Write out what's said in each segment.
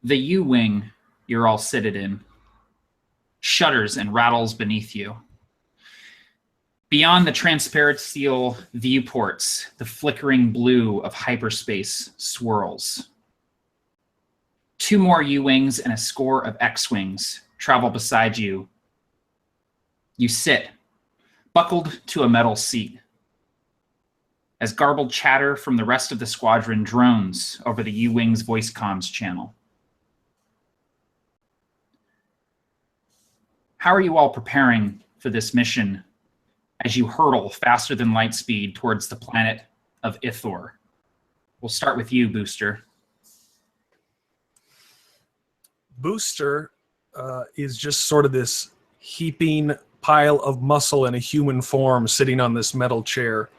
The U-wing you're all seated in shudders and rattles beneath you. Beyond the transparent steel viewports, the flickering blue of hyperspace swirls. 2 more U-wings and a score of X-wings travel beside you. You sit, buckled to a metal seat, as garbled chatter from the rest of the squadron drones over the U-wing's voice comms channel. How are you all preparing for this mission as you hurtle faster than light speed towards the planet of Ithor? We'll start with you, Booster. Booster is just sort of this heaping pile of muscle in a human form sitting on this metal chair.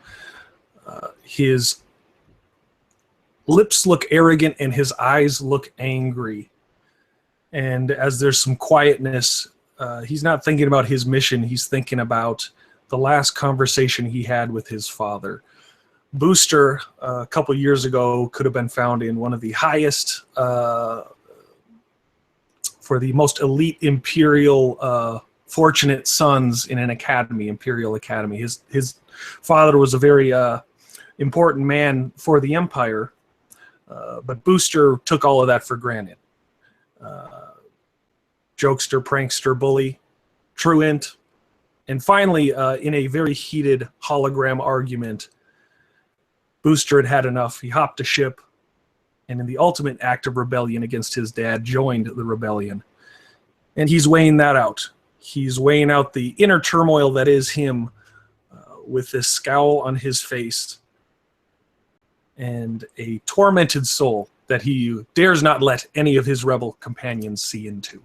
His lips look arrogant and his eyes look angry. And as there's some quietness, he's not thinking about his mission. He's thinking about the last conversation he had with his father. Booster, a couple years ago, could have been found in one of the highest, for the most elite Imperial fortunate sons in an academy, Imperial Academy. His father was a very important man for the Empire, but Booster took all of that for granted. Jokester, prankster, bully, truant, and finally, in a very heated hologram argument, Booster had had enough. He hopped a ship, and in the ultimate act of rebellion against his dad, joined the rebellion. And he's weighing that out. He's weighing out the inner turmoil that is him, with this scowl on his face and a tormented soul that he dares not let any of his rebel companions see into.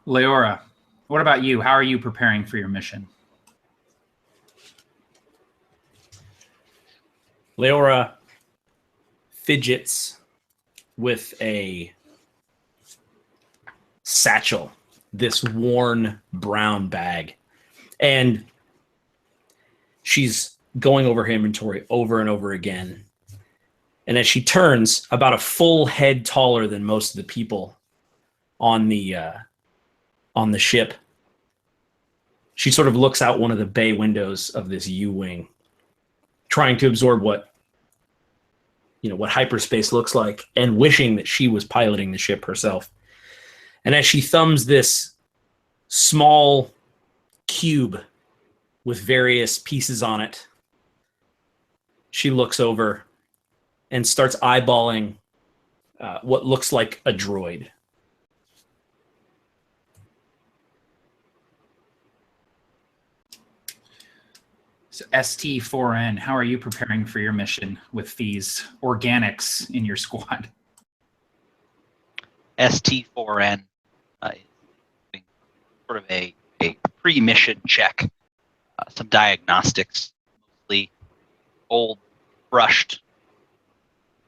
Leora, what about you? How are you preparing for your mission? Leora fidgets with a satchel, this worn brown bag. And she's going over her inventory over and over again. And as she turns, about a full head taller than most of the people on the ship, she sort of looks out one of the bay windows of this U-wing, trying to absorb what hyperspace looks like, and wishing that she was piloting the ship herself. And as she thumbs this small cube with various pieces on it, she looks over and starts eyeballing what looks like a droid. So ST4N, how are you preparing for your mission with these organics in your squad? ST4N is sort of a pre-mission check, some diagnostics, mostly old, brushed,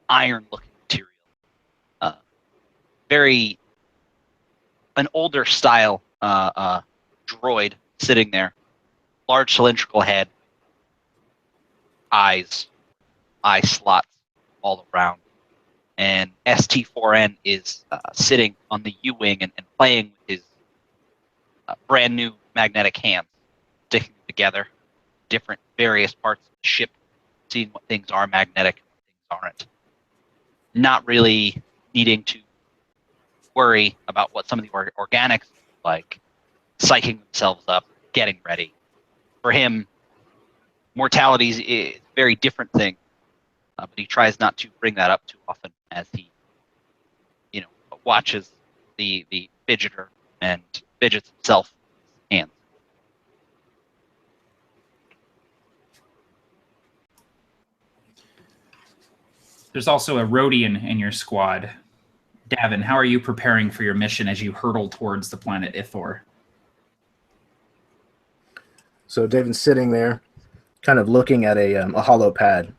iron-looking material. An older style droid sitting there, large cylindrical head, eye slots all around. And ST4N is sitting on the U-wing and playing with his brand new magnetic hands, sticking them together, different various parts of the ship, seeing what things are magnetic and what things aren't. Not really needing to worry about what some of the organics like, psyching themselves up, getting ready. For him, mortality is a very different thing, but he tries not to bring that up too often as he, watches the fidgeter and fidgets himself with his hands. There's also a Rhodian in your squad. Davin, how are you preparing for your mission as you hurtle towards the planet Ithor? So Davin's sitting there, kind of looking at a hollow pad.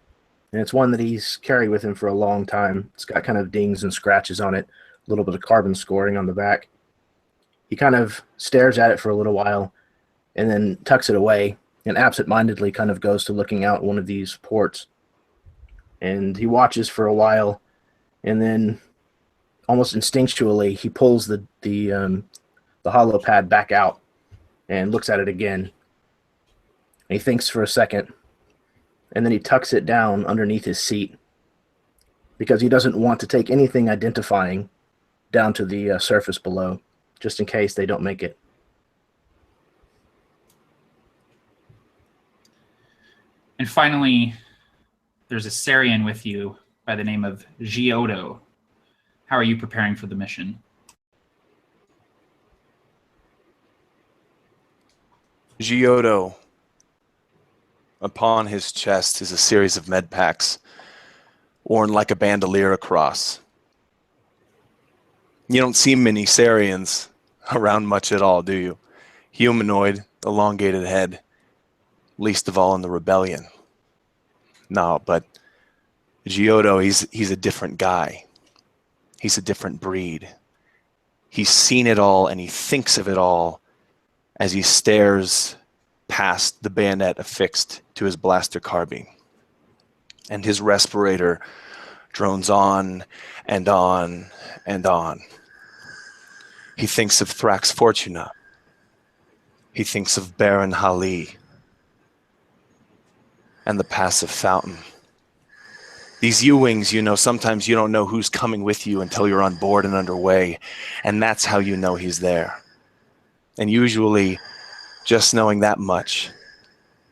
And it's one that he's carried with him for a long time. It's got kind of dings and scratches on it, a little bit of carbon scoring on the back. He kind of stares at it for a little while and then tucks it away and absentmindedly kind of goes to looking out one of these ports. And he watches for a while And then, almost instinctually, he pulls the hollow pad back out and looks at it again. He thinks for a second, and then he tucks it down underneath his seat because he doesn't want to take anything identifying down to the surface below, just in case they don't make it. And finally, there's a Sarian with you by the name of Giotto. How are you preparing for the mission? Giotto, upon his chest is a series of med packs worn like a bandolier across. You don't see many Sarians around much at all, do you? Humanoid, elongated head, least of all in the rebellion. No, but Giotto, he's a different guy. He's a different breed. He's seen it all and he thinks of it all as he stares past the bayonet affixed to his blaster carbine. And his respirator drones on and on and on. He thinks of Thrax Fortuna. He thinks of Baron Hali and the passive fountain. These U-Wings, you know, sometimes you don't know who's coming with you until you're on board and underway, and that's how you know he's there. And usually, just knowing that much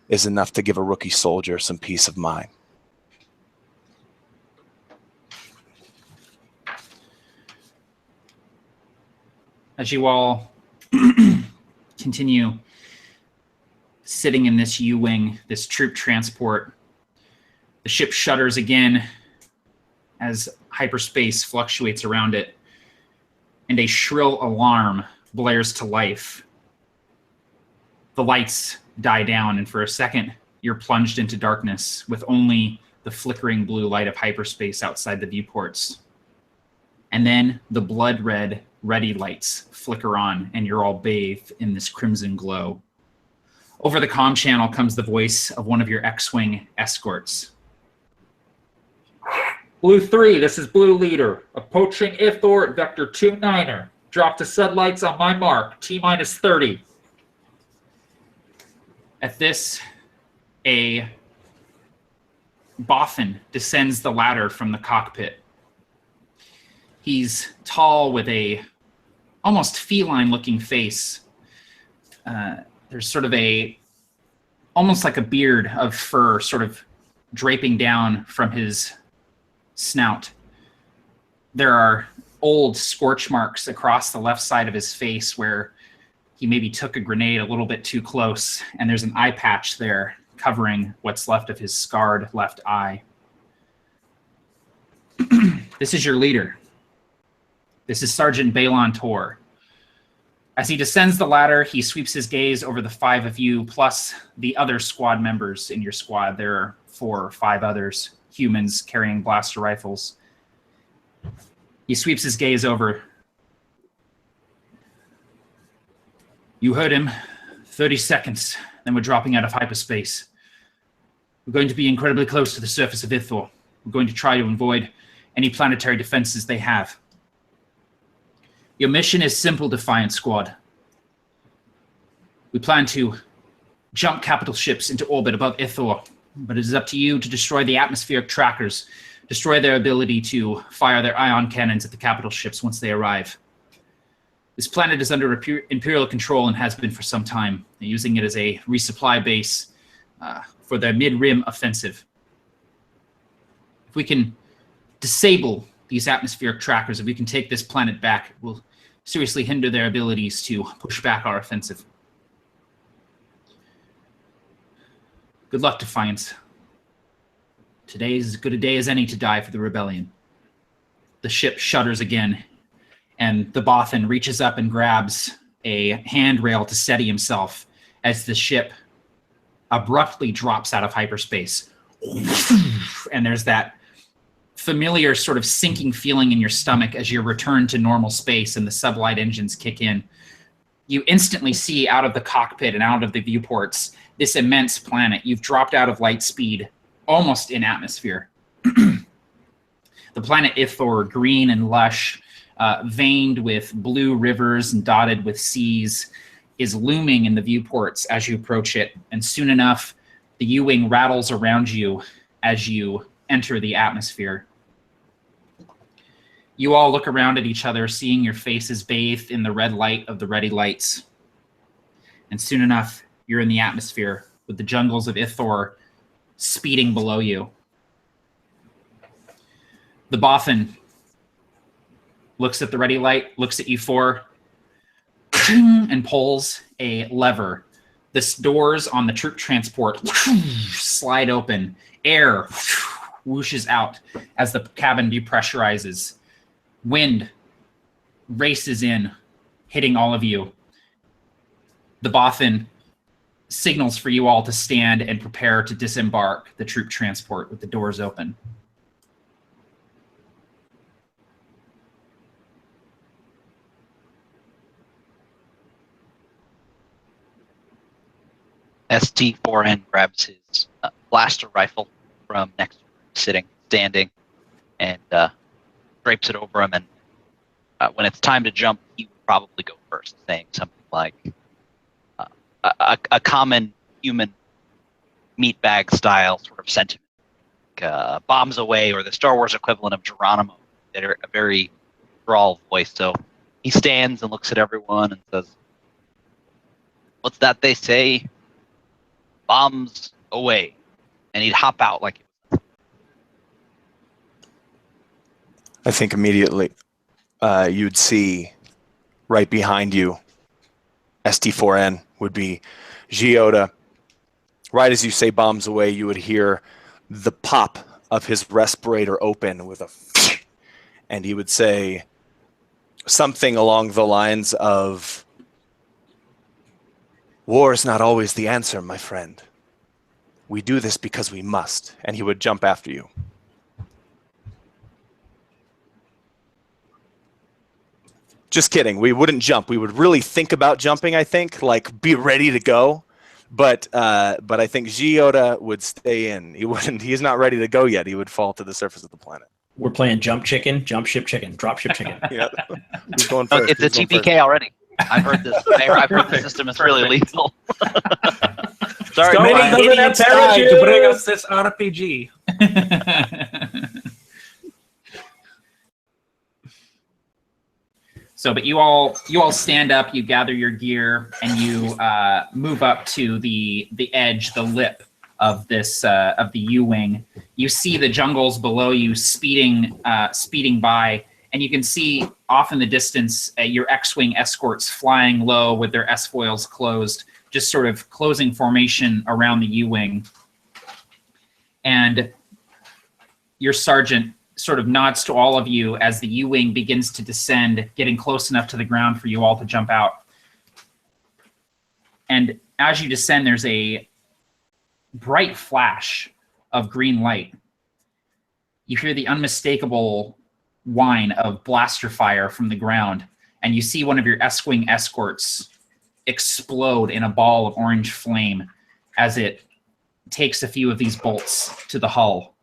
is enough to give a rookie soldier some peace of mind. As you all continue sitting in this U-Wing, this troop transport, the ship shudders again as hyperspace fluctuates around it, and a shrill alarm blares to life. The lights die down, and for a second, you're plunged into darkness with only the flickering blue light of hyperspace outside the viewports. And then the blood-red ready lights flicker on, and you're all bathed in this crimson glow. Over the comm channel comes the voice of one of your X-Wing escorts. Blue 3, this is Blue Leader. Approaching Ithor at Vector 29er. Drop the sunlights on my mark. T-minus 30. At this, a Bothan descends the ladder from the cockpit. He's tall with a almost feline-looking face. There's sort of almost like a beard of fur sort of draping down from his snout. There are old scorch marks across the left side of his face where he maybe took a grenade a little bit too close, and there's an eye patch there covering what's left of his scarred left eye. This is your leader. This is Sergeant Balon Tor. As he descends the ladder, he sweeps his gaze over the 5 of you, plus the other squad members in your squad. There are 4 or 5 others, humans carrying blaster rifles. He sweeps his gaze over. You heard him. 30 seconds, then we're dropping out of hyperspace. We're going to be incredibly close to the surface of Ithor. We're going to try to avoid any planetary defenses they have. Your mission is simple, Defiance Squad. We plan to jump capital ships into orbit above Ithor, but it is up to you to destroy the atmospheric trackers, destroy their ability to fire their ion cannons at the capital ships once they arrive. This planet is under Imperial control and has been for some time. They're using it as a resupply base for their mid-rim offensive. If we can disable these atmospheric trackers, if we can take this planet back, it will seriously hinder their abilities to push back our offensive. Good luck, Defiance. Today is as good a day as any to die for the rebellion. The ship shudders again, and the Bothan reaches up and grabs a handrail to steady himself as the ship abruptly drops out of hyperspace. And there's that familiar sort of sinking feeling in your stomach as you return to normal space and the sublight engines kick in. You instantly see out of the cockpit and out of the viewports this immense planet. You've dropped out of light speed, almost in atmosphere. The planet Ithor, green and lush, veined with blue rivers and dotted with seas, is looming in the viewports as you approach it, and soon enough, the U-wing rattles around you as you enter the atmosphere. You all look around at each other, seeing your faces bathed in the red light of the ready lights. And soon enough, you're in the atmosphere with the jungles of Ithor speeding below you. The Bothan looks at the ready light, looks at you four, and pulls a lever. The doors on the troop transport slide open. Air whooshes out as the cabin depressurizes. Wind races in, hitting all of you. The Bothan signals for you all to stand and prepare to disembark the troop transport with the doors open. ST4N grabs his blaster rifle from next to him, standing, and drapes it over him. And when it's time to jump, he would probably go first, saying something like, a common human meatbag style sort of sentiment, like, bombs away, or the Star Wars equivalent of Geronimo, a very drawl voice. So he stands and looks at everyone and says, "What's that they say? Bombs away." And he'd hop out like it. I think immediately you'd see right behind you, ST4N would be Giota. Right as you say bombs away, you would hear the pop of his respirator open with a and he would say something along the lines of, "War is not always the answer, my friend. We do this because we must." And he would jump after you. Just kidding. We wouldn't jump. We would really think about jumping, I think, like be ready to go. But I think Giota would stay in. He wouldn't. He's not ready to go yet. He would fall to the surface of the planet. We're playing jump chicken, jump ship chicken, drop ship chicken. Yeah. Who's going first? It's a Who's going TPK first? already. I've heard this. I've heard the system is really lethal. Sorry, So many Brian. doesn't idiots have died to parachutes. bring us this RPG. So, but you all stand up, you gather your gear, and you move up to the edge, the lip of this of the U-wing. You see the jungles below you speeding by, and you can see off in the distance your X-wing escorts flying low with their S-foils closed, just sort of closing formation around the U-wing. And your sergeant sort of nods to all of you as the U-wing begins to descend, getting close enough to the ground for you all to jump out. And as you descend, there's a bright flash of green light. You hear the unmistakable whine of blaster fire from the ground, and you see one of your S-wing escorts explode in a ball of orange flame as it takes a few of these bolts to the hull.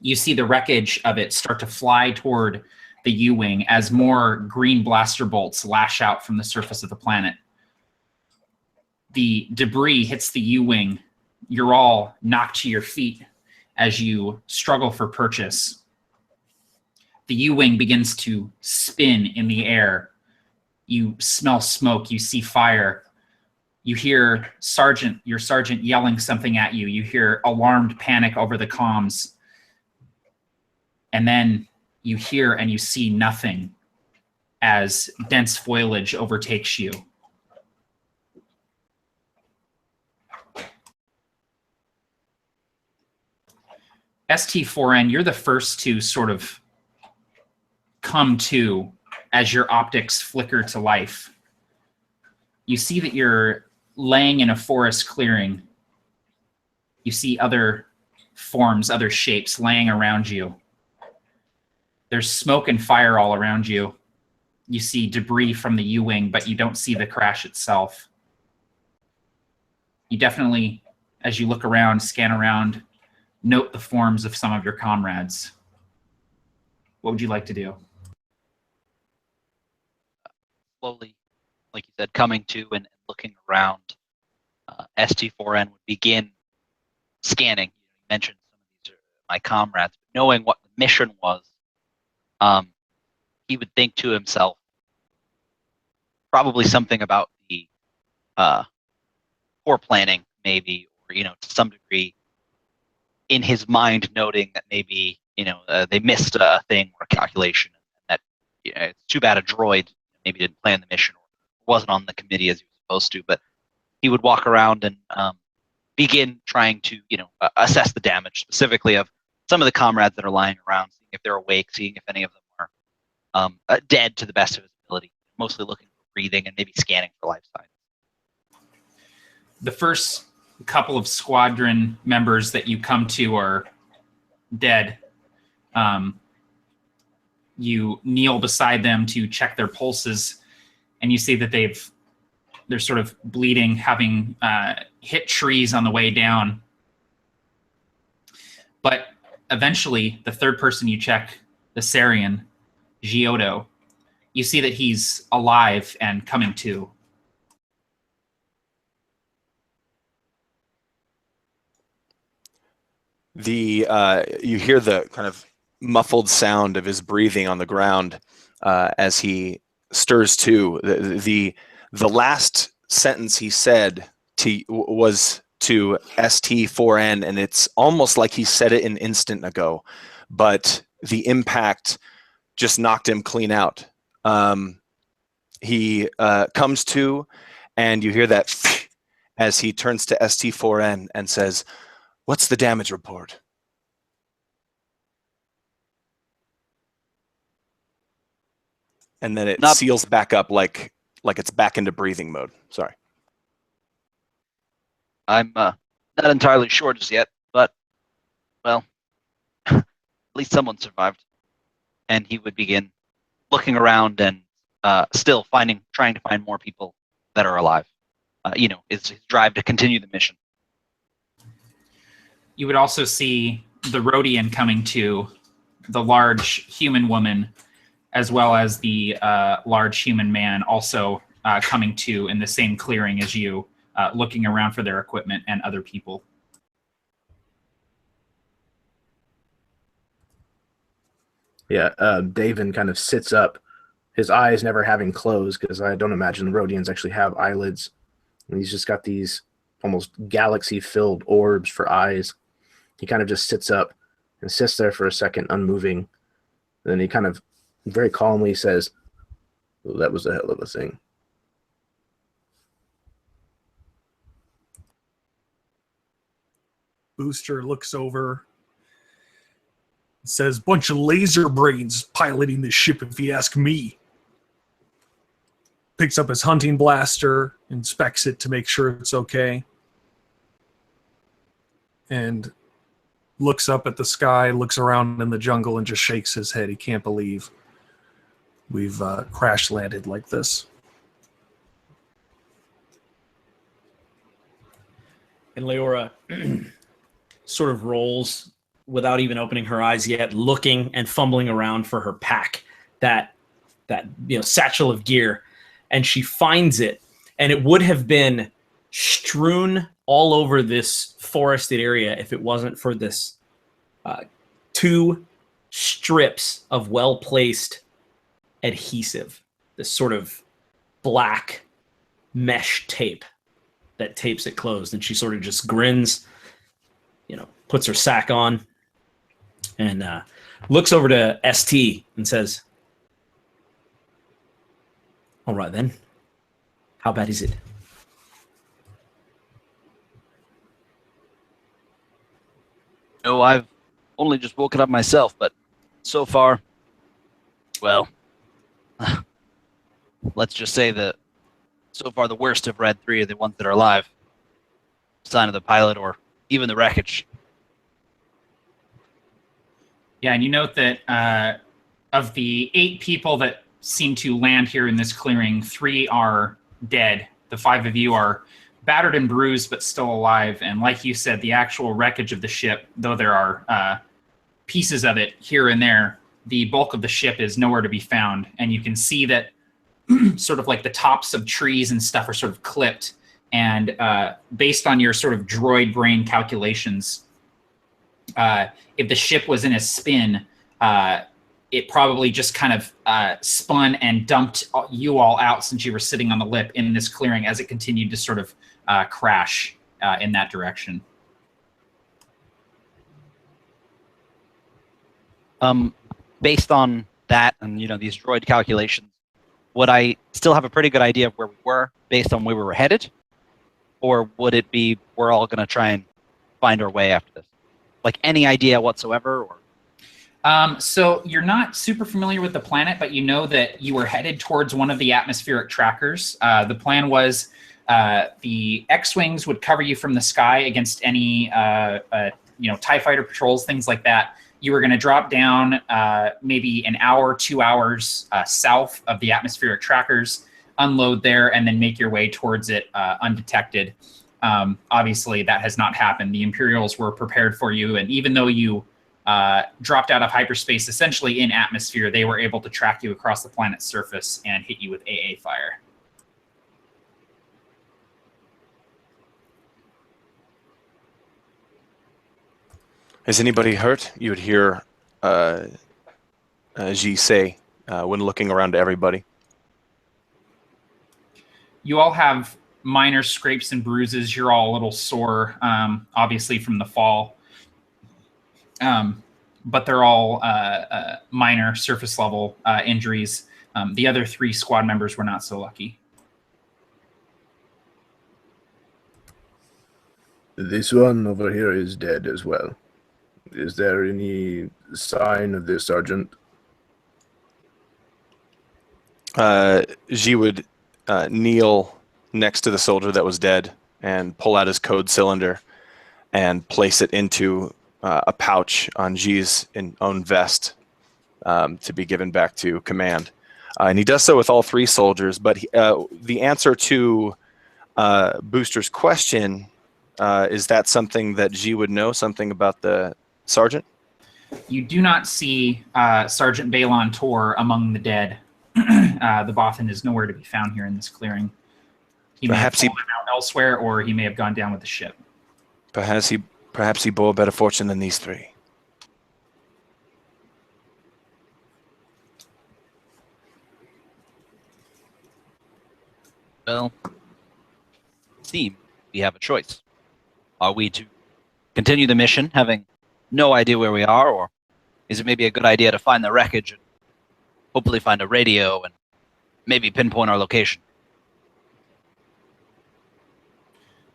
You see the wreckage of it start to fly toward the U-wing as more green blaster bolts lash out from the surface of the planet. The debris hits the U-wing. You're all knocked to your feet as you struggle for purchase. The U-wing begins to spin in the air. You smell smoke. You see fire. You hear your sergeant yelling something at you. You hear alarmed panic over the comms. And then you hear and you see nothing as dense foliage overtakes you. ST4N, you're the first to sort of come to as your optics flicker to life. You see that you're laying in a forest clearing. You see other forms, other shapes laying around you. There's smoke and fire all around you. You see debris from the U-wing, but you don't see the crash itself. You definitely, as you look around, scan around, note the forms of some of your comrades. What would you like to do? Slowly, like you said, coming to and looking around, ST4N would begin scanning. You mentioned some of these are my comrades, but knowing what the mission was, he would think to himself, probably something about the poor planning, maybe, or to some degree, in his mind, noting that maybe they missed a thing or a calculation, and that it's too bad a droid maybe didn't plan the mission or wasn't on the committee as he was supposed to. But he would walk around and begin trying to assess the damage, specifically of some of the comrades that are lying around, seeing if they're awake, seeing if any of them are dead to the best of his ability, mostly looking for breathing and maybe scanning for life signs. The first couple of squadron members that you come to are dead. You kneel beside them to check their pulses, and you see that they're sort of bleeding, having hit trees on the way down. But eventually, the third person you check, the Sarian, Giotto, you see that he's alive and coming to. You hear the kind of muffled sound of his breathing on the ground as he stirs to. The last sentence he said was to ST4N, and it's almost like he said it an instant ago, but the impact just knocked him clean out. He comes to, and you hear that as he turns to ST4N and says, "What's the damage report?" And then it seals back up like it's back into breathing mode. Sorry. I'm not entirely sure just yet, but, well, at least someone survived. And he would begin looking around and still trying to find more people that are alive. His drive to continue the mission. You would also see the Rhodian coming to, the large human woman, as well as the large human man also coming to in the same clearing as you, looking around for their equipment and other people. Yeah, Davin kind of sits up, his eyes never having closed, because I don't imagine the Rhodians actually have eyelids. And he's just got these almost galaxy-filled orbs for eyes. He kind of just sits up and sits there for a second, unmoving. Then he kind of very calmly says, "Well, that was a hell of a thing." Booster looks over, says, "Bunch of laser brains piloting this ship, if you ask me." Picks up his hunting blaster, inspects it to make sure it's okay, and looks up at the sky, looks around in the jungle, and just shakes his head. He can't believe we've crash landed like this. And Leora sort of rolls without even opening her eyes yet, looking and fumbling around for her pack, that satchel of gear, and she finds it, and it would have been strewn all over this forested area if it wasn't for this 2 strips of well-placed adhesive, this sort of black mesh tape that tapes it closed. And she sort of just grins, puts her sack on, and looks over to ST and says, "All right then, how bad is it?" No, I've only just woken up myself, but so far, well, let's just say that so far the worst of Red 3 are the ones that are alive. Sign of the pilot or even the wreckage. Yeah, and you note that of the 8 people that seem to land here in this clearing, 3 are dead. The 5 of you are battered and bruised, but still alive. And like you said, the actual wreckage of the ship, though there are pieces of it here and there, the bulk of the ship is nowhere to be found, and you can see that sort of like the tops of trees and stuff are sort of clipped. And based on your sort of droid brain calculations, if the ship was in a spin, it probably just kind of spun and dumped you all out since you were sitting on the lip in this clearing as it continued to sort of crash in that direction. Based on that and these droid calculations, would I still have a pretty good idea of where we were based on where we were headed? Or would it be we're all going to try and find our way after this? Like any idea whatsoever? Or so you're not super familiar with the planet, but you know that you were headed towards one of the atmospheric trackers. The plan was the X-Wings would cover you from the sky against any TIE fighter patrols, things like that. You were going to drop down maybe an hour, 2 hours south of the atmospheric trackers, unload there, and then make your way towards it undetected. Obviously, that has not happened. The Imperials were prepared for you, and even though you dropped out of hyperspace essentially in atmosphere, they were able to track you across the planet's surface and hit you with AA fire. Is anybody hurt? You would hear Ji say when looking around to everybody. You all have minor scrapes and bruises. You're all a little sore, obviously from the fall. But they're all minor surface level injuries. The other 3 squad members were not so lucky. This one over here is dead as well. Is there any sign of the sergeant? Ji would kneel next to the soldier that was dead and pull out his code cylinder and place it into a pouch on Ji's own vest to be given back to command. And he does so with all 3 soldiers, but the answer to Booster's question, is that something that Ji would know, something about the sergeant? You do not see Sergeant Balon Tor among the dead. The Bothan is nowhere to be found here in this clearing. He may have fallen out elsewhere, or he may have gone down with the ship. Perhaps he bore better fortune than these 3. Well, it seems we have a choice. Are we to continue the mission, having no idea where we are, or is it maybe a good idea to find the wreckage and hopefully find a radio and maybe pinpoint our location?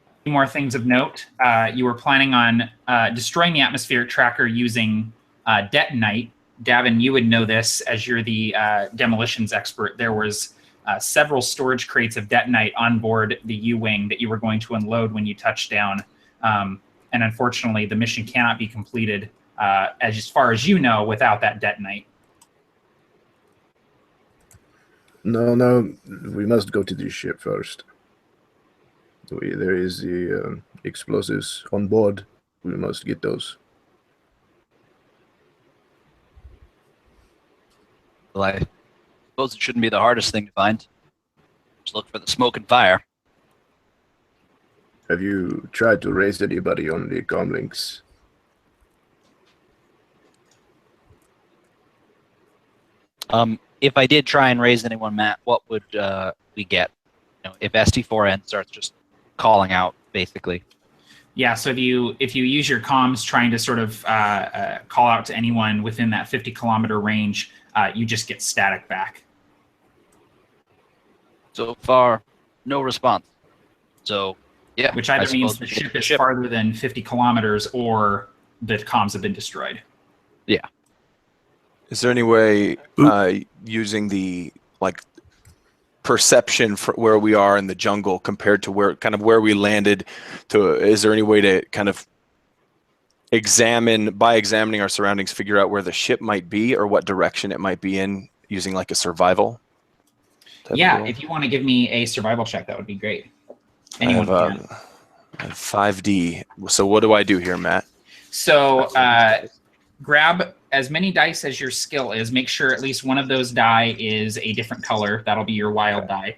A few more things of note. You were planning on destroying the atmospheric tracker using detonite. Davin, you would know this as you're the demolitions expert. There was several storage crates of detonite on board the U-Wing that you were going to unload when you touched down. And unfortunately, the mission cannot be completed, as far as you know, without that detonite. No, we must go to the ship first. There is the explosives on board. We must get those. Well, I suppose it shouldn't be the hardest thing to find. Just look for the smoke and fire. Have you tried to raise anybody on the comlinks? If I did try and raise anyone, Matt, what would we get? If ST4N starts just calling out, basically. Yeah, so if you use your comms trying to sort of call out to anyone within that 50-kilometer range, you just get static back. So far, no response. So, yeah. Which either means the ship is farther than 50 kilometers or the comms have been destroyed. Yeah. Is there any way using the perception for where we are in the jungle compared to where we landed is there any way to kind of by examining our surroundings, figure out where the ship might be or what direction it might be in using a survival? Yeah, if you want to give me a survival check, that would be great. Anyone can. I have 5D. So what do I do here, Matt? So grab as many dice as your skill is. Make sure at least one of those die is a different color. That'll be your wild die.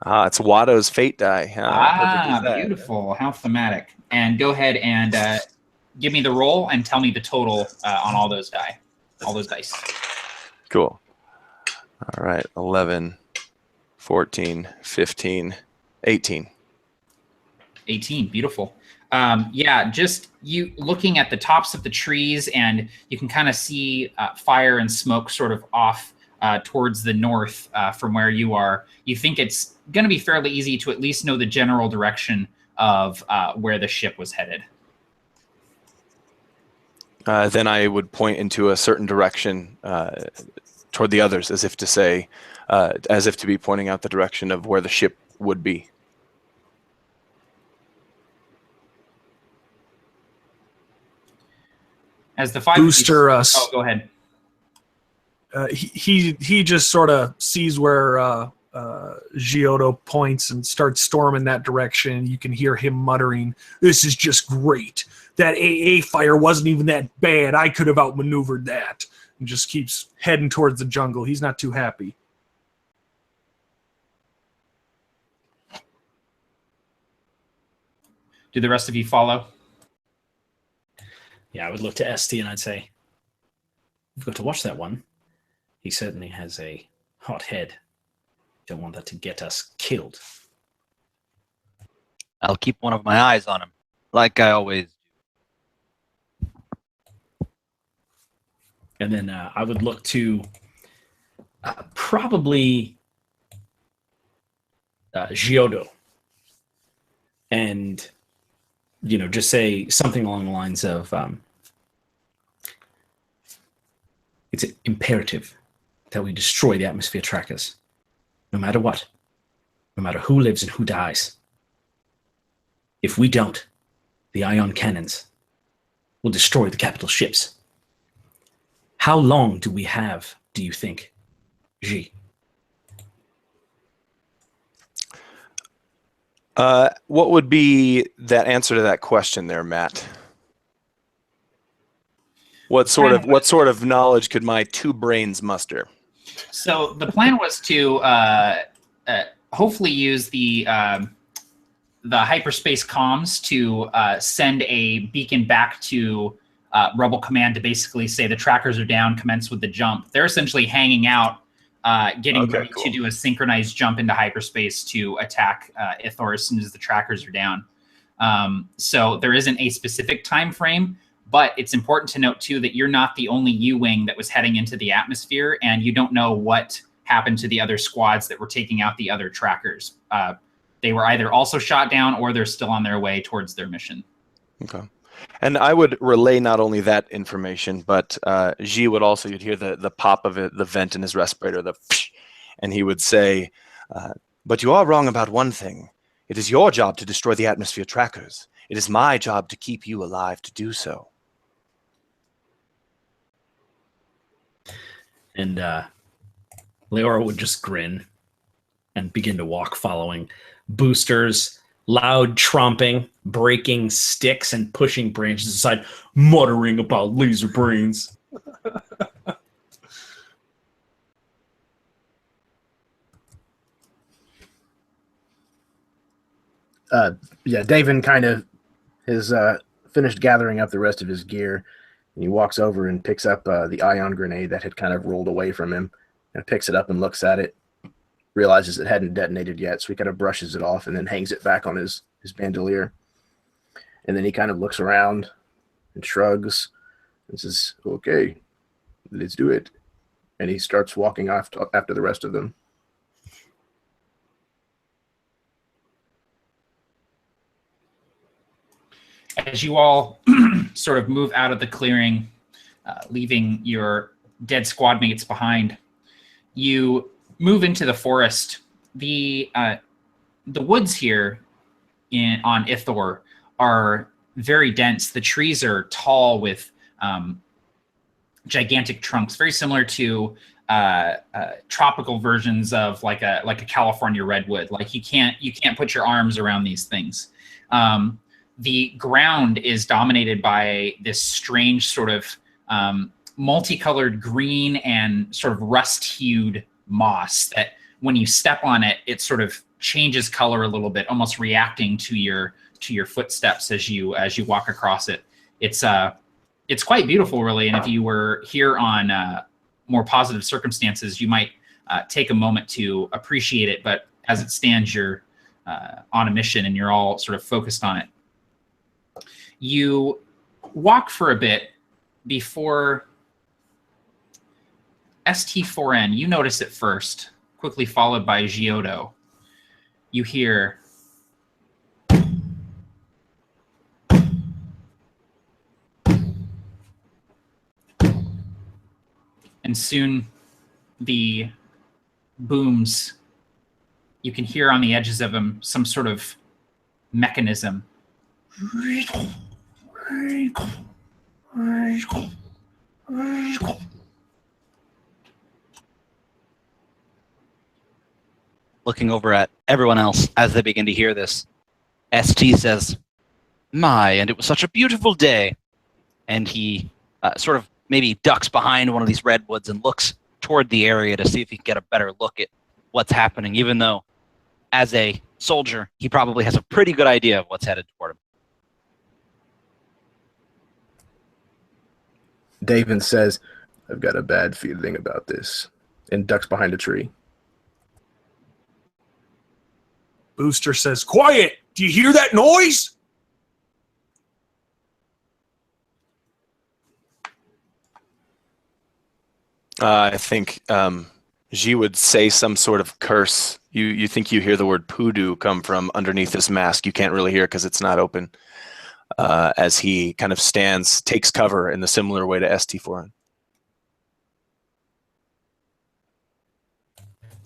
It's Watto's fate die. Perfect as that. Beautiful. How thematic. And go ahead and give me the roll and tell me the total on all those dice. Cool. All right. 11, 14, 15, 18. 18. Beautiful. Just you looking at the tops of the trees, and you can kind of see fire and smoke sort of off towards the north from where you are. You think it's going to be fairly easy to at least know the general direction of where the ship was headed. Then I would point into a certain direction toward the others, as if to say, as if to be pointing out the direction of where the ship would be. As the five Booster, go ahead. He just sort of sees where Giotto points and starts storming that direction. You can hear him muttering, "This is just great. That AA fire wasn't even that bad. I could have outmaneuvered that." And just keeps heading towards the jungle. He's not too happy. Do the rest of you follow? Yeah, I would look to Esty and I'd say, "We've got to watch that one. He certainly has a hot head. Don't want that to get us killed." I'll keep one of my eyes on him, like I always do. And then I would look to probably Giotto, and just say something along the lines of, "It's imperative that we destroy the atmosphere trackers, no matter what, no matter who lives and who dies. If we don't, the ion cannons will destroy the capital ships. How long do we have, do you think, G?" What would be that answer to that question there, Matt? What sort of knowledge could my two brains muster? So the plan was to hopefully use the hyperspace comms to send a beacon back to Rebel Command to basically say the trackers are down, commence with the jump. They're essentially hanging out, getting ready to do a synchronized jump into hyperspace to attack Ithor as soon as the trackers are down. So there isn't a specific time frame, but it's important to note too that you're not the only U-wing that was heading into the atmosphere, and you don't know what happened to the other squads that were taking out the other trackers. They were either also shot down or they're still on their way towards their mission. Okay. And I would relay not only that information, but G would also, you'd hear the pop of it, the vent in his respirator, and he would say, "But you are wrong about one thing. It is your job to destroy the atmosphere trackers. It is my job to keep you alive to do so." And Leora would just grin and begin to walk following Booster's loud tromping, breaking sticks and pushing branches aside, muttering about laser brains. Davin kind of has finished gathering up the rest of his gear, and he walks over and picks up the ion grenade that had kind of rolled away from him, and picks it up and looks at it, realizes it hadn't detonated yet, so he kind of brushes it off and then hangs it back on his bandolier. And then he kind of looks around and shrugs and says, "Okay, let's do it." And he starts walking off after the rest of them. As you all sort of move out of the clearing, leaving your dead squad mates behind, you move into the forest. The woods here on Ithor are very dense. The trees are tall with gigantic trunks, very similar to tropical versions of like a California redwood. Like you can't put your arms around these things. The ground is dominated by this strange sort of multicolored green and sort of rust-hued moss that when you step on it, it sort of changes color a little bit, almost reacting to your footsteps as you walk across it. It's quite beautiful, really. And if you were here on more positive circumstances, you might take a moment to appreciate it. But as it stands, you're on a mission and you're all sort of focused on it. You walk for a bit before ST4N. You notice it first, quickly followed by Giotto. You hear and soon the booms, you can hear on the edges of them some sort of mechanism. Looking over at everyone else as they begin to hear this, ST says, "My, and it was such a beautiful day." And he sort of maybe ducks behind one of these redwoods and looks toward the area to see if he can get a better look at what's happening, even though as a soldier, he probably has a pretty good idea of what's headed toward him. David says, "I've got a bad feeling about this," and ducks behind a tree. Booster says, "Quiet! Do you hear that noise?" I think G would say some sort of curse. You think you hear the word poodoo come from underneath this mask. You can't really hear because it's not open. As he kind of takes cover in the similar way to ST4N.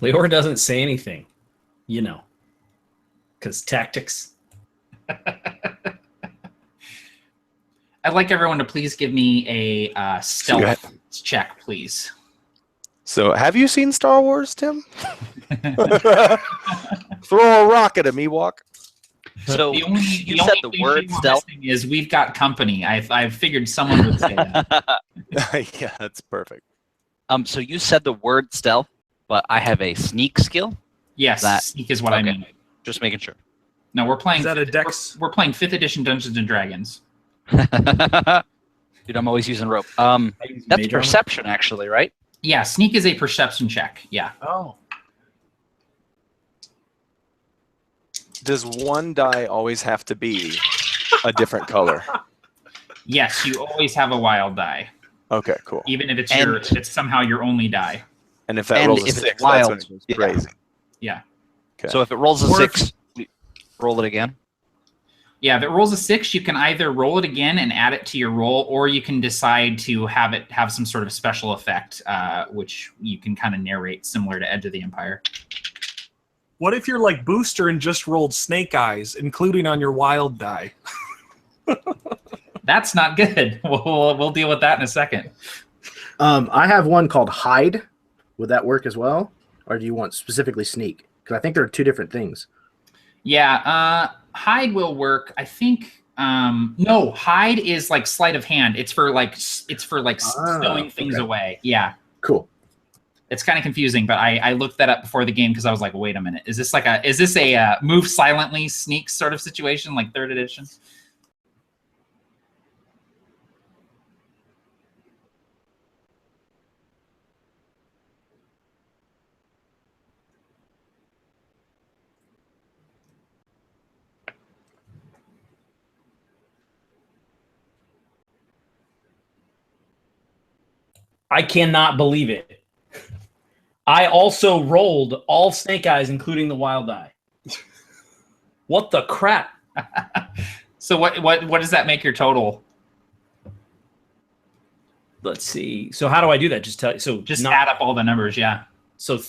Leor doesn't say anything, because tactics. I'd like everyone to please give me a stealth check, please. So, have you seen Star Wars, Tim? Throw a rock at him, Ewok. So you said the word stealth. Is we've got company. I've figured someone would say that. Yeah, that's perfect. So you said the word stealth, but I have a sneak skill. Yes, sneak is what I mean. Just making sure. No, we're playing. Is that a dex? We're playing 5th edition Dungeons and Dragons. Dude, I'm always using rope. That's perception, actually, right? Yeah, sneak is a perception check. Yeah. Oh. Does one die always have to be a different color? Yes, you always have a wild die. Okay, cool. Even if it's somehow your only die. And if that rolls a 6, wild, that's when it's crazy. Yeah. Okay. So if it rolls a 6, roll it again? Yeah, if it rolls a 6, you can either roll it again and add it to your roll, or you can decide to have some sort of special effect, which you can kind of narrate similar to Edge of the Empire. What if you're like Booster and just rolled snake eyes, including on your wild die? That's not good. We'll deal with that in a second. I have one called Hide. Would that work as well? Or do you want specifically Sneak? Because I think there are two different things. Yeah, Hide will work. I think no, Hide is like sleight of hand. It's for stowing things away. Yeah. Cool. It's kind of confusing, but I looked that up before the game because I was like, wait a minute, is this a move silently, sneak sort of situation like 3rd edition? I cannot believe it. I also rolled all snake eyes, including the wild eye. What the crap? So what does that make your total? Let's see. So how do I do that? Just tell you. So just add up all the numbers. Yeah. So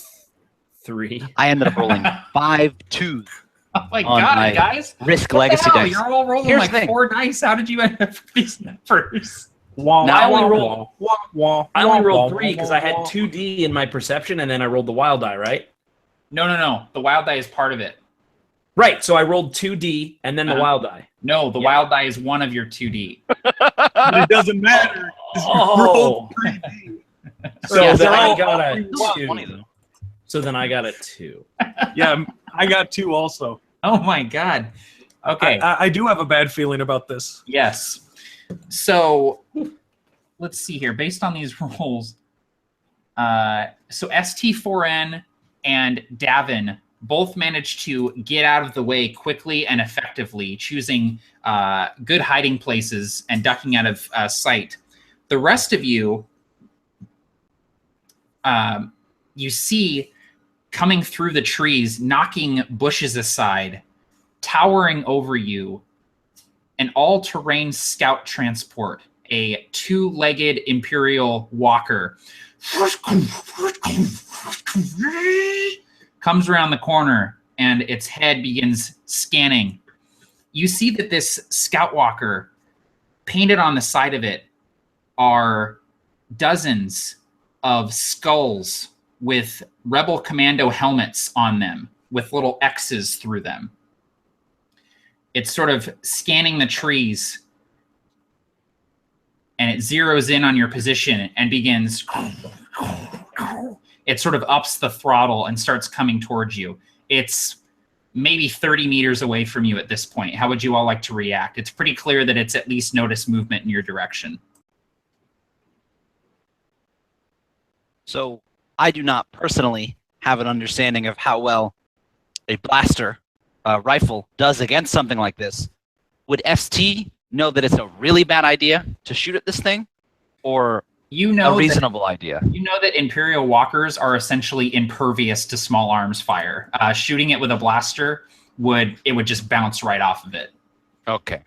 3. I ended up rolling 5 2s. Oh my god, guys! Risk legacy dice. You're all rolling Here's like 4 dice. How did you end up with these numbers? I only rolled 3 because I had 2D in my perception, and then I rolled the wild die, right? No. The wild die is part of it. Right. So I rolled 2D and then the wild die. No, the wild die is one of your 2D. But it doesn't matter. Oh. So Yeah, then I so got a Still 2. 20 though. So then I got a 2. Yeah, I got 2 also. Oh my god. Okay. I do have a bad feeling about this. Yes. So let's see here. Based on these rolls, so ST4N and Davin both managed to get out of the way quickly and effectively, choosing good hiding places and ducking out of sight. The rest of you, you see coming through the trees, knocking bushes aside, towering over you, an all-terrain scout transport, a 2-legged Imperial walker, comes around the corner and its head begins scanning. You see that this scout walker, painted on the side of it, are dozens of skulls with Rebel Commando helmets on them with little X's through them. It's sort of scanning the trees, and it zeroes in on your position and begins. It sort of ups the throttle and starts coming towards you. It's maybe 30 meters away from you at this point. How would you all like to react? It's pretty clear that it's at least noticed movement in your direction. So I do not personally have an understanding of how well a blaster rifle does against something like this. Would ST know that it's a really bad idea to shoot at this thing, or You know a reasonable idea? You know that Imperial walkers are essentially impervious to small arms fire. Shooting it with a blaster would just bounce right off of it. Okay.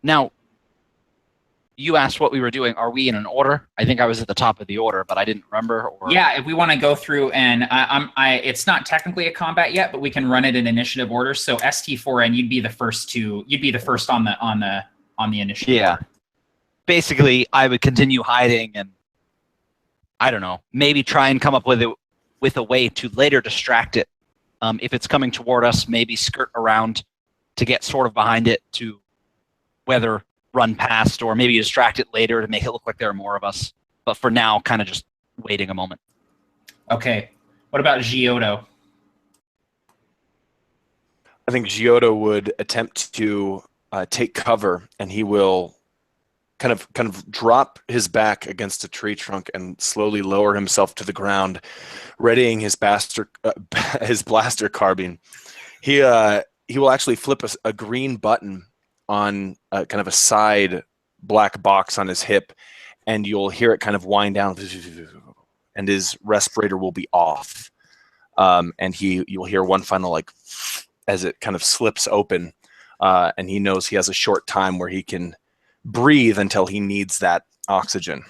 Now, you asked what we were doing. Are we in an order? I think I was at the top of the order, but I didn't remember. Or... Yeah, if we want to go through, and it's not technically a combat yet, but we can run it in initiative order. So ST4N, you'd be the first on the initiative. Yeah. Order. Basically, I would continue hiding, and I don't know, maybe try and come up with a way to later distract it. If it's coming toward us, maybe skirt around to get sort of behind it, to whether run past or maybe distract it later to make it look like there are more of us. But for now, kind of just waiting a moment. Okay. What about Giotto? I think Giotto would attempt to take cover, and he will kind of drop his back against a tree trunk and slowly lower himself to the ground, readying his blaster carbine. He will actually flip a green button on kind of a side black box on his hip, and you'll hear it kind of wind down, and his respirator will be off. And you'll hear one final as it kind of slips open, and he knows he has a short time where he can breathe until he needs that oxygen.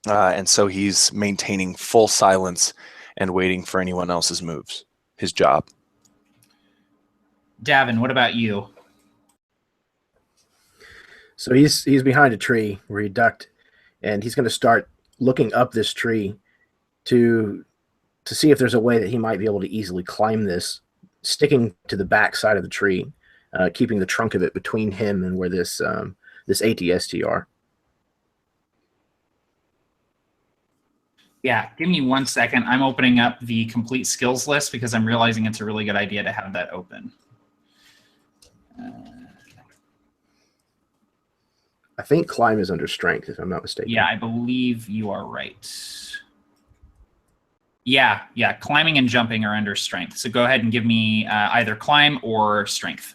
And so he's maintaining full silence and waiting for anyone else's moves. His job. Davin, what about you? So he's behind a tree where he ducked, and he's going to start looking up this tree to see if there's a way that he might be able to easily climb this, sticking to the back side of the tree, keeping the trunk of it between him and where this ATST are. Yeah, give me 1 second. I'm opening up the complete skills list because I'm realizing it's a really good idea to have that open. I think climb is under strength, if I'm not mistaken. Yeah, I believe you are right. Yeah, climbing and jumping are under strength. So go ahead and give me either climb or strength.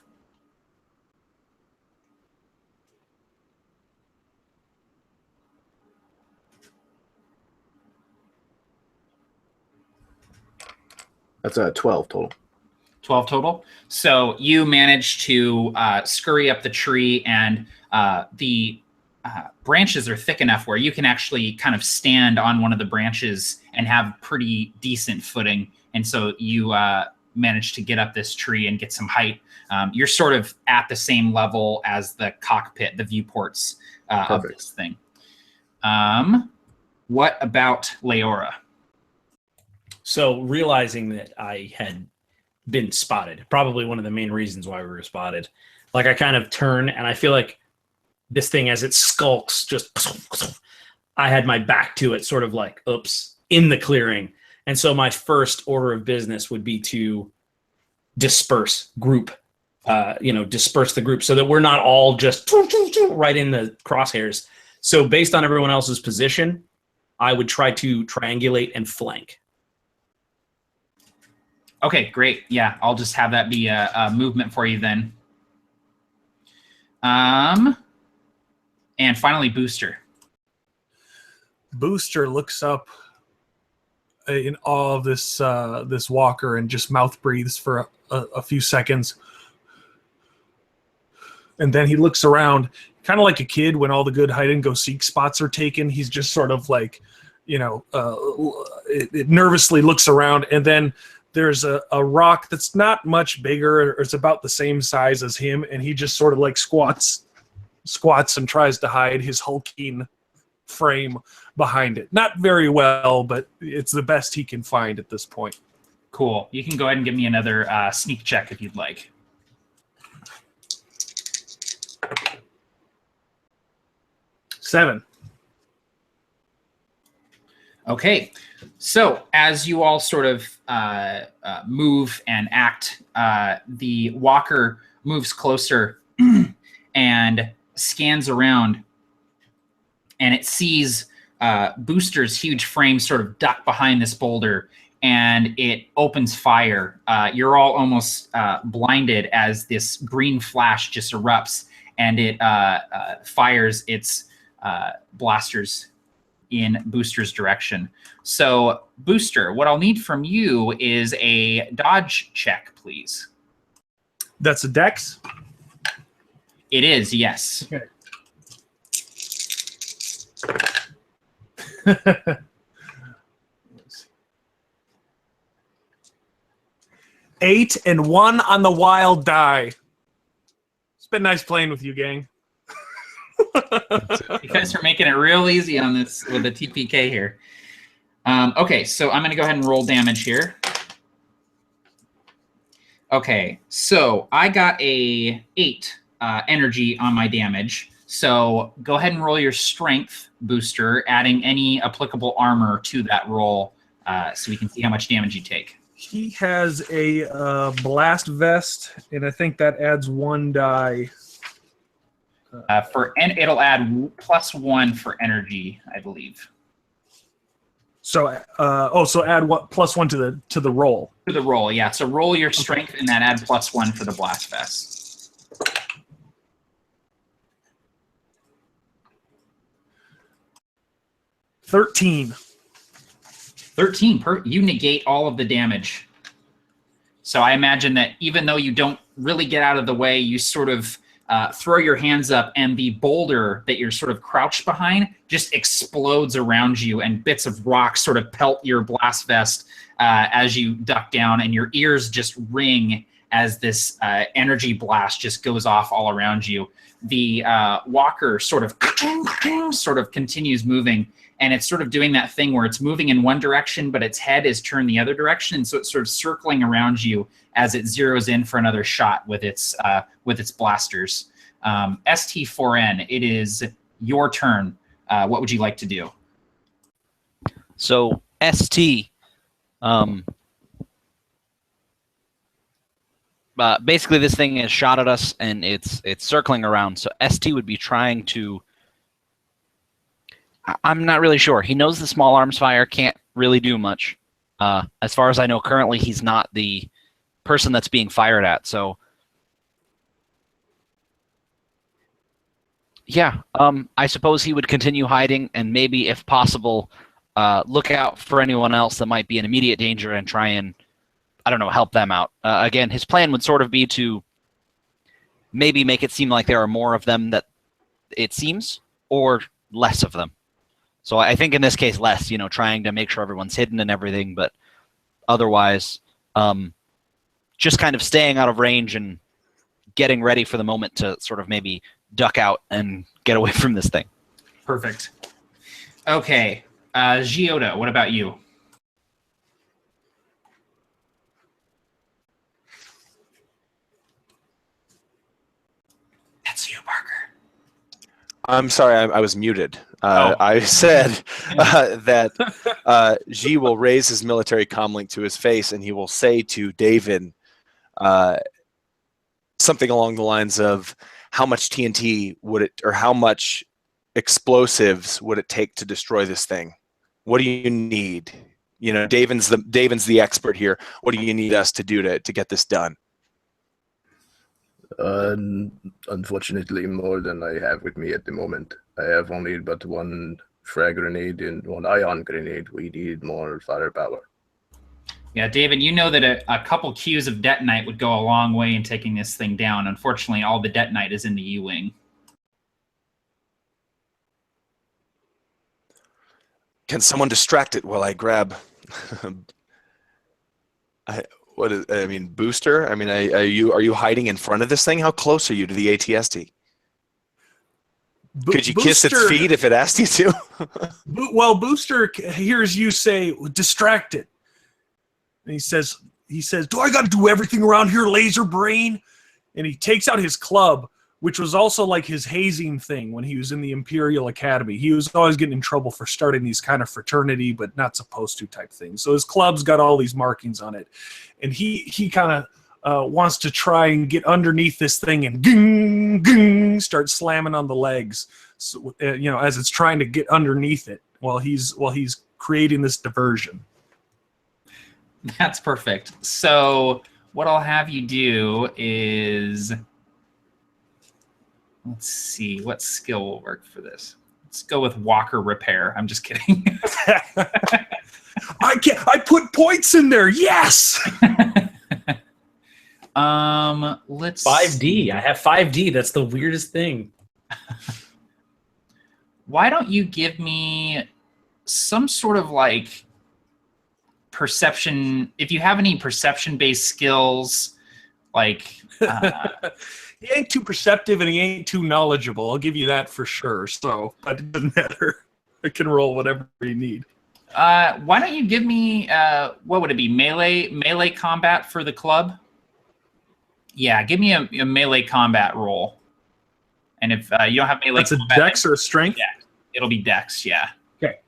That's a 12 total. 12 total. So you manage to scurry up the tree, and the branches are thick enough where you can actually kind of stand on one of the branches and have pretty decent footing. And so you manage to get up this tree and get some height. You're sort of at the same level as the cockpit, the viewports of this thing. What about Leora? So realizing that I had been spotted, probably one of the main reasons why we were spotted, I kind of turn, and I feel like this thing, as it skulks, just I had my back to it, sort of like, oops, in the clearing. And so my first order of business would be to disperse the group so that we're not all just right in the crosshairs. So based on everyone else's position, I would try to triangulate and flank. Okay, great. Yeah, I'll just have that be a movement for you then. And finally, Booster. Booster looks up in awe of this walker and just mouth breathes for a few seconds. And then he looks around, kind of like a kid when all the good hide and go seek spots are taken. He's just sort of like, it nervously looks around, and then there's a rock that's not much bigger, or it's about the same size as him, and he just sort of like squats and tries to hide his hulking frame behind it. Not very well, but it's the best he can find at this point. Cool. You can go ahead and give me another sneak check if you'd like. Seven. Okay, so as you all sort of move and act, the walker moves closer and scans around, and it sees Booster's huge frame sort of duck behind this boulder, and it opens fire. You're all almost blinded as this green flash just erupts, and it fires its blasters in Booster's direction. So, Booster, what I'll need from you is a dodge check, please. That's a dex? It is, yes. Okay. 8 and 1 on the wild die. It's been nice playing with you, gang. You guys are making it real easy on this with the TPK here. Okay, so I'm going to go ahead and roll damage here. Okay, so I got a 8 energy on my damage. So go ahead and roll your strength, Booster, adding any applicable armor to that roll so we can see how much damage you take. He has a blast vest, and I think that adds 1 die. It'll add +1 for energy, I believe. So so add what +1 to the roll. To the roll, yeah. So roll your strength and then add +1 for the blast vest. 13. 13. You negate all of the damage. So I imagine that even though you don't really get out of the way, you sort of throw your hands up, and the boulder that you're sort of crouched behind just explodes around you, and bits of rock sort of pelt your blast vest as you duck down, and your ears just ring as this energy blast just goes off all around you. The walker sort of continues moving, and it's sort of doing that thing where it's moving in one direction, but its head is turned the other direction, and so it's sort of circling around you as it zeroes in for another shot with its blasters. ST4N, it is your turn. What would you like to do? So ST, basically this thing has shot at us and it's circling around. So ST would be trying to. I'm not really sure. He knows the small arms fire can't really do much. As far as I know, currently he's not the person that's being fired at. So yeah, I suppose he would continue hiding and maybe, if possible, look out for anyone else that might be in immediate danger and try and, I don't know, help them out. Again, his plan would sort of be to maybe make it seem like there are more of them that it seems, or less of them. So I think in this case, less, trying to make sure everyone's hidden and everything, but otherwise, just kind of staying out of range and getting ready for the moment to sort of maybe duck out and get away from this thing. Perfect. Okay, Giota, what about you? That's you, Parker. I'm sorry, I was muted. Oh. I said that G will raise his military comlink to his face, and he will say to David something along the lines of, "How much TNT would it, or how much explosives would it take to destroy this thing? What do you need? You know, Davin's the expert here. What do you need us to do to get this done?" Unfortunately, more than I have with me at the moment. I have only but one frag grenade and one ion grenade. We need more firepower. Yeah, David, you know that a couple Qs of detonite would go a long way in taking this thing down. Unfortunately, all the detonite is in the U-wing. Can someone distract it while I grab? Booster? I mean, are you hiding in front of this thing? How close are you to the ATST? Could you kiss its feet if it asked you to? Well, Booster hears you say, "Distract it." And he says, "Do I got to do everything around here, laser brain?" And he takes out his club, which was also like his hazing thing when he was in the Imperial Academy. He was always getting in trouble for starting these kind of fraternity, but not supposed to type things. So his club's got all these markings on it. And he kind of wants to try and get underneath this thing and ging, ging, start slamming on the legs, so, as it's trying to get underneath it while he's creating this diversion. That's perfect. So what I'll have you do is, let's see, what skill will work for this? Let's go with Walker Repair. I'm just kidding. I put points in there. Yes. Let's 5D. I have 5D. That's the weirdest thing. Why don't you give me some sort of like perception, if you have any perception-based skills, like he ain't too perceptive and he ain't too knowledgeable. I'll give you that for sure. So, but it doesn't matter. I can roll whatever you need. Why don't you give me what would it be? Melee combat for the club? Yeah, give me a melee combat roll. And if you don't have melee That's combat, a dex or a strength? Yeah, it'll be dex, yeah. Okay.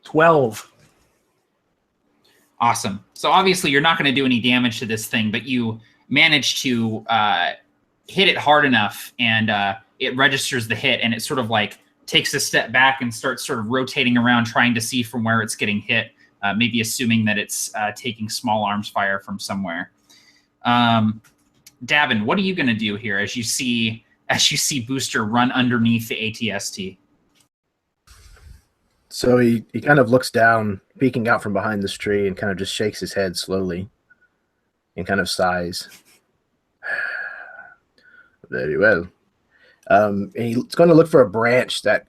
$12. Awesome. So obviously you're not going to do any damage to this thing, but you manage to hit it hard enough, and it registers the hit, and it sort of like takes a step back and starts sort of rotating around, trying to see from where it's getting hit, maybe assuming that it's taking small arms fire from somewhere. Davin, what are you going to do here as you see Booster run underneath the ATST? So he kind of looks down, peeking out from behind this tree, and kind of just shakes his head slowly and kind of sighs. Very well. And he's going to look for a branch that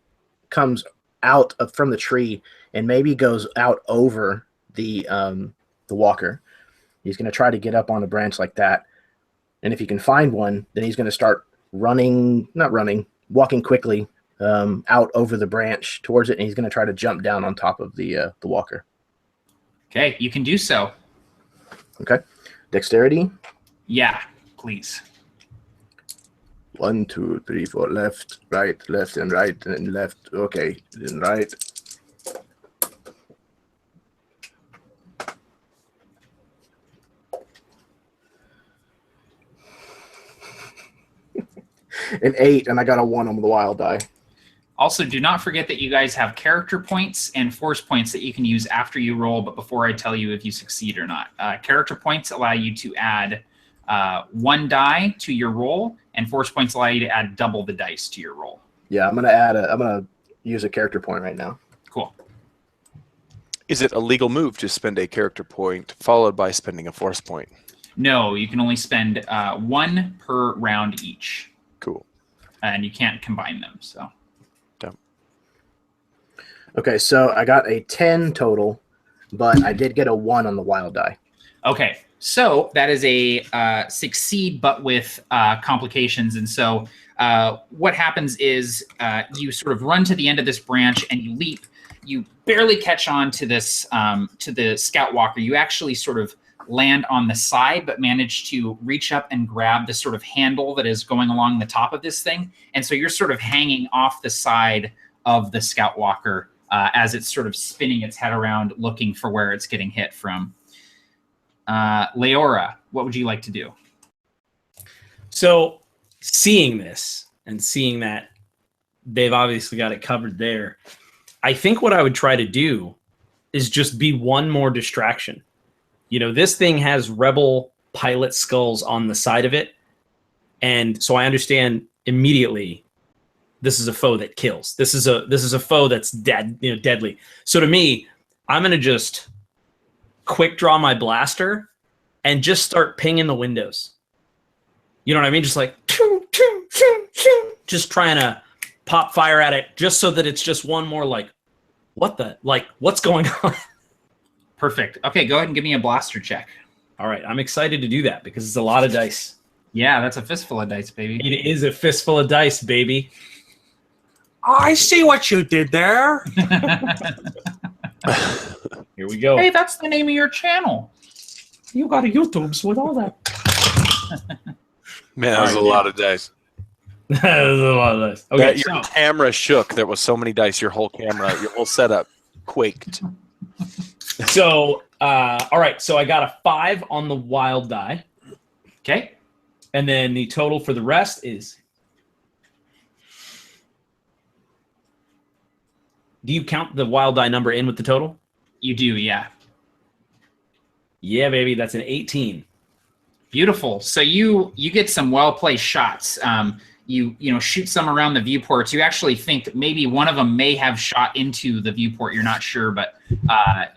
comes out from the tree and maybe goes out over the walker. He's going to try to get up on a branch like that. And if he can find one, then he's going to start walking quickly out over the branch towards it, and he's going to try to jump down on top of the walker. Okay, you can do so. Okay. Dexterity? Yeah, please. 1, 2, 3, 4, left, and right, and then left. Okay, then right. An 8, and I got a 1 on the wild die. Also, do not forget that you guys have character points and force points that you can use after you roll, but before I tell you if you succeed or not. Character points allow you to add 1 die to your roll, and force points allow you to add double the dice to your roll. Yeah, I'm gonna use a character point right now. Cool. Is it a legal move to spend a character point followed by spending a force point? No, you can only spend 1 per round each. Cool. And you can't combine them, so. Okay, so I got a 10 total, but I did get a 1 on the wild die. Okay, so that is a succeed, but with complications. And so what happens is you sort of run to the end of this branch and you leap. you barely catch on to this to the scout walker. You actually sort of land on the side, but manage to reach up and grab the sort of handle that is going along the top of this thing. And so you're sort of hanging off the side of the scout walker as it's sort of spinning its head around, looking for where it's getting hit from. Leora, what would you like to do? So seeing this and seeing that they've obviously got it covered there, I think what I would try to do is just be one more distraction. You know, this thing has rebel pilot skulls on the side of it. And so I understand immediately this is a foe that kills. This is a foe that's deadly. So to me, I'm going to just quick draw my blaster and just start pinging the windows. You know what I mean? Just like, just trying to pop fire at it just so that it's just one more like, what's going on? Perfect. Okay, go ahead and give me a blaster check. All right, I'm excited to do that because it's a lot of dice. Yeah, that's a fistful of dice, baby. It is a fistful of dice, baby. I see what you did there. Here we go. Hey, that's the name of your channel. You got a YouTube's with all that. Man, that was a lot of dice. That was a lot of dice. Okay, Your camera shook. There was so many dice. Your whole camera, your whole setup quaked. So, all right. So I got a 5 on the wild die. Okay. And then the total for the rest is. Do you count the wild die number in with the total? You do, yeah. Yeah, baby. That's an 18. Beautiful. So you get some well-placed shots. You shoot some around the viewports. You actually think maybe one of them may have shot into the viewport. You're not sure, but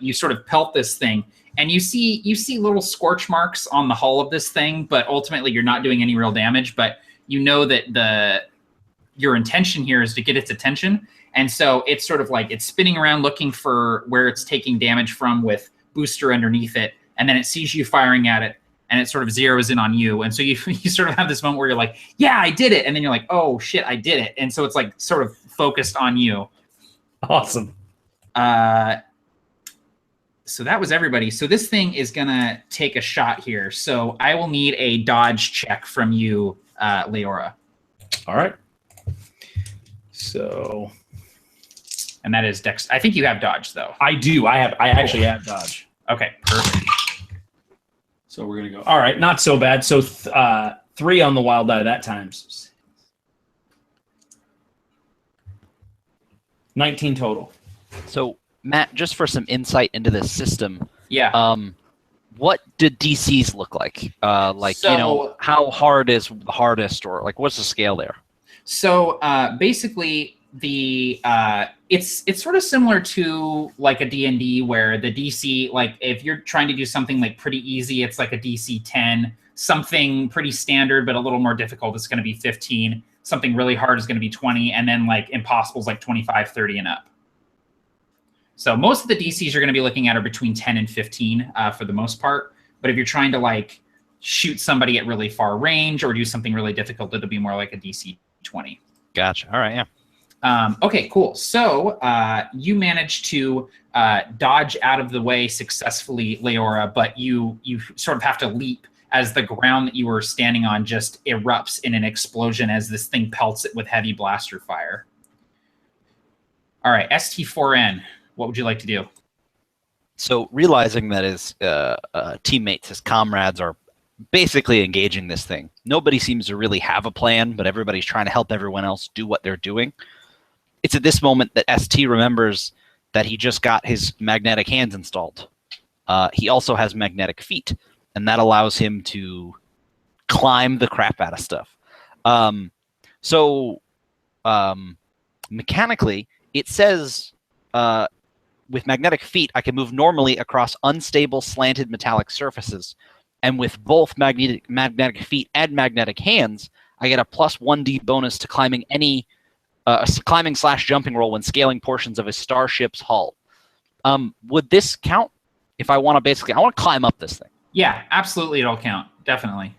you sort of pelt this thing, and you see little scorch marks on the hull of this thing. But ultimately, you're not doing any real damage. But you know that your intention here is to get its attention, and so it's sort of like it's spinning around looking for where it's taking damage from with booster underneath it, and then it sees you firing at it. And it sort of zeroes in on you. And so you sort of have this moment where you're like, yeah, I did it. And then you're like, oh, shit, I did it. And so it's like sort of focused on you. Awesome. So that was everybody. So this thing is going to take a shot here. So I will need a dodge check from you, Leora. All right. So. And that is Dex. I think you have dodge, though. I do. I actually have dodge. Okay, perfect. So we're going to go. All right, not so bad. So 3 on the wild die that time. 19 total. So, Matt, just for some insight into this system, Yeah. what do DCs look like? How hard is the hardest, or like what's the scale there? So basically, it's sort of similar to like a D&D where the DC, like if you're trying to do something like pretty easy, it's like a DC 10. Something pretty standard but a little more difficult is going to be 15. Something really hard is going to be 20, and then like impossible is like 25, 30 and up. So most of the DCs you're going to be looking at are between 10 and 15 for the most part. But if you're trying to like shoot somebody at really far range or do something really difficult, it'll be more like a DC 20. Gotcha. All right. Yeah. Okay, cool. So you managed to dodge out of the way successfully, Leora, but you sort of have to leap as the ground that you were standing on just erupts in an explosion as this thing pelts it with heavy blaster fire. All right, ST4N, what would you like to do? So realizing that his teammates, his comrades are basically engaging this thing. Nobody seems to really have a plan, but everybody's trying to help everyone else do what they're doing. It's at this moment that ST remembers that he just got his magnetic hands installed. He also has magnetic feet, and that allows him to climb the crap out of stuff. Mechanically, it says with magnetic feet, I can move normally across unstable, slanted metallic surfaces. And with both magnetic feet and magnetic hands, I get a plus 1d bonus to climbing any climbing/jumping roll when scaling portions of a starship's hull. Would this count if I want to I want to climb up this thing? Yeah, absolutely, it'll count. Definitely.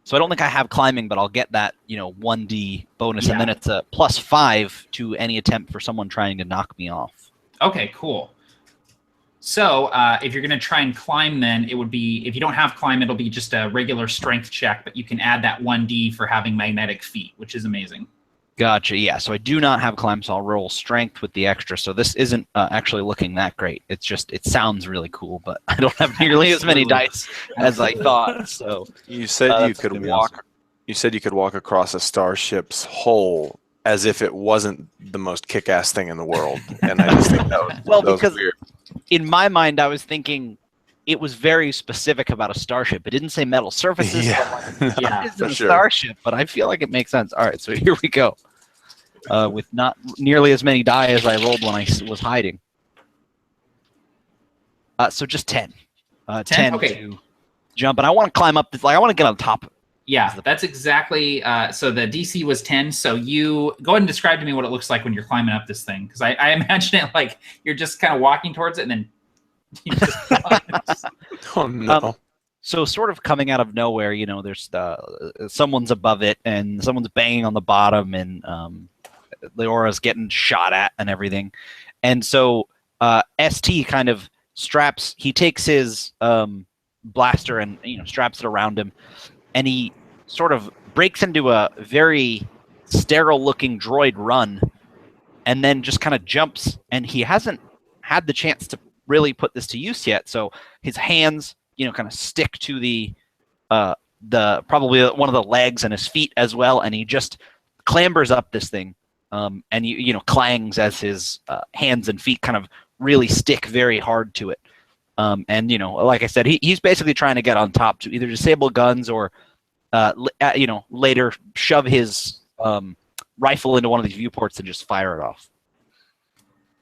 So I don't think I have climbing, but I'll get that 1d bonus, Yeah. and then it's a plus 5 to any attempt for someone trying to knock me off. Okay, cool. So if you're going to try and climb, then it would be, if you don't have climb, it'll be just a regular strength check, but you can add that 1d for having magnetic feet, which is amazing. Gotcha. Yeah. So I do not have climb, so I'll roll strength with the extra. So this isn't actually looking that great. It's just, it sounds really cool, but I don't have nearly as many dice as I thought. So You said you that's could gonna be walk. awesome. You said you could walk across a starship's hull as if it wasn't the most kick-ass thing in the world, and I just think that was, Well, that was because weird. in my mind, I was thinking it was very specific about a starship. It didn't say metal surfaces. Yeah, Yeah, It's for a sure. starship, but I feel like it makes sense. All right, so here we go. With not nearly as many die as I rolled when I was hiding. So just 10. 10 Okay. to jump, and I want to climb up this. Like I want to get on top of it. Yeah, that's exactly. So the DC was 10. So you go ahead and describe to me what it looks like when you're climbing up this thing, because I imagine it like you're just kind of walking towards it, and then you just Oh no. So sort of coming out of nowhere, you know, there's someone's above it, and someone's banging on the bottom, and Leora's getting shot at and everything. And so ST kind of straps. He takes his blaster and straps it around him. And he sort of breaks into a very sterile-looking droid run, and then just kind of jumps. And he hasn't had the chance to really put this to use yet. So his hands, kind of stick to the probably one of the legs, and his feet as well. And he just clambers up this thing, and clangs as his hands and feet kind of really stick very hard to it. And like I said, he's basically trying to get on top to either disable guns or, later shove his rifle into one of these viewports and just fire it off.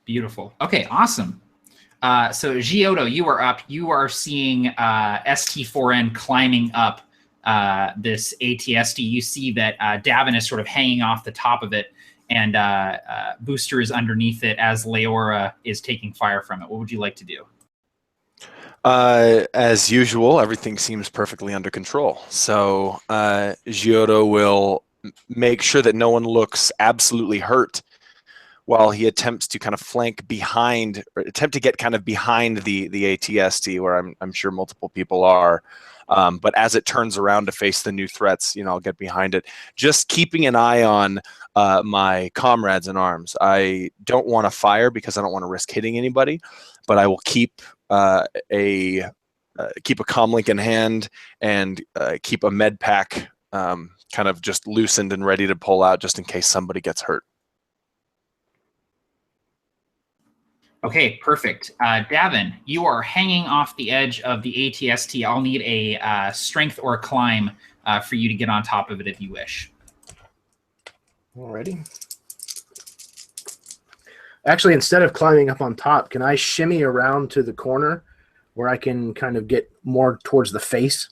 Beautiful. Okay, awesome. So Giotto, you are up. You are seeing ST4N climbing up this ATSD. You see that Davin is sort of hanging off the top of it, and Booster is underneath it as Leora is taking fire from it. What would you like to do? As usual, everything seems perfectly under control. So Giotto will make sure that no one looks absolutely hurt while he attempts to kind of flank behind, or attempt to get kind of behind the ATST, where I'm sure multiple people are. But as it turns around to face the new threats, I'll get behind it. Just keeping an eye on my comrades in arms. I don't want to fire because I don't want to risk hitting anybody, but I will keep a comlink in hand and keep a med pack kind of just loosened and ready to pull out just in case somebody gets hurt. Okay, perfect. Davin, you are hanging off the edge of the ATST. I'll need a strength or a climb for you to get on top of it if you wish. Alrighty. Actually, instead of climbing up on top, can I shimmy around to the corner where I can kind of get more towards the face?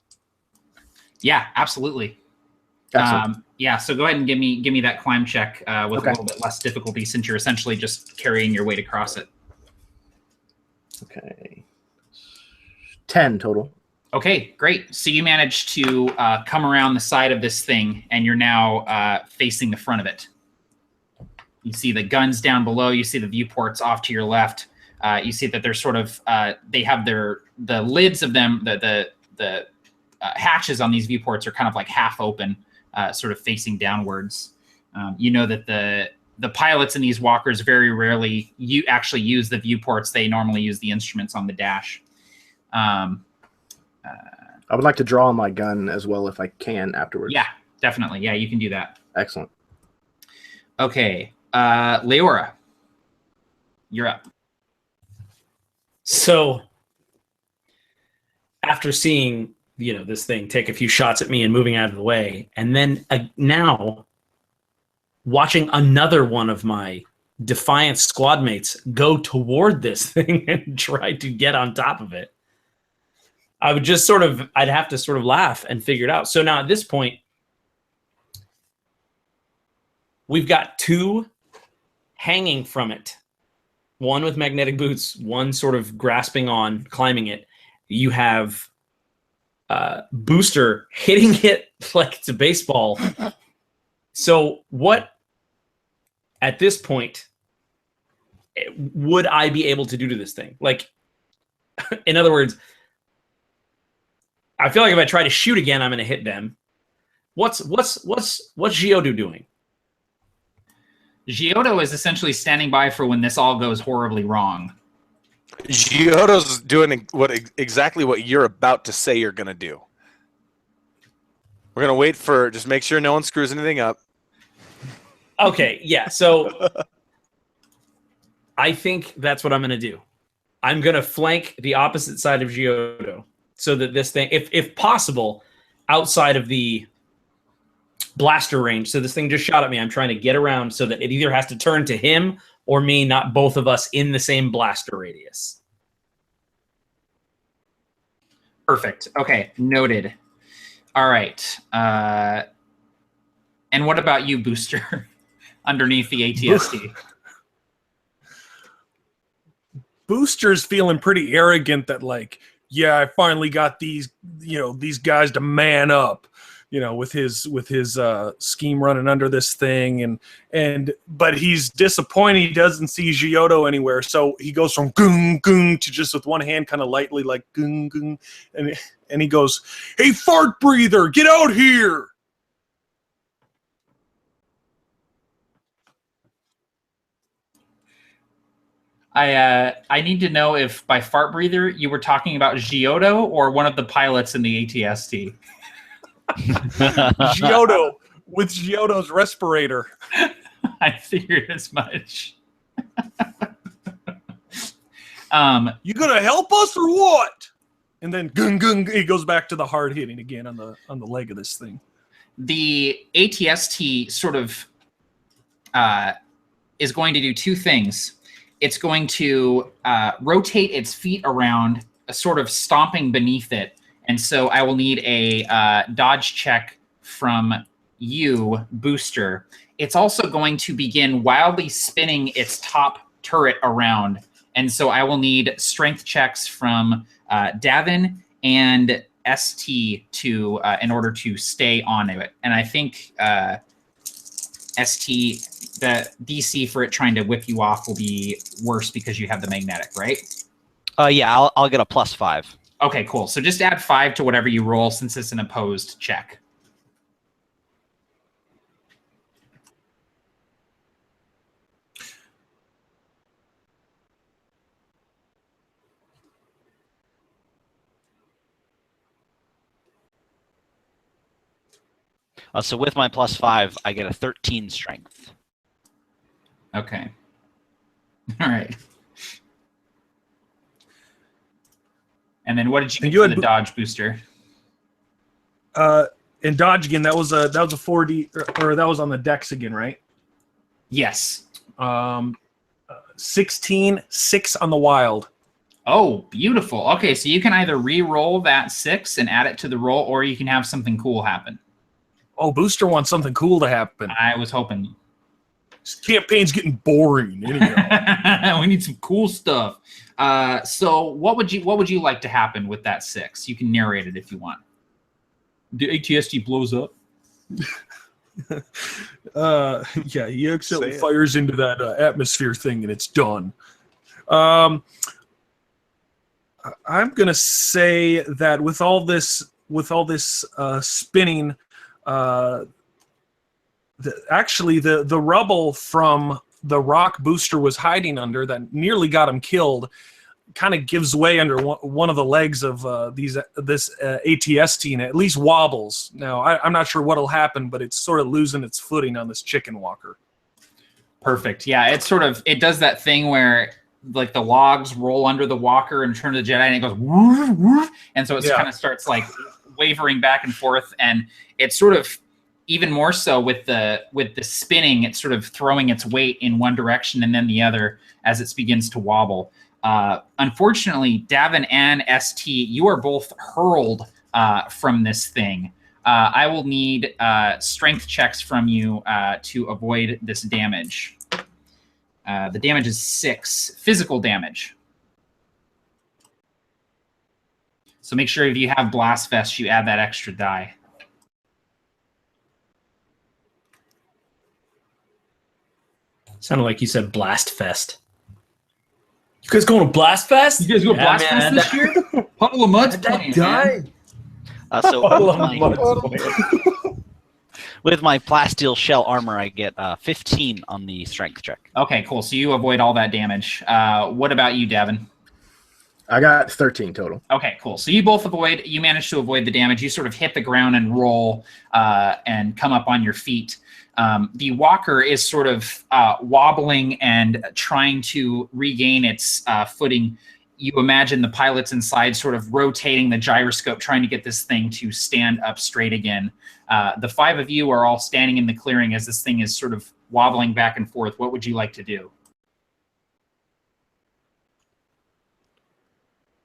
Yeah, absolutely. Excellent. Yeah, so go ahead and give me that climb check with Okay. a little bit less difficulty, since you're essentially just carrying your weight across it. Okay. 10 total. Okay, great. So you managed to come around the side of this thing, and you're now facing the front of it. You see the guns down below. You see the viewports off to your left. You see that they're sort of they have the lids of them. The hatches on these viewports are kind of like half open, sort of facing downwards. You know that the pilots in these walkers very rarely actually use the viewports. They normally use the instruments on the dash. I would like to draw my gun as well if I can afterwards. Yeah, definitely. Yeah, you can do that. Excellent. Okay. Leora, you're up. So after seeing, this thing take a few shots at me and moving out of the way, and then now watching another one of my Defiance Squad mates go toward this thing and try to get on top of it, I would just I'd have to sort of laugh and figure it out. So now at this point, we've got two hanging from it. One with magnetic boots, one sort of grasping on, climbing it. You have Booster hitting it like it's a baseball. So what, at this point, would I be able to do to this thing? Like, in other words, I feel like if I try to shoot again, I'm going to hit them. What's Giotto doing? Giotto is essentially standing by for when this all goes horribly wrong. Giotto's doing exactly what you're about to say you're going to do. We're going to wait for, just make sure no one screws anything up. Okay, yeah. So I think that's what I'm going to do. I'm going to flank the opposite side of Giotto so that this thing, if possible, outside of the blaster range. So this thing just shot at me. I'm trying to get around so that it either has to turn to him or me, not both of us in the same blaster radius. Perfect. Okay, noted. All right. And what about you, Booster? Underneath the ATST. Booster's feeling pretty arrogant that, like, yeah, I finally got these guys to man up, with his scheme running under this thing, but he's disappointed he doesn't see Giotto anywhere, so he goes from goong goong to just with one hand kind of lightly like goong goong, and he goes, "Hey, fart breather, get out here!" I need to know if by fart breather you were talking about Giotto or one of the pilots in the ATST. Giotto with Giotto's respirator. I figured as much. You gonna help us or what? And then gung gung, he goes back to the hard hitting again on the leg of this thing. The ATST sort of is going to do two things. It's going to rotate its feet around, sort of stomping beneath it. And so I will need a dodge check from you, Booster. It's also going to begin wildly spinning its top turret around. And so I will need strength checks from Davin and ST in order to stay on it. And I think ST, the DC for it trying to whip you off will be worse because you have the magnetic, right? Yeah, I'll get a +5. Okay, cool. So just add 5 to whatever you roll since it's an opposed check. So with my +5, I get a 13 strength. Okay. All right. And then what did you get for the dodge, Booster? And dodge again, that was a 4D, or that was on the dex again, right? Yes. 16, 6 on the wild. Oh, beautiful. Okay, so you can either re-roll that 6 and add it to the roll, or you can have something cool happen. Oh, Booster wants something cool to happen. I was hoping. This campaign's getting boring. Anyhow. We need some cool stuff. So what would you like to happen with that 6? You can narrate it if you want. The ATST blows up. Yeah, he accidentally fires into that atmosphere thing, and it's done. I'm gonna say that with all this spinning, actually the rubble from the rock Booster was hiding under that nearly got him killed kind of gives way under one of the legs of this ATST, and at least wobbles. Now I'm not sure what'll happen, but it's sort of losing its footing on this chicken walker. Perfect. Yeah, it does that thing where like the logs roll under the walker and turn to the Jedi, and it goes woof, woof, and so it kind of starts like wavering back and forth, and it's sort of even more so with the spinning, it's sort of throwing its weight in one direction and then the other as it begins to wobble. Unfortunately, Davin and ST, you are both hurled from this thing. I will need strength checks from you to avoid this damage. The damage is 6 physical damage. So make sure if you have Blast Vest, you add that extra die. Sounded like you said Blast Fest. You guys going to Blast Fest? You guys go Blast Fest this year? Puddle of Mud's playing, man. So Puddle with of my, Mud's with my plasteel shell armor, I get 15 on the strength check. Okay, cool. So you avoid all that damage. What about you, Devin? I got 13 total. Okay, cool. So you both avoid. You manage to avoid the damage. You sort of hit the ground and roll and come up on your feet. The walker is sort of wobbling and trying to regain its footing. You imagine the pilots inside sort of rotating the gyroscope, trying to get this thing to stand up straight again. The five of you are all standing in the clearing as this thing is sort of wobbling back and forth. What would you like to do?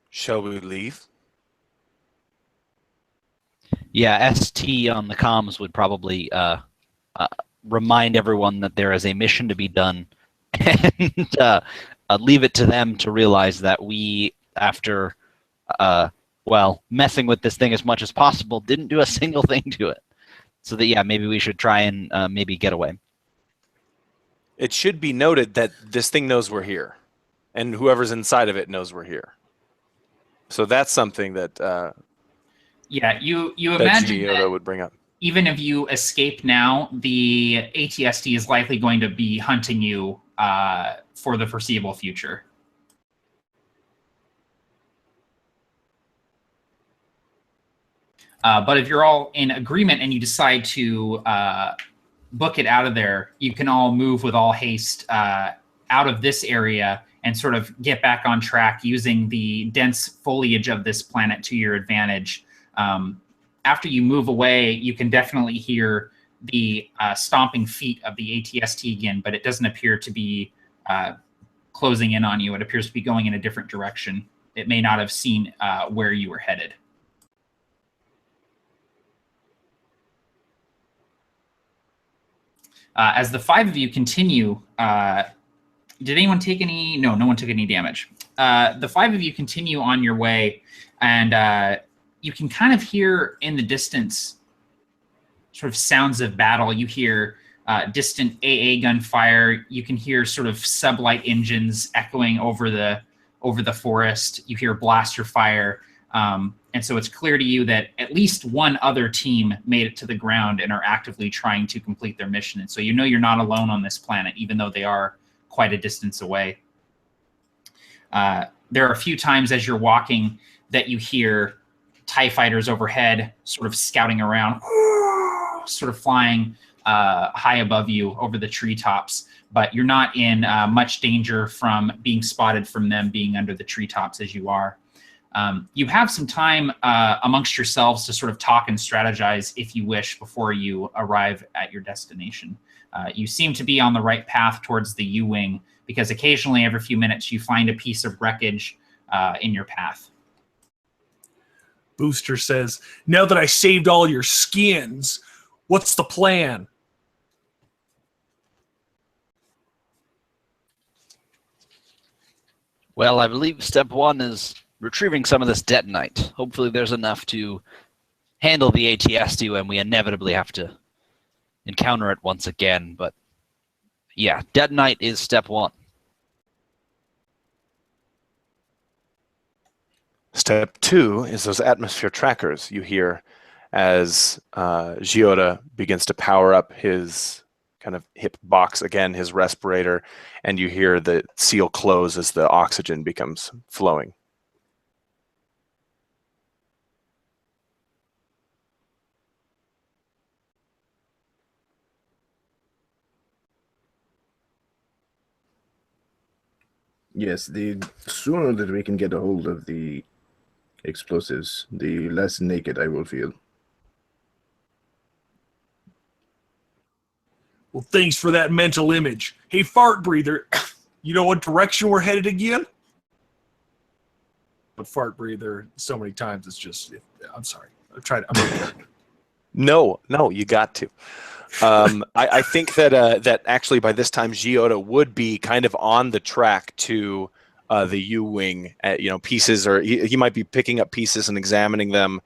Shall we leave? Yeah, ST on the comms would probably remind everyone that there is a mission to be done, and leave it to them to realize that we, after messing with this thing as much as possible, didn't do a single thing to it. So that, yeah, maybe we should try and maybe get away. It should be noted that this thing knows we're here, and whoever's inside of it knows we're here. So that's something that Yeah, you that imagine Giotto that would bring up. even if you escape now, the ATSD is likely going to be hunting you for the foreseeable future. But if you're all in agreement and you decide to book it out of there, you can all move with all haste out of this area and sort of get back on track using the dense foliage of this planet to your advantage. After you move away, you can definitely hear the stomping feet of the ATST again, but it doesn't appear to be closing in on you. It appears to be going in a different direction. It may not have seen where you were headed. As the five of you continue, did anyone take any? No, no one took any damage. The five of you continue on your way, and you can kind of hear in the distance sort of sounds of battle. You hear distant AA gunfire. You can hear sort of sublight engines echoing over the forest. You hear blaster fire. And so it's clear to you that at least one other team made it to the ground and are actively trying to complete their mission. And so you know you're not alone on this planet, even though they are quite a distance away. There are a few times as you're walking that you hear TIE fighters overhead sort of scouting around, sort of flying high above you over the treetops. But you're not in much danger from being spotted from them being under the treetops as you are. You have some time amongst yourselves to sort of talk and strategize if you wish before you arrive at your destination. You seem to be on the right path towards the U-Wing because occasionally every few minutes you find a piece of wreckage in your path. Booster says, now that I saved all your skins, what's the plan? Well, I believe step one is retrieving some of this detonite. Hopefully there's enough to handle the ATSD when we inevitably have to encounter it once again. But yeah, detonite is step one. Step two is those atmosphere trackers you hear as Giotto begins to power up his kind of hip box again, his respirator, and you hear the seal close as the oxygen becomes flowing. Yes, the sooner that we can get a hold of the explosives, the less naked I will feel. Well, thanks for that mental image. Hey, fart breather, you know what direction we're headed again? But fart breather so many times, it's just, I'm sorry. No, you got to. I think that actually by this time Giotto would be kind of on the track to the U-Wing, pieces, or he might be picking up pieces and examining them,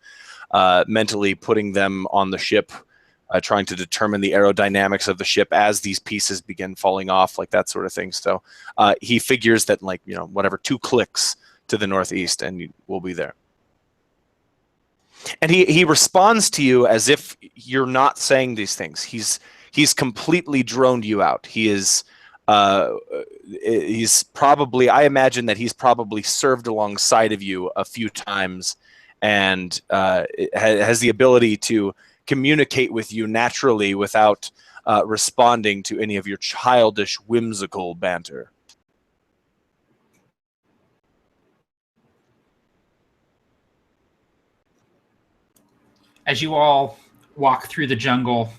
mentally putting them on the ship, trying to determine the aerodynamics of the ship as these pieces begin falling off, like that sort of thing. So he figures that, like, whatever, 2 clicks to the northeast, and we'll be there. And he responds to you as if you're not saying these things. He's completely droned you out. He's probably, I imagine that he's probably served alongside of you a few times, and has the ability to communicate with you naturally without responding to any of your childish, whimsical banter. As you all walk through the jungle,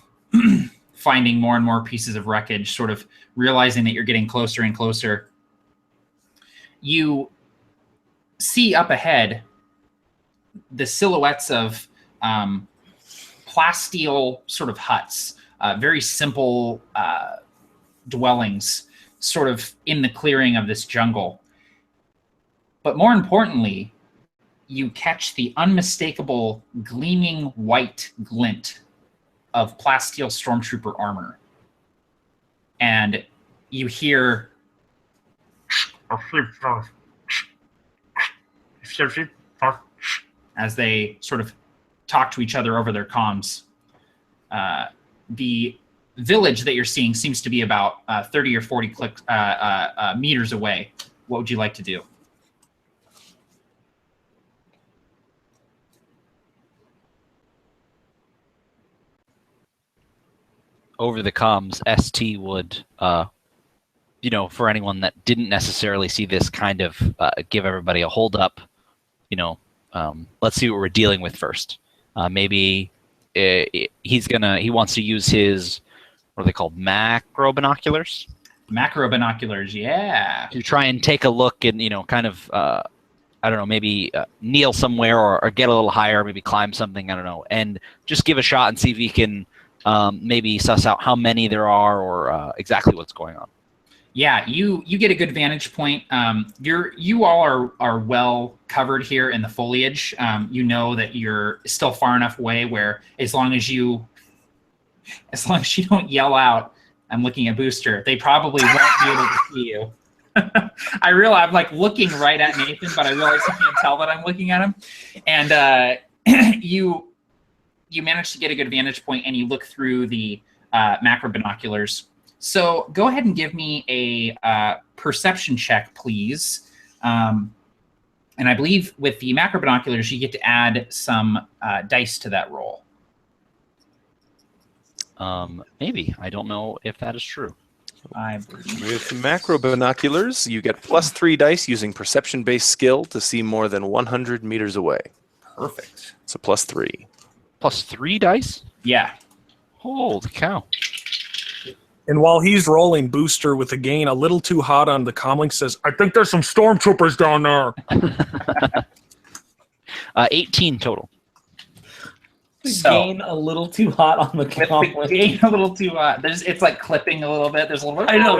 finding more and more pieces of wreckage, sort of realizing that you're getting closer and closer, you see up ahead the silhouettes of plasteel sort of huts, very simple dwellings, sort of in the clearing of this jungle. But more importantly, you catch the unmistakable gleaming white glint of plasteel stormtrooper armor. And you hear as they sort of talk to each other over their comms. The village that you're seeing seems to be about 30 or 40 meters away. What would you like to do? Over the comms, ST would, for anyone that didn't necessarily see this, kind of give everybody a hold up. Let's see what we're dealing with first. Maybe he wants to use his, what are they called, macro binoculars? Macro binoculars, yeah. To try and take a look and, kind of, I don't know, maybe kneel somewhere or get a little higher, maybe climb something, I don't know, and just give a shot and see if he can maybe suss out how many there are or exactly what's going on. Yeah, you get a good vantage point. You all are well covered here in the foliage. You know that you're still far enough away where as long as you don't yell out, "I'm looking at Booster," they probably won't be able to see you. I realize I'm like looking right at Nathan, but I realize you can't tell that I'm looking at him. And you manage to get a good vantage point, and you look through the macro binoculars. So go ahead and give me a perception check, please. And I believe with the macro binoculars, you get to add some dice to that roll. Maybe. I don't know if that is true. With macro binoculars, you get +3 dice using perception-based skill to see more than 100 meters away. Perfect. So +3. +3 dice? Yeah. Holy cow. And while he's rolling, Booster with a gain a little too hot on the comlink says, "I think there's some stormtroopers down there." 18 total. So, gain a little too hot on the comlink. Gain a little too hot. It's like clipping a little bit. There's a little bit. I know.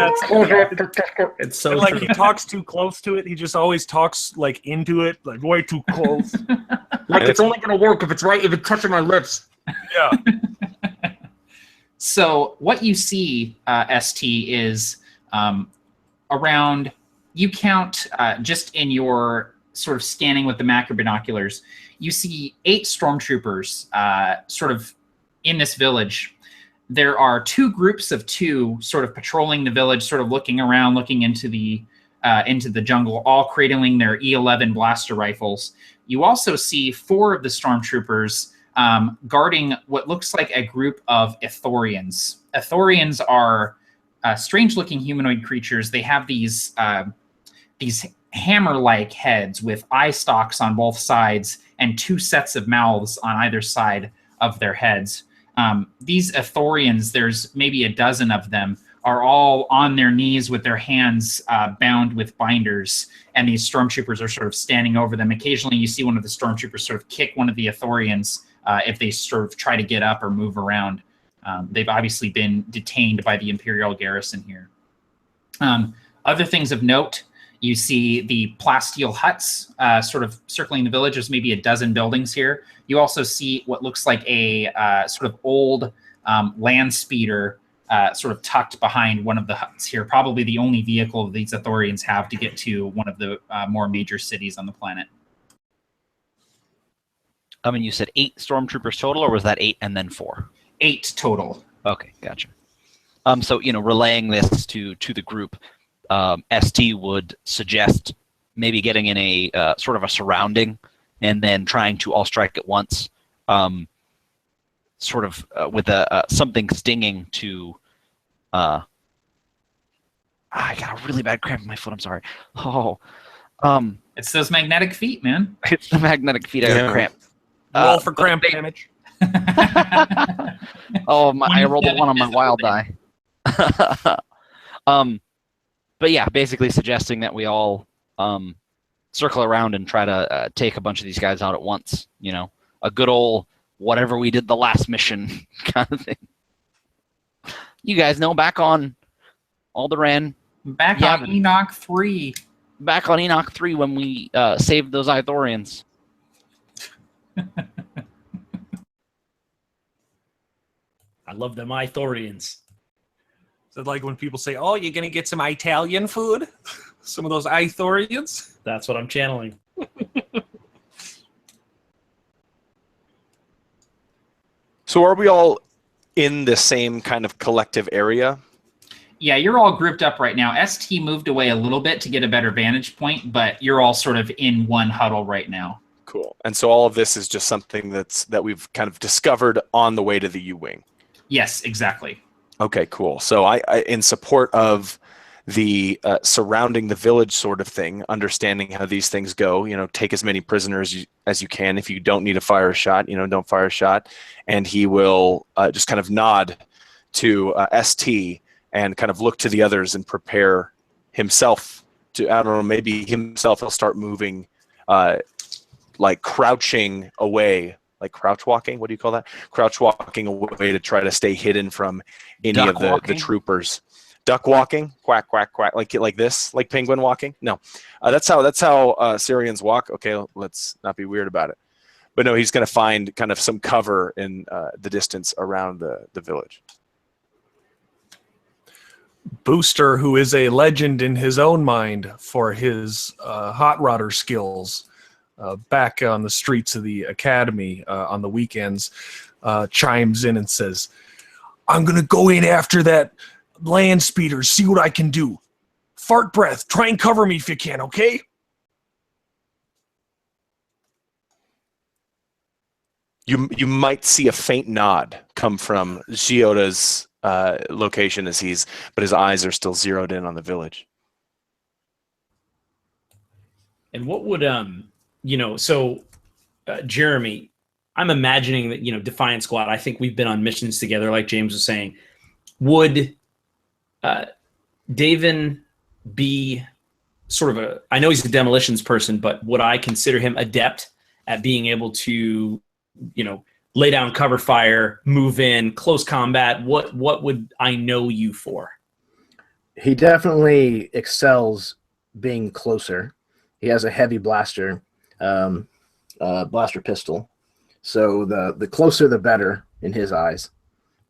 It's so like true. he talks too close to it. He just always talks like into it, like way too close. Like it's only gonna work if it's touching my lips. Yeah. So what you see, ST, is around, you count just in your sort of scanning with the macro binoculars, you see 8 stormtroopers sort of in this village. There are 2 groups of 2 sort of patrolling the village, sort of looking around, looking into the jungle, all cradling their E11 blaster rifles. You also see 4 of the stormtroopers guarding what looks like a group of Ithorians. Ithorians are strange-looking humanoid creatures. They have these hammer-like heads with eye stalks on both sides and 2 sets of mouths on either side of their heads. These Ithorians, there's maybe a dozen of them, are all on their knees with their hands bound with binders, and these stormtroopers are sort of standing over them. Occasionally you see one of the stormtroopers sort of kick one of the Ithorians if they sort of try to get up or move around. They've obviously been detained by the Imperial garrison here. Other things of note, you see the plasteel huts sort of circling the village. There's maybe a dozen buildings here. You also see what looks like a sort of old land speeder sort of tucked behind one of the huts here. Probably the only vehicle these Ithorians have to get to one of the more major cities on the planet. I mean, you said 8 stormtroopers total, or was that 8 and then 4? 8 total. Okay, gotcha. So relaying this to the group, ST would suggest maybe getting in a sort of a surrounding, and then trying to all strike at once, sort of with something stinging to. I got a really bad cramp in my foot. I'm sorry. Oh, it's those magnetic feet, man. it's the magnetic feet. I got a cramp. Roll for cramp damage. Oh, I rolled a 1 on my wild die. But yeah, basically suggesting that we all circle around and try to take a bunch of these guys out at once. A good old whatever we did the last mission kind of thing. You guys know, back on Alderaan, back on Enoch 3. Back on Enoch 3 when we saved those Ithorians. I love them Ithorians. Is it like when people say, "Oh, you're gonna get some Italian food"? Some of those Ithorians. That's what I'm channeling. So are we all in the same kind of collective area? Yeah, you're all grouped up right now. ST moved away a little bit to get a better vantage point, but you're all sort of in one huddle right now. Cool. And so all of this is just something that we've kind of discovered on the way to the U-Wing. Yes, exactly. Okay, cool. So I in support of the surrounding the village sort of thing, understanding how these things go, take as many prisoners as you can. If you don't need to fire a shot, don't fire a shot. And he will just kind of nod to ST and kind of look to the others and prepare himself to, I don't know, maybe himself he'll start moving, like crouching away, like crouch walking. What do you call that? Crouch walking away to try to stay hidden from any Duck of the troopers. Duck walking, quack, quack, quack, like this, like penguin walking. No, that's how Syrians walk. Okay, let's not be weird about it. But no, he's going to find kind of some cover in the distance around the village. Booster, who is a legend in his own mind for his hot rodder skills, back on the streets of the academy on the weekends, chimes in and says, "I'm going to go in after that land speeder, see what I can do. Fart breath, try and cover me if you can, okay?" You might see a faint nod come from Gioda's location but his eyes are still zeroed in on the village. And what would Jeremy, I'm imagining that Defiance Squad, I think we've been on missions together, like James was saying. Would Davin be sort of I know he's a demolitions person, but would I consider him adept at being able to, lay down cover fire, move in, close combat? What would I know you for? He definitely excels being closer. He has a heavy blaster pistol. So the closer the better in his eyes.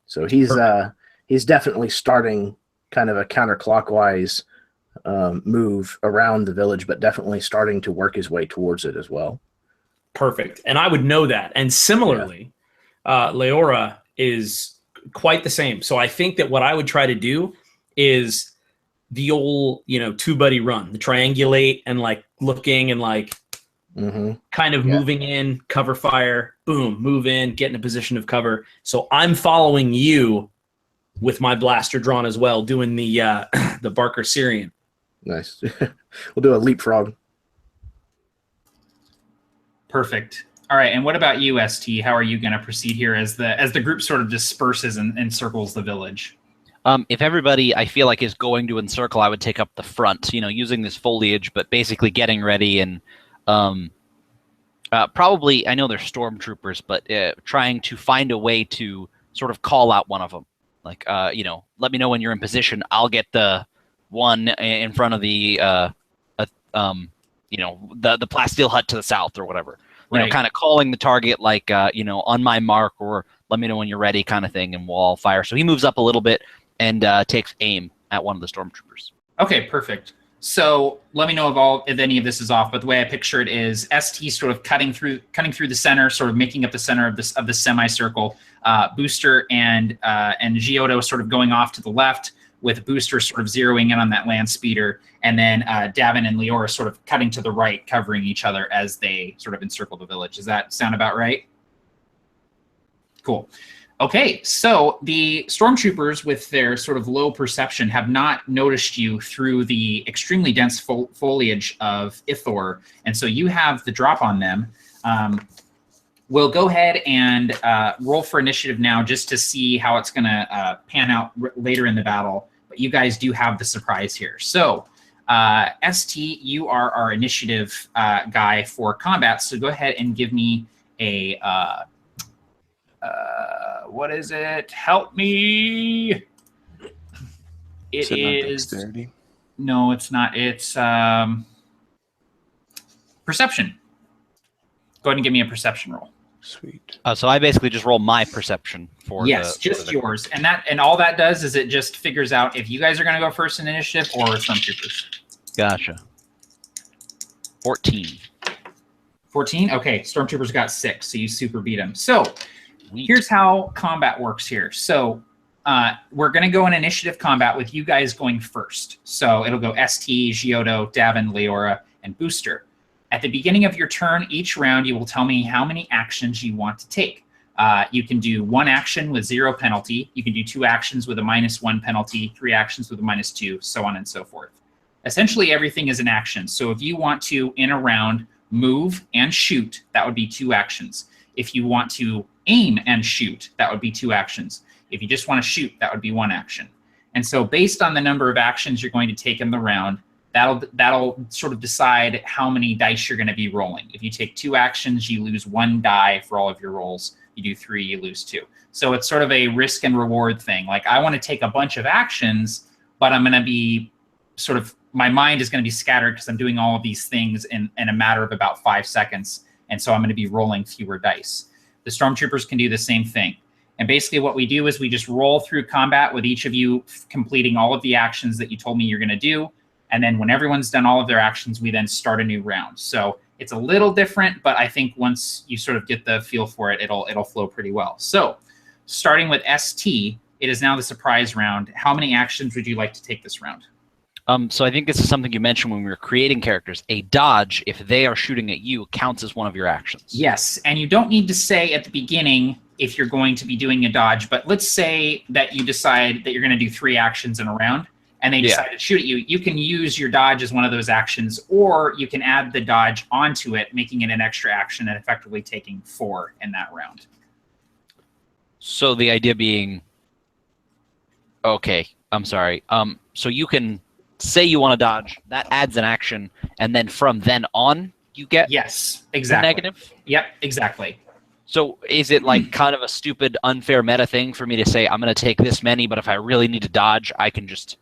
So he's definitely starting kind of a counterclockwise move around the village, but definitely starting to work his way towards it as well. Perfect. And I would know that. And similarly, Leora is quite the same. So I think that what I would try to do is the old, two buddy run, the triangulate and like looking and like kind of moving in, cover fire, boom, move in, get in a position of cover. So I'm following you with my blaster drawn as well, doing the Barker Syrian. Nice. We'll do a leapfrog. Perfect. All right, and what about you, ST? How are you going to proceed here as the group sort of disperses and encircles the village? If everybody, I feel like, is going to encircle, I would take up the front, using this foliage, but basically getting ready and probably, I know they're stormtroopers, but trying to find a way to sort of call out one of them. Like, let me know when you're in position. I'll get the one in front of the plasteel hut to the south or whatever. You know, Right. kind of calling the target like, on my mark, or let me know when you're ready kind of thing, and we'll all fire. So he moves up a little bit and takes aim at one of the stormtroopers. Okay, perfect. So let me know if any of this is off. But the way I picture it is ST sort of cutting through the center, sort of making up the center of the semicircle. Booster and Giotto sort of going off to the left, with Booster sort of zeroing in on that land speeder, and then Davin and Leora sort of cutting to the right, covering each other as they sort of encircle the village. Does that sound about right? Cool. Okay, so the stormtroopers, with their sort of low perception, have not noticed you through the extremely dense foliage of Ithor, and so you have the drop on them. We'll go ahead and roll for initiative now, just to see how it's going to pan out later in the battle. But you guys do have the surprise here. So, ST, you are our initiative guy for combat. So go ahead and give me a what is it? Help me! It Sitting on is dexterity. no, it's not. It's perception. Go ahead and give me a perception roll. Sweet. So I basically just roll my perception for Yes, just yours. And all that does is it just figures out if you guys are going to go first in initiative or stormtroopers. Gotcha. 14. 14? Okay, stormtroopers got 6, so you super beat them. So here's how combat works here. So we're going to go in initiative combat with you guys going first. So it'll go ST, Giotto, Davin, Leora, and Booster. At the beginning of your turn, each round, you will tell me how many actions you want to take. You can do 1 action with 0 penalty. You can do 2 actions with a -1 penalty, 3 actions with a -2, so on and so forth. Essentially, everything is an action. So if you want to, in a round, move and shoot, that would be 2 actions. If you want to aim and shoot, that would be 2 actions. If you just want to shoot, that would be 1 action. And so based on the number of actions you're going to take in the round, that'll sort of decide how many dice you're going to be rolling. If you take 2 actions, you lose 1 die for all of your rolls. You do 3, you lose 2. So it's sort of a risk and reward thing. Like, I want to take a bunch of actions, but I'm going to be sort of, my mind is going to be scattered because I'm doing all of these things in a matter of about 5 seconds. And so I'm going to be rolling fewer dice. The stormtroopers can do the same thing. And basically what we do is we just roll through combat with each of you completing all of the actions that you told me you're going to do. And then when everyone's done all of their actions, we then start a new round. So it's a little different, but I think once you sort of get the feel for it, it'll flow pretty well. So starting with ST, it is now the surprise round. How many actions would you like to take this round? So I think this is something you mentioned when we were creating characters. A dodge, if they are shooting at you, counts as one of your actions. Yes, and you don't need to say at the beginning if you're going to be doing a dodge, but let's say that you decide that you're going to do 3 actions in a round, and they decide to shoot at you. You can use your dodge as one of those actions, or you can add the dodge onto it, making it an extra action and effectively taking 4 in that round. So the idea being, okay, I'm sorry. So you can say you want to dodge, that adds an action, and then from then on, you get yes, exactly. negative? Yep, exactly. So is it like kind of a stupid, unfair meta thing for me to say, I'm going to take this many, but if I really need to dodge, I can just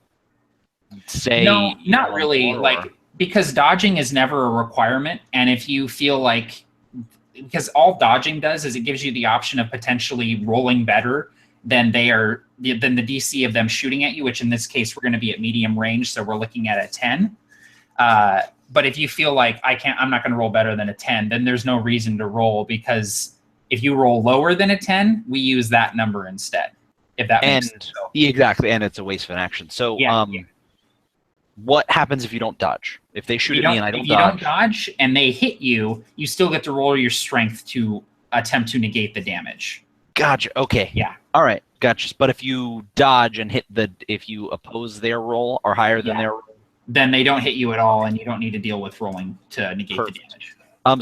say... No, not really. Like, because dodging is never a requirement, and if you feel like... Because all dodging does is it gives you the option of potentially rolling better than the DC of them shooting at you, which in this case we're going to be at medium range, so we're looking at a 10. But if you feel like I'm not going to roll better than a 10, then there's no reason to roll, because if you roll lower than a 10, we use that number instead. If that makes sense. Exactly, and it's a waste of an action. So what happens if you don't dodge? If they shoot at me and I don't dodge? If you don't dodge and they hit you, you still get to roll your strength to attempt to negate the damage. Gotcha. Okay. Yeah. All right. Gotcha. But if you dodge and if you oppose their roll or higher than their roll, then they don't hit you at all, and you don't need to deal with rolling to negate the damage.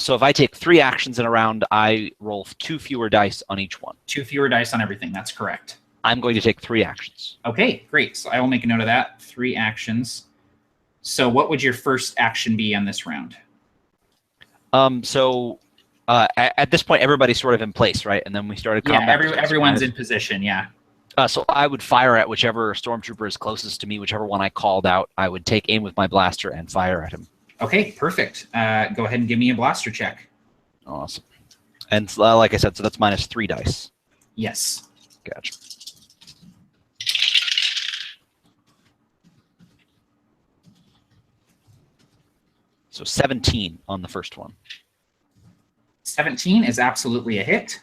So if I take 3 actions in a round, I roll 2 fewer dice on each one. 2 fewer dice on everything. That's correct. I'm going to take 3 actions. Okay, great. So I will make a note of that. 3 actions. So what would your first action be on this round? At this point, everybody's sort of in place, right? And then we started combat. Yeah, everyone's in position, yeah. So I would fire at whichever stormtrooper is closest to me, whichever one I called out. I would take aim with my blaster and fire at him. Okay, perfect. Go ahead and give me a blaster check. Awesome. And like I said, so that's minus 3 dice. Yes. Gotcha. So 17 on the first one. 17 is absolutely a hit.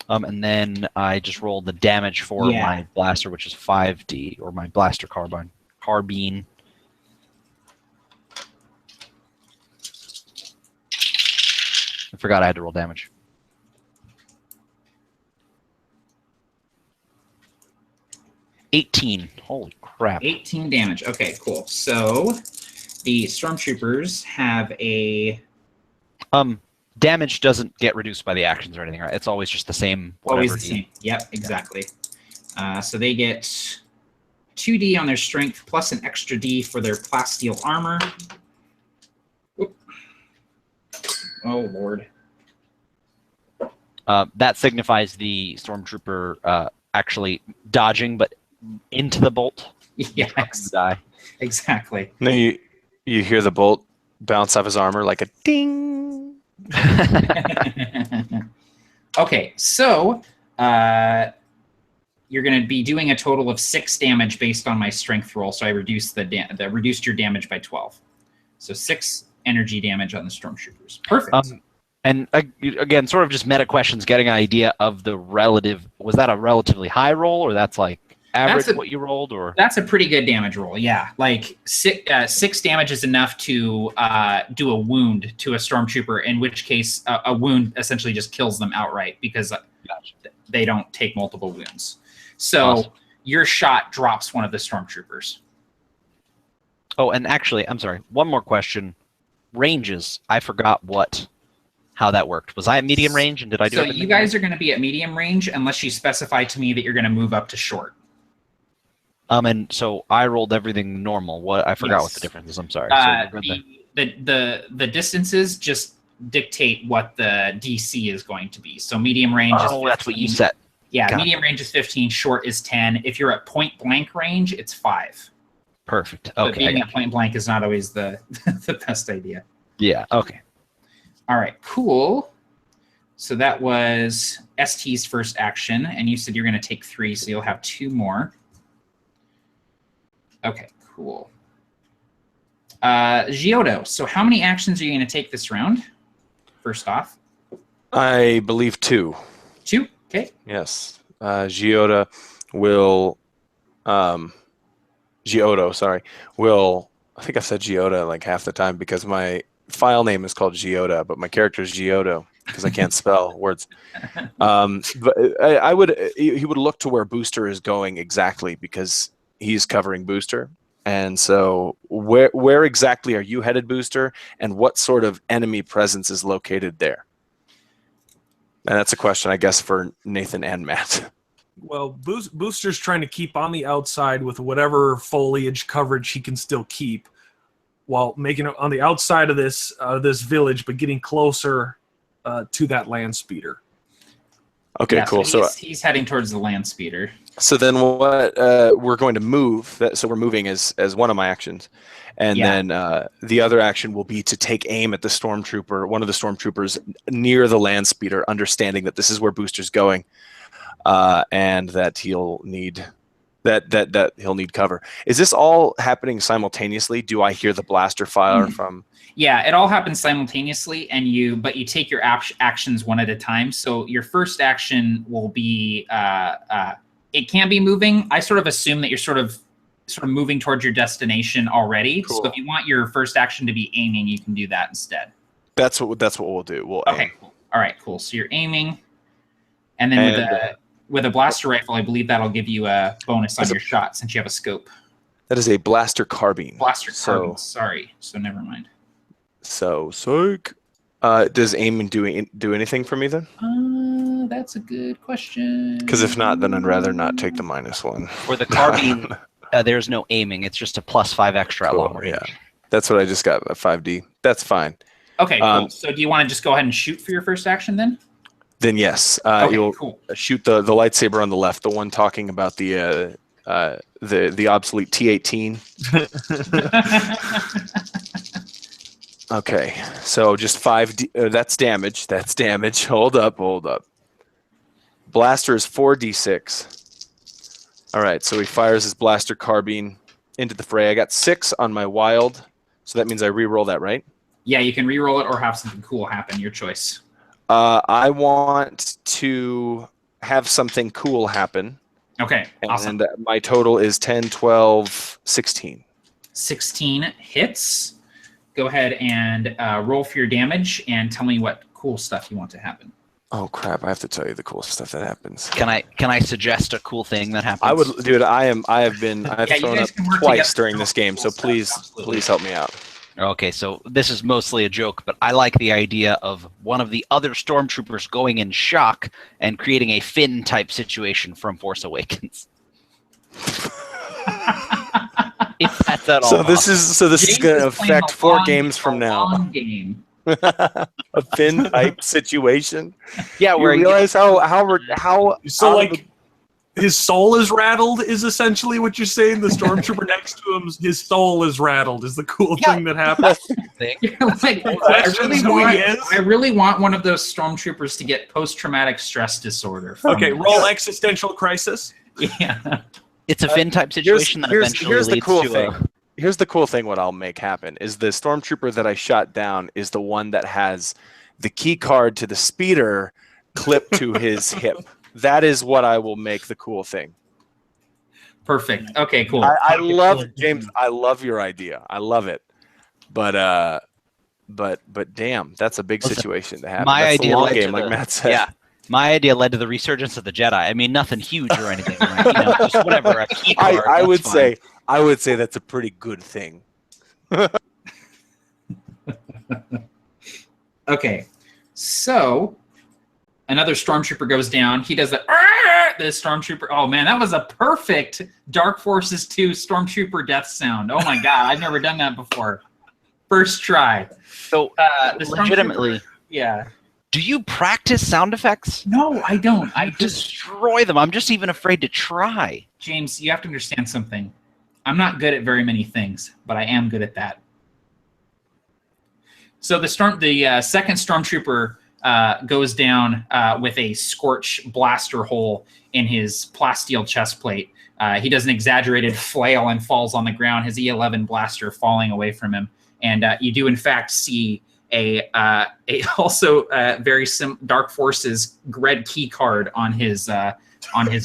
And then I just rolled the damage for my blaster, which is 5d, or my blaster carbine. I forgot I had to roll damage. 18. Holy crap. 18 damage. Okay, cool. So the stormtroopers have a... Damage doesn't get reduced by the actions or anything, right? It's always just the same. Always the same. Yep, exactly. So they get 2d on their strength plus an extra d for their plasteel armor. Oop. Oh, Lord. That signifies the stormtrooper actually dodging, but into the bolt. Yes, Die. exactly. No, you hear the bolt bounce off his armor like a ding. Okay, so you're going to be doing a total of 6 damage based on my strength roll. So I reduced reduced your damage by 12. So 6 energy damage on the stormtroopers. Perfect. And again, sort of just meta questions, getting an idea of the relative. Was that a relatively high roll, or that's like average what you rolled, or? That's a pretty good damage roll. Yeah, like 6 damage is enough to do a wound to a stormtrooper. In which case, a wound essentially just kills them outright because they don't take multiple wounds. So Awesome. Your shot drops one of the stormtroopers. Oh, and actually, I'm sorry. One more question. Ranges. I forgot how that worked. Was I at medium range, and did I do? So you guys are going to be at medium range unless you specify to me that you're going to move up to short. And so I rolled everything normal. I forgot what the difference is. I'm sorry. The distances just dictate what the DC is going to be. So medium range is 15. That's what you set. Yeah, Got medium range is 15, short is 10. If you're at point blank range, it's 5. Perfect. But Okay. being at point blank is not always the the best idea. Yeah. Okay. All right, cool. So that was ST's first action, and you said you're going to take 3, so you'll have 2 more. Okay, cool. Giotto, so how many actions are you going to take this round? First off. I believe 2. 2? Okay. Yes. Giotto will. Giotto, sorry. Will. I think I've said Giotto like half the time because my file name is called Giotto, but my character is Giotto because I can't spell words. But he would look to where Booster is going exactly because he's covering Booster. And so where exactly are you headed, Booster? And what sort of enemy presence is located there? And that's a question, I guess, for Nathan and Matt. Well, Booster's trying to keep on the outside with whatever foliage coverage he can still keep, while making it on the outside of this village, but getting closer to that land speeder. Okay, yeah, cool. So he's heading towards the land speeder. So then what we're going to move, so we're moving as one of my actions. And then the other action will be to take aim at the stormtrooper, one of the stormtroopers near the land speeder, understanding that this is where Booster's going, and that he'll need he'll need cover. Is this all happening simultaneously? Do I hear the blaster fire from? Yeah, it all happens simultaneously, but you take your actions one at a time. So your first action will be it can be moving. I sort of assume that you're sort of moving towards your destination already. Cool. So if you want your first action to be aiming, you can do that instead. That's what we'll do. We'll aim. Okay, cool. All right, cool. So you're aiming, and then with a blaster rifle, I believe that'll give you a bonus on your shot since you have a scope. That is a blaster carbine. Blaster carbine. Sorry. So never mind. So psych. Does aiming do anything for me then? That's a good question. Because if not, then I'd rather not take the -1. For the carbine, there's no aiming. It's just a +5 extra at long range. Yeah, that's what I just got. A 5D. That's fine. Okay, cool. So do you want to just go ahead and shoot for your first action then? Then yes, Okay, you'll cool. shoot the lightsaber on the left, the one talking about the obsolete T-18. Okay, so just 5. That's damage. That's damage. Hold up. Blaster is 4d6. All right, so he fires his blaster carbine into the fray. I got 6 on my wild, so that means I re-roll that, right? Yeah, you can re-roll it or have something cool happen. Your choice. I want to have something cool happen. Okay, awesome. And my total is 10, 12, 16. 16 hits. Go ahead and roll for your damage and tell me what cool stuff you want to happen. Oh crap! I have to tell you the cool stuff that happens. Can I suggest a cool thing that happens? I would, dude. I've thrown up twice during this game, so please help me out. Okay, so this is mostly a joke, but I like the idea of one of the other stormtroopers going in shock and creating a Finn type situation from Force Awakens. If that's at all. So this is going to affect 4 games from now. Long game. A Finn type situation. Yeah, where you realize how So like his soul is rattled is essentially what you're saying. The stormtrooper next to him, his soul is rattled is the cool thing that happens. Like, I really want one of those stormtroopers to get post-traumatic stress disorder. Okay, roll existential crisis. Yeah. It's a Finn type situation that eventually leads to Here's the cool thing. What I'll make happen is the stormtrooper that I shot down is the one that has the key card to the speeder clipped to his hip. That is what I will make the cool thing. Perfect. Okay, cool. I love James. I love your idea. I love it. But damn, that's a big situation to happen. My that's idea the long led game, to like Matt said. Yeah. My idea led to the resurgence of the Jedi. I mean, nothing huge or anything. Right? Just whatever. A key card. I would say that's a pretty good thing. Okay, so another stormtrooper goes down. He does the stormtrooper. Oh man, that was a perfect Dark Forces 2 stormtrooper death sound. Oh my god, I've never done that before. First try. So legitimately, yeah. Do you practice sound effects? No, I don't. I destroy them. I'm just even afraid to try. James, you have to understand something. I'm not good at very many things, but I am good at that. So the second stormtrooper goes down with a scorch blaster hole in his plasteel chest plate. He does an exaggerated flail and falls on the ground, his E11 blaster falling away from him. And you do, in fact, see a very Dark Forces red key card on his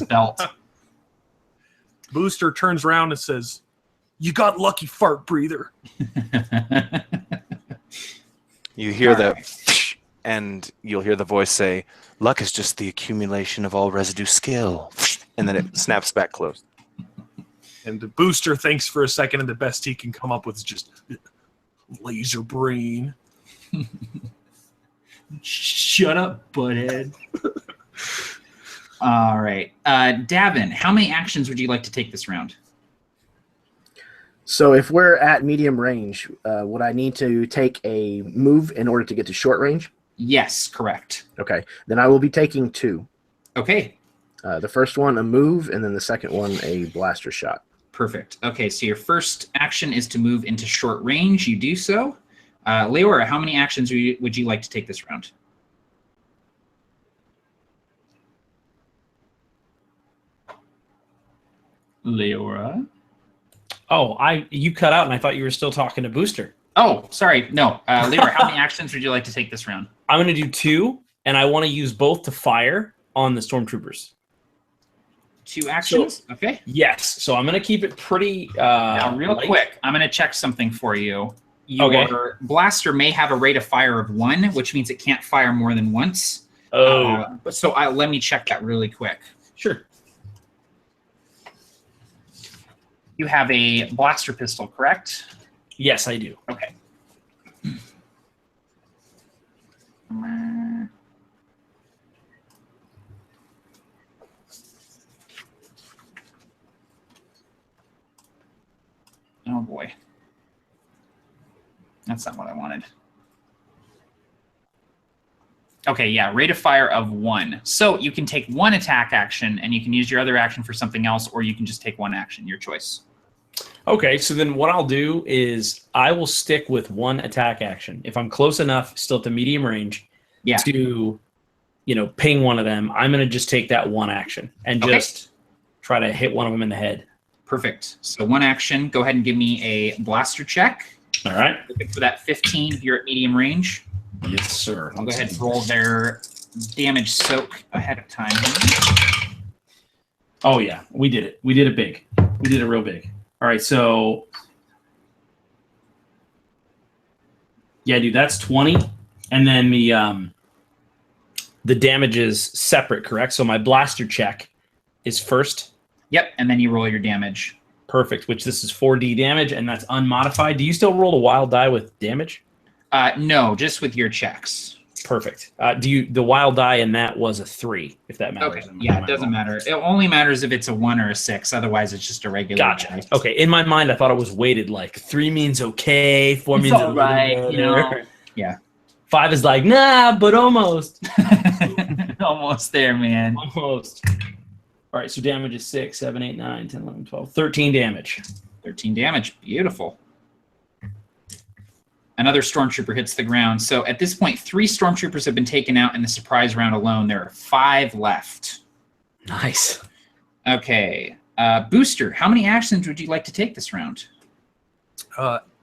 belt. Booster turns around and says, "You got lucky, fart breather." You hear that, and you'll hear the voice say, "Luck is just the accumulation of all residue skill," and then it snaps back closed. And the Booster thinks for a second, and the best he can come up with is just laser brain. Shut up, butthead. All right. Davin, how many actions would you like to take this round? So if we're at medium range, would I need to take a move in order to get to short range? Yes, correct. Okay. Then I will be taking 2. Okay. The first one, a move, and then the second one, a blaster shot. Perfect. Okay, so your first action is to move into short range. You do so. Leora, how many actions would you like to take this round? Leora? Oh, you cut out, and I thought you were still talking to Booster. Oh, sorry. No. Leora, how many actions would you like to take this round? I'm going to do 2, and I want to use both to fire on the stormtroopers. 2 actions? Okay. Yes. So I'm going to keep it pretty now, real light. quick, I'm going to check something for you. Your blaster may have a rate of fire of 1, which means it can't fire more than once. Oh. So let me check that really quick. Sure. You have a blaster pistol, correct? Yes, I do. Okay. Oh boy. That's not what I wanted. Okay, yeah, rate of fire of 1. So you can take 1 attack action, and you can use your other action for something else, or you can just take 1 action, your choice. Okay, so then what I'll do is I will stick with one attack action. If I'm close enough, still at the medium range, Yeah. to, ping one of them, I'm going to just take that one action and just try to hit one of them in the head. Perfect. So one action. Go ahead and give me a blaster check. All right. Looking for that 15 if you're at medium range. Yes, sir. I'll go ahead and roll their damage soak ahead of time. Oh, yeah. We did it. We did it big. We did it real big. All right, so... Yeah, dude, that's 20. And then the damage is separate, correct? So my blaster check is first. Yep, and then you roll your damage. Perfect, which this is 4d damage, and that's unmodified. Do you still roll a wild die with damage? No, just with your checks. Perfect. The wild die in that was a 3, if that matters. Okay. Yeah, it doesn't matter. It only matters if it's a 1 or a 6. Otherwise, it's just a regular. Gotcha. Die. Okay. In my mind, I thought it was weighted like 3 means okay, 4 means all right. Yeah. 5 is like nah, but almost. Almost there, man. Almost. All right. So damage is 6, 7, 8, 9, 10, 11, 12, 13 damage. 13 damage. Beautiful. Another stormtrooper hits the ground. So at this point, 3 stormtroopers have been taken out in the surprise round alone. There are 5 left. Nice. Okay. Booster, how many actions would you like to take this round?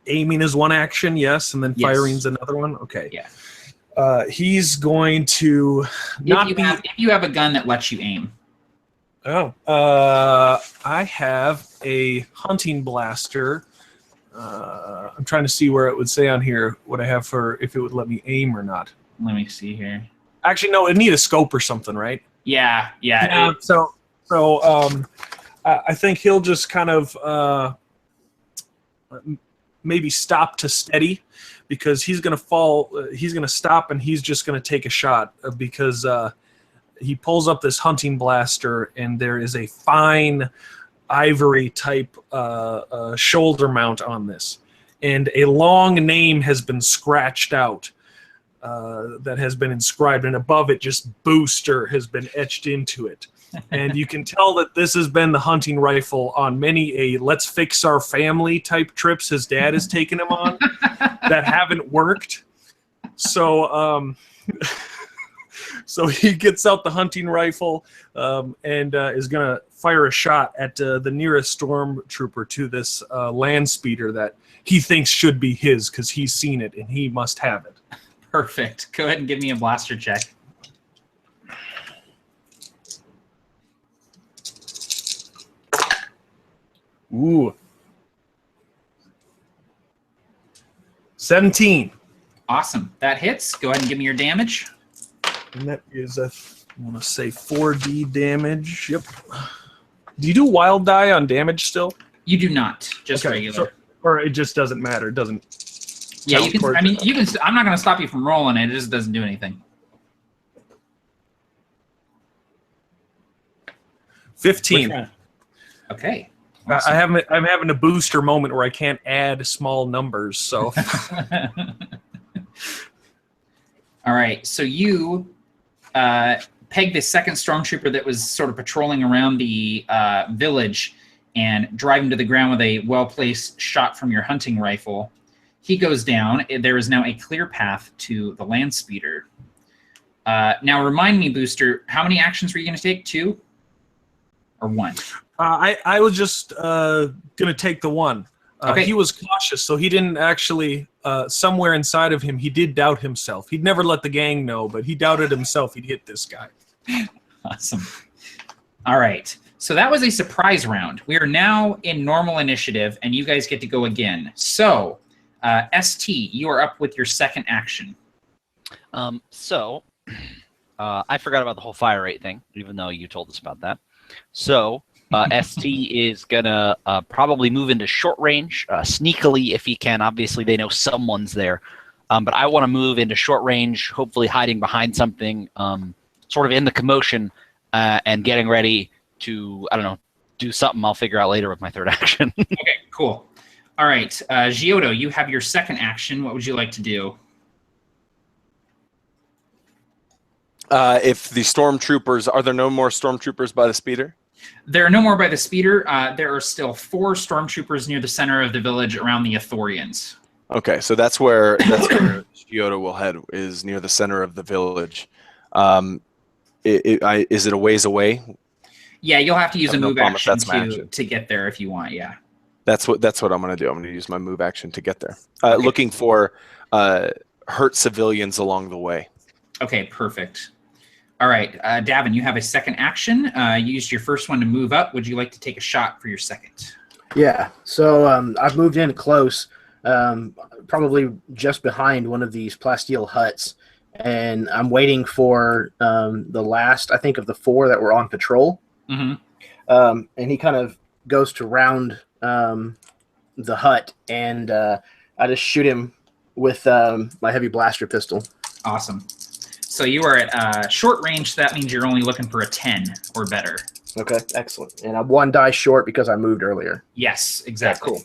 Aiming is one action, yes, and then Yes. firing's another one. Okay. Yeah. He's going to not if be. you have a gun that lets you aim. Oh, I have a hunting blaster. I'm trying to see where it would say on here what I have for if it would let me aim or not. Let me see here. Actually, no, it'd need a scope or something, right? Yeah. So I think he'll just kind of maybe stop to steady because he's going to fall. He's going to stop and he's just going to take a shot because he pulls up this hunting blaster and there is a fine ivory type shoulder mount on this, and a long name has been scratched out that has been inscribed, and above it just Booster has been etched into it. And you can tell that this has been the hunting rifle on many a let's fix our family type trips his dad has taken him on that haven't worked. So so he gets out the hunting rifle and is going to fire a shot at the nearest stormtrooper to this land speeder that he thinks should be his because he's seen it and he must have it. Perfect. Go ahead and give me a blaster check. Ooh. 17. Awesome. That hits. Go ahead and give me your damage. And that is I want to say 4d damage. Yep. Do you do wild die on damage still? You do not. Just regular. So, or it just doesn't matter. It doesn't. Yeah, you count can. towards I mean, it. you can. I'm not going to stop you from rolling it. It just doesn't do anything. 15. Okay. I'm having a booster moment where I can't add small numbers. So All right. So you peg the second stormtrooper that was sort of patrolling around the village and drive him to the ground with a well-placed shot from your hunting rifle. He goes down. There is now a clear path to the land speeder. Now, remind me, Booster, how many actions were you going to take? 2 or 1? I was just going to take the one. Okay. He was cautious, so he didn't actually, somewhere inside of him, he did doubt himself. He'd never let the gang know, but he doubted himself he'd hit this guy. Awesome. All right. So that was a surprise round. We are now in normal initiative, and you guys get to go again. So, ST, you are up with your second action. I forgot about the whole fire rate thing, even though you told us about that. So ST is gonna probably move into short range, sneakily if he can. Obviously, they know someone's there, but I want to move into short range, hopefully hiding behind something, sort of in the commotion, and getting ready to, I don't know, do something I'll figure out later with my third action. Okay, cool. All right, Giotto, you have your second action. What would you like to do? If the stormtroopers, are there no more stormtroopers by the speeder? There are no more by the speeder. There are still 4 stormtroopers near the center of the village around the Ithorians. Okay, so that's where Shiota will head, is near the center of the village. Is it a ways away? Yeah, you'll have to use a move action That's my action. to get there if you want. Yeah. That's what I'm going to do. I'm going to use my move action to get there. Looking for hurt civilians along the way. Okay, perfect. All right, Davin, you have a second action. You used your first one to move up. Would you like to take a shot for your second? Yeah. So I've moved in close, probably just behind one of these plasteel huts, and I'm waiting for the last, I think, of the 4 that were on patrol. Mm-hmm. And he kind of goes to round the hut, and I just shoot him with my heavy blaster pistol. Awesome. So you are at short range, so that means you're only looking for a 10 or better. Okay, excellent. And I'm 1 die short because I moved earlier. Yes, exactly. Yeah, cool.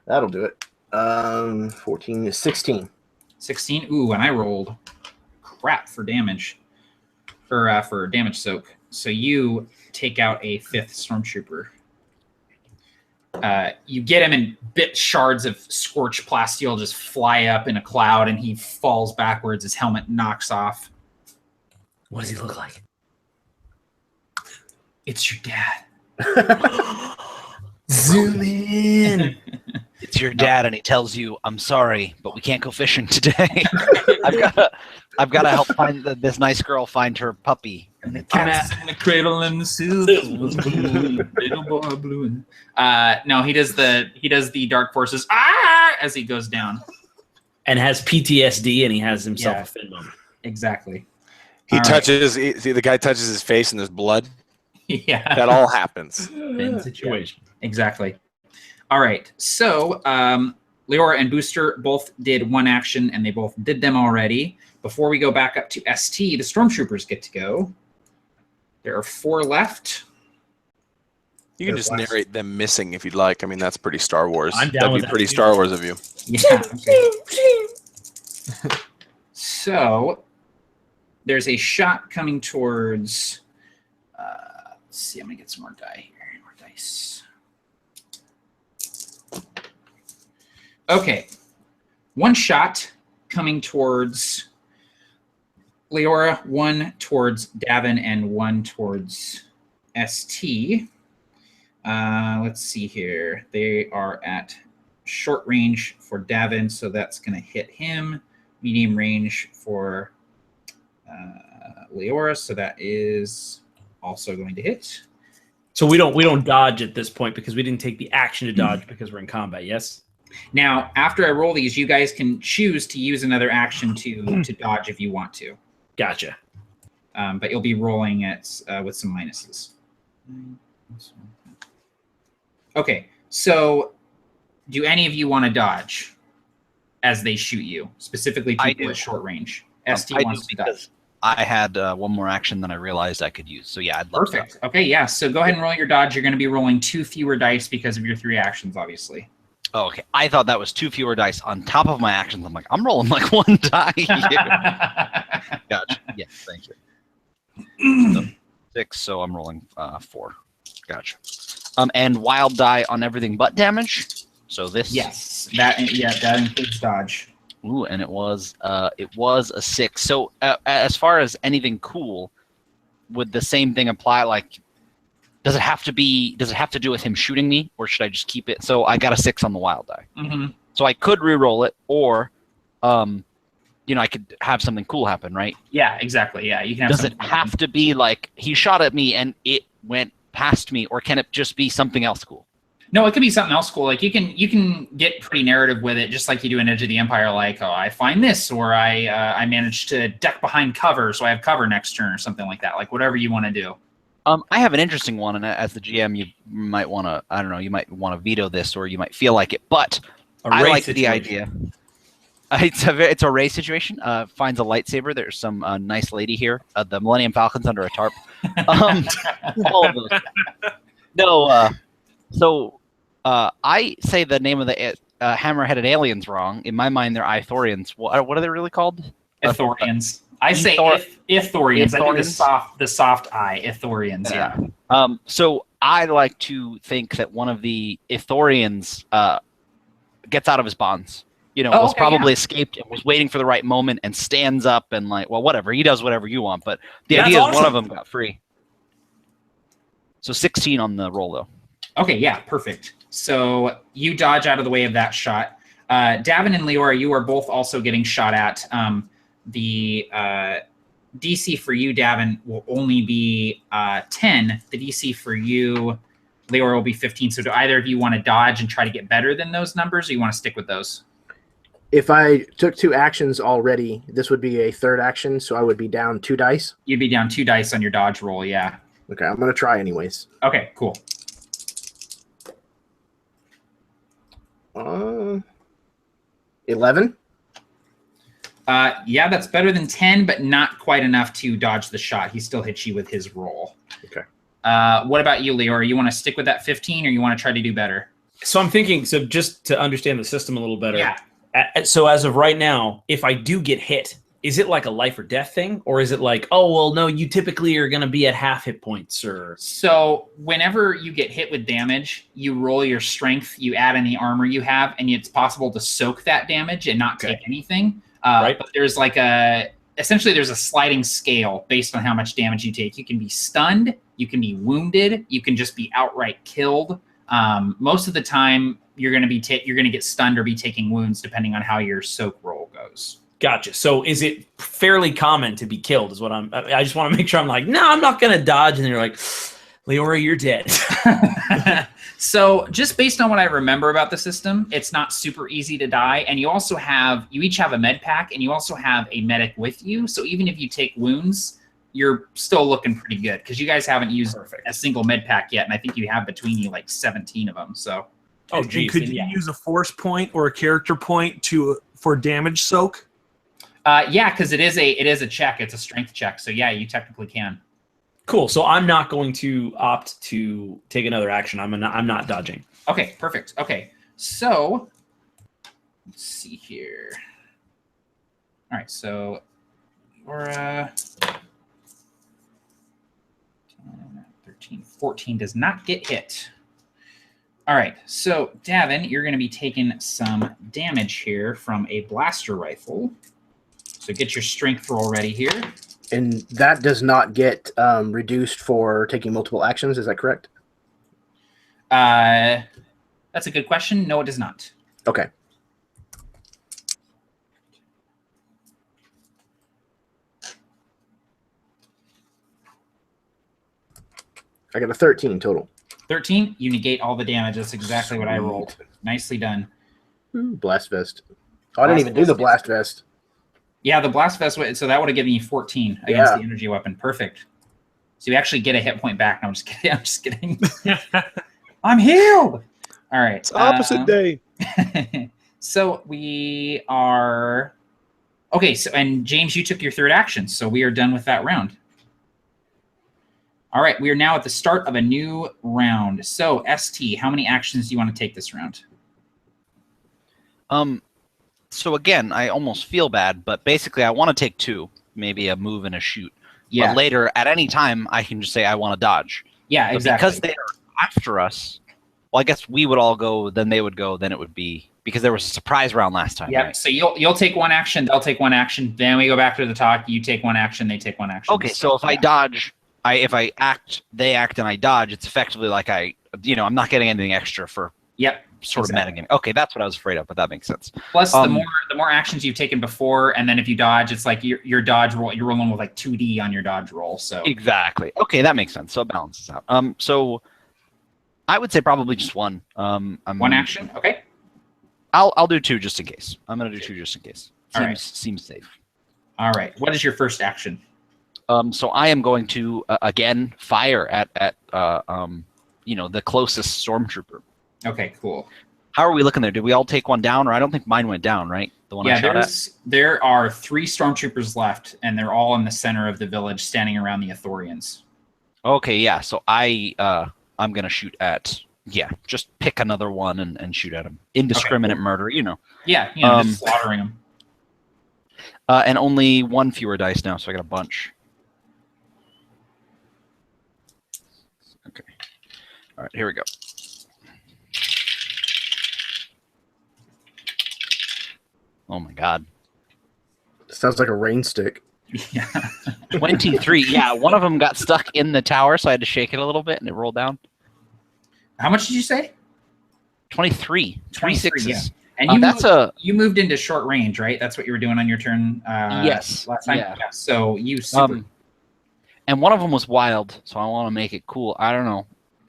That'll do it. 14 is 16. 16. Ooh, and I rolled crap for damage. For damage soak. So you take out a 5th stormtrooper. You get him, and bit shards of scorched plasteel just fly up in a cloud, and he falls backwards. His helmet knocks off. What does he look like? It's your dad. Zoom in. It's your dad, and he tells you, "I'm sorry, but we can't go fishing today. I've got to help find this nice girl find her puppy." And the cat's in the cradle, and the silk was blue, little boy blue. No, he does the dark forces as he goes down, and has PTSD, and he has himself a fin moment. Exactly. The guy touches his face, and there's blood. Yeah, that all happens. Fin situation. Exactly. All right, so Leora and Booster both did 1 action, and they both did them already. Before we go back up to ST, the Stormtroopers get to go. There are 4 left. You can just narrate them missing if you'd like. I mean, that's pretty Star Wars. I'm down That'd with be that pretty too. Star Wars of you. Yeah. So there's a shot coming towards. Let's see. I'm gonna get some more die here. More dice. Okay, 1 shot coming towards Leora, 1 towards Davin, and 1 towards ST. Let's see here. They are at short range for Davin, so that's going to hit him. Medium range for Leora, so that is also going to hit. So we don't dodge at this point because we didn't take the action to dodge because we're in combat. Yes. Now, after I roll these, you guys can choose to use another action to dodge if you want to. Gotcha. But you'll be rolling at with some minuses. Okay, so do any of you want to dodge as they shoot you, specifically people at short range? ST wants to dodge. I had 1 more action than I realized I could use. So yeah, I'd love Perfect. Okay, yeah. So go ahead and roll your dodge. You're going to be rolling 2 fewer dice because of your 3 actions, obviously. Oh, okay. I thought that was 2 fewer dice on top of my actions. I'm like, I'm rolling like 1 die here. Gotcha. Yeah, thank you. So, 6, so I'm rolling 4. Gotcha. And wild die on everything but damage. So this. Yes, that includes dodge. Ooh, and it was a 6. So as far as anything cool, would the same thing apply? Like, does it have to do with him shooting me, or should I just keep it? So I got a 6 on the wild die. Mm-hmm. So I could re-roll it, or, I could have something cool happen, right? Yeah, exactly. Yeah, you can. Does it have to be like he shot at me and it went past me, or can it just be something else cool? No, it could be something else cool. Like you can get pretty narrative with it, just like you do in Edge of the Empire. Like, oh, I find this, or I managed to duck behind cover, so I have cover next turn, or something like that. Like whatever you want to do. I have an interesting one, and as the GM, you might want to, I don't know, you might want to veto this, or you might feel like it, but I like the idea. It's a race situation. Finds a lightsaber. There's some nice lady here. The Millennium Falcon's under a tarp. All of those. No, so I say the name of the hammer-headed aliens wrong. In my mind, they're Ithorians. What are they really called? Ithorians. I say Ithorians. I do Ithorians? the soft I. Ithorians, yeah. So I like to think that one of the Ithorians gets out of his bonds. Was probably escaped and was waiting for the right moment and stands up and whatever. He does whatever you want, but the idea is one of them got free. So 16 on the roll, though. Okay, yeah, perfect. So you dodge out of the way of that shot. Davin and Leora, you are both also getting shot at. The DC for you, Davin, will only be 10. The DC for you, Leora, will be 15. So do either of you want to dodge and try to get better than those numbers, or you want to stick with those? If I took 2 actions already, this would be a third action, so I would be down 2 dice. You'd be down 2 dice on your dodge roll, yeah. Okay, I'm going to try anyways. Okay, cool. 11? Yeah, that's better than 10, but not quite enough to dodge the shot. He still hits you with his roll. Okay. What about you, Leora? You want to stick with that 15, or you want to try to do better? So I'm thinking, so just to understand the system a little better. Yeah. So as of right now, if I do get hit, is it like a life or death thing? Or is it like, oh, well, no, you typically are going to be at half hit points? Or So whenever you get hit with damage, you roll your strength, you add any armor you have, and it's possible to soak that damage and not take anything. Right. But there's essentially there's a sliding scale based on how much damage you take. You can be stunned, you can be wounded, you can just be outright killed. Most of the time, you're going to get stunned or be taking wounds depending on how your soak roll goes. Gotcha. So is it fairly common to be killed? Is what I just want to make sure I'm like, no, I'm not going to dodge. And you're like, Leora, you're dead. So just based on what I remember about the system, it's not super easy to die. And you each have a med pack, and you also have a medic with you. So even if you take wounds, you're still looking pretty good, because you guys haven't used a single med pack yet. And I think you have between you like 17 of them. So. Oh, geez. Could you use a force point or a character point for damage soak? Yeah, because it is a check. It's a strength check. So yeah, you technically can. Cool. So I'm not going to opt to take another action. I'm not dodging. Okay, perfect. Okay, so let's see here. All right, so your 13, 14 does not get hit. All right, so Davin, you're going to be taking some damage here from a blaster rifle. So get your strength roll ready here. And that does not get reduced for taking multiple actions, is that correct? That's a good question. No, it does not. Okay. I got a 13 total. 13, you negate all the damage. That's exactly what I rolled. Nicely done. Blast vest. Oh, I didn't even do the blast vest. Yeah, the blast vest, so that would have given you 14 against the energy weapon. Perfect. So you actually get a hit point back. No, I'm just kidding. I'm just kidding. I'm healed. All right. It's opposite day. So we are... Okay, so and James, you took your third action, so we are done with that round. All right, we are now at the start of a new round. So, ST, how many actions do you want to take this round? So again, I almost feel bad, but basically I want to take 2, maybe a move and a shoot. Yeah. But later, at any time, I can just say I want to dodge. Yeah, but exactly. because they are after us, well, I guess we would all go, then they would go, then it would be, because there was a surprise round last time. Yeah, right? so you'll take one action, they'll take one action, then we go back to the talk, you take one action, they take one action. Okay, so if I dodge, if I act, they act, and I dodge, it's effectively like I'm not getting anything extra for sort of metagaming. Okay, that's what I was afraid of, but that makes sense. Plus, the more actions you've taken before, and then if you dodge, it's like your dodge roll, you're rolling with like 2D on your dodge roll. So exactly. Okay, that makes sense. So it balances out. So I would say probably just one. One action. Okay. I'll do 2 just in case. I'm gonna do 2 just in case. Seems safe. All right. What is your first action? So I am going to again fire at the closest stormtrooper. Okay, cool. How are we looking there? Did we all take one down? Or I don't think mine went down, right? The one I shot at? There are 3 stormtroopers left, and they're all in the center of the village, standing around the Ithorians. Okay, yeah. So I'm gonna shoot at just pick another one and shoot at him. Indiscriminate murder, Yeah, just slaughtering them. And only one fewer dice now, so I got a bunch. Okay. All right, here we go. Oh my god. Sounds like a rain stick. Yeah. 23. Yeah, one of them got stuck in the tower, so I had to shake it a little bit, and it rolled down. How much did you say? 23. 3 23, sixes. yeah. And You moved into short range, right? That's what you were doing on your turn. Yes. Last time. Yeah. So you super. And one of them was wild, so I want to make it cool. I don't know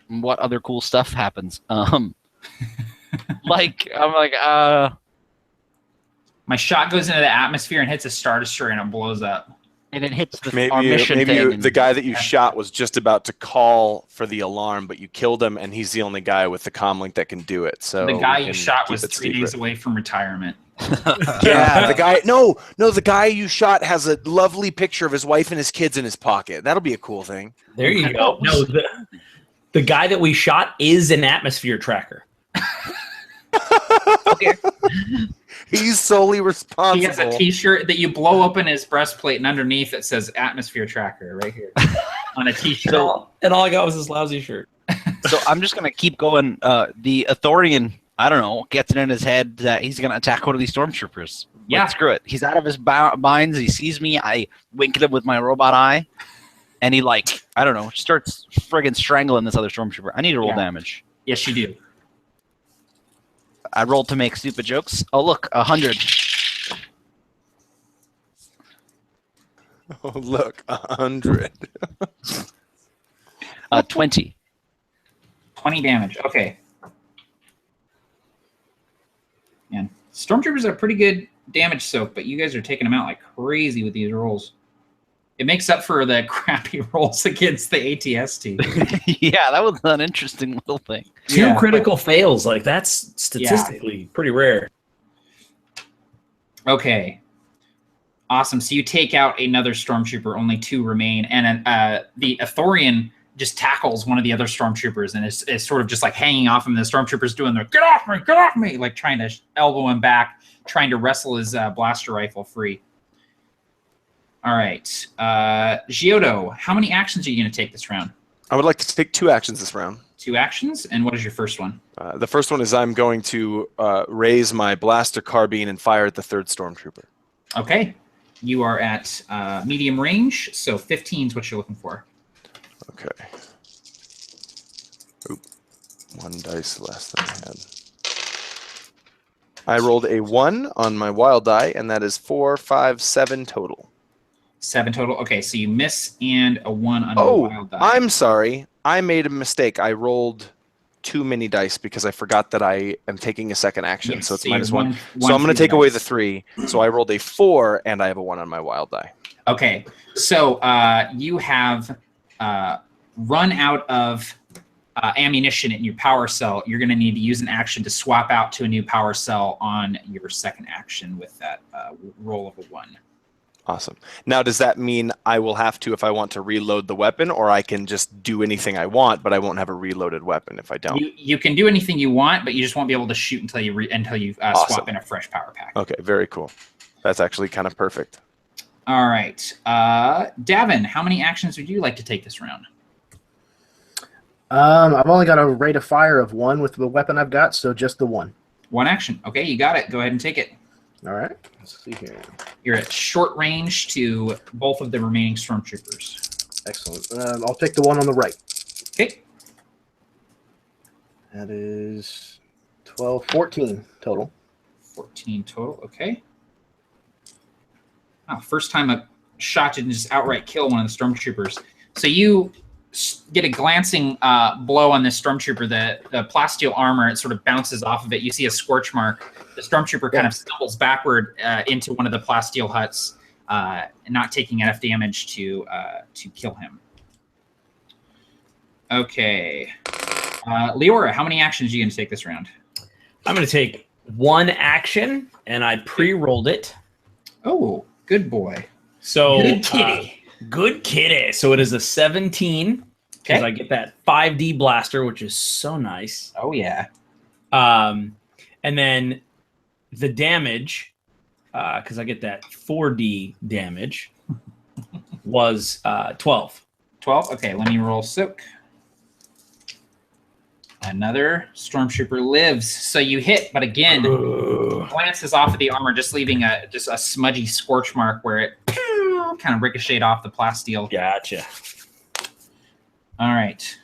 what other cool stuff happens. My shot goes into the atmosphere and hits a Star Destroyer and it blows up. And it hits our mission maybe thing. the guy that you shot was just about to call for the alarm, but you killed him, and he's the only guy with the comlink that can do it. So The guy we you can shot keep was it 3 days away from retirement. Yeah, the guy. No, the guy you shot has a lovely picture of his wife and his kids in his pocket. That'll be a cool thing. There you go. No, the guy that we shot is an atmosphere tracker. Okay. He's solely responsible. He has a T-shirt that you blow open his breastplate, and underneath it says "Atmosphere Tracker" right here on a T-shirt. And all I got was this lousy shirt. So I'm just gonna keep going. The Athorian, I don't know, gets it in his head that he's gonna attack one of these stormtroopers. Yeah, screw it. He's out of his binds. He sees me. I wink at him with my robot eye, and he I don't know, starts friggin' strangling this other stormtrooper. I need to roll damage. Yes, you do. I rolled to make stupid jokes. Oh look, 100. Oh look, 100. 20. 20 damage. Okay. Man, stormtroopers are pretty good damage soak, but you guys are taking them out like crazy with these rolls. It makes up for the crappy rolls against the ATST. Yeah, that was an interesting little thing. Two critical fails, like that's statistically pretty rare. Okay. Awesome. So you take out another stormtrooper, only 2 remain, and the Athorian just tackles one of the other stormtroopers and is sort of just like hanging off him. The stormtrooper's doing their get off me, like trying to elbow him back, trying to wrestle his blaster rifle free. All right. Giotto, how many actions are you going to take this round? I would like to take 2 actions this round. 2 actions? And what is your first one? The first one is I'm going to raise my blaster carbine and fire at the 3rd stormtrooper. Okay. You are at medium range, so 15 is what you're looking for. Okay. Oop. 1 dice less than I had. I rolled a 1 on my wild die, and that is 4, 5, 7 total. 7 total. Okay, so you miss and a 1 on your wild die. I'm sorry. I made a mistake. I rolled too many dice because I forgot that I am taking a second action, so it's minus 1. So I'm going to take away the 3. So I rolled a 4, and I have a 1 on my wild die. Okay, so you have run out of ammunition in your power cell. You're going to need to use an action to swap out to a new power cell on your second action with that roll of a 1. Awesome. Now, does that mean I will have to, if I want to reload the weapon, or I can just do anything I want, but I won't have a reloaded weapon if I don't? You can do anything you want, but you just won't be able to shoot until you Awesome. swap in a fresh power pack. Okay, very cool. That's actually kind of perfect. All right. Davin, how many actions would you like to take this round? I've only got a rate of fire of 1 with the weapon I've got, so just the 1. 1 action. Okay, you got it. Go ahead and take it. All right. Let's see here. You're at short range to both of the remaining stormtroopers. Excellent. I'll take the one on the right. Okay. That is 12, 14 total. 14 total. Okay. Wow, first time a shot didn't just outright kill one of the stormtroopers. So you get a glancing blow on this stormtrooper. The plasteel armor, it sort of bounces off of it. You see a scorch mark. The stormtrooper kind of stumbles backward into one of the plasteel huts, not taking enough damage to kill him. Okay. Leora, how many actions are you going to take this round? I'm going to take 1 action, and I pre-rolled it. Oh, good boy. So Good kitty. Good kitty. So it is a 17 because Okay. I get that 5D blaster, which is so nice. Oh, yeah. And then the damage because I get that 4D damage, was 12. 12. Okay, let me roll soak. Another stormtrooper lives. So you hit, but again, glances off of the armor, just leaving a smudgy scorch mark where it kind of ricocheted off the plasteel. Gotcha. All right.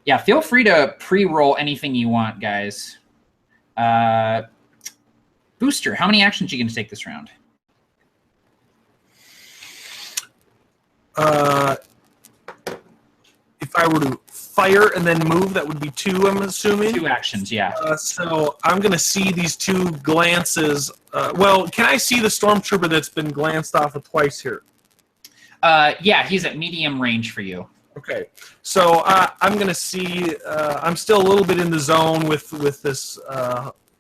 Yeah, feel free to pre-roll anything you want, guys. Booster, how many actions are you going to take this round? If I were to fire and then move, that would be 2, I'm assuming? 2 actions, yeah. So I'm going to see these 2 glances. Well, can I see the stormtrooper that's been glanced off of twice here? Yeah, he's at medium range for you. Okay. So I'm going to see... I'm still a little bit in the zone with this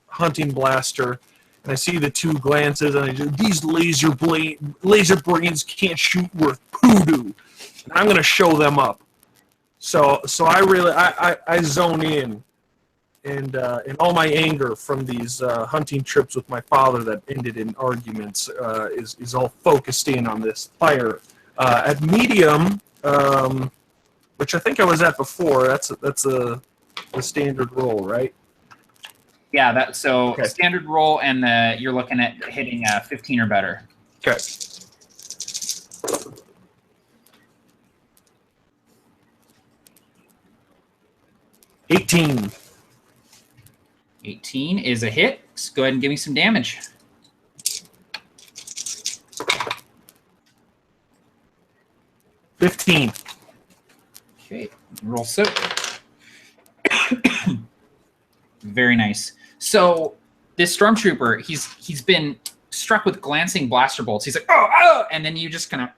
hunting blaster. And I see the 2 glances, and I do, these laser brains can't shoot worth poodoo. And I'm going to show them up. So I really I zone in, and all my anger from these hunting trips with my father that ended in arguments is all focused in on this fire at medium, which I think I was at before. That's a standard roll, right? Yeah, Okay. Standard roll, and you're looking at hitting 15 or better. Okay. 18. 18 is a hit. So go ahead and give me some damage. $15. Okay, roll soak. Very nice. So this stormtrooper, he's been struck with glancing blaster bolts. He's like, oh, and then you just kind of,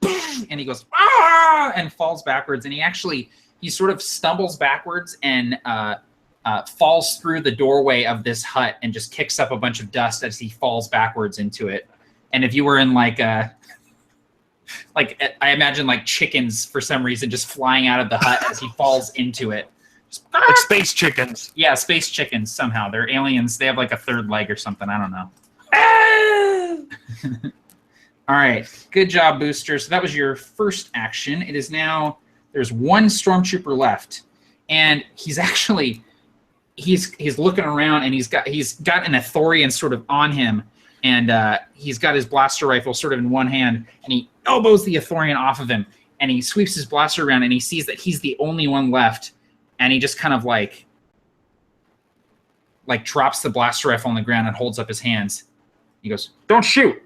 and he goes, ah, and falls backwards. And he sort of stumbles backwards and falls through the doorway of this hut and just kicks up a bunch of dust as he falls backwards into it. And if you were in like I imagine like chickens for some reason just flying out of the hut as he falls into it. Like space chickens. Yeah, space chickens somehow. They're aliens. They have like a third leg or something. I don't know. All right. Good job, Booster. So that was your first action. It is now, there's 1 stormtrooper left. And he's looking around, and he's got an Athorian sort of on him. And he's got his blaster rifle sort of in one hand, and he elbows the Athorian off of him. And he sweeps his blaster around, and he sees that he's the only one left. And he just kind of like drops the blaster rifle on the ground and holds up his hands. He goes, "Don't shoot!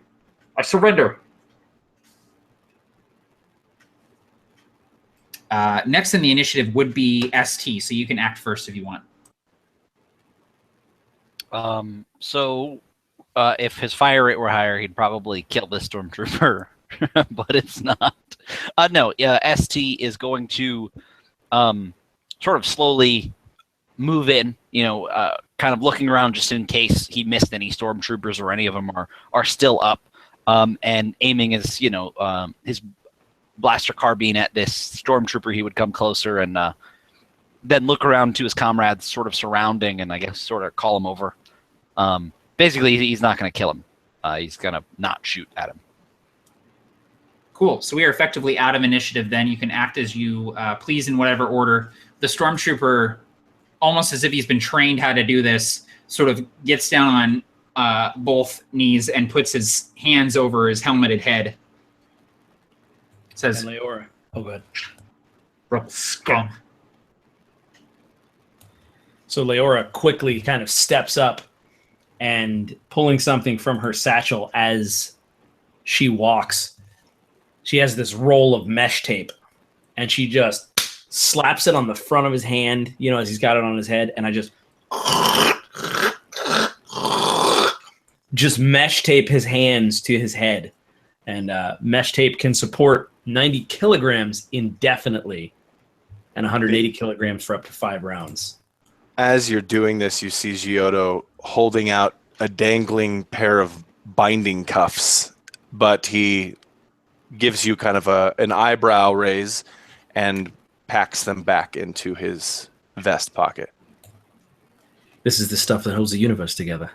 I surrender." Next in the initiative would be ST, so you can act first if you want. So if his fire rate were higher, he'd probably kill this stormtrooper, but it's not. No, ST is going to sort of slowly move in, kind of looking around just in case he missed any stormtroopers or any of them are still up, and aiming his his blaster carbine at this stormtrooper. He would come closer and then look around to his comrades sort of surrounding, and I guess sort of call him over. Basically, he's not going to kill him. He's going to not shoot at him. Cool. So we are effectively out of initiative then. You can act as you please in whatever order. The stormtrooper, almost as if he's been trained how to do this, sort of gets down on both knees and puts his hands over his helmeted head. Says, And Leora. Oh, good. Scum. So Leora quickly kind of steps up and pulling something from her satchel as she walks. She has this roll of mesh tape, and she just slaps it on the front of his hand, as he's got it on his head, and I just mesh tape his hands to his head. And mesh tape can support 90 kilograms indefinitely and 180 kilograms for up to 5 rounds. As you're doing this, you see Giotto holding out a dangling pair of binding cuffs, but he gives you kind of an eyebrow raise and packs them back into his vest pocket. This is the stuff that holds the universe together.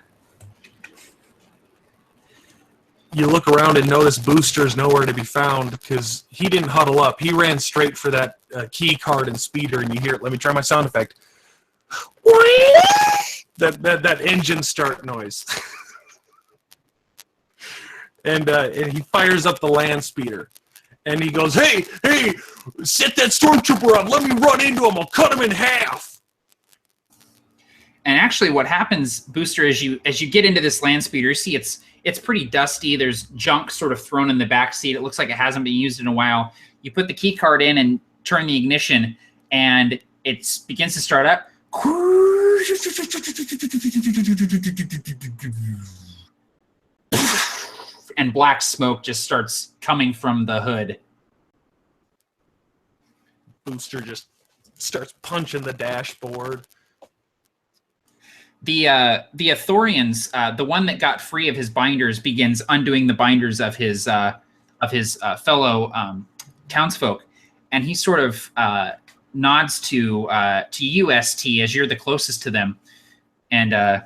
you look around and notice Booster's nowhere to be found because he didn't huddle up. He ran straight for that key card and speeder, and you hear it. Let me try my sound effect. That engine start noise. And he fires up the land speeder. And he goes, hey, set that stormtrooper up. Let me run into him. I'll cut him in half. And actually what happens, Booster, as you get into this land speeder, you see it's pretty dusty. There's junk sort of thrown in the back seat. It looks like it hasn't been used in a while. You put the key card in and turn the ignition, and it begins to start up. And black smoke just starts coming from the hood. Booster just starts punching the dashboard. The Ithorians, the one that got free of his binders, begins undoing the binders of his fellow townsfolk, and he sort of nods to you, ST, as you're the closest to them, and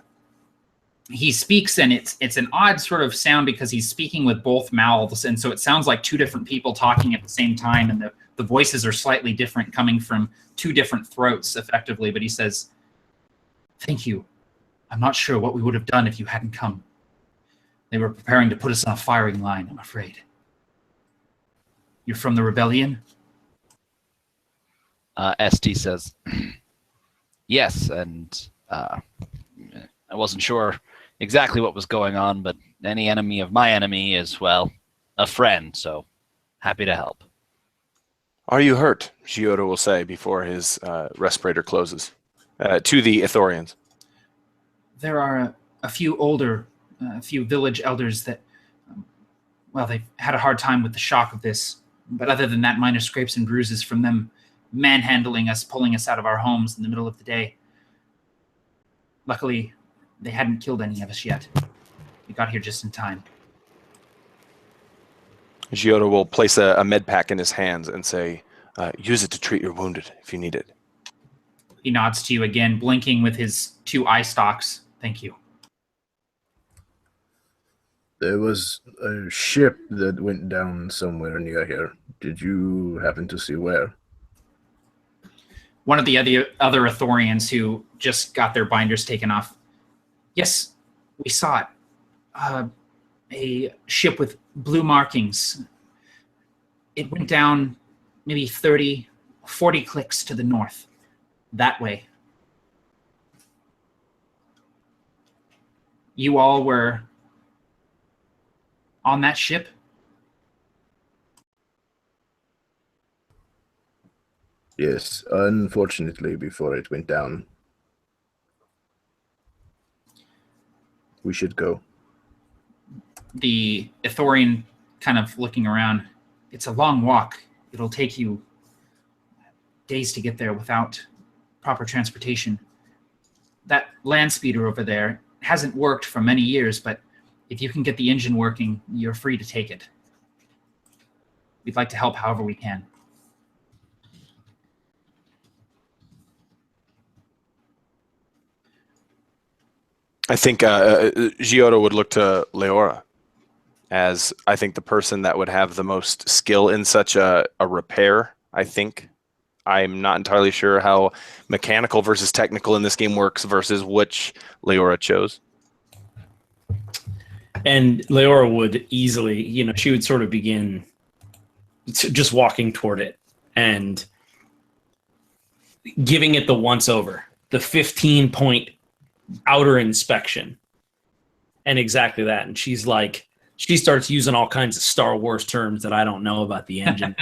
he speaks, and it's an odd sort of sound because he's speaking with both mouths, and so it sounds like two different people talking at the same time, and the voices are slightly different, coming from two different throats, effectively. But he says, "Thank you. I'm not sure what we would have done if you hadn't come. They were preparing to put us on a firing line, I'm afraid. You're from the rebellion?" ST says, yes, and I wasn't sure exactly what was going on, but any enemy of my enemy is, well, a friend, so happy to help. Are you hurt? Giotto will say before his respirator closes. To the Ithorians. There are a few village elders that, well, they've had a hard time with the shock of this. But other than that, minor scrapes and bruises from them manhandling us, pulling us out of our homes in the middle of the day. Luckily, they hadn't killed any of us yet. We got here just in time. Giotto will place a med pack in his hands and say, use it to treat your wounded if you need it. He nods to you again, blinking with his two eye stalks. Thank you. There was a ship that went down somewhere near here. Did you happen to see where? One of the other Ithorians who just got their binders taken off. Yes, we saw it. A ship with blue markings. It went down maybe 30, 40 clicks to the north. That way. You all were on that ship? Yes, unfortunately, before it went down. We should go. The Ithorian kind of looking around. It's a long walk. It'll take you days to get there without proper transportation. That land speeder over there hasn't worked for many years, but if you can get the engine working, you're free to take it. We'd like to help however we can. I think Giotto would look to Leora as, I think, the person that would have the most skill in such a repair, I think. I'm not entirely sure how mechanical versus technical in this game works versus which Leora chose. And Leora would easily, she would sort of begin just walking toward it and giving it the once over, the 15-point outer inspection, and exactly that. And she starts using all kinds of Star Wars terms that I don't know about the engine.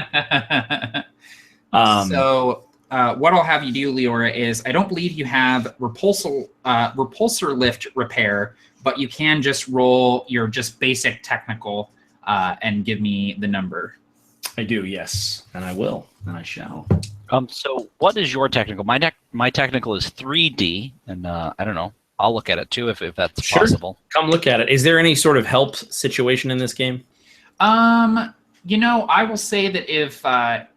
So what I'll have you do, Leora, is I don't believe you have repulsor lift repair, but you can just roll your just basic technical and give me the number. I do, yes, and I will, and I shall. So what is your technical? My technical is 3D, and I don't know. I'll look at it too if that's possible. Come look at it. Is there any sort of help situation in this game? I will say that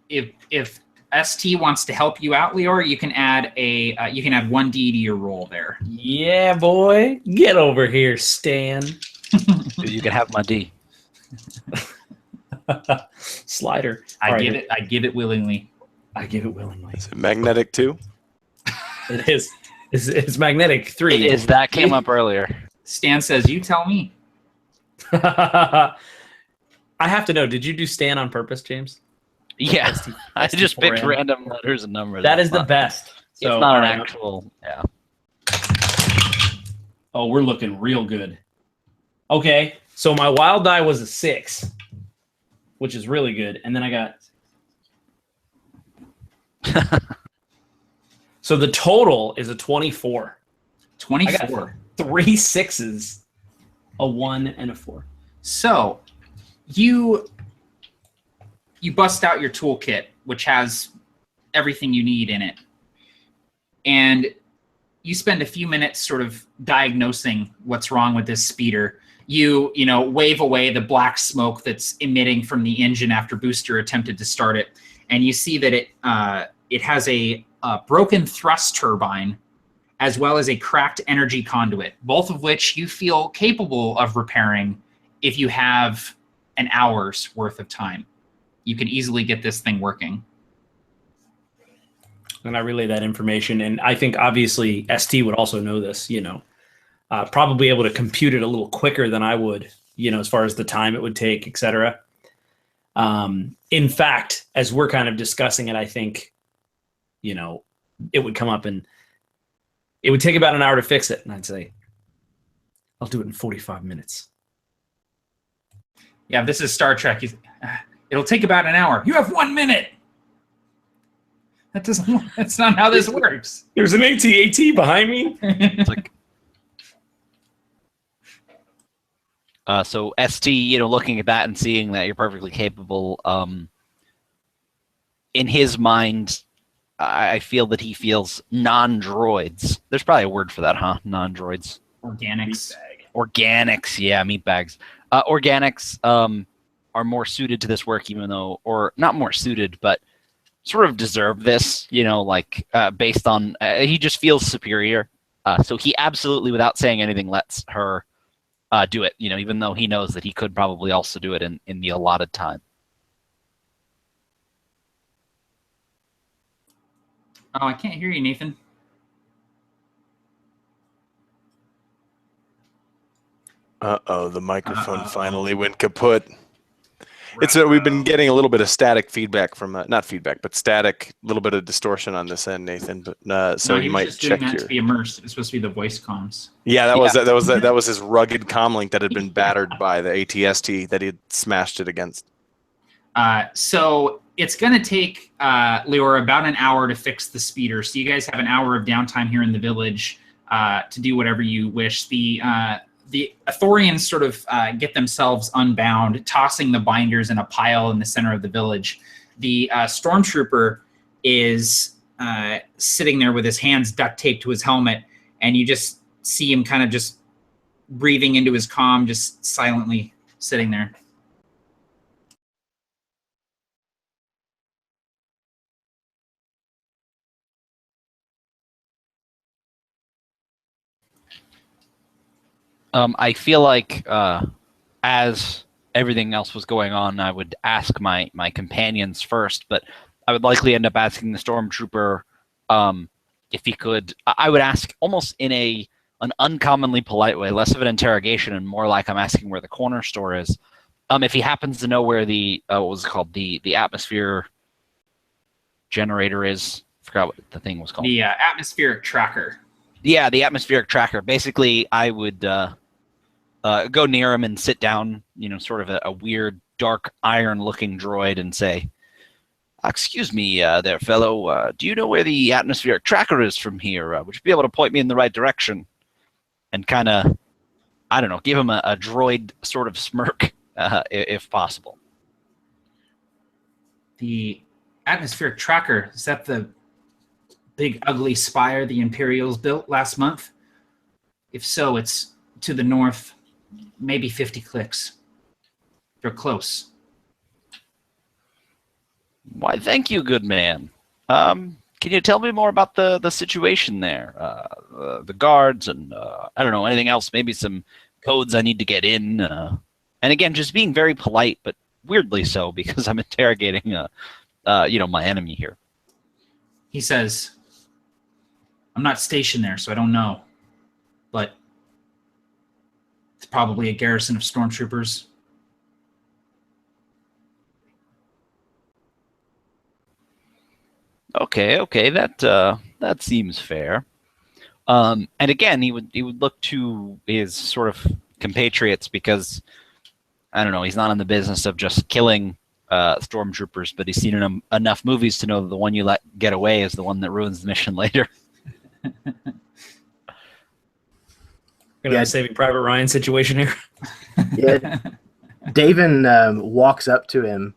if ST wants to help you out, Leora, you can add 1D to your roll there. Yeah, boy. Get over here, Stan. You can have my D. Slider. I give it willingly. I give it willingly. Is it magnetic too? It is. It's magnetic 3. It is. That came up earlier. Stan says, "You tell me." I have to know. Did you do Stan on purpose, James? Yeah, I just picked ST4N. random letters and numbers. That is the best. It's So, not an alright. actual. Yeah. Oh, we're looking real good. Okay, so my wild die was a 6, which is really good, and then I got. So the total is a 24. 24. 3 6s, a 1, and a 4. So you bust out your toolkit, which has everything you need in it, and you spend a few minutes sort of diagnosing what's wrong with this speeder. You wave away the black smoke that's emitting from the engine after Booster attempted to start it, and you see that it has a broken thrust turbine as well as a cracked energy conduit, both of which you feel capable of repairing if you have an hour's worth of time. You can easily get this thing working. And I relay that information, and I think obviously ST would also know this, probably able to compute it a little quicker than I would, as far as the time it would take, etc. In fact, as we're kind of discussing it, I think, it would come up and it would take about an hour to fix it. And I'd say, I'll do it in 45 minutes. Yeah, this is Star Trek. It'll take about an hour. You have 1 minute. That's not how this works. There's an AT-AT behind me. It's like, so ST, looking at that and seeing that you're perfectly capable, in his mind, I feel that he feels non-droids. There's probably a word for that, huh? Non-droids. Organics. Organics, yeah, meat bags. Organics are more suited to this work, even though, or not more suited, but sort of deserve this, based on, he just feels superior. So he absolutely, without saying anything, lets her do it, even though he knows that he could probably also do it in the allotted time. Oh, I can't hear you, Nathan. Uh-oh, the microphone finally went kaput. It's we've been getting a little bit of static feedback from not feedback, but static, a little bit of distortion on this end, Nathan. But so you might check that to be immersed. It's supposed to be the voice comms. Yeah, that was his rugged comlink that had been battered by the ATST that he had smashed it against. So it's going to take Leora about an hour to fix the speeder. So you guys have an hour of downtime here in the village to do whatever you wish. The Athorians sort of get themselves unbound, tossing the binders in a pile in the center of the village. The stormtrooper is sitting there with his hands duct taped to his helmet, and you just see him kind of just breathing into his comm, just silently sitting there. I feel like as everything else was going on, I would ask my companions first, but I would likely end up asking the stormtrooper if he could. I would ask almost in an uncommonly polite way, less of an interrogation and more like I'm asking where the corner store is. If he happens to know where the what was it called, the atmosphere generator is. I forgot what the thing was called. The atmospheric tracker. Yeah, the atmospheric tracker. Basically, I would go near him and sit down, sort of a weird, dark, iron-looking droid and say, "Excuse me there, fellow. Do you know where the atmospheric tracker is from here? Would you be able to point me in the right direction?" And kind of, I don't know, give him a droid sort of smirk, if possible. The atmospheric tracker, is that the big ugly spire the Imperials built last month? If so, it's to the north, maybe 50 clicks. You're close. Why, thank you, good man. Can you tell me more about the situation there? The guards and, I don't know, anything else, maybe some codes I need to get in. And again, just being very polite, but weirdly so because I'm interrogating my enemy here. He says, I'm not stationed there, so I don't know. But it's probably a garrison of stormtroopers. Okay, that seems fair. And again, he would look to his sort of compatriots because I don't know, he's not in the business of just killing stormtroopers, but he's seen enough movies to know that the one you let get away is the one that ruins the mission later. Gonna have a Saving Private Ryan situation here. Yeah. Davin walks up to him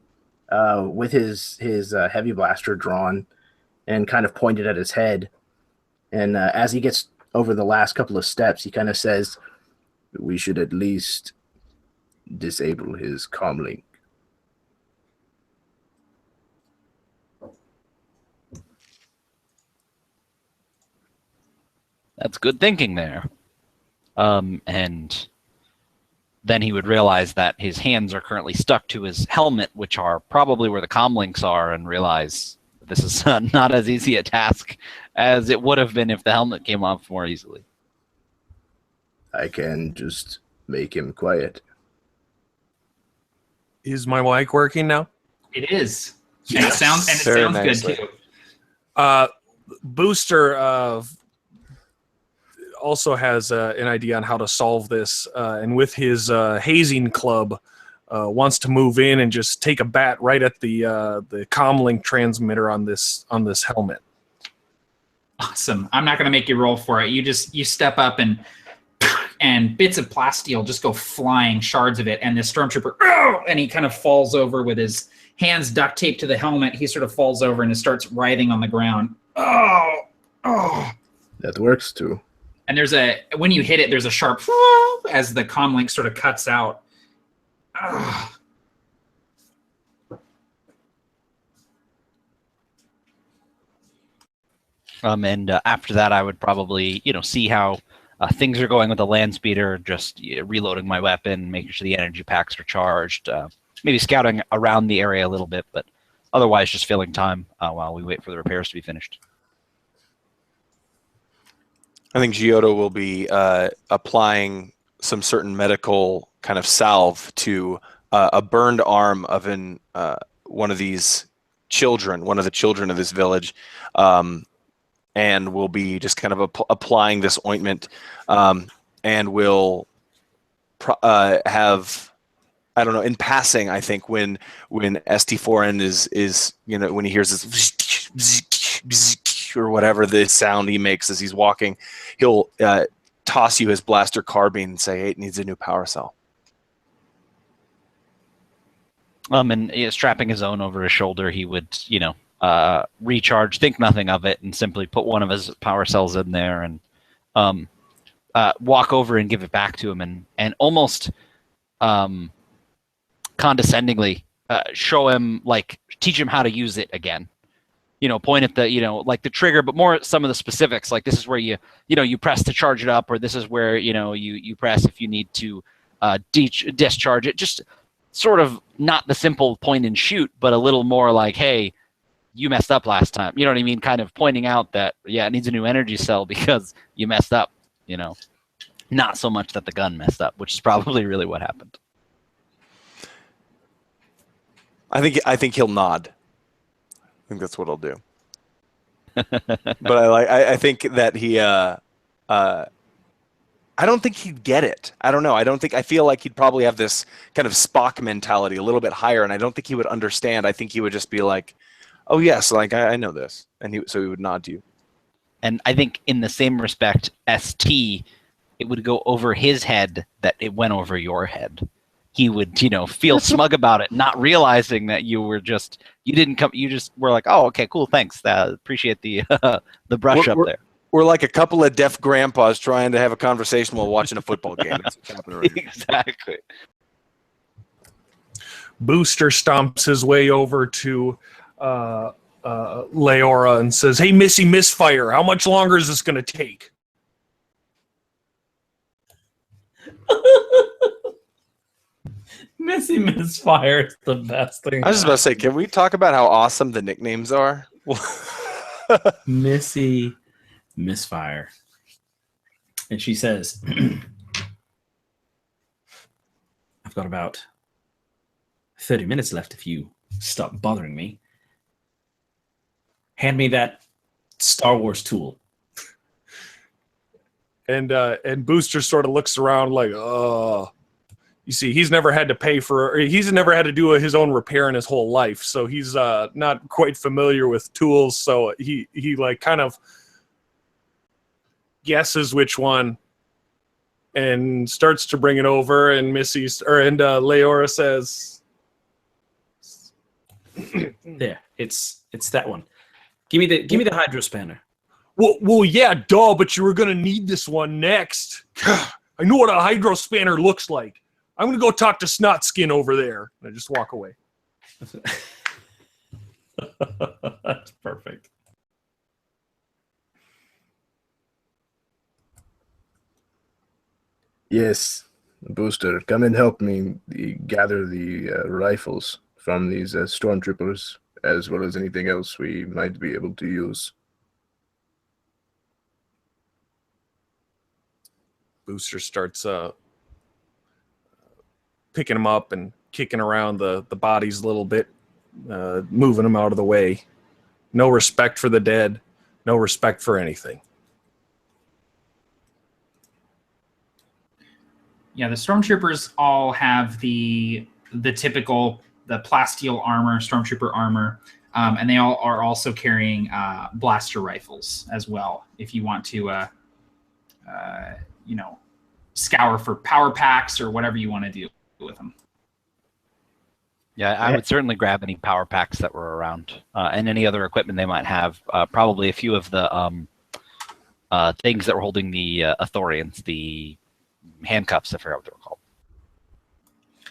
with his heavy blaster drawn and kind of pointed at his head. And as he gets over the last couple of steps, he kind of says, "We should at least disable his comlink." That's good thinking there. And then he would realize that his hands are currently stuck to his helmet, which are probably where the comm links are, and realize this is not as easy a task as it would have been if the helmet came off more easily. I can just make him quiet. Is my mic working now? It is. Yes. And it Very sounds nicely. good too. Booster also has an idea on how to solve this, and with his hazing club, wants to move in and just take a bat right at the comlink transmitter on this helmet. Awesome. I'm not going to make you roll for it. You step up and bits of plasteel just go flying, shards of it, and this stormtrooper, and he kind of falls over with his hands duct taped to the helmet. He sort of falls over and starts writhing on the ground. Oh. That works too. And when you hit it, there's a sharp as the comlink sort of cuts out. And after that, I would probably, see how things are going with the land speeder, just reloading my weapon, making sure the energy packs are charged, maybe scouting around the area a little bit, but otherwise just filling time while we wait for the repairs to be finished. I think Giotto will be applying some certain medical kind of salve to a burned arm of one of these children, one of the children of this village, and will be just kind of applying this ointment, and will have, I don't know, in passing, I think when ST4N is when he hears this or whatever the sound he makes as he's walking, he'll toss you his blaster carbine and say, "Hey, it needs a new power cell." And strapping his own over his shoulder, he would, recharge, think nothing of it, and simply put one of his power cells in there and walk over and give it back to him, and almost condescendingly show him, teach him how to use it again. Point at the, the trigger, but more some of the specifics, like this is where you press to charge it up, or this is where, you press if you need to discharge it. Just sort of not the simple point and shoot, but a little more like, hey, you messed up last time. You know what I mean? Kind of pointing out that, yeah, it needs a new energy cell because you messed up, Not so much that the gun messed up, which is probably really what happened. I think he'll nod. I think that's what I'll do. But I think that he I don't think he'd get it. I don't know. I feel like he'd probably have this kind of Spock mentality a little bit higher, and I don't think he would understand. I think he would just be like, "Oh yes, I know this," and so he would nod to you. And I think in the same respect, ST, it would go over his head that it went over your head. He would, feel smug about it, not realizing that you just were like, "Oh, okay, cool, thanks. Appreciate the brush up there." We're like a couple of deaf grandpas trying to have a conversation while watching a football game. That's what's happening right here. Exactly. Booster stomps his way over to Leora and says, "Hey, Missy Misfire, how much longer is this going to take?" Missy Misfire is the best thing. I was just about to say, can we talk about how awesome the nicknames are? Missy Misfire. And she says, I've got about 30 minutes left if you stop bothering me. Hand me that Star Wars tool. And Booster sort of looks around like, oh. You see, he's never had to do his own repair in his whole life, so he's not quite familiar with tools. So he like kind of guesses which one, and starts to bring it over. And Leora says, There, it's that one. Give me the hydro spanner. Well, yeah, duh, but you were gonna need this one next. I know what a hydro spanner looks like. I'm gonna go talk to Snotskin over there. And I just walk away. That's perfect. Yes, Booster, come and help me gather the rifles from these stormtroopers, as well as anything else we might be able to use. Booster starts picking them up and kicking around the bodies a little bit, moving them out of the way. No respect for the dead, no respect for anything. Yeah, the stormtroopers all have the typical plasteel armor, stormtrooper armor, and they all are also carrying blaster rifles as well. If you want to, scour for power packs or whatever you want to do with them. Yeah, I would certainly grab any power packs that were around, and any other equipment they might have. Probably a few of the things that were holding the Athorians, the handcuffs, I forgot what they were called.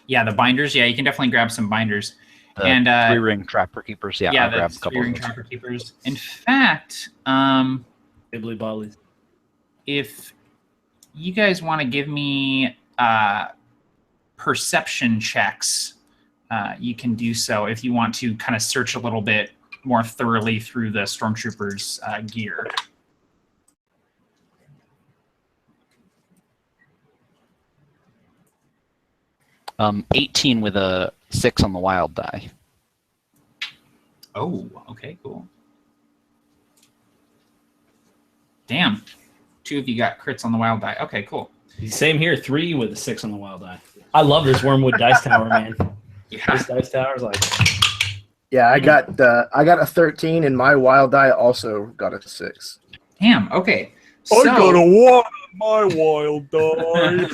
Yeah, the binders. Yeah, you can definitely grab some binders. And three-ring trapper keepers. Yeah, I'll grab a couple of three-ring those. trapper keepers. In fact, Bibbly bollies. if you guys want to give me perception checks, you can do so if you want to kind of search a little bit more thoroughly through the stormtroopers' gear. 18 with a 6 on the wild die. Oh, okay, cool. Damn. 2 of you got crits on the wild die. Okay, cool. Same here, 3 with a 6 on the wild die. I love this Wormwood dice tower, man. Yeah. This dice tower is like... Yeah, I got a 13, and my wild die also got a 6. Damn, okay. I got a 1 on my wild die.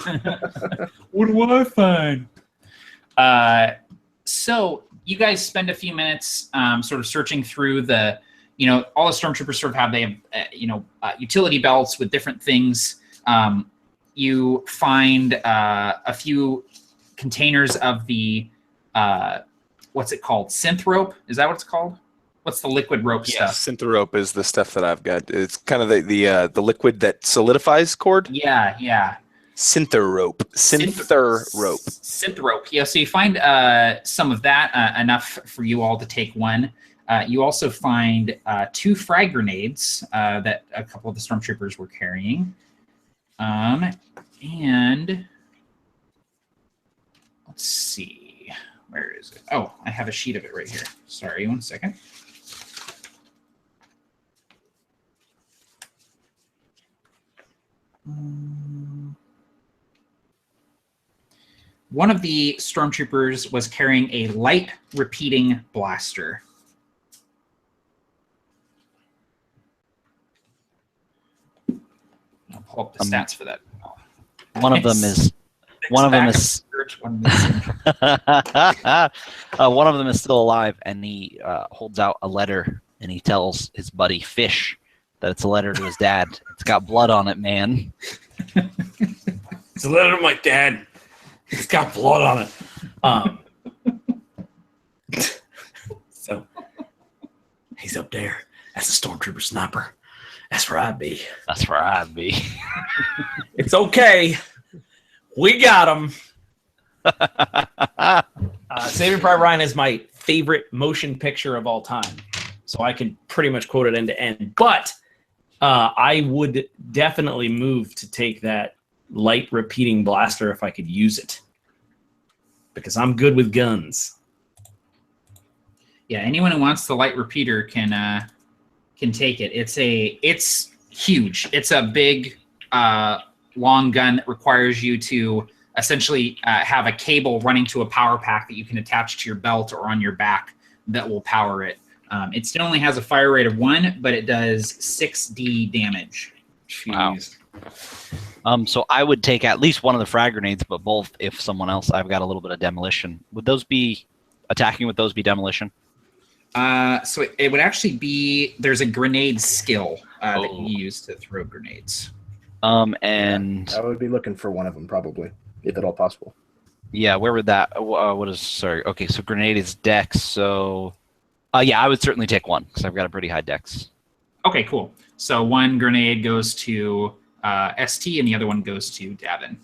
What do I find? So you guys spend a few minutes sort of searching through the, all the stormtroopers sort of have, they have, utility belts with different things. You find a few containers of the, what's it called? Synth rope? Is that what it's called? What's the liquid rope stuff? Syntherope is the stuff that I've got. It's kind of the liquid that solidifies cord. Yeah. Syntherope. Synthrope. Yeah, so you find some of that, enough for you all to take one. You also find 2 frag grenades that a couple of the stormtroopers were carrying. And let's see. Where is it? Oh, I have a sheet of it right here. Sorry, 1 second. One of the stormtroopers was carrying a light repeating blaster. I'll pull up the stats for that. One of them is one of them is still alive, and he holds out a letter, and he tells his buddy Fish that it's a letter to his dad. It's got blood on it, man. It's a letter to my dad. It's got blood on it. So he's up there. That's a stormtrooper sniper. That's where I'd be. That's where I'd be. It's okay. We got him. Saving Private Ryan is my favorite motion picture of all time, so I can pretty much quote it end to end. But I would definitely move to take that light repeating blaster if I could use it, because I'm good with guns. Yeah, anyone who wants the light repeater can take it. It's huge. It's a big, long gun that requires you to essentially have a cable running to a power pack that you can attach to your belt or on your back that will power it. It still only has a fire rate of 1, but it does 6d damage. Wow. So I would take at least one of the frag grenades, but both if someone else. I've got a little bit of demolition. Would those be attacking? Would those be demolition? So it would actually be, there's a grenade skill that you use to throw grenades. And I would be looking for one of them probably, if at all possible. yeah, where would that? Sorry. Okay, so grenade is dex. So, yeah, I would certainly take one because I've got a pretty high dex. Okay, cool. So one grenade goes to ST and the other one goes to Davin.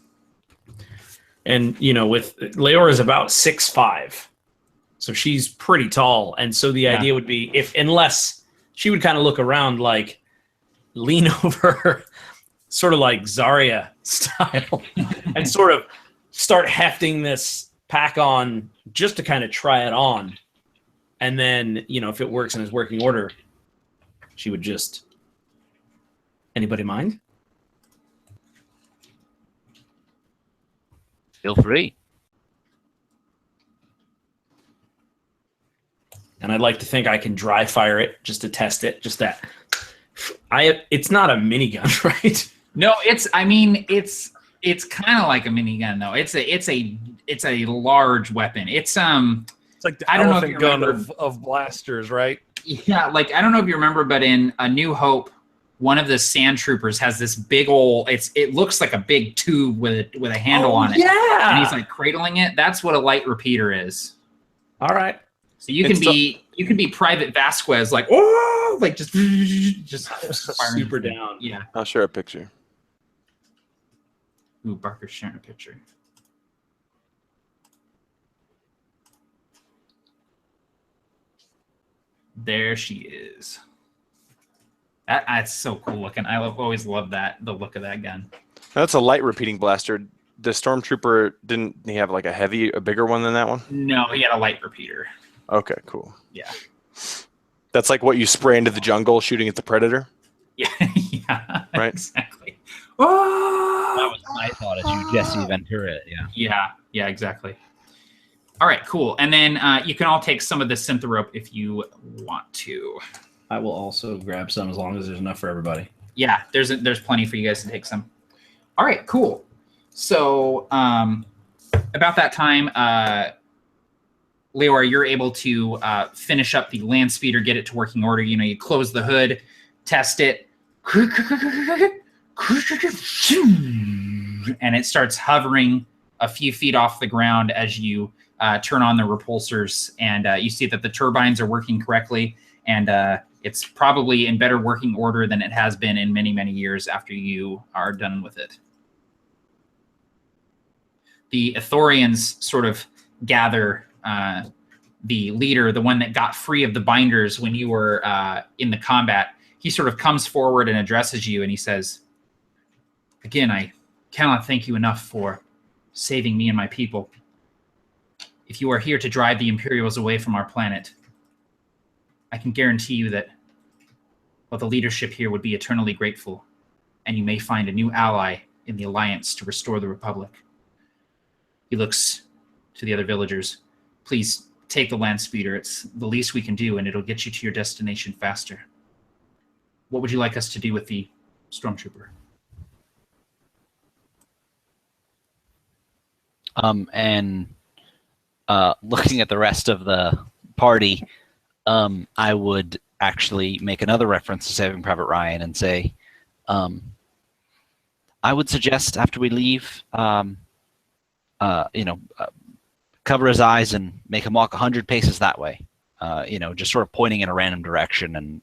And with Leora is about 6'5", so she's pretty tall. And so the idea would be unless she would kind of look around, like lean over, sort of like Zarya style, and sort of start hefting this pack on just to kind of try it on. And then, if it works in its working order, she would just... Anybody mind? Feel free. And I'd like to think I can dry fire it just to test it. Just that. It's not a minigun, right? No, it's kind of like a minigun though. It's a large weapon. It's like the I don't know if you elephant gun remember- of blasters, right? Yeah, like I don't know if you remember, but in A New Hope, one of the sand troopers has this big old. It looks like a big tube with a handle on it. Yeah, And he's like cradling it. That's what a light repeater is. all right. So you can be Private Vasquez, like like just firing Super down. Yeah. I'll share a picture. Ooh, Barker's sharing a picture. There she is. That's so cool looking. Always loved the look of that gun. That's a light repeating blaster. The stormtrooper, didn't he have like a bigger one than that one? No, he had a light repeater. Okay, cool. Yeah. That's like what you spray into the jungle shooting at the predator? Yeah, yeah, Right. exactly. That was my thought as you Jesse Ventura. Yeah. Yeah, exactly. All right, cool. And then you can all take some of the synth rope if you want to. I will also grab some as long as there's enough for everybody. Yeah, there's plenty for you guys to take some. All right, cool. So about that time, Leora, you're able to finish up the land speeder, get it to working order. You close the hood, test it, and it starts hovering a few feet off the ground as you turn on the repulsors, and you see that the turbines are working correctly, and it's probably in better working order than it has been in many, many years after you are done with it. The Ithorians sort of gather. The leader, the one that got free of the binders when you were in the combat, he sort of comes forward and addresses you, and he says, "Again, I cannot thank you enough for saving me and my people. If you are here to drive the Imperials away from our planet, I can guarantee you that, well, the leadership here would be eternally grateful, and you may find a new ally in the Alliance to restore the Republic." He looks to the other villagers. "Please take the land speeder. It's the least we can do, and it'll get you to your destination faster. What would you like us to do with the stormtrooper?" And looking at the rest of the party, I would actually make another reference to Saving Private Ryan and say, I would suggest after we leave, cover his eyes and make him walk 100 paces that way. Just sort of pointing in a random direction and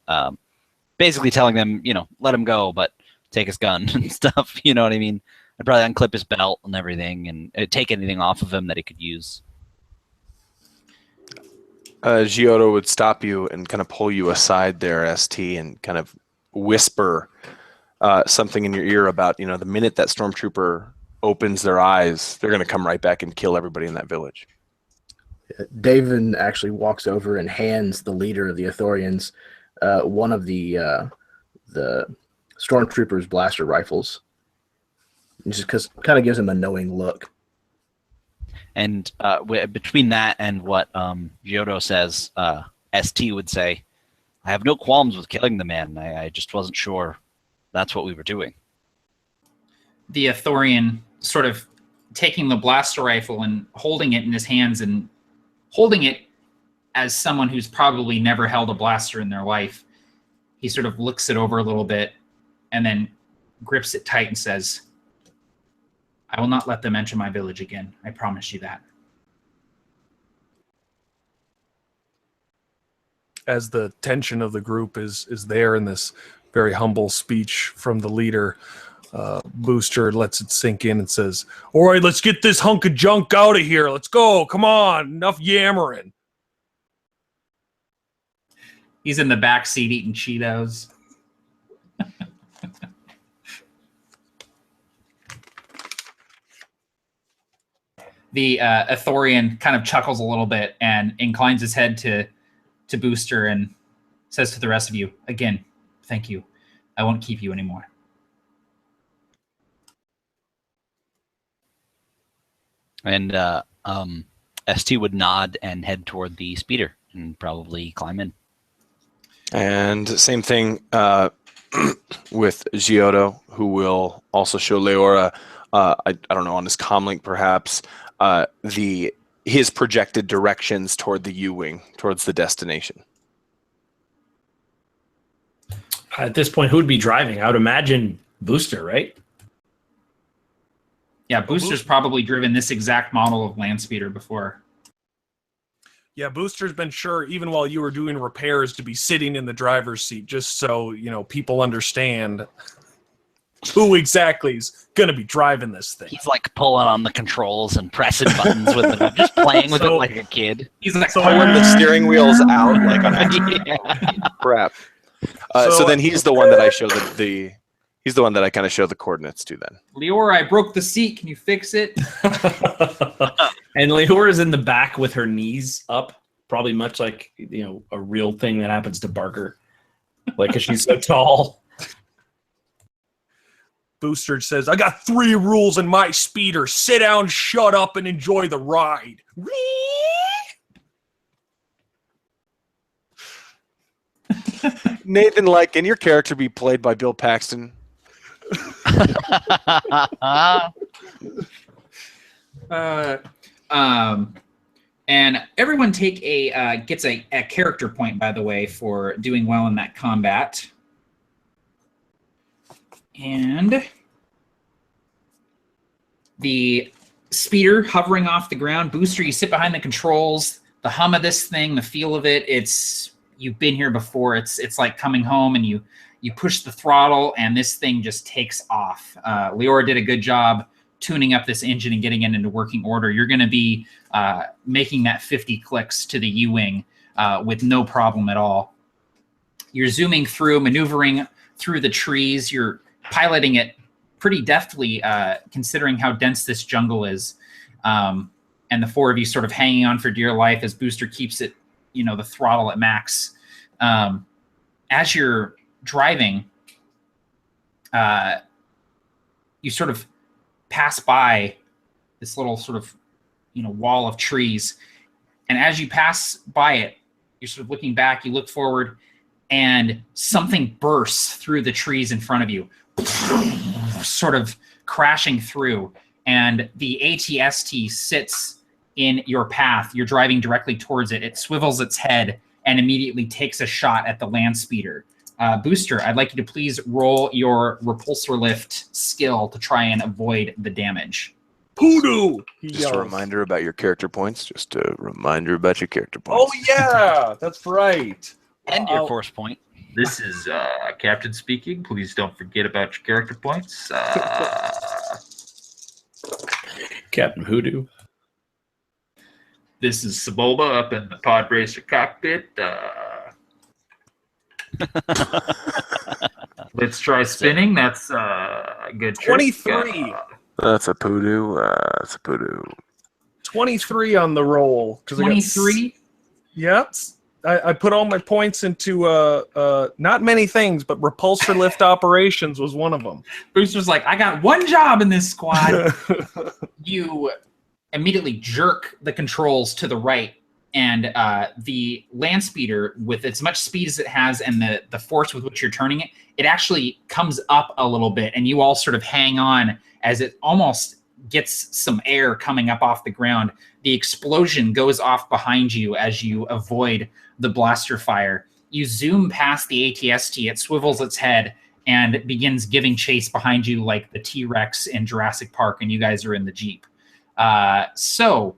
basically telling them, let him go, but take his gun and stuff. You know what I mean? I'd probably unclip his belt and everything and take anything off of him that he could use. Giotto would stop you and kind of pull you aside there, ST, and kind of whisper something in your ear about, the minute that stormtrooper opens their eyes, they're going to come right back and kill everybody in that village. David actually walks over and hands the leader of the Ithorians one of the stormtroopers' blaster rifles. Just because kind of gives him a knowing look. And between that and what Giotto says, ST would say, I have no qualms with killing the man. I just wasn't sure that's what we were doing. The Ithorian sort of taking the blaster rifle and holding it in his hands and holding it as someone who's probably never held a blaster in their life. He sort of looks it over a little bit and then grips it tight and says, I will not let them enter my village again. I promise you that. As the tension of the group is there in this very humble speech from the leader, Booster lets it sink in and says, all right, let's get this hunk of junk out of here. Let's go. Come on. Enough yammering. He's in the back seat eating Cheetos. The Ithorian kind of chuckles a little bit and inclines his head to Booster and says to the rest of you, again, thank you. I won't keep you anymore. And ST would nod and head toward the speeder and probably climb in. And same thing with Giotto, who will also show Leora, I don't know, on his comlink perhaps, his projected directions toward the U-Wing, towards the destination. At this point, who would be driving? I would imagine Booster, right? Yeah, Booster's probably driven this exact model of land speeder before. Yeah, Booster's been sure, even while you were doing repairs, to be sitting in the driver's seat, just so, people understand who exactly is going to be driving this thing. He's like pulling on the controls and pressing buttons with it, just playing with it like a kid. He's like, So when the steering wheel's out, like on crap. So then he's the one that I show he's the one that I kind of show the coordinates to then. Leora, I broke the seat. Can you fix it? And Leora is in the back with her knees up, probably much like, a real thing that happens to Barker. Like, because she's so tall. Booster says, I got 3 rules in my speeder. Sit down, shut up, and enjoy the ride. Nathan, can your character be played by Bill Paxton? And everyone gets a character point, by the way, for doing well in that combat. And the speeder hovering off the ground. Booster, you sit behind the controls. The hum of this thing, the feel of it, you've been here before. It's like coming home, and you push the throttle and this thing just takes off. Leora did a good job tuning up this engine and getting it into working order. You're going to be making that 50 clicks to the U-Wing with no problem at all. You're zooming through, maneuvering through the trees. You're piloting it pretty deftly, considering how dense this jungle is. And the 4 of you sort of hanging on for dear life as Booster keeps it, the throttle at max. As you're driving, you sort of pass by this little sort of, wall of trees. And as you pass by it, you're sort of looking back, you look forward, and something bursts through the trees in front of you, sort of crashing through. And the ATST sits in your path. You're driving directly towards it. It swivels its head and immediately takes a shot at the land speeder. Booster, I'd like you to please roll your repulsor lift skill to try and avoid the damage. Poodoo! Just a reminder about your character points. Oh, yeah, that's right. And your force point. This is Captain speaking. Please don't forget about your character points. Captain Hoodoo. This is Saboba up in the pod racer cockpit. Let's try spinning. That's a good trick. 23. That's a poodoo. That's a poodoo. 23 on the roll. 23. Yep. I put all my points into not many things, but repulsor lift operations was one of them. Booster's like, I got one job in this squad. You immediately jerk the controls to the right, and the land speeder, with as much speed as it has and the force with which you're turning it, it actually comes up a little bit, and you all sort of hang on as it almost gets some air coming up off the ground. The explosion goes off behind you as you avoid the blaster fire. You zoom past the ATST, it swivels its head and begins giving chase behind you like the T-Rex in Jurassic Park, and you guys are in the Jeep. So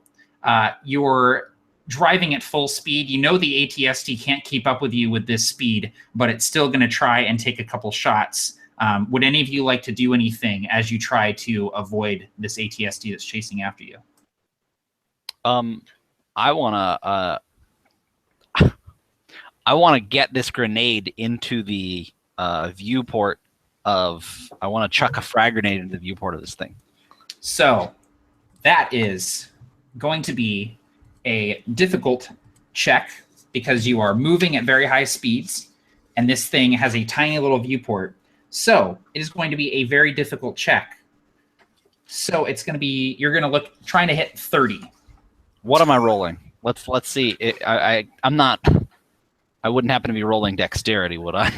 you're driving at full speed. You know the ATST can't keep up with you with this speed, but it's still going to try and take a couple shots. Would any of you like to do anything as you try to avoid this ATST that's chasing after you? I want to get this grenade into the viewport of. I want to chuck a frag grenade into the viewport of this thing. So that is going to be a difficult check because you are moving at very high speeds, and this thing has a tiny little viewport. So it is going to be a very difficult check. So it's going to be, you're going to look, trying to hit 30. What am I rolling? Let's see. I'm not. I wouldn't happen to be rolling dexterity, would I?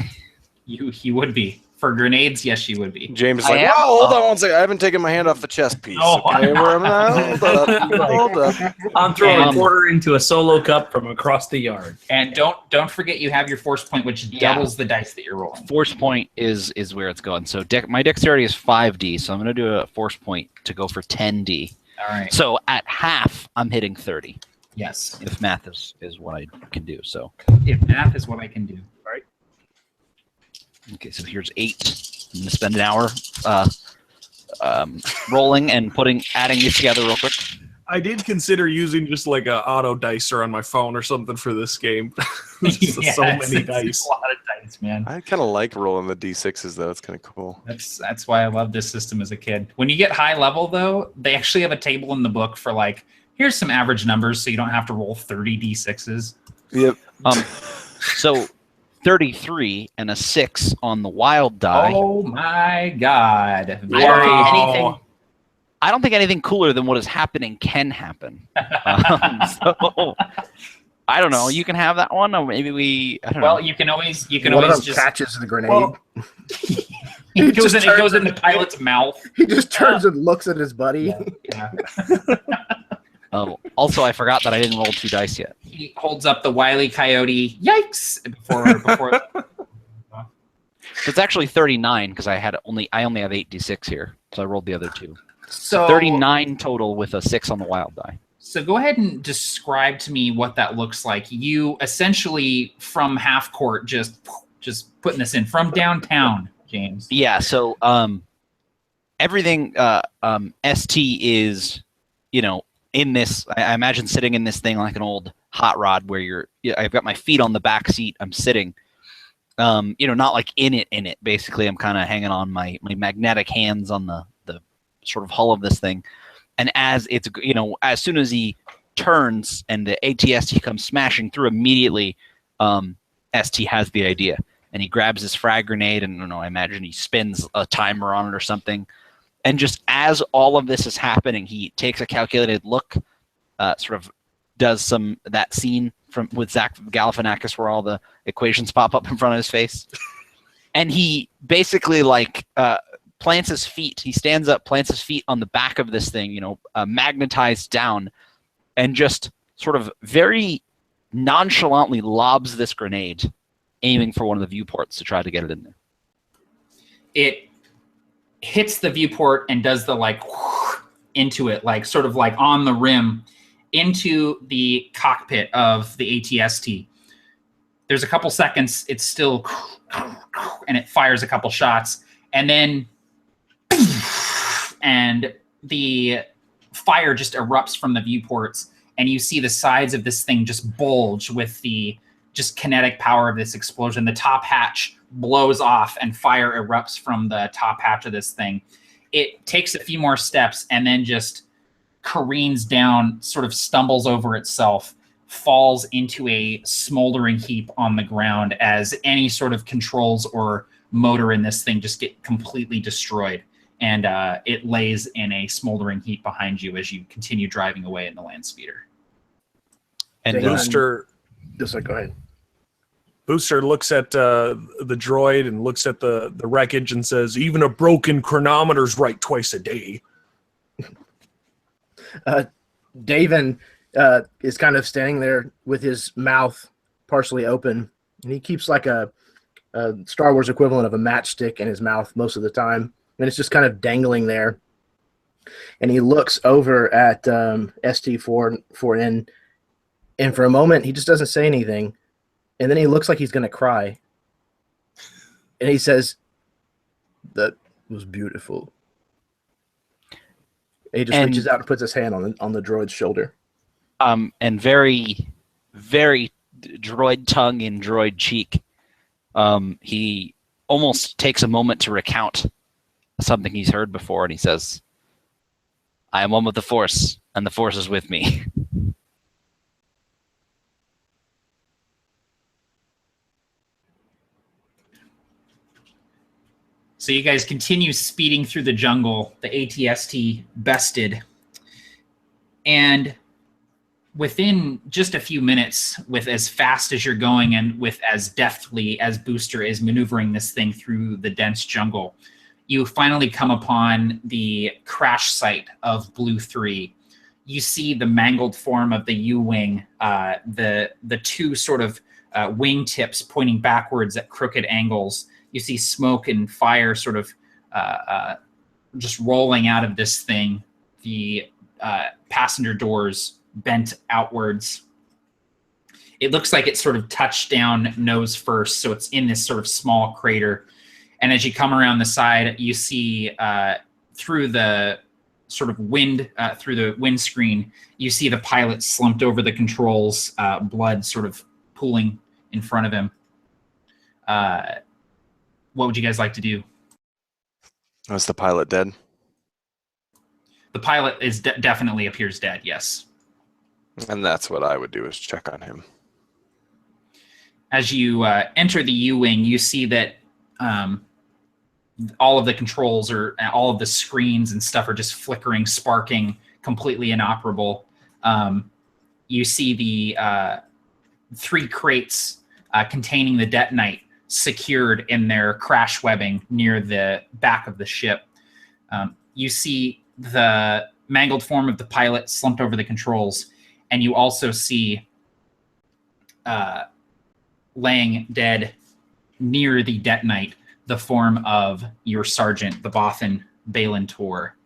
You would be. For grenades, yes, you would be. James is like, whoa, hold on one second. I haven't taken my hand off the chest piece. No, Okay, hold up. I'm throwing a quarter into a solo cup from across the yard. And don't forget you have your force point, which doubles the dice that you're rolling. Force point is where it's going. So my dexterity is 5D, so I'm going to do a force point to go for 10D. All right. So at half, I'm hitting 30. Yes. If math is what I can do. So if math is what I can do. Right. Okay, so here's 8. I'm going to spend an hour rolling and adding these together real quick. I did consider using just like a auto dicer on my phone or something for this game. So many dice. It's a lot of dice, man. I kind of like rolling the D6s, though. It's kind of cool. That's why I loved this system as a kid. When you get high level, though, they actually have a table in the book for like, here's some average numbers so you don't have to roll 30 D6s. Yep. So 33 and a 6 on the wild die. Oh my god. I don't think anything cooler than what is happening can happen. So I don't know. You can have that one, or maybe I don't know. Well, you can always just catches the grenade. Well, it goes in the pilot's mouth. He just turns and looks at his buddy. Yeah. Oh, also, I forgot that I didn't roll 2 dice yet. He holds up the Wile E. Coyote. Yikes! Before. So it's actually 39 because I only have 8d6 here, so I rolled the other 2. So 39 total with a 6 on the wild die. So go ahead and describe to me what that looks like. You essentially from half court just putting this in from downtown, James. Yeah. So everything ST is, in this. I imagine sitting in this thing like an old hot rod where I've got my feet on the back seat. I'm sitting. Not like in it. Basically, I'm kind of hanging on my magnetic hands on the sort of hull of this thing. And as it's, as soon as he turns and the ATST comes smashing through, immediately ST has the idea. And he grabs his frag grenade and, I imagine he spins a timer on it or something. And just as all of this is happening, he takes a calculated look, sort of does that scene with Zach Galifianakis where all the equations pop up in front of his face. And he basically plants his feet. He stands up, plants his feet on the back of this thing, magnetized down, and just sort of very nonchalantly lobs this grenade, aiming for one of the viewports to try to get it in there. It hits the viewport and does the into it, sort of on the rim, into the cockpit of the ATST. There's a couple seconds, it's still, and it fires a couple shots, and then and the fire just erupts from the viewports, and you see the sides of this thing just bulge with the just kinetic power of this explosion. The top hatch blows off and fire erupts from the top hatch of this thing. It takes a few more steps and then just careens down, sort of stumbles over itself, falls into a smoldering heap on the ground as any sort of controls or motor in this thing just get completely destroyed. And it lays in a smoldering heap behind you as you continue driving away in the land speeder. And Booster, Just like, go ahead. Booster looks at the droid and looks at the wreckage and says, "Even a broken chronometer's right twice a day." Davin is kind of standing there with his mouth partially open, and he keeps like a Star Wars equivalent of a matchstick in his mouth most of the time, and it's just kind of dangling there. And he looks over at ST4N, and for a moment he just doesn't say anything, and then he looks like he's going to cry, and he says, "That was beautiful." And he just reaches out and puts his hand on the droid's shoulder. And very, very droid tongue in droid cheek. He almost takes a moment to recount something he's heard before, and he says, "I am one with the Force, and the Force is with me." So you guys continue speeding through the jungle, the ATST bested, and within just a few minutes, with as fast as you're going and with as deftly as Booster is maneuvering this thing through the dense jungle, you finally come upon the crash site of Blue 3. You see the mangled form of the U-wing, the two sort of wing tips pointing backwards at crooked angles. You see smoke and fire sort of just rolling out of this thing. The passenger doors bent outwards. It looks like it sort of touched down nose first, so it's in this sort of small crater. And as you come around the side, you see through the sort of wind, through the windscreen, you see the pilot slumped over the controls, blood sort of pooling in front of him. What would you guys like to do? Was the pilot dead? The pilot is definitely appears dead, yes. And that's what I would do, is check on him. As you enter the U-wing, you see that all of the controls or all of the screens and stuff are just flickering, sparking, completely inoperable. You see the 3 crates containing the detonite secured in their crash webbing near the back of the ship. You see the mangled form of the pilot slumped over the controls, and you also see laying dead near the detonite the form of your sergeant, the Bothan Balin Tor.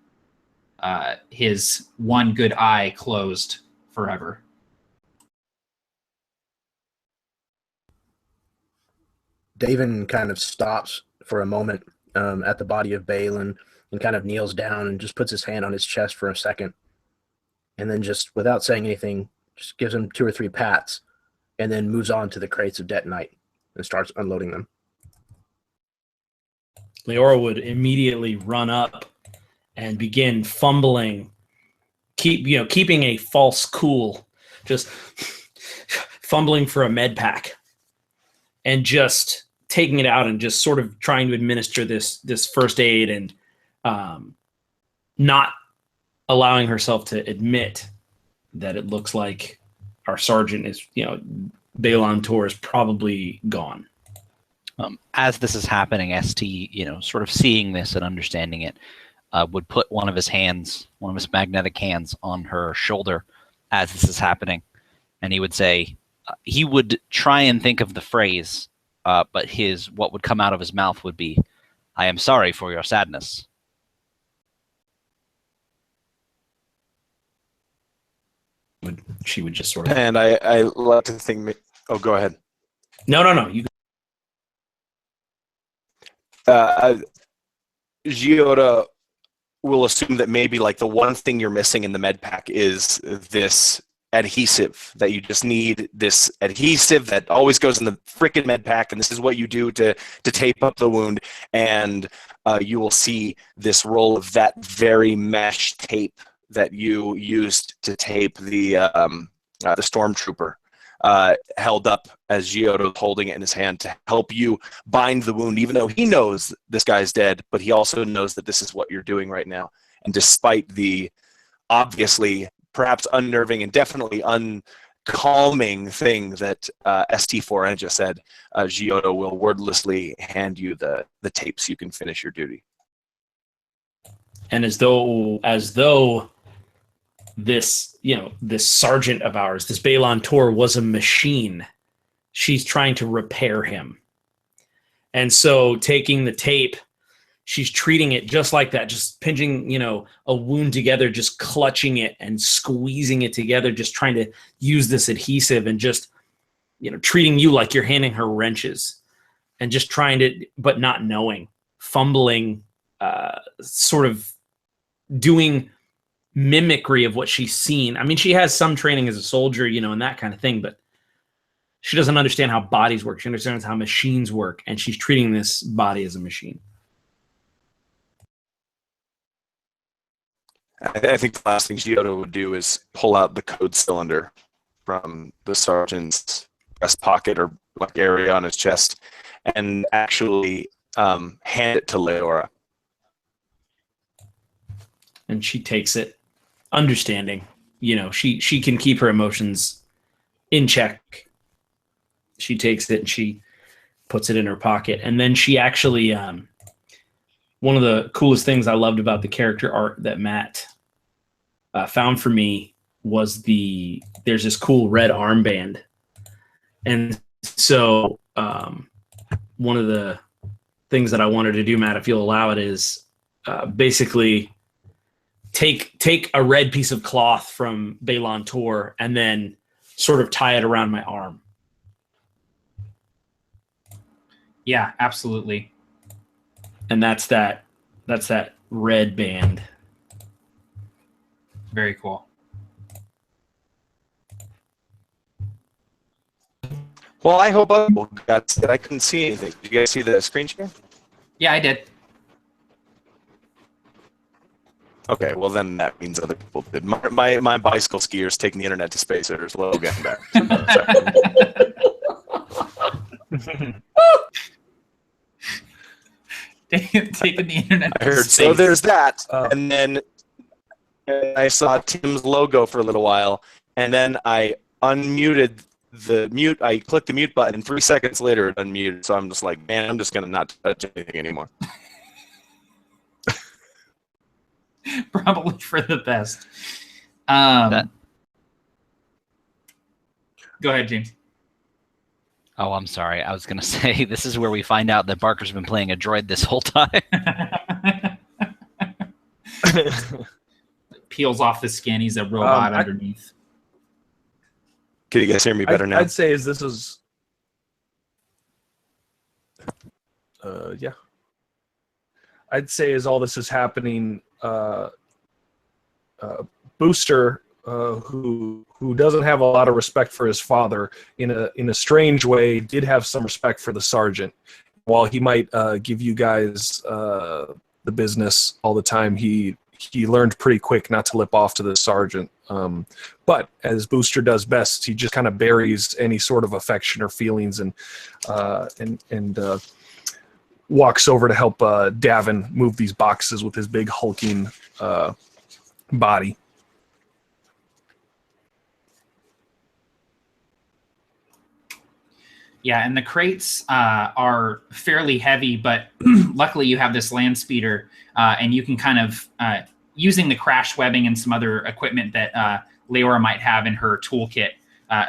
His one good eye closed forever. Davin kind of stops for a moment at the body of Balin and kind of kneels down and just puts his hand on his chest for a second. And then just without saying anything, just gives him 2 or 3 pats and then moves on to the crates of detonite and starts unloading them. Leora would immediately run up and begin fumbling, keeping a false cool, just fumbling for a med pack and just taking it out and just sort of trying to administer this first aid and not allowing herself to admit that it looks like our sergeant is, Balin Tor is probably gone. As this is happening, ST, sort of seeing this and understanding it, would put one of his magnetic hands on her shoulder as this is happening. And he would say, he would try and think of the phrase, but what would come out of his mouth would be, "I am sorry for your sadness." She would just sort of... And I like to think... Oh, go ahead. No. You... Giota will assume that maybe like the one thing you're missing in the med pack is this adhesive, that you just need this adhesive that always goes in the freaking med pack, and this is what you do to tape up the wound, and you will see this roll of that very mesh tape that you used to tape the stormtrooper, held up as Giotto's holding it in his hand to help you bind the wound, even though he knows this guy's dead, but he also knows that this is what you're doing right now. And despite the obviously perhaps unnerving and definitely uncalming thing that ST4N just said, Giotto will wordlessly hand you the tape so you can finish your duty. And as though this, this sergeant of ours, this Balon Tor, was a machine, she's trying to repair him. And so taking the tape, she's treating it just like that, just pinching, a wound together, just clutching it and squeezing it together, just trying to use this adhesive and just, treating you like you're handing her wrenches and just trying to, but not knowing, fumbling, sort of doing mimicry of what she's seen. I mean, she has some training as a soldier, and that kind of thing, but she doesn't understand how bodies work. She understands how machines work, and she's treating this body as a machine. I think the last thing Giotto would do is pull out the code cylinder from the sergeant's breast pocket or like area on his chest and actually hand it to Leora. And she takes it, understanding, she can keep her emotions in check. She takes it and she puts it in her pocket. And then she actually, one of the coolest things I loved about the character art that Matt found for me was there's this cool red armband. And so one of the things that I wanted to do, Matt, if you'll allow it, is basically take a red piece of cloth from Balon Tor and then sort of tie it around my arm. Yeah, absolutely. And that's that red band. Very cool. Well, I hope other people got it. I couldn't see anything. Did you guys see the screen share? Yeah, I did. Okay, well then that means other people did. My bicycle skier's taking the internet to space. They're slow getting back. Taking the internet I to heard. space. So there's that, and then I saw Tim's logo for a little while, and then I unmuted the mute. I clicked the mute button, and 3 seconds later it unmuted. So I'm just like, man, I'm just gonna not touch anything anymore. Probably for the best. That- Go ahead, James. Oh, I'm sorry. I was going to say, this is where we find out that Barker's been playing a droid this whole time. Peels off the skin. He's a robot underneath. Can you guys hear me better now? I'd say this is... yeah. I'd say as all this is happening, Booster, who doesn't have a lot of respect for his father, in a strange way, did have some respect for the sergeant. While he might give you guys the business all the time, he learned pretty quick not to lip off to the sergeant. But as Booster does best, he just kind of buries any sort of affection or feelings and walks over to help Davin move these boxes with his big hulking body. Yeah, and the crates are fairly heavy, but luckily you have this land speeder, and you can kind of, using the crash webbing and some other equipment that Leora might have in her toolkit,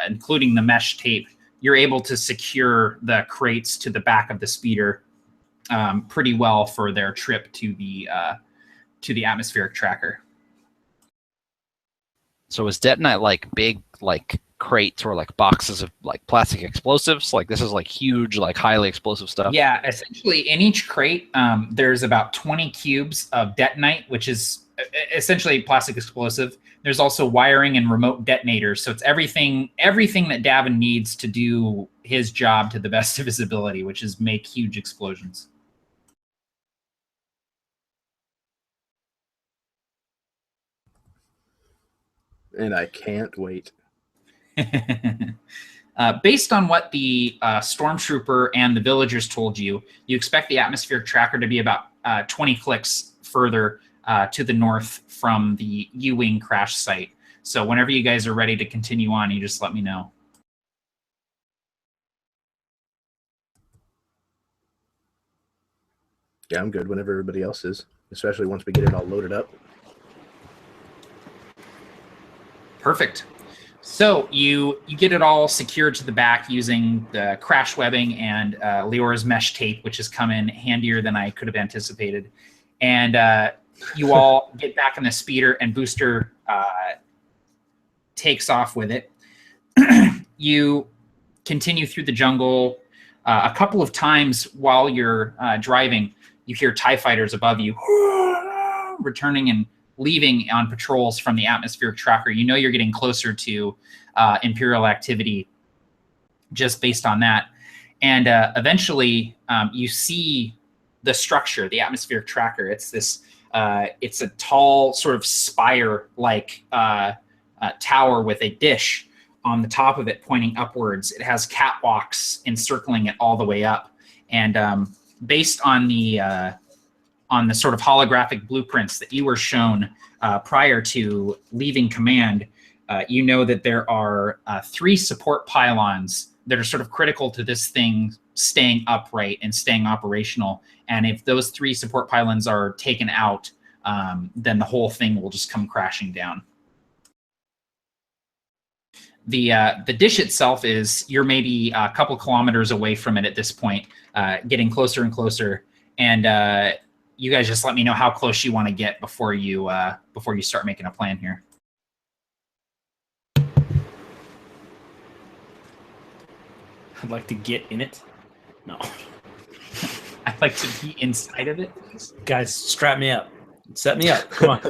including the mesh tape, you're able to secure the crates to the back of the speeder pretty well for their trip to the atmospheric tracker. So is Detonite like big, like crates or like boxes of like plastic explosives? Like this is like huge, like highly explosive stuff? Yeah, essentially in each crate, there's about 20 cubes of Detonite, which is essentially plastic explosive. There's also wiring and remote detonators. So it's everything that Davin needs to do his job to the best of his ability, which is make huge explosions. And I can't wait. Based on what the stormtrooper and the villagers told you, you expect the atmospheric tracker to be about 20 clicks further to the north from the U-Wing crash site. So whenever you guys are ready to continue on, you just let me know. Yeah, I'm good whenever everybody else is, especially once we get it all loaded up. Perfect. So you get it all secured to the back using the crash webbing and Leora's mesh tape, which has come in handier than I could have anticipated. And you all get back in the speeder, and Booster takes off with it. You continue through the jungle. A couple of times while you're driving, you hear TIE fighters above you returning and leaving on patrols from the atmospheric tracker. You know you're getting closer to Imperial activity just based on that. And eventually you see the structure, the atmospheric tracker. It's this, it's a tall sort of spire-like tower with a dish on the top of it pointing upwards. It has catwalks encircling it all the way up. And based on the sort of holographic blueprints that you were shown prior to leaving command, you know that there are 3 support pylons that are sort of critical to this thing staying upright and staying operational. And if those 3 support pylons are taken out, then the whole thing will just come crashing down. The dish itself is, you're maybe a couple kilometers away from it at this point, getting closer and closer. And you guys just let me know how close you want to get before you start making a plan here. I'd like to get in it. No. I'd like to be inside of it. Guys, strap me up. Set me up. Come on.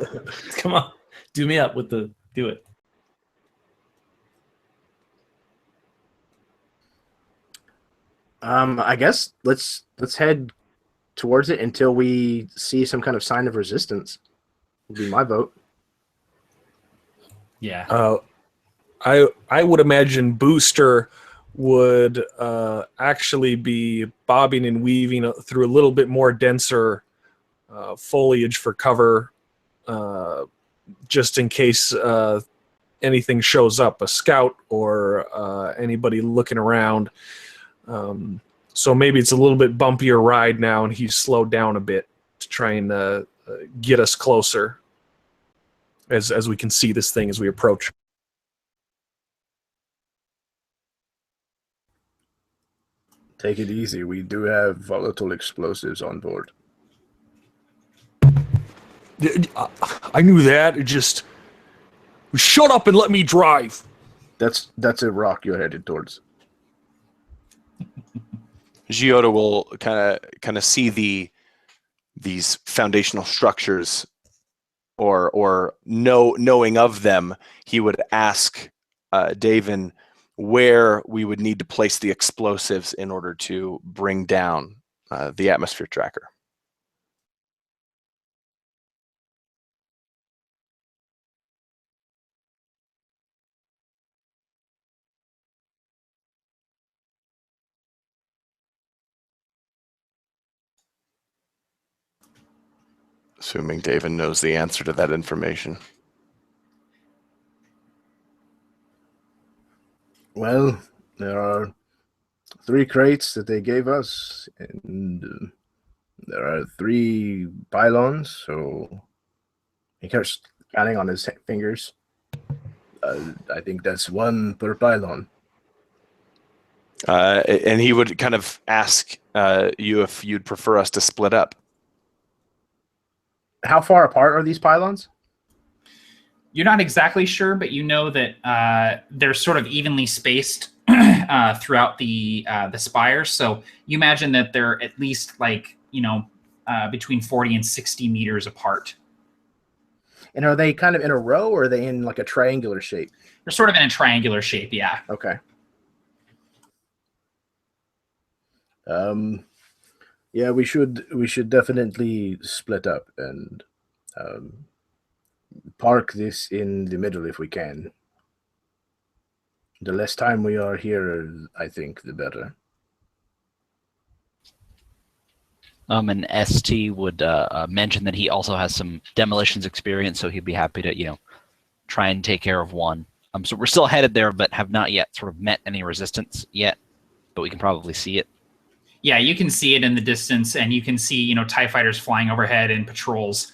Come on. Do me up with the do it. I guess let's head towards it until we see some kind of sign of resistance. Would be my vote. Yeah. I would imagine Booster would actually be bobbing and weaving through a little bit more denser foliage for cover, just in case anything shows up, a scout or anybody looking around. So maybe it's a little bit bumpier ride now, and he's slowed down a bit to try and get us closer as we can see this thing as we approach. Take it easy. We do have volatile explosives on board. I knew that. It just shut up and let me drive. That's a rock you're headed towards. Giotto will kind of see these foundational structures, or knowing of them, he would ask Davin where we would need to place the explosives in order to bring down the atmosphere tracker. Assuming Davin knows the answer to that information. Well, there are 3 crates that they gave us, and there are 3 pylons, so he starts counting on his fingers. I think that's 1 per pylon. And he would kind of ask you if you'd prefer us to split up. How far apart are these pylons? You're not exactly sure, but you know that they're sort of evenly spaced throughout the spire. So you imagine that they're at least like, between 40 and 60 meters apart. And are they kind of in a row, or are they in like a triangular shape? They're sort of in a triangular shape, yeah. Okay. Yeah, we should definitely split up and park this in the middle if we can. The less time we are here, I think, the better. And ST would mention that he also has some demolitions experience, so he'd be happy to, try and take care of one. So we're still headed there, but have not yet sort of met any resistance yet, but we can probably see it. Yeah, you can see it in the distance, and you can see, TIE fighters flying overhead in patrols.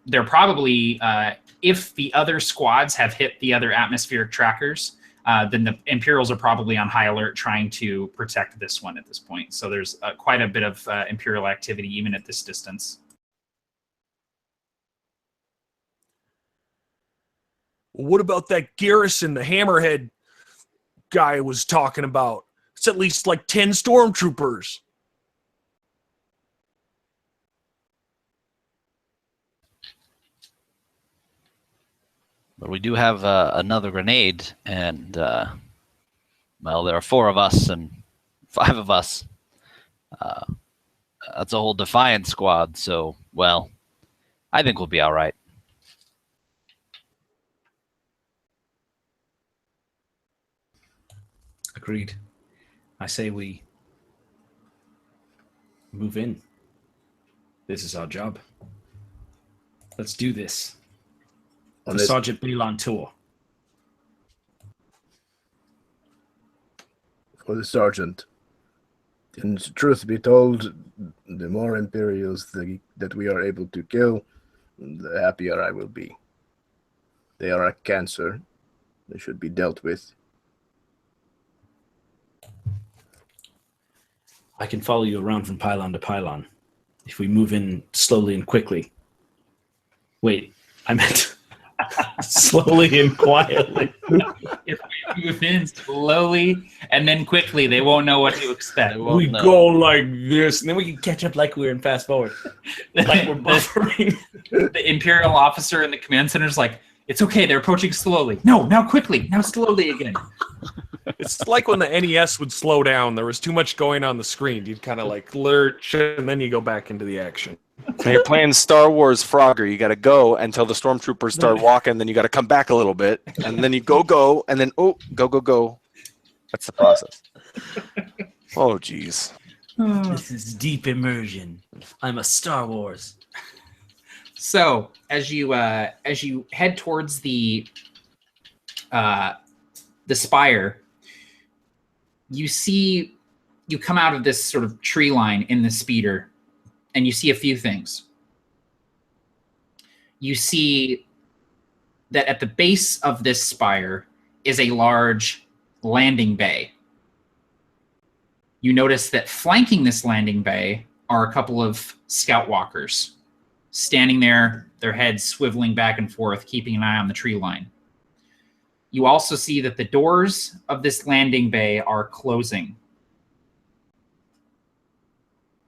They're probably, if the other squads have hit the other atmospheric trackers, then the Imperials are probably on high alert trying to protect this one at this point. So there's quite a bit of Imperial activity even at this distance. What about that garrison the Hammerhead guy was talking about? It's at least like 10 stormtroopers. But we do have another grenade, and, well, there are 4 of us and 5 of us. That's a whole Defiance Squad, so, well, I think we'll be all right. Agreed. I say we move in. This is our job. Let's do this. For Sergeant Balon tour. For the sergeant. And truth be told, the more Imperials that we are able to kill, the happier I will be. They are a cancer. They should be dealt with. I can follow you around from pylon to pylon if we move in slowly and quickly. Wait, I meant slowly and quietly. If we move in slowly and then quickly, they won't know what to expect. We go like this, and then we can catch up like we're in fast forward. Like we're buffering. The Imperial officer in the command center is like, it's okay, they're approaching slowly. No, now quickly, now slowly again. It's like when the NES would slow down. There was too much going on the screen. You'd kind of like lurch, and then you go back into the action. Now you're playing Star Wars Frogger. You got to go until the stormtroopers start walking. Then you got to come back a little bit, and then you go, and then go. That's the process. Oh, geez. This is deep immersion. I'm a Star Wars. So as you head towards the spire, you come out of this sort of tree line in the speeder, and you see a few things. You see that at the base of this spire is a large landing bay. You notice that flanking this landing bay are a couple of scout walkers standing there, their heads swiveling back and forth, keeping an eye on the tree line. You also see that the doors of this landing bay are closing,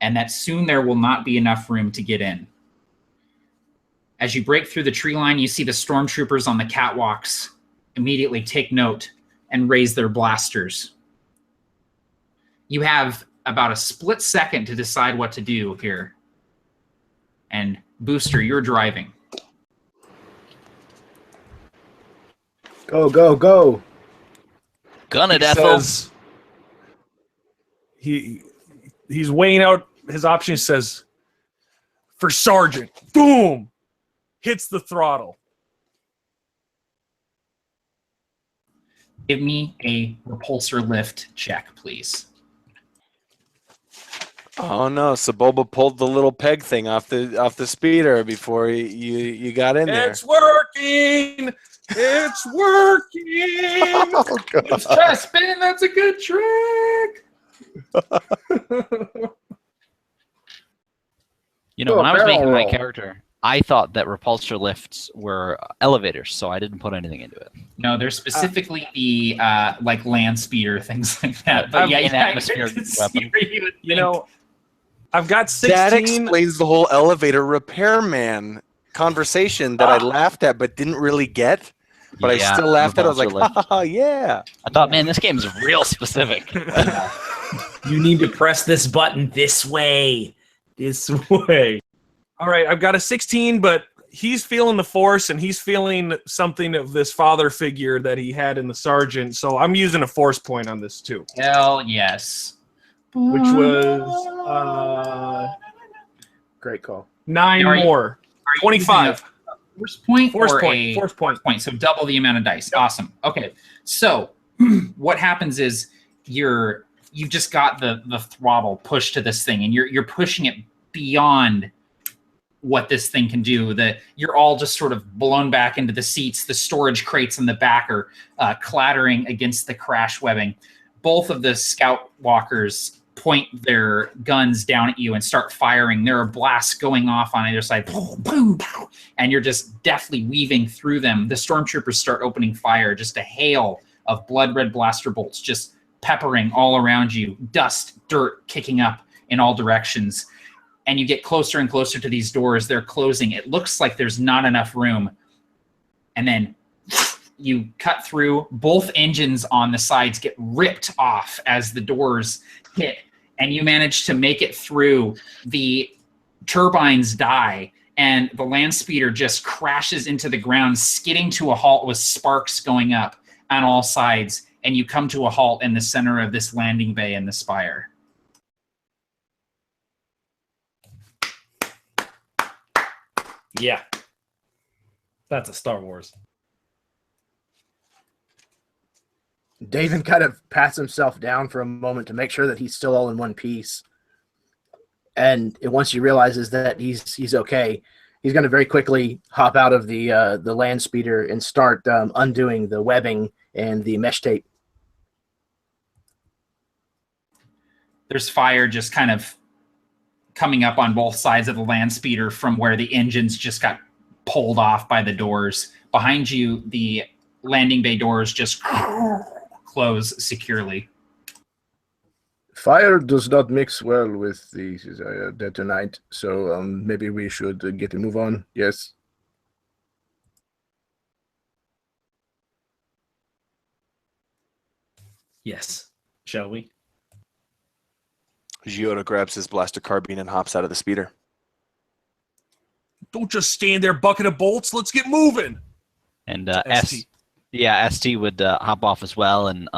and that soon there will not be enough room to get in. As you break through the tree line, you see the stormtroopers on the catwalks immediately take note and raise their blasters. You have about a split second to decide what to do here. And Booster, you're driving. Go. Gun it, He Ethel. says- he's weighing out his options. Says, for Sergeant, boom, hits the throttle. Give me a repulsor lift check, please. Oh no! So Boba pulled the little peg thing off the speeder before you got in there. It's working. It's working. Oh god! Let's try a spin. That's a good trick. When I was barrel making my roll. character, I thought that repulsor lifts were elevators, so I didn't put anything into it. No, they're specifically the like land speeder, things like that. But I'm yeah, an atmospheric weapon. I've got 16. That explains the whole elevator repairman conversation that I laughed at but didn't really get. But I still laughed at it. I was like, oh, yeah. I thought, man, this game is real specific. You need to press this button this way. This way. All right, I've got a 16, but he's feeling the force, and he's feeling something of this father figure that he had in the sergeant. So I'm using a force point on this too. Hell yes. Which was Great call. 9 Are you- More. 25. Force point Force or point. a Force point. point, so double the amount of dice. Awesome. Okay, so what happens is you've just got the throttle pushed to this thing, and you're pushing it beyond what this thing can do. That you're all just sort of blown back into the seats. The storage crates in the back are clattering against the crash webbing. Both of the scout walkers point their guns down at you and start firing. There are blasts going off on either side. Boom, boom, boom, and you're just deftly weaving through them. The stormtroopers start opening fire, just a hail of blood red blaster bolts just peppering all around you, dust, dirt kicking up in all directions. And you get closer and closer to these doors. They're closing. It looks like there's not enough room. And then you cut through. Both engines on the sides get ripped off as the doors hit. And you manage to make it through. The turbines die, and the land speeder just crashes into the ground, skidding to a halt with sparks going up on all sides. And you come to a halt in the center of this landing bay in the spire. Yeah. That's a Star Wars. David kind of pats himself down for a moment to make sure that he's still all in one piece. And once he realizes that he's okay, he's going to very quickly hop out of the land speeder and start undoing the webbing and the mesh tape. There's fire just kind of coming up on both sides of the land speeder from where the engines just got pulled off by the doors. Behind you, the landing bay doors just close securely. Fire does not mix well with the detonite, so maybe we should get a move on. Yes. Yes. Shall we? Giotto grabs his blaster carbine and hops out of the speeder. Don't just stand there, bucket of bolts. Let's get moving. And ST. ST would hop off as well and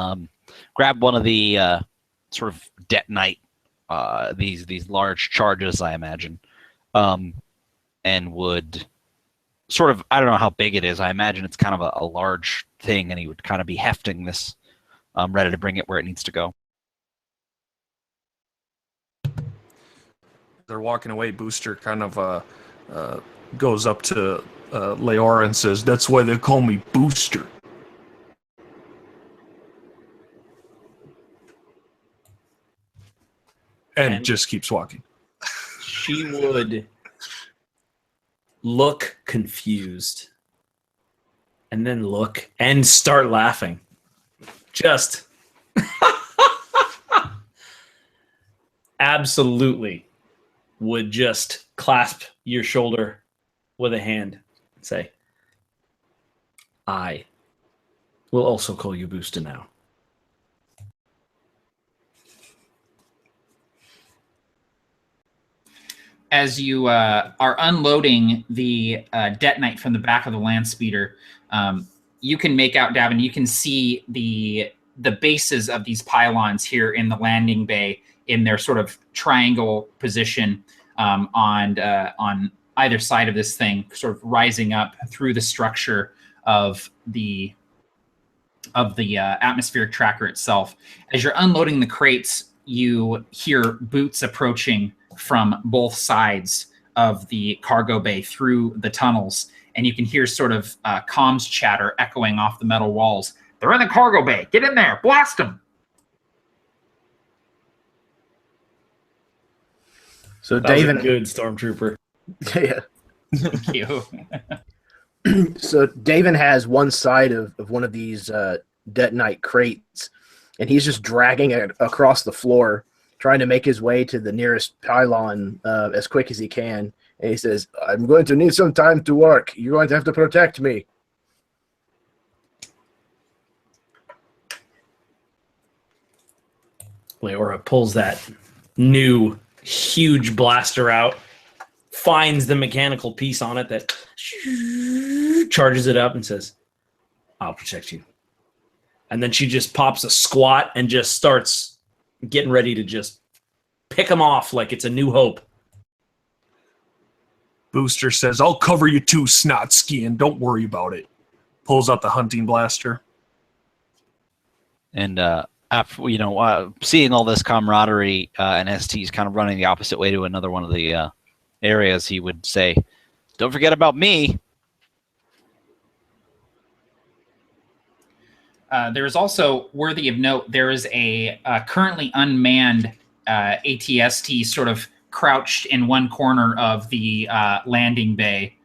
grab one of the sort of detonite, these large charges, I imagine, and would sort of, I don't know how big it is. I imagine it's kind of a large thing, and he would kind of be hefting this, ready to bring it where it needs to go. They're walking away. Booster kind of goes up to Leora and says, "That's why they call me Booster." And just keeps walking. She would look confused and then look and start laughing. Just absolutely would just clasp your shoulder with a hand and say, I will also call you Booster now. As you are unloading the detonite from the back of the land speeder, you can make out, Davin, you can see the bases of these pylons here in the landing bay in their sort of triangle position on either side of this thing, sort of rising up through the structure of the atmospheric tracker itself. As you're unloading the crates, you hear boots approaching from both sides of the cargo bay through the tunnels, and you can hear sort of comms chatter echoing off the metal walls. They're in the cargo bay. Get in there. Blast them. So That was a David, good stormtrooper. yeah. Thank you. So David has one side of one of these detonite crates, and he's just dragging it across the floor, trying to make his way to the nearest pylon as quick as he can. And he says, I'm going to need some time to work. You're going to have to protect me. Leora pulls that new huge blaster out, finds the mechanical piece on it that charges it up and says, I'll protect you. And then she just pops a squat and just starts getting ready to just pick him off like it's a new hope. Booster says, I'll cover you too, snot skiing. Don't worry about it. Pulls out the hunting blaster. And after seeing all this camaraderie and ST's kind of running the opposite way to another one of the areas, he would say, "Don't forget about me." There is also worthy of note. There is a currently unmanned ATST sort of crouched in one corner of the landing bay.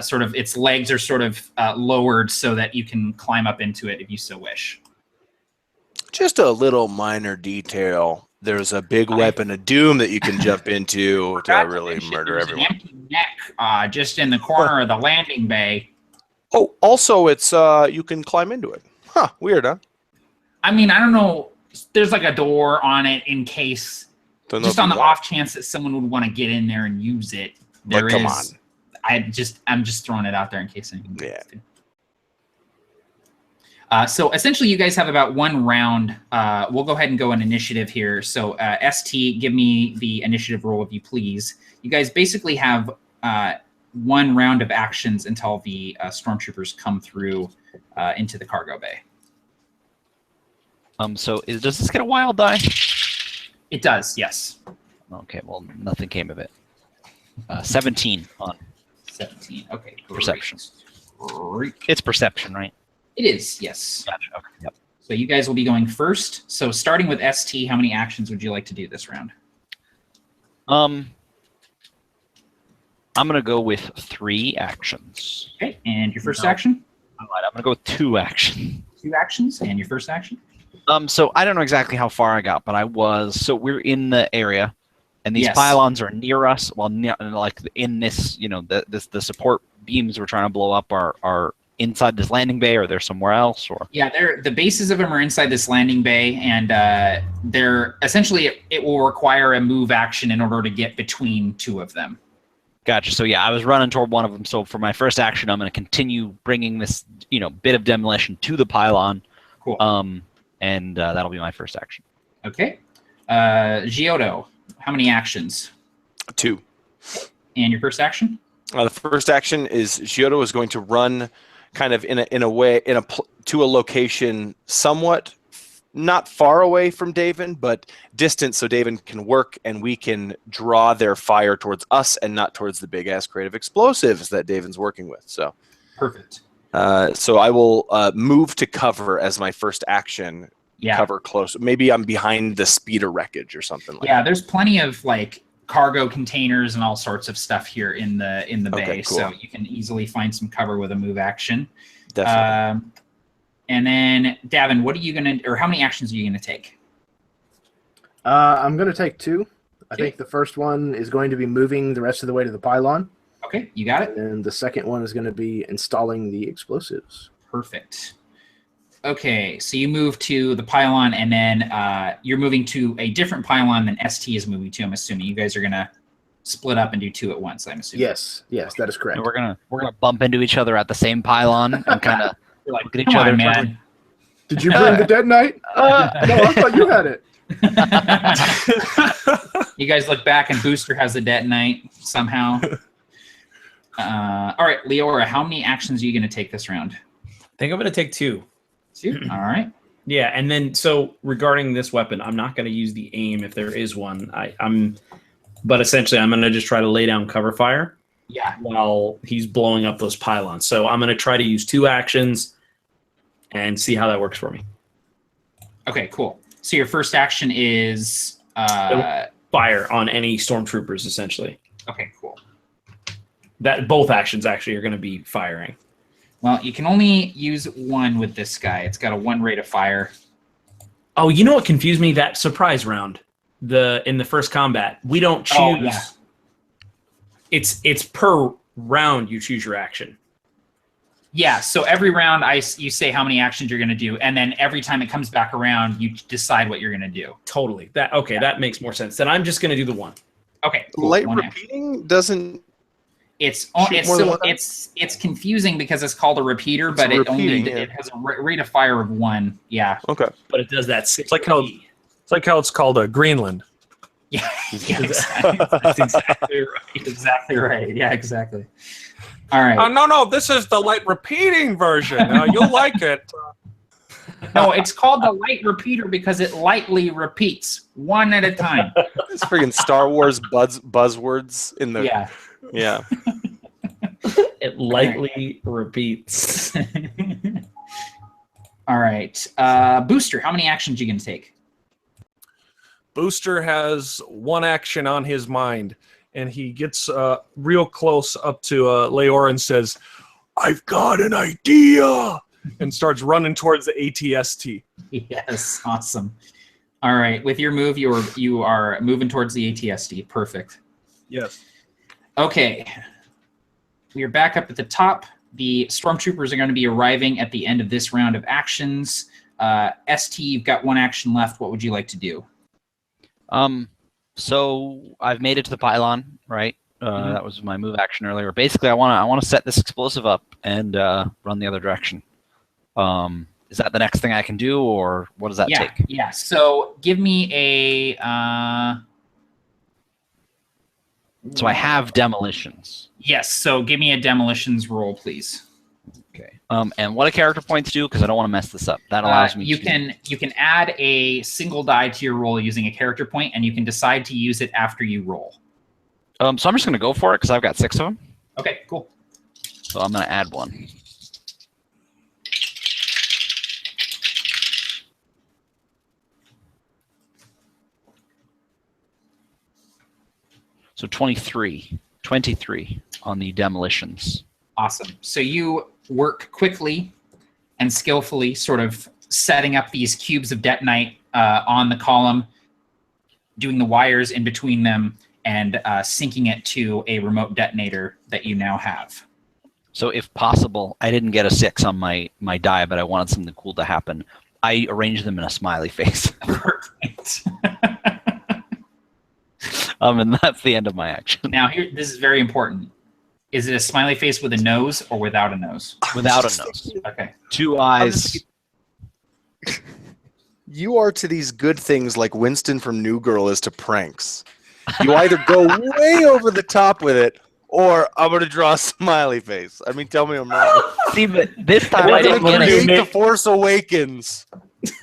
Sort of its legs are sort of lowered so that you can climb up into it if you so wish. Just a little minor detail. There's a big weapon of doom that you can jump into to really murder everyone. An empty neck just in the corner of the landing bay. Oh, also, it's you can climb into it. Huh, weird, huh? I mean, I don't know. There's like a door on it in case, just on the off chance that someone would want to get in there and use it. There is. Come on. I'm just throwing it out there in case anyone wants to. So essentially, you guys have about one round. We'll go ahead and go an initiative here. So ST, give me the initiative roll, if you please. You guys basically have one round of actions until the stormtroopers come through into the cargo bay. So does this get a wild die? It does, yes. Okay, well, nothing came of it. 17 on 17. Okay, great. Perception. Great. It's perception, right? It is, yes. Gotcha. Okay. Yep. So you guys will be going first. So starting with ST, how many actions would you like to do this round? I'm gonna go with 3 actions. Okay, and your first action? All right, I'm gonna go with 2 actions. 2 actions, and your first action? So I don't know exactly how far I got, but so we're in the area, and these pylons are near us. Well, like in this, the support beams we're trying to blow up are inside this landing bay, or they're somewhere else, or the bases of them are inside this landing bay, and they're essentially it will require a move action in order to get between 2 of them. Gotcha. So I was running toward one of them. So for my first action, I'm going to continue bringing this bit of demolition to the pylon. Cool. And that'll be my first action. Okay. Giotto, how many actions? 2. And your first action? The first action is Giotto is going to run kind of in a way to a location somewhat not far away from Davin, but distant, so Davin can work and we can draw their fire towards us and not towards the big ass creative explosives that Davin's working with. So perfect. So I will move to cover as my first action. Yeah. Cover close. Maybe I'm behind the speeder wreckage or something like that. Yeah, there's plenty of like cargo containers and all sorts of stuff here in the bay, cool. so you can easily find some cover with a move action. Definitely. And then Davin, how many actions are you gonna take? I'm gonna take 2. I think the first one is going to be moving the rest of the way to the pylon. Okay, you got it. And the second one is going to be installing the explosives. Perfect. Okay, so you move to the pylon, and then you're moving to a different pylon than ST is moving to. I'm assuming you guys are gonna split up and do 2 at once. I'm assuming. Yes, that is correct. And we're gonna bump into each other at the same pylon and kind of look at each other, man. Did you bring the Dead Knight? No, I thought you had it. You guys look back, and Booster has the detonite somehow. All right, Leora, how many actions are you going to take this round? I think I'm going to take 2. 2? All right. Yeah, and then so regarding this weapon, I'm not going to use the aim if there is one. But essentially, I'm going to just try to lay down cover fire. Yeah. While he's blowing up those pylons. So I'm going to try to use 2 actions and see how that works for me. Okay, cool. So your first action is fire on any stormtroopers, essentially. Okay, cool. That both actions actually are going to be firing. Well, you can only use 1 with this guy. It's got a 1 rate of fire. Oh, you know what confused me? That surprise round, in the first combat, we don't choose. Oh, yeah. It's per round you choose your action. Yeah, so every round you say how many actions you're going to do, and then every time it comes back around, you decide what you're going to do. Totally. That makes more sense. Then I'm just going to do the one. Okay. Cool. Light One action. repeating doesn't. It's more than one time? it's confusing because it's called a repeater, It's but it repeating, it has a rate of fire of 1. Yeah. Okay. But it does that 6. It's like how it's called Greenland. Yeah. Exactly. That's exactly right. Exactly right. Yeah. Exactly. All right. No, this is the light repeating version. You'll like it. No, it's called the light repeater because it lightly repeats one at a time. It's freaking Star Wars buzzwords in the. Yeah. Yeah. It lightly repeats. All right. Booster, how many actions you going to take? Booster has one action on his mind, and he gets real close up to Leora and says, "I've got an idea," and starts running towards the ATST. Yes, awesome. All right, with your move, you are moving towards the ATST. Perfect. Yes. Okay, we are back up at the top. The stormtroopers are going to be arriving at the end of this round of actions. ST, you've got one action left. What would you like to do? So I've made it to the pylon, right? That was my move action earlier. Basically, I want to set this explosive up and run the other direction. Is that the next thing I can do, or what does that take? Yeah. So give me a. So I have demolitions. Yes. So give me a demolitions roll, please. Okay. And what do character points do? Because I don't want to mess this up. That allows me. You can add a single die to your roll using a character point, and you can decide to use it after you roll. So I'm just going to go for it because I've got 6 of them. Okay. Cool. So I'm going to add 1. So 23 on the demolitions. Awesome. So you work quickly and skillfully, sort of setting up these cubes of detonite on the column, doing the wires in between them, and syncing it to a remote detonator that you now have. So if possible, I didn't get a 6 on my die, but I wanted something cool to happen. I arranged them in a smiley face. Perfect. And that's the end of my action. Now, this is very important. Is it a smiley face with a nose or without a nose? Without a nose. Okay. 2 eyes. You are to these good things like Winston from New Girl is to pranks. You either go way over the top with it, or I'm going to draw a smiley face. I mean, tell me I'm wrong. See, but this time I didn't get Create a The Force Awakens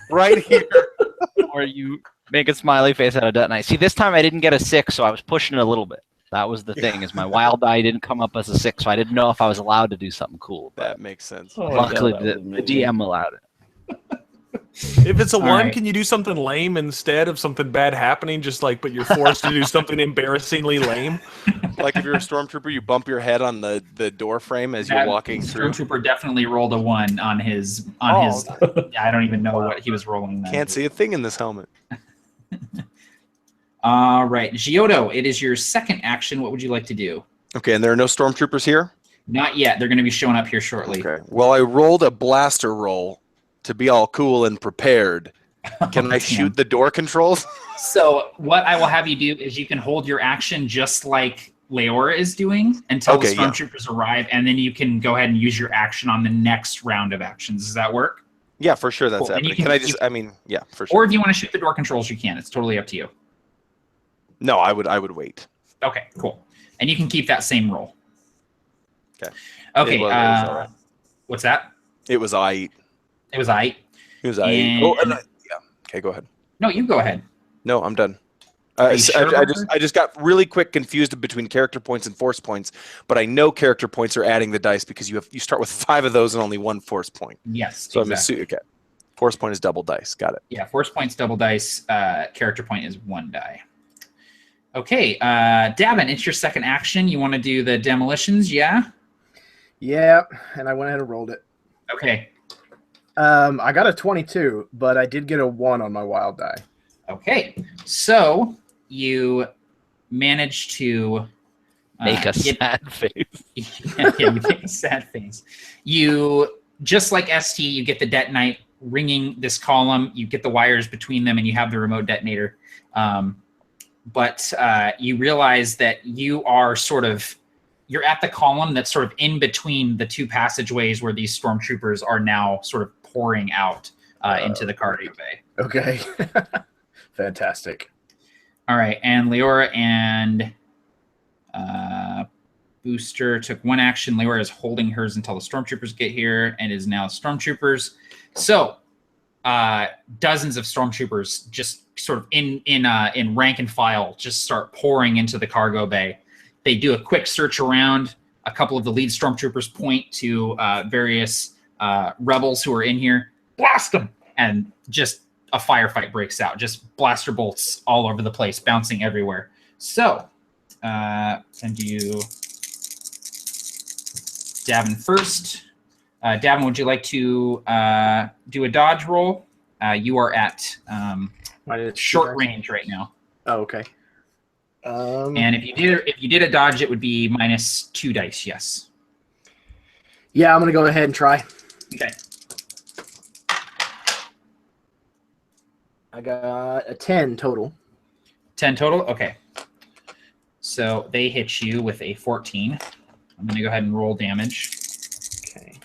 right here. or you make a smiley face out of detonite. See, this time I didn't get a 6, so I was pushing it a little bit. That was the thing, is my wild die didn't come up as a 6, so I didn't know if I was allowed to do something cool. But That makes sense. luckily, the DM allowed it. If it's a 1, right. can you do something lame instead of something bad happening? Just like, but you're forced to do something embarrassingly lame. Like if you're a stormtrooper, you bump your head on the door frame as you're walking through. Stormtrooper definitely rolled a 1 on his. I don't even know what he was rolling. Then. Can't see a thing in this helmet. All right, Giotto, it is your second action. What would you like to do? Okay, and there are no stormtroopers here? Not yet. They're going to be showing up here shortly. Okay. Well, I rolled a blaster roll to be all cool and prepared. Can I shoot the door controls? So what I will have you do is you can hold your action just like Leora is doing until the stormtroopers arrive, and then you can go ahead and use your action on the next round of actions. Does that work? Yeah, for sure that's Cool. happening. Yeah, for sure. Or if you want to shoot the door controls, you can. It's totally up to you. No, I would wait. Okay, cool. And you can keep that same roll. Okay. Okay. It was all right. What's that? It was I. It was I. It was I. And- Yeah. Okay, go ahead. No, you go ahead. No, I'm done. Are you sure about I just got really quick confused between character points and force points, but I know character points are adding the dice because you start with 5 of those and only 1 force point. Yes. So exactly. I'm assuming okay. Force point is double dice. Got it. Yeah, force points, double dice. Character point is 1 die. Okay, Davin, it's your second action. You want to do the demolitions, yeah? Yeah, and I went ahead and rolled it. Okay. I got a 22, but I did get a 1 on my wild die. Okay, so you managed to Make a get- sad face. yeah, you make a sad face. You, just like ST, you get the detonite ringing this column, you get the wires between them, and you have the remote detonator. But you realize that you are you're at the column that's sort of in between the two passageways where these stormtroopers are now sort of pouring out into the cargo bay. Okay. Fantastic. All right, and Leora and Booster took one action. Leora is holding hers until the stormtroopers get here, and is now stormtroopers. So, dozens of stormtroopers just sort of in rank and file just start pouring into the cargo bay. They do a quick search around. A couple of the lead stormtroopers point to various rebels who are in here. Blast them! And just a firefight breaks out. Just blaster bolts all over the place, bouncing everywhere. So, send you Davin first. Davin, would you like to do a dodge roll? You are at short range right now. Oh, okay. And if you did a dodge, it would be -2 dice. Yes. Yeah, I'm gonna go ahead and try. Okay. I got a 10 total. 10 total. Okay. So they hit you with a 14. I'm gonna go ahead and roll damage. Okay.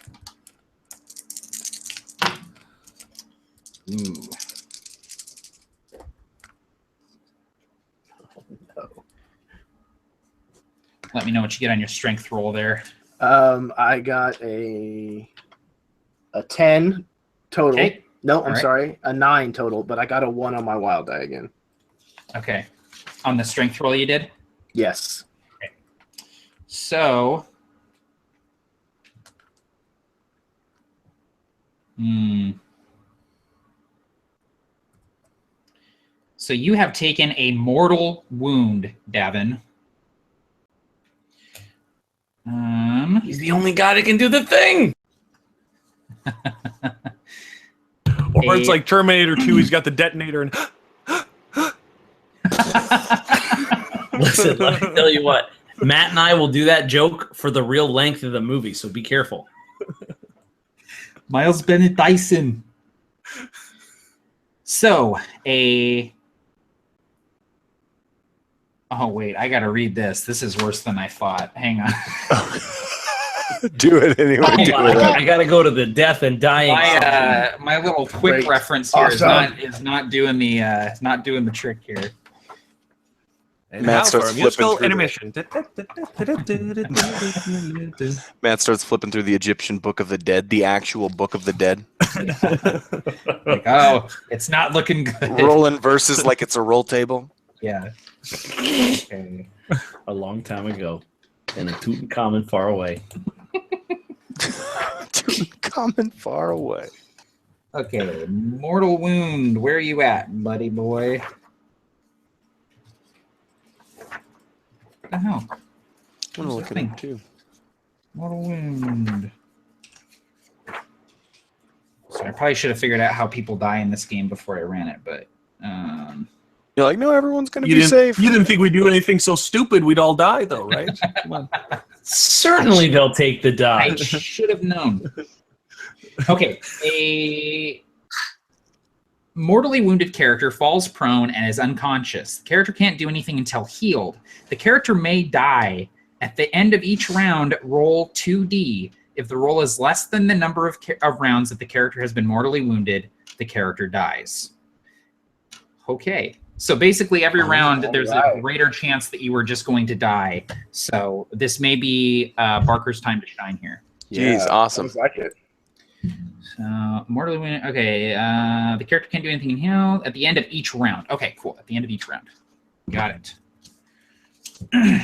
Ooh. No. Let me know what you get on your strength roll there. I got a 10 total. Okay. No, All I'm right. sorry, a 9 total, but I got a 1 on my wild die again. Okay. On the strength roll you did? Yes. So, so you have taken a mortal wound, Davin. He's the only guy that can do the thing. Or it's like Terminator 2, he's got the detonator and Listen, let me tell you what. Matt and I will do that joke for the real length of the movie, so be careful. Miles Bennett Dyson. So, oh, wait, I got to read this. This is worse than I thought. Hang on. Do it anyway. Hold Do on, it. I gotta go to the death and dying. My little quick Great. reference here Awesome. is not doing the trick here. and Matt now starts for a musical flipping intermission. Matt starts flipping through the Egyptian Book of the Dead, the actual Book of the Dead, Like, oh, it's not looking good. rolling verses like it's a roll table. Yeah. Okay. A long time ago, in a Tutankhamun far away. Coming far away. Okay. Mortal wound. Where are you at, buddy boy? What the hell? I'm gonna look at him too. Mortal wound. So I probably should have figured out how people die in this game before I ran it, but You're like, no, everyone's gonna You be didn't, safe. you didn't think we'd do anything so stupid we'd all die, though, right? Come on. Certainly they'll take the I dodge. should have known. Okay, a mortally wounded character falls prone and is unconscious. The character can't do anything until healed. The character may die. At the end of each round, roll 2d. If the roll is less than the number of rounds that the character has been mortally wounded, the character dies. Okay. So basically every round, there's a greater chance that you are just going to die. So this may be Barker's time to shine here. Jeez, awesome. Sounds like it. So mortally wounded. Okay, the character can't do anything in heal at the end of each round. Okay, cool. At the end of each round, got it.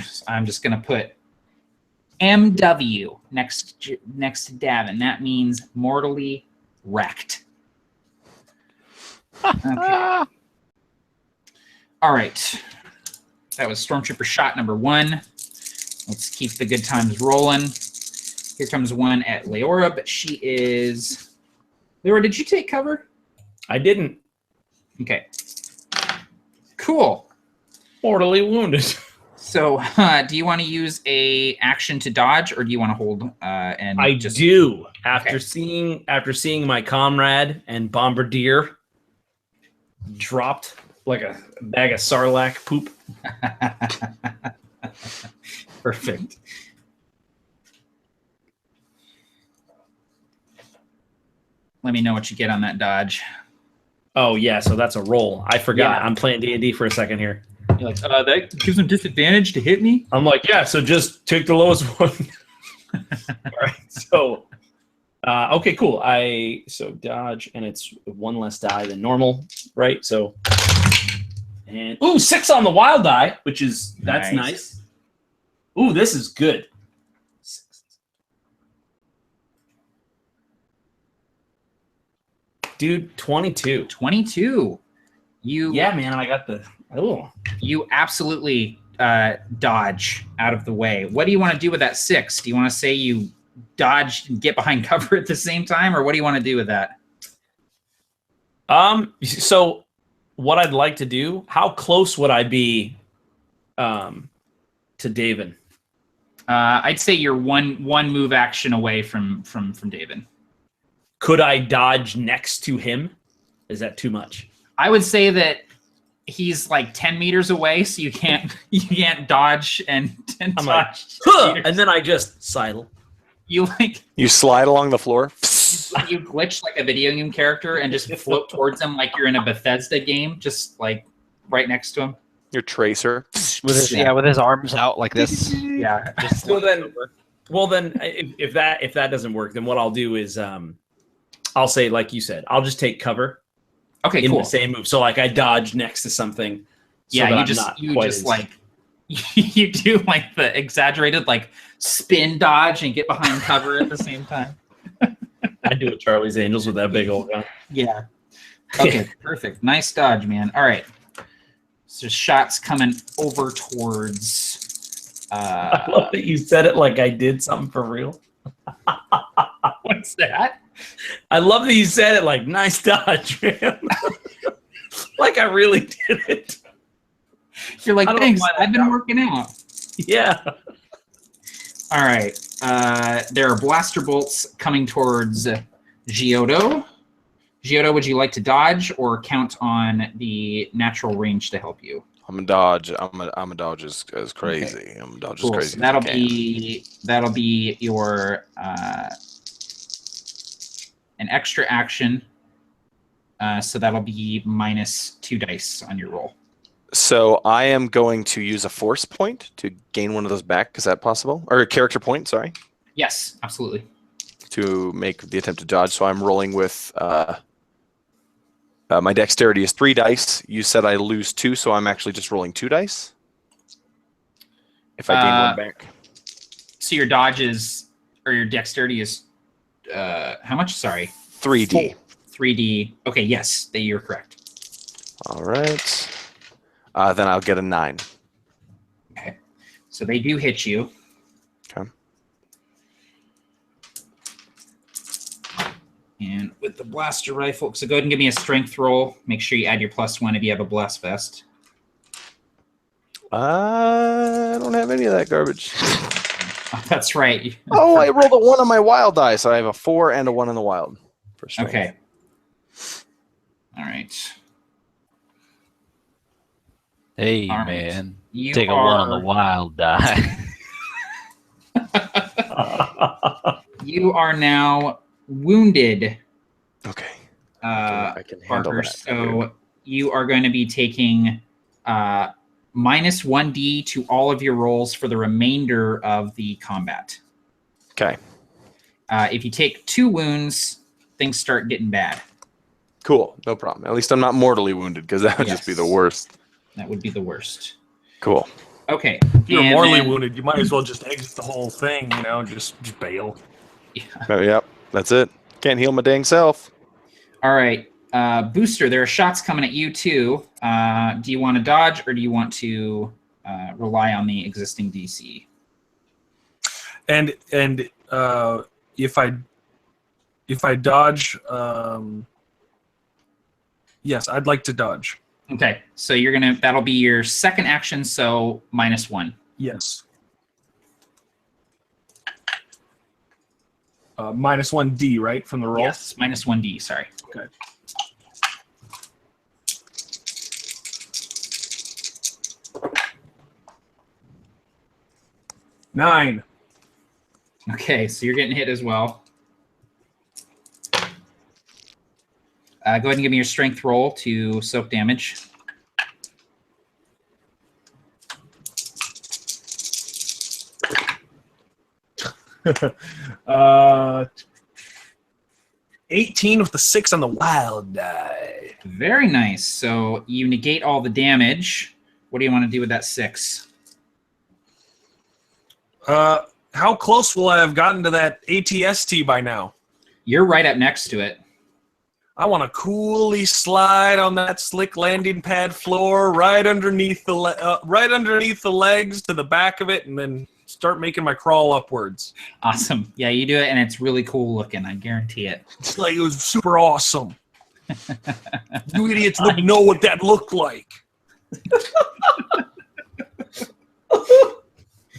So I'm just gonna put MW next to Davin. That means mortally wrecked. Okay. All right. That was Stormtrooper shot number 1. Let's keep the good times rolling. Here comes one at Leora, but she is... Leora, did you take cover? I didn't. Okay. Cool. Mortally wounded. So, do you want to use a action to dodge, or do you want to hold and I just do. After Okay. seeing my comrade and bombardier dropped like a bag of sarlacc poop. Perfect. Let me know what you get on that dodge. Oh yeah, so that's a roll. I forgot. Yeah. I'm playing D&D for a second here. You're like, that gives him disadvantage to hit me? I'm like, yeah, so just take the lowest one. All right. So okay, cool. So dodge, and it's one less die than normal, right? So and 6 on the wild die, that's nice. Ooh, this is good. Dude, 22. 22. Yeah, man, I got the You absolutely dodge out of the way. What do you want to do with that 6? Do you want to say you dodge and get behind cover at the same time, or what do you want to do with that? So what I'd like to do, how close would I be to David? I'd say you're one move action away from David. Could I dodge next to him? Is that too much? I would say that he's like 10 meters away, so you can't dodge and I'm dodge. like, huh! And then I just sidle. You You slide along the floor. you glitch like a video game character and just float towards him like you're in a Bethesda game, just like right next to him. Your tracer. With his arms out like this. Yeah. Just So then, if that doesn't work, then what I'll do is I'll say, like you said, I'll just take cover Okay, in cool. the same move. So like I dodge next to something. So Yeah, that you I'm just not quite as- like you do like the exaggerated like spin dodge and get behind cover at the same time. I do it Charlie's Angels with that big old gun. Yeah. Okay, perfect. Nice dodge, man. All right. So shots coming over towards I love that you said it like I did something for real. what's that? I love that you said it like nice dodge, man. Like I really did it. You're like, I don't know thanks, why that I've been got- working out. Yeah. All right. There are blaster bolts coming towards Giotto. Giotto, would you like to dodge or count on the natural range to help you? I'm a dodge. I'm a dodge as crazy. I'm a dodge as Cool. crazy. So that'll as I can. that'll be your an extra action. So that'll be -2 dice on your roll. So I am going to use a force point to gain one of those back. Is that possible? Or a character point? Sorry, Yes, absolutely. to make the attempt to dodge. So I'm rolling with my dexterity is 3 dice. You said I lose 2, so I'm actually just rolling 2 dice. If I gain one back. So your dodge is, or your dexterity is, how much? Sorry. 3D. 3D. Okay, yes, you're correct. All right. Then I'll get a 9. Okay. So they do hit you. Okay. And with the blaster rifle, so go ahead and give me a strength roll. Make sure you add your +1 if you have a blast vest. I don't have any of that garbage. Oh, that's right. Oh, I rolled a 1 on my wild die, so I have a 4 and a 1 in the wild. For strength. Okay. All right. Hey, All right. man. You Take a 1 on the wild die. You are now wounded, Okay. I can handle Parker. that. So you are going to be taking -1d to all of your rolls for the remainder of the combat. Okay. If you take 2 wounds, things start getting bad. Cool. No problem. At least I'm not mortally wounded, because that would just be the Yes. worst. That would be the worst. Cool. Okay. If you're and mortally then- wounded, you might as well just exit the whole thing, you know, just bail. Yeah. Yep. That's it. Can't heal my dang self. All right. Booster, there are shots coming at you too. Do you want to dodge or do you want to rely on the existing DC? And if I dodge, yes, I'd like to dodge. Okay, so that'll be your second action, so -1. Yes. Minus 1d, right, from the roll? Yes, minus 1d, sorry. Okay. Nine. Okay, so you're getting hit as well. Go ahead and give me your strength roll to soak damage. uh, 18 with the 6 on the wild die. Very nice. So you negate all the damage. What do you want to do with that 6? How close will I have gotten to that ATST by now? You're right up next to it. I want to coolly slide on that slick landing pad floor right underneath the legs to the back of it, and then start making my crawl upwards. Awesome. Yeah, you do it, and it's really cool looking. I guarantee it. It's like it was super awesome. You idiots wouldn't know what that looked like.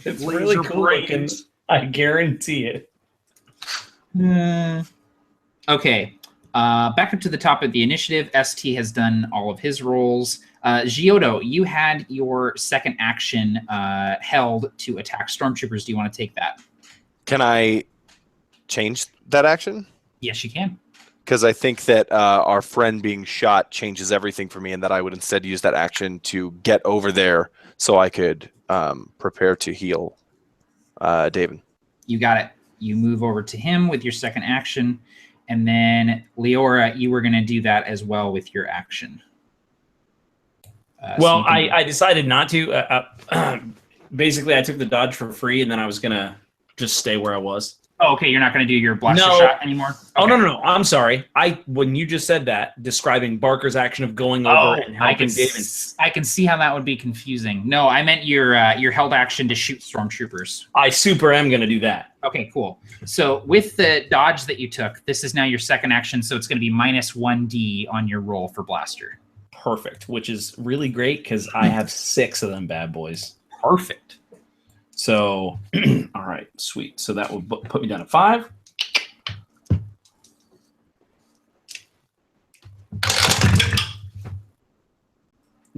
It's Laser really cool looking. brains. I guarantee it. Okay. Back up to the top of the initiative. ST has done all of his rolls. Giotto, you had your second action held to attack stormtroopers. Do you want to take that? Can I change that action? Yes, you can. Because I think that our friend being shot changes everything for me, and that I would instead use that action to get over there so I could prepare to heal David. You got it. You move over to him with your second action. And then, Leora, you were going to do that as well with your action. Well, I decided not to. Basically, I took the dodge for free, and then I was going to just stay where I was. Oh, okay. You're not going to do your blaster shot anymore? Okay. Oh, no. I'm sorry. When you just said that, describing Barker's action of going over and helping David. I can see how that would be confusing. No, I meant your held action to shoot stormtroopers. I super am going to do that. Okay, cool. So with the dodge that you took, this is now your second action, so it's going to be minus 1d on your roll for blaster. Perfect, which is really great because I have 6 of them bad boys. Perfect. So, all right, sweet. So that will put me down to 5.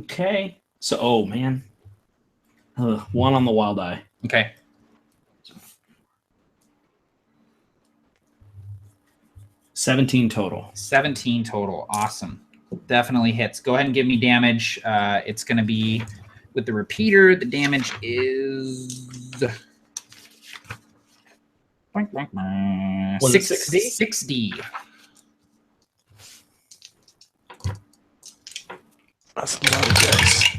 Okay. So, oh, man. 1 on the wild eye. Okay. 17 total. 17 total. Awesome. Definitely hits. Go ahead and give me damage. It's going to be with the repeater. The damage is... Was it 6D? 6D. That's a lot of dice.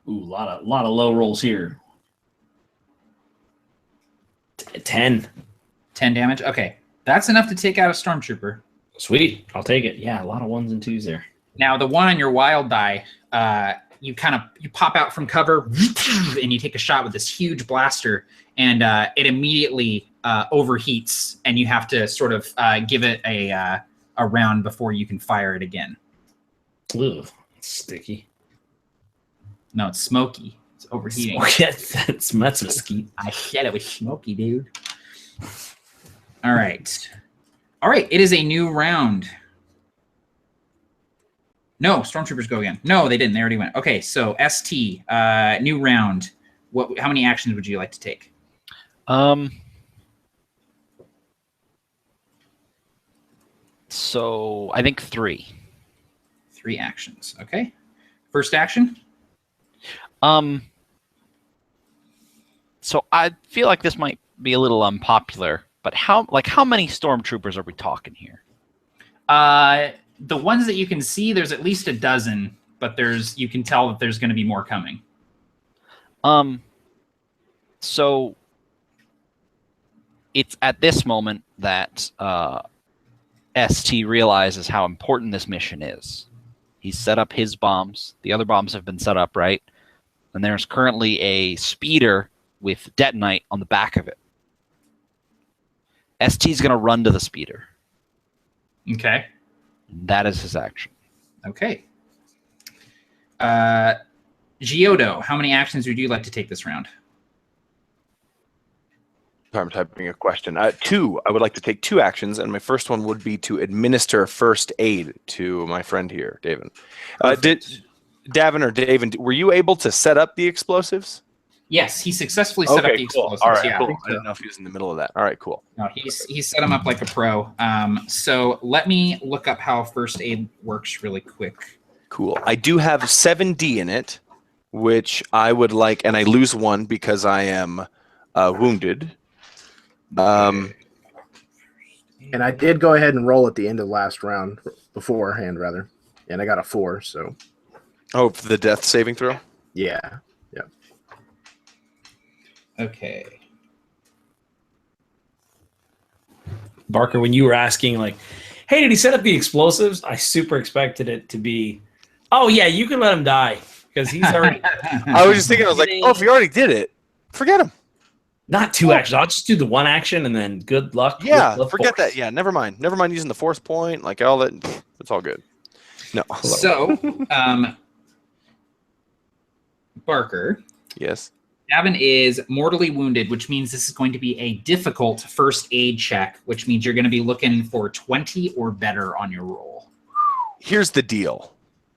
Ooh, a lot of low rolls here. 10. 10 damage. Okay. That's enough to take out a stormtrooper. Sweet. I'll take it. Yeah, a lot of 1s and 2s there. Now, the one on your wild die, you pop out from cover and you take a shot with this huge blaster, and it immediately overheats, and you have to sort of give it a round before you can fire it again. Ugh, it's sticky. No, it's smoky. It's overheating. That's mesquite. I said it was smoky, dude. All right. It is a new round. No, stormtroopers go again. No, they didn't. They already went. Okay, so ST, new round. How many actions would you like to take? So I think 3. 3 actions. Okay. First action? So I feel like this might be a little unpopular, but how many stormtroopers are we talking here? The ones that you can see, there's at least a dozen, but you can tell that there's going to be more coming. So it's at this moment that ST realizes how important this mission is. He's set up his bombs. The other bombs have been set up, right? And there's currently a speeder with detonite on the back of it. ST's going to run to the speeder. Okay. That is his action. Okay. Giotto, how many actions would you like to take this round? I'm typing a question. 2. I would like to take 2 actions, and my first one would be to administer first aid to my friend here, Davin. Davin or Davin, were you able to set up the explosives? Yes, he successfully set up the cool. explosives. All right, yeah. cool. I didn't know if he was in the middle of that. All right, cool. No, he set them up like a pro. So let me look up how first aid works really quick. Cool. I do have 7D in it, which I would like, and I lose 1 because I am wounded. And I did go ahead and roll at the end of the last round, beforehand rather, and I got a 4. So. Oh, for the death saving throw? Yeah. Okay. Barker, when you were asking, like, hey, did he set up the explosives? I super expected it to be, oh, yeah, you can let him die because he's already. I was just thinking, I was like, oh, if he already did it, forget him. Not 2 actions. I'll just do the 1 action and then good luck. Yeah, with forget force. that. Yeah, never mind. Never mind using the force point, like all that. It's all good. No. So, Barker. Yes. Davin is mortally wounded, which means this is going to be a difficult first aid check, which means you're going to be looking for 20 or better on your roll. Here's the deal.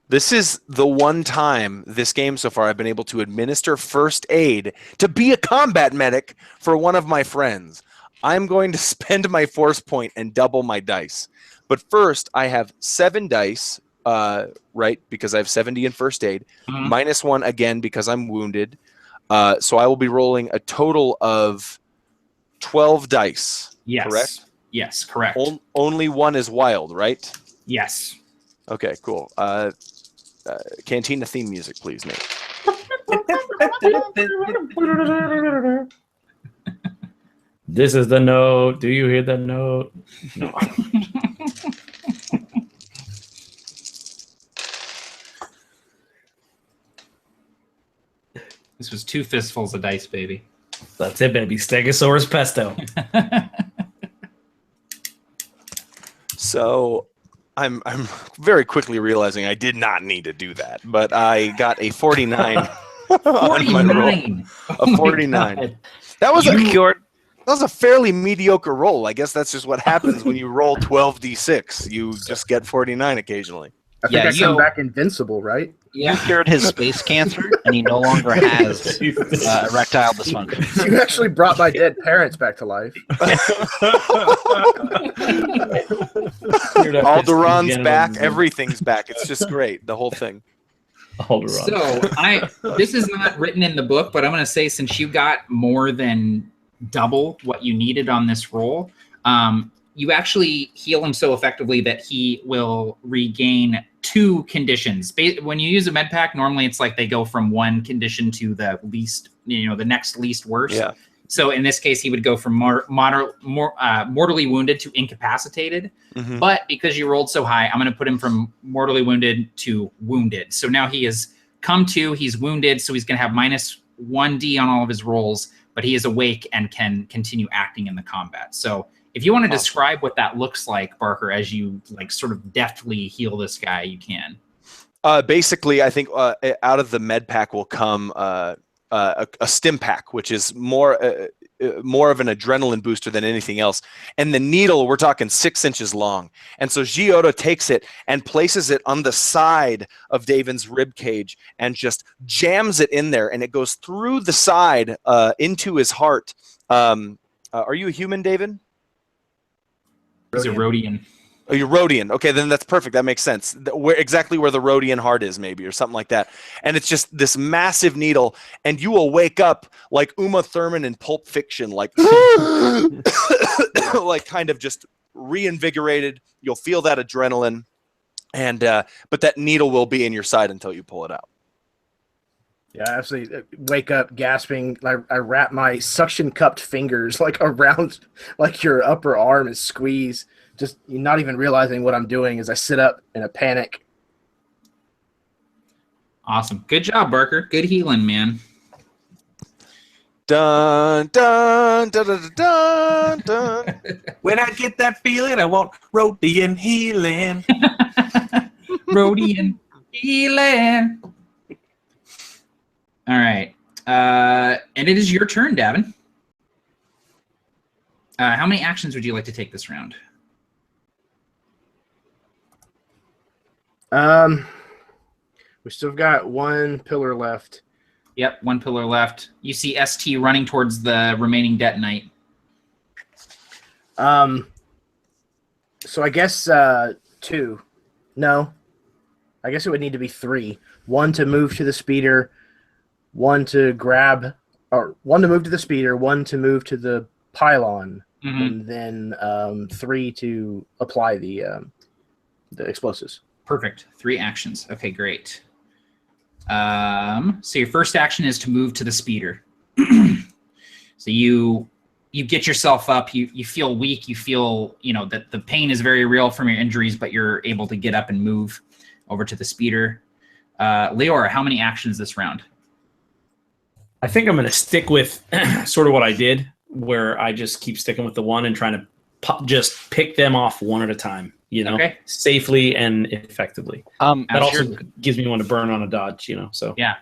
This is the one time this game so far I've been able to administer first aid to be a combat medic for one of my friends. I'm going to spend my force point and double my dice. But first, I have 7 dice, right, because I have 70 in first aid, minus 1 again because I'm wounded. So I will be rolling a total of 12 dice. Yes. Correct? Yes, correct. Only 1 is wild, right? Yes. Okay, cool. Cantina theme music, please, Nate. This is the note. Do you hear the note? No. This was 2 fistfuls of dice, baby. That's it, baby. Stegosaurus pesto. So I'm very quickly realizing I did not need to do that, but I got a 49 on my roll. 49. A 49. That was a fairly mediocre roll. I guess that's just what happens when you roll 12d6. You just get 49 occasionally. I think I come back invincible, right? You cured his space cancer, and he no longer has erectile dysfunction. You actually brought my dead parents back to life. Alderon's back. Everything's back. It's just great. The whole thing. Alderon. So this is not written in the book, but I'm going to say since you got more than double what you needed on this roll, you actually heal him so effectively that he will regain 2 conditions. When you use a med pack, normally it's like they go from 1 condition to the least, the next least worst. Yeah. So in this case, he would go from mortally wounded to incapacitated. Mm-hmm. But because you rolled so high, I'm going to put him from mortally wounded to wounded. So now he has come to, he's wounded, so he's going to have minus 1d on all of his rolls, but he is awake and can continue acting in the combat. So if you want to describe what that looks like, Barker, as you sort of deftly heal this guy, you can. Basically, I think out of the med pack will come a stim pack, which is more of an adrenaline booster than anything else. And the needle, we're talking 6 inches long. And so Giotto takes it and places it on the side of Davin's rib cage and just jams it in there. And it goes through the side into his heart. Are you a human, Davin? He's a Rhodian. Oh, you're Rhodian. Okay, then that's perfect. That makes sense. Exactly where the Rhodian heart is, maybe, or something like that. And it's just this massive needle, and you will wake up like Uma Thurman in Pulp Fiction, like, like kind of just reinvigorated. You'll feel that adrenaline, and but that needle will be in your side until you pull it out. Yeah, I actually wake up gasping. I wrap my suction cupped fingers around your upper arm and squeeze, just not even realizing what I'm doing as I sit up in a panic. Awesome. Good job, Barker. Good healing, man. Dun, dun, dun, dun, dun, dun. When I get that feeling, I want Rhodian healing. Rhodian healing. All right. And it is your turn, Davin. How many actions would you like to take this round? We still got one pillar left. Yep, one pillar left. You see ST running towards the remaining detonite. So I guess 2. No. I guess it would need to be 3. 1 to move to the speeder, 1 to grab, or 1 to move to the speeder, 1 to move to the pylon, and then 3 to apply the explosives. Perfect. 3 actions. Okay, great. So your first action is to move to the speeder. So you get yourself up. You feel weak. You feel that the pain is very real from your injuries, but you're able to get up and move over to the speeder. Leora, how many actions this round? I think I'm going to stick with sort of what I did, where I just keep sticking with the 1 and trying to just pick them off one at a time, Okay. safely and effectively. That also gives me one to burn on a dodge, so. Yeah.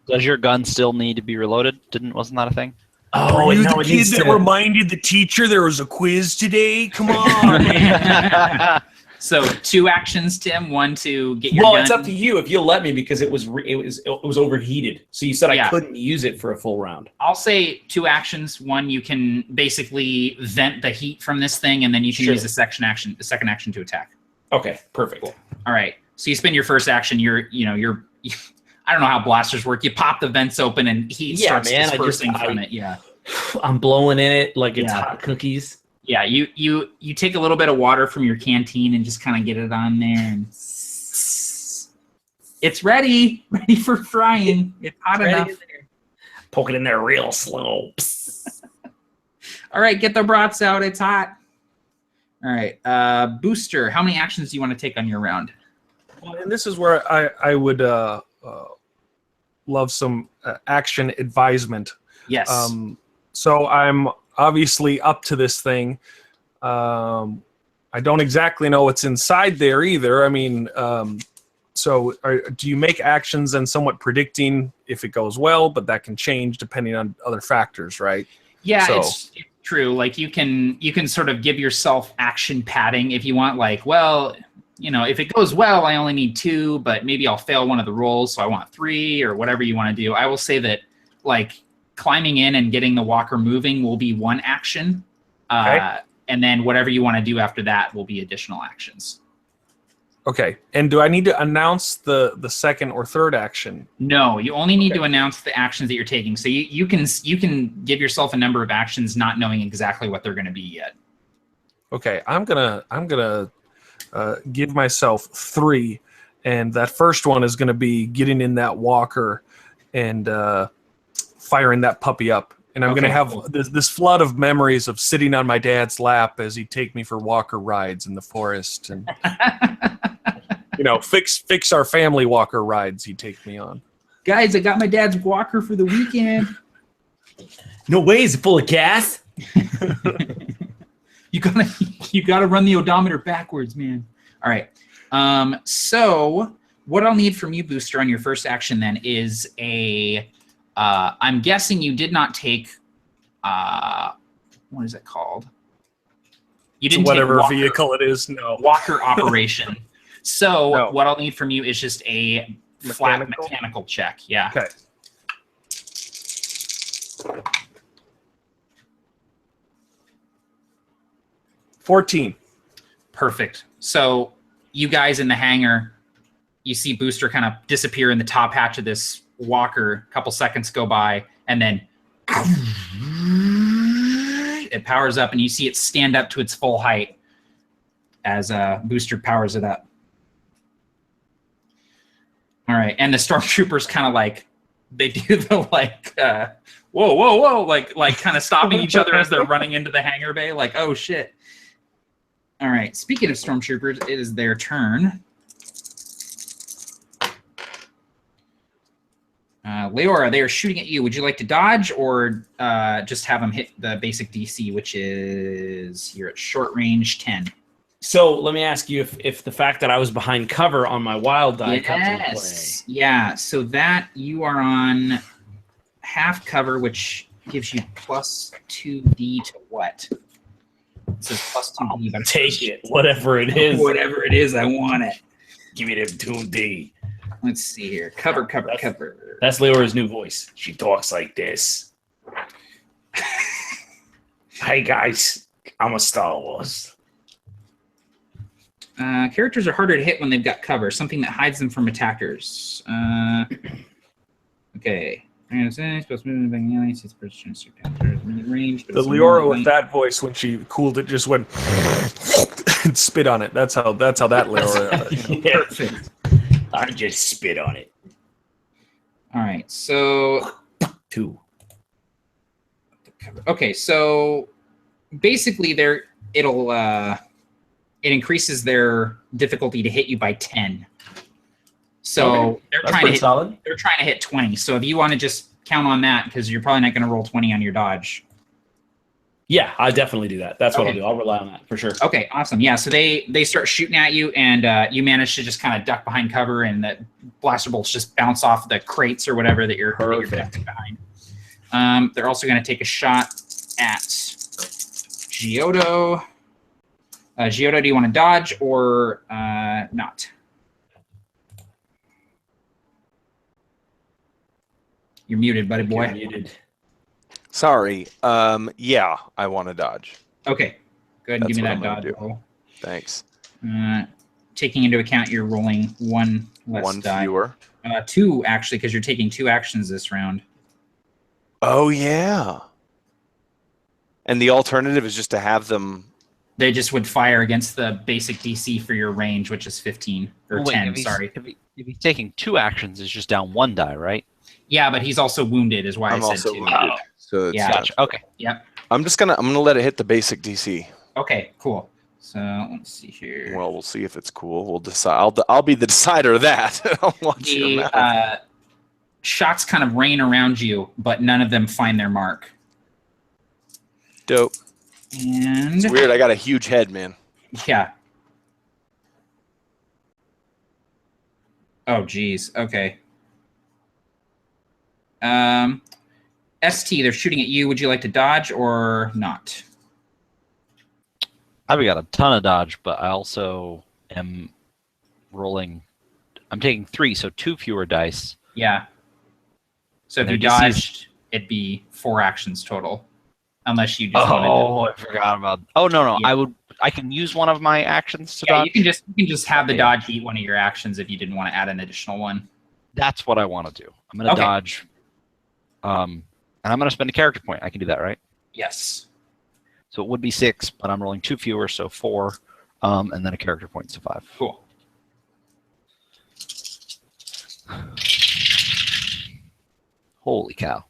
Does your gun still need to be reloaded? Wasn't that a thing? Oh, Were you the kid that reminded the teacher there was a quiz today? Come on. So 2 actions, Tim. 1 to get your Well, gun. it's up to you if you'll let me, because it was overheated. So you said I couldn't use it for a full round. I'll say 2 actions. 1, you can basically vent the heat from this thing, and then you can use the second action to attack. Okay, perfect. Cool. All right. So you spend your first action. You're I don't know how blasters work. You pop the vents open and heat starts dispersing from it. Yeah. I'm blowing in it like it's hot cookies. Yeah, you take a little bit of water from your canteen and just kind of get it on there, and it's ready for frying. It's hot enough. Poke it in there real slow. All right, get the brats out. It's hot. All right, Booster, how many actions do you want to take on your round? Well, and this is where I would love some action advisement. Yes. So I'm obviously up to this thing. I don't exactly know what's inside there either. I mean, do you make actions and somewhat predicting if it goes well, but that can change depending on other factors, right? Yeah, it's true. Like you can sort of give yourself action padding if you want, like, well, if it goes well, I only need 2, but maybe I'll fail one of the rolls, so I want 3 or whatever you want to do. I will say that, like, climbing in and getting the walker moving will be 1 action. And then whatever you want to do after that will be additional actions. Okay. And do I need to announce the second or third action? No, you only need to announce the actions that you're taking. So you can give yourself a number of actions not knowing exactly what they're going to be yet. Okay. I'm gonna give myself 3, and that first one is going to be getting in that walker and firing that puppy up. And I'm going to have this flood of memories of sitting on my dad's lap as he'd take me for walker rides in the forest, and fix our family walker rides he'd take me on. Guys, I got my dad's walker for the weekend. No way, is it full of gas? You gotta run the odometer backwards, man. All right. So what I'll need from you, Booster, on your first action then is I'm guessing you did not take what is it called? You didn't whatever take vehicle it is. No, walker operation. So what I'll need from you is just a flat mechanical check. Yeah. Okay. $14. Perfect. So you guys in the hangar, you see Booster kind of disappear in the top hatch of this walker. A couple seconds go by, and then it powers up, and you see it stand up to its full height as Booster powers it up. All right, and the stormtroopers kind of like, they do the like, whoa, whoa, whoa, like kind of stopping each other as they're running into the hangar bay, like, oh shit. All right, speaking of stormtroopers, it is their turn. Leora, they are shooting at you. Would you like to dodge or just have them hit the basic DC, which is here at short range 10? So let me ask you if the fact that I was behind cover on my wild die comes into play. Yeah, so that you are on half cover, which gives you plus 2d to what? It says plus 2d, but Take it, whatever it is. whatever it is, I want it. Give me them 2D. Let's see here. Cover. That's Leora's new voice. She talks like this. Hey guys, I'm a Star Wars. Characters are harder to hit when they've got cover, something that hides them from attackers. Okay. The Leora with that voice, when she cooled it, just went and spit on it. That's how that Leora. Yeah. Perfect. I just spit on it. All right. So 2. okay. So basically, it increases their difficulty to hit you by 10. So they're That's trying to pretty hit. solid. They're trying to hit 20. So if you want to just count on that, because you're probably not going to roll 20 on your dodge. Yeah, I definitely do that. That's what Okay. I'll do. I'll rely on that for sure. Okay, awesome. Yeah, so they start shooting at you, and you manage to just kind of duck behind cover, and the blaster bolts just bounce off the crates or whatever that you're ducking behind. They're also going to take a shot at Giotto. Giotto, do you want to dodge or not? You're muted, buddy boy. You're muted. Sorry. Yeah, I want to dodge. Okay, go ahead and That's give me what that I'm dodge gonna do. roll. Thanks. Taking into account you're rolling one less One die. fewer. 2, actually, because you're taking 2 actions this round. Oh yeah. And the alternative is just to have them. They just would fire against the basic DC for your range, which is 15 or 10. Sorry. If he's taking 2 actions, it's just down 1 die, right? Yeah, but he's also wounded, is why I'm I said also 2. wounded, so it's Yeah. Gotcha. Okay. Yep. I'm gonna let it hit the basic DC. Okay. Cool. So let's see here. Well, we'll see if it's cool. We'll decide. I'll be the decider of that. I'll watch your The mouth. shots kind of rain around you, but none of them find their mark. Dope. And It's weird. I got a huge head, man. yeah. Oh, geez. Okay. ST, they're shooting at you. Would you like to dodge or not? I've got a ton of dodge, but I also am rolling. I'm taking 3, so 2 fewer dice. Yeah. So if Their you DC is- dodged, it'd be 4 actions total. Unless you just wanted to. Oh, I forgot about. Oh no, Yeah. I can use one of my actions to Yeah, dodge. you can just have the Okay. dodge beat one of your actions if you didn't want to add an additional one. That's what I want to do. I'm going to Okay. dodge. And I'm going to spend a character point. I can do that, right? Yes. So it would be 6, but I'm rolling 2 fewer, so 4, and then a character point, so 5. Cool. Holy cow.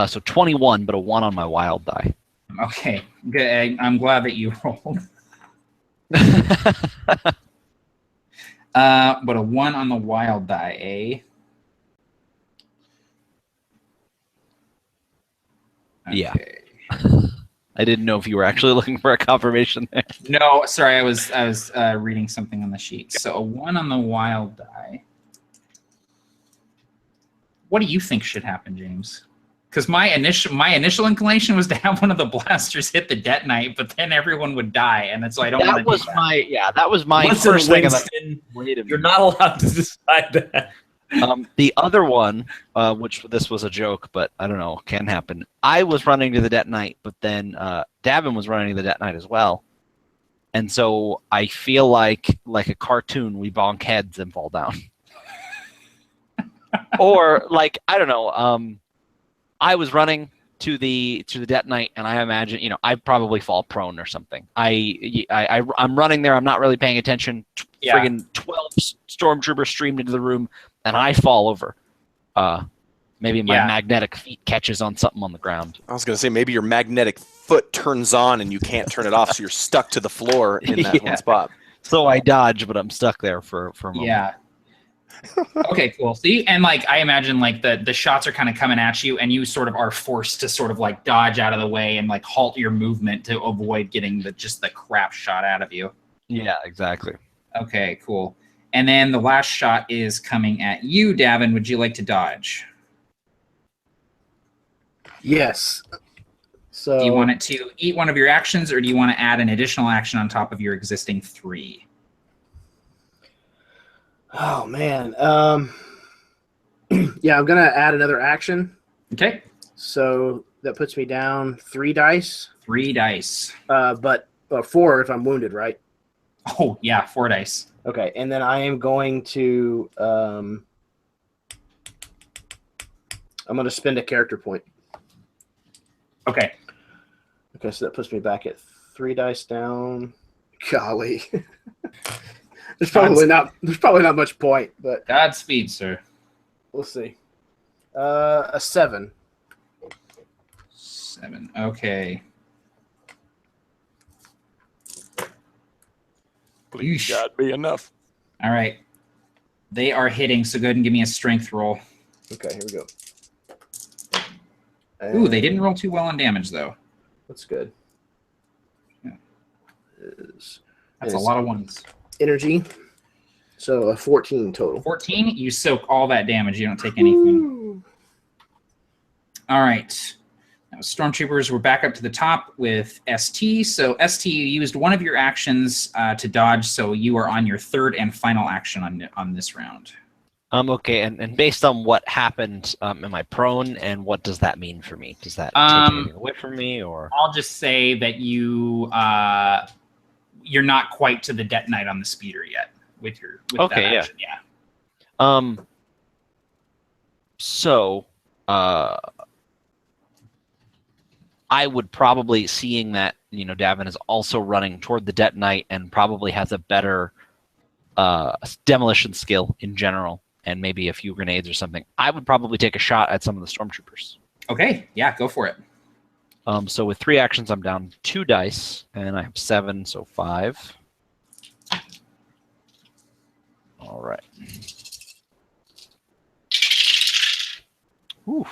So 21, but a 1 on my wild die. Okay. Good. I'm glad that you rolled. But a 1 on the wild die, eh? Yeah. Okay. I didn't know if you were actually looking for a confirmation there. No, sorry, I was reading something on the sheet. So a 1 on the wild die. What do you think should happen, James? Because my initial inclination was to have one of the blasters hit the detonite, but then everyone would die, and so I don't want That to was do that. that was my Listen, first thing. Winston, Wait a you're minute. not allowed to decide that. The other one, which this was a joke, but I don't know, can happen. I was running to the detonite, but then Davin was running to the detonite as well. And so I feel like a cartoon, we bonk heads and fall down. Or like, I don't know, I was running to the detonite, and I imagine, I'd probably fall prone or something. I'm running there, I'm not really paying attention. Yeah. Friggin' 12 stormtroopers streamed into the room, and I fall over. Maybe my magnetic feet catches on something on the ground. I was gonna say maybe your magnetic foot turns on and you can't turn it off, so you're stuck to the floor in that Yeah. one spot. So I dodge, but I'm stuck there for a moment. Yeah. Okay, cool. See, and I imagine the shots are kind of coming at you, and you sort of are forced to sort of dodge out of the way and halt your movement to avoid getting the crap shot out of you. Yeah, exactly. Okay, cool. And then the last shot is coming at you, Davin. Would you like to dodge? Yes. So Do you want it to eat one of your actions, or do you want to add an additional action on top of your existing 3? Oh man. Yeah, I'm gonna add another action. Okay. So that puts me down 3 dice. 3 dice. But 4 if I'm wounded, right? Oh, yeah, 4 dice. Okay, and then I am going to I'm gonna spend a character point. Okay. Okay, so that puts me back at 3 dice down. Golly. there's probably not much point, but Godspeed, sir. we'll see. A 7. 7. Okay. Please, God, be enough. All right. They are hitting, so go ahead and give me a strength roll. Okay, here we go. Ooh, they didn't roll too well on damage, though. That's good. Yeah. Is That's a lot of ones. energy. So a 14 total. 14, you soak all that damage. You don't take anything. All right. Now, Stormtroopers, we're back up to the top with ST. So, ST, you used one of your actions to dodge, so you are on your 3rd and final action on this round. Okay, and based on what happened, am I prone, and what does that mean for me? Does that take anything away from me, or? I'll just say that you're not quite to the detonite on the speeder yet with that action. Yeah. So, I would probably, seeing that Davin is also running toward the detonite and probably has a better demolition skill in general, and maybe a few grenades or something, I would probably take a shot at some of the stormtroopers. Okay, yeah, go for it. So with 3 actions, I'm down 2 dice, and I have 7, so 5. All right. Ooh.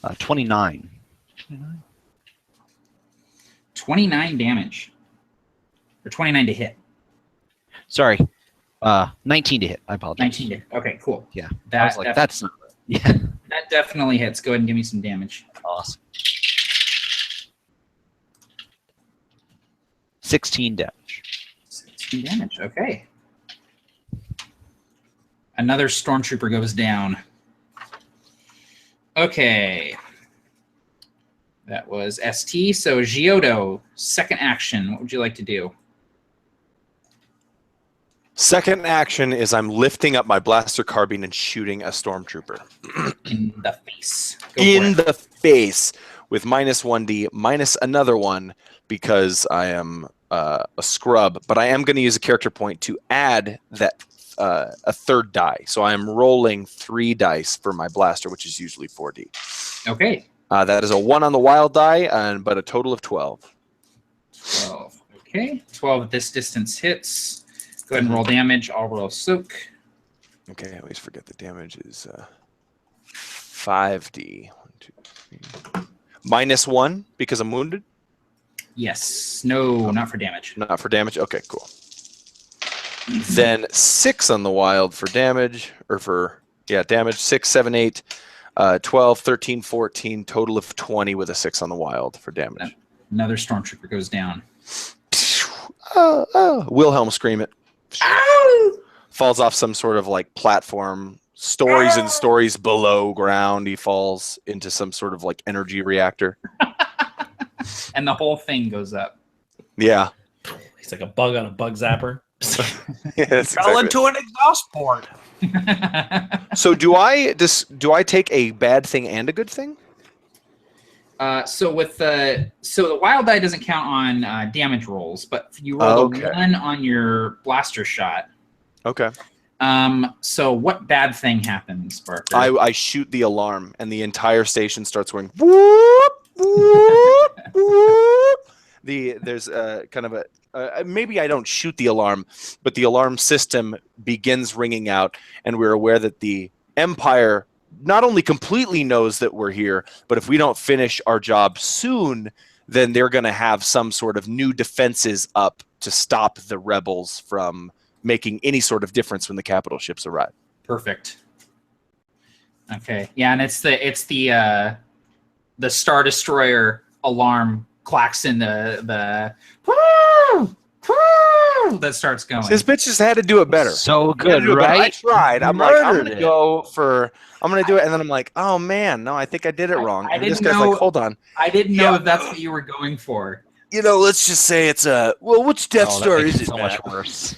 Uh, 29. 29 damage. Or 29 to hit. Sorry. 19 to hit. I apologize. 19 to hit. Okay, cool. Yeah. That, I was like, that's not... Yeah. That definitely hits. Go ahead and give me some damage. Awesome. 16 damage. 16 damage. Okay. Another stormtrooper goes down. Okay. That was ST. So Giotto, second action. What would you like to do? Second action is I'm lifting up my blaster carbine and shooting a stormtrooper. In the face. Go In for it. the face with -1d, minus another one because I am a scrub. But I am going to use a character point to add that a 3rd die. So I am rolling 3 dice for my blaster, which is usually 4d. Okay. That is a 1 on the wild die, but a total of 12. 12. Okay. 12 at this distance hits. Go ahead and roll damage. I'll roll soak. Okay, I always forget the damage is 5d. 1, 2, 3. -1 because I'm wounded? Yes. No, not for damage. Not for damage? Okay, cool. Then 6 on the wild for damage, damage. 6, 7, 8, 12, 13, 14, total of 20 with a 6 on the wild for damage. Another stormtrooper goes down. Wilhelm scream it. Ow! Falls off some sort of like platform. Stories and stories below ground. He falls into some sort of like energy reactor. And the whole thing goes up. Yeah. He's like a bug on a bug zapper. Yeah, that's Fell exactly into an exhaust port. So do I take a bad thing and a good thing? So the wild die doesn't count on damage rolls, but you roll a 1 on your blaster shot. Okay. So what bad thing happens, Barker? I shoot the alarm and the entire station starts going whoop whoop whoop. There's kind of a maybe I don't shoot the alarm, but the alarm system begins ringing out, and we're aware that the Empire not only completely knows that we're here, but if we don't finish our job soon, then they're going to have some sort of new defenses up to stop the rebels from making any sort of difference when the capital ships arrive. Perfect. Okay. Yeah, and it's the Star Destroyer alarm klaxon, the that starts going. This bitch just had to do it better. So good, right? I tried. I'm like, I'm Murdered gonna do it, and then I'm like, oh man, no, I think I did it wrong. I This didn't guy's know- like, hold on. I didn't know if that's what you were going for. Let's just say it's a which Death Oh, that Star makes is it it? so Matt? much worse.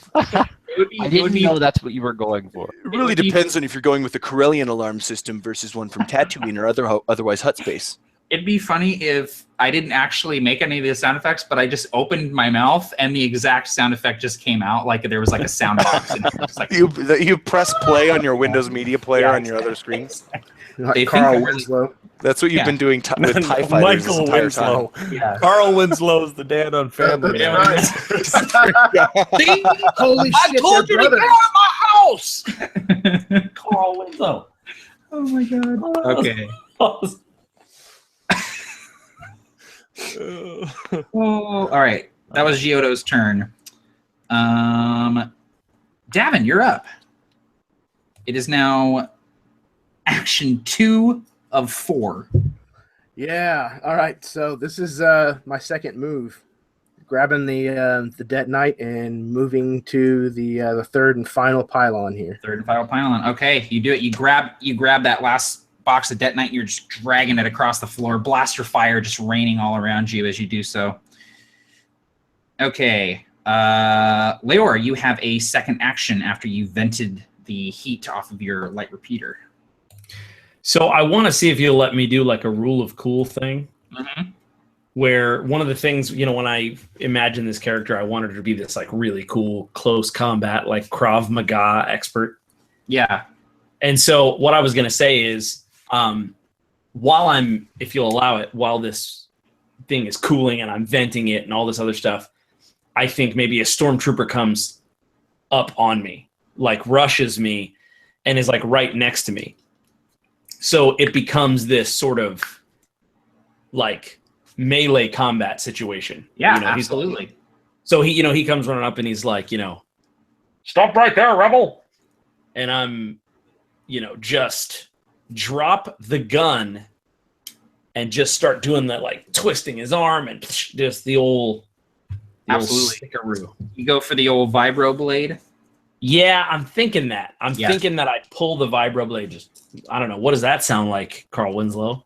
It I didn't know that's what you were going for. It really depends on if you're going with a Corellian alarm system versus one from Tatooine or otherwise Hut space. It'd be funny if I didn't actually make any of the sound effects, but I just opened my mouth and the exact sound effect just came out, like there was like a sound box. And it was like, You press play on your Windows Media Player on your other screens. Like They think Carl I'm really- Winslow. That's what you've Yeah. been doing with TIE Fighters this Michael entire Winslow. time. Yeah. Carl Winslow's the dad on Family Yeah, Guy. See? Holy I shit, told you they're to get brothers. out of my house. Carl Winslow. Oh my god. Okay. Oh, all right. That was Giotto's turn. Davin, you're up. It is now action 2 of 4. Yeah. All right. So this is my second move, grabbing the Dead Knight and moving to the third and final pylon here. Third and final pylon. Okay, you do it. You grab that last box of detonite. You're just dragging it across the floor. Blaster fire just raining all around you as you do so. Okay, Leor, you have a second action after you vented the heat off of your light repeater. So I want to see if you'll let me do like a rule of cool thing. Mm-hmm. Where one of the things, when I imagined this character, I wanted her to be this like really cool close combat, like Krav Maga expert. Yeah. And so what I was going to say is, if you'll allow it, while this thing is cooling and I'm venting it and all this other stuff, I think maybe a stormtrooper comes up on me, like rushes me and is like right next to me. So it becomes this sort of like melee combat situation. Yeah, He's absolutely. like, so he comes running up and he's like, stop right there, rebel. And I'm, just drop the gun and just start doing that, like twisting his arm and just the old Absolutely. stickaroo. You go for the old vibro blade. Yeah, I'm thinking that. Yeah. Thinking that I pull the vibro blade. Just, I don't know. What does that sound like, Carl Winslow?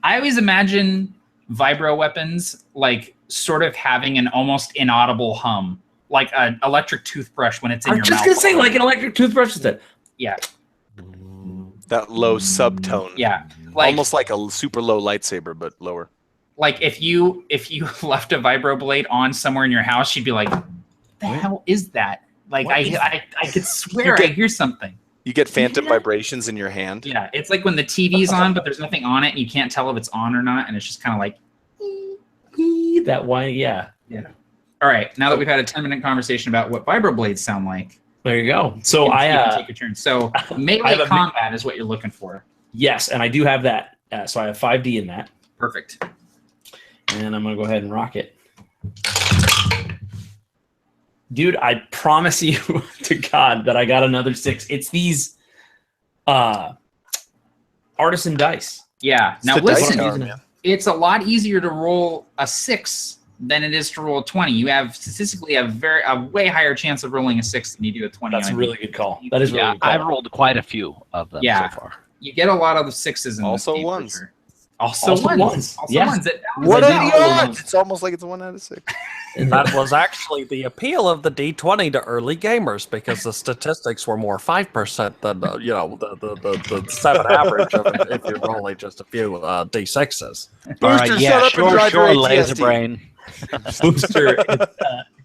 I always imagine vibro weapons like sort of having an almost inaudible hum, like an electric toothbrush when it's in I'm your just mouth. gonna say like an electric toothbrush instead. Yeah, That low subtone. yeah. Like Almost like a super low lightsaber, but lower. like if you left a vibro blade on somewhere in your house, you'd be like, "The hell is that?" Like I could swear I hear something. You get phantom vibrations in your hand. Yeah, it's like when the TV's on, but there's nothing on it, and you can't tell if it's on or not, and it's just kind of like. That whine, yeah. Yeah. All right. Now that we've had a 10-minute conversation about what vibroblades sound like, There you go. So you can I take your turn. So melee I have a- combat is what you're looking for. yes, and I do have that. So I have 5D in that, Perfect. and I'm gonna go ahead and rock it. Dude, I promise you to God that I got another 6. It's these artisan dice. Yeah. Now It's the dice listen, tower, man. it's a lot easier to roll a 6 than it is to roll a 20. You have statistically a way higher chance of rolling a 6 than you do a 20. That's a on really good call. That is really Yeah, good call. I've rolled quite a few of them Yeah. so far. You get a lot of the 6s in Also this game, for ones. sure. Also Also ones. ones. Also Yeah. ones. What I are did the all of odds? those. It's almost like it's a 1 out of 6. That was actually the appeal of the D20 to early gamers because the statistics were more 5% than the 7 average of it if you're rolling just a few D6s. All right, Booster, yeah, shut up and sure, drive your laser ATST. brain. Booster,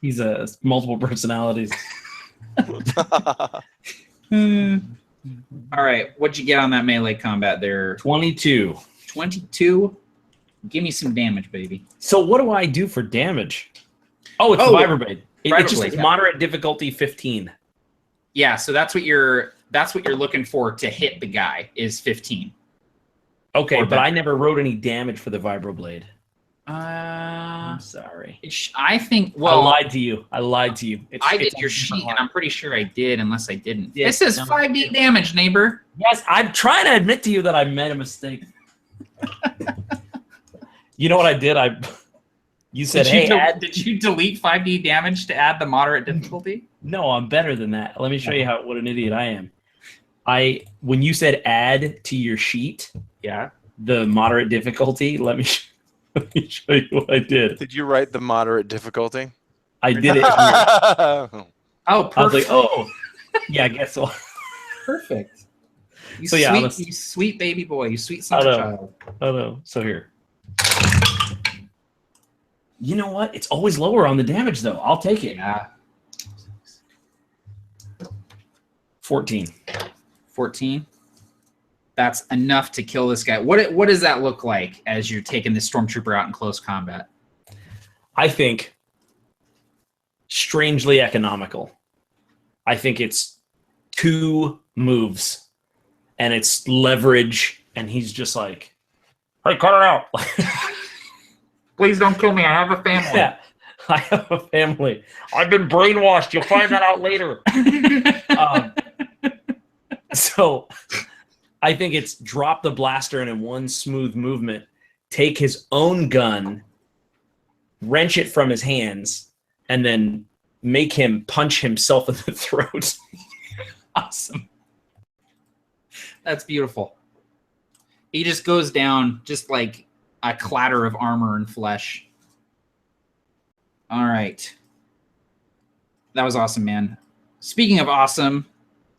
he's a multiple personalities. All right. What'd you get on that melee combat there? 22. 22. Give me some damage, baby. So what do I do for damage? Oh, it's Oh, vibroblade. It's just vibroblade, yeah. moderate difficulty 15. Yeah, so that's what you're looking for to hit the guy is 15. Okay, Or but I better. never wrote any damage for the vibroblade. Uh, I'm sorry. I think. I Well, lied to you. I lied to you. I It's did your a different sheet, line. and I'm pretty sure I did, unless I didn't. Yeah, It says no. 5d damage, neighbor. Yes, I'm trying to admit to you that I made a mistake. You know what I did? You said, Did you, "Hey, add." did you delete 5d damage to add the moderate difficulty? No, I'm better than that. Let me show you what an idiot I am. When you said add to your sheet, Yeah. the moderate difficulty. Let me show you what I did. Did you write the moderate difficulty? I did it here. Oh, I was like, perfect. oh, yeah, I guess so. Perfect. You So, yeah, you sweet baby boy. You sweet I summer know. child. Oh no. So here. You know what? It's always lower on the damage though. I'll take it. Yeah. 14. 14. That's enough to kill this guy. What does that look like as you're taking this stormtrooper out in close combat? I think strangely economical. I think it's 2 moves and it's leverage, and he's just like, "Hey, cut it out." Please don't kill me. I have a family. Yeah, I have a family. I've been brainwashed. You'll find that out later. So I think it's drop the blaster and in one smooth movement, take his own gun, wrench it from his hands, and then make him punch himself in the throat. Awesome. That's beautiful. He just goes down just like a clatter of armor and flesh. All right. That was awesome, man. Speaking of awesome,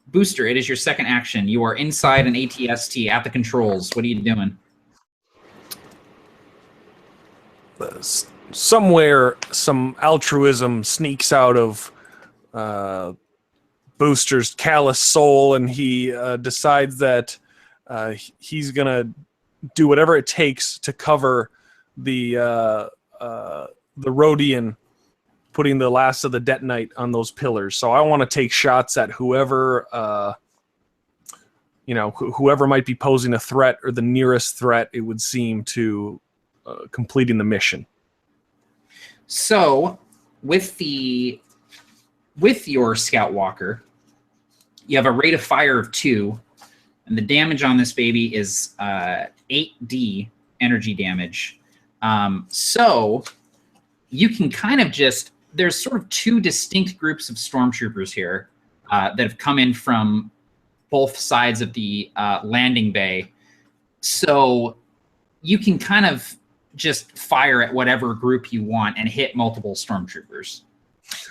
Booster, it is your second action. You are inside an ATST at the controls. What are you doing? Somewhere, some altruism sneaks out of Booster's callous soul, and he decides that he's gonna do whatever it takes to cover the Rhodian, putting the last of the detonite on those pillars. So I want to take shots at whoever whoever might be posing a threat, or the nearest threat, it would seem, to completing the mission. So, with your Scout Walker, you have a rate of fire of 2, and the damage on this baby is 8d energy damage. So you can kind of just, there's sort of 2 distinct groups of stormtroopers here that have come in from both sides of the landing bay. So you can kind of just fire at whatever group you want and hit multiple stormtroopers.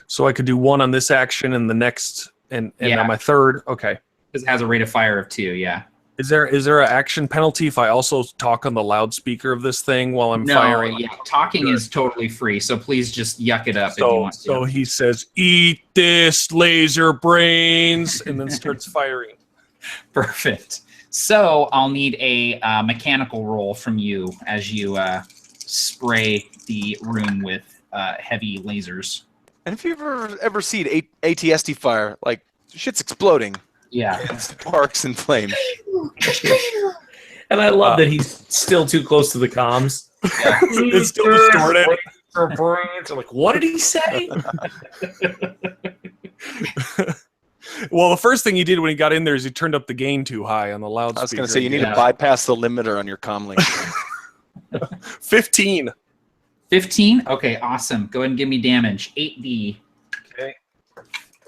So I could do 1 on this action and the next, and Yeah. on my third. Okay. It has a rate of fire of 2, yeah. Is there an action penalty if I also talk on the loudspeaker of this thing while I'm firing? Yeah, talking is totally free, so please just yuck it up if you So, want to. so he says, "Eat this, laser brains," and then starts firing. Perfect. So I'll need a mechanical roll from you as you spray the room with heavy lasers. And if you've ever seen ATST fire, like, shit's exploding. Yeah. Sparks and flames. And I love that he's still too close to the comms. It's still distorted. Like, what did he say? Well, the first thing he did when he got in there is he turned up the gain too high on the loudspeaker. I was going to say, you need to bypass the limiter on your comm link. 15. 15? Okay, awesome. Go ahead and give me damage. 8d. Okay.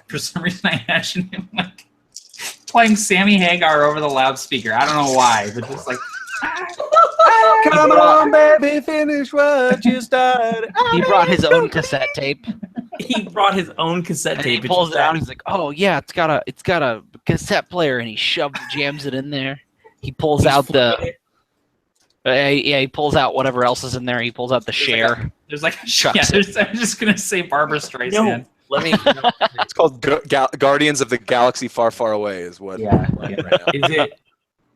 For some reason, I imagine him like playing Sammy Hagar over the loudspeaker. I don't know why, but just like. Come on, baby, finish what you started. He brought his own cassette tape. He brought his own cassette And tape. he pulls it out. He's like, "Oh yeah, it's got a cassette player," and he jams it in there. He pulls out the. He pulls out whatever else is in there. He pulls out the share. There's like, Chucks I'm just gonna say Barbara Streisand. No, let me. It's called Guardians of the Galaxy Far, Far Away is what. Yeah. Right now. Is it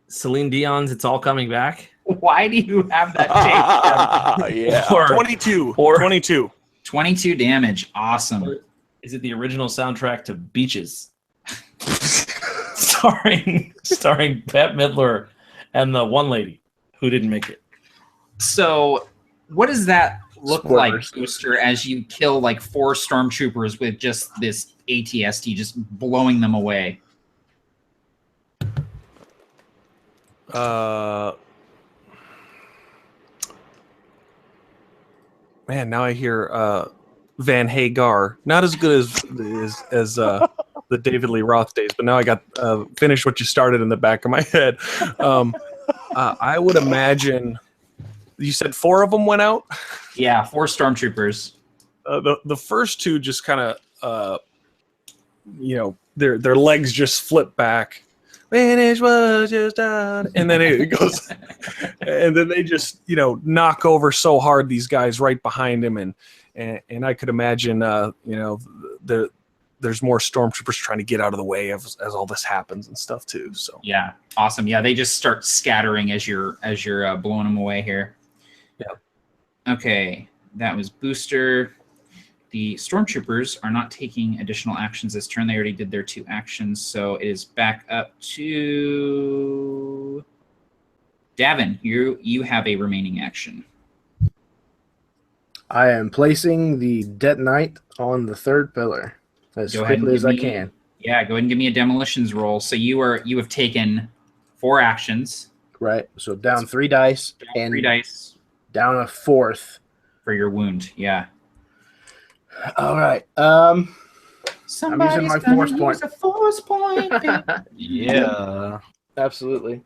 Celine Dion's "It's All Coming Back"? Why do you have that tape? Yeah. Or 22. Or- 22. 22 damage. Awesome. Is it the original soundtrack to Beaches? starring Bette Midler and the one lady. Who didn't make it? So, what does that look Spoilers. like, Booster, as you kill like 4 stormtroopers with just this ATST just blowing them away? Man, now I hear Van Hagar. Not as good as the David Lee Roth days, but now I got finish what you started in the back of my head. I would imagine you said 4 of them went out. Yeah, 4 stormtroopers. The first 2 just kind of, their legs just flip back. Finish what you done, and then it goes, and then they just knock over so hard these guys right behind him, and I could imagine there's more stormtroopers trying to get out of the way as all this happens and stuff too. So yeah, awesome. Yeah, they just start scattering as you're blowing them away here. Yeah. Okay, that was Booster. The stormtroopers are not taking additional actions this turn. They already did their 2 actions, so it is back up to Davin. You have a remaining action. I am placing the detonite on the 3rd pillar as Go ahead and quickly as give I me- can. Yeah, go ahead and give me a demolitions roll. So you have taken 4 actions, Right. So down 3 dice and 3 dice down a 4th. for your wound. Yeah. All right. Somebody's my gonna force use point. a force point. Yeah. Absolutely.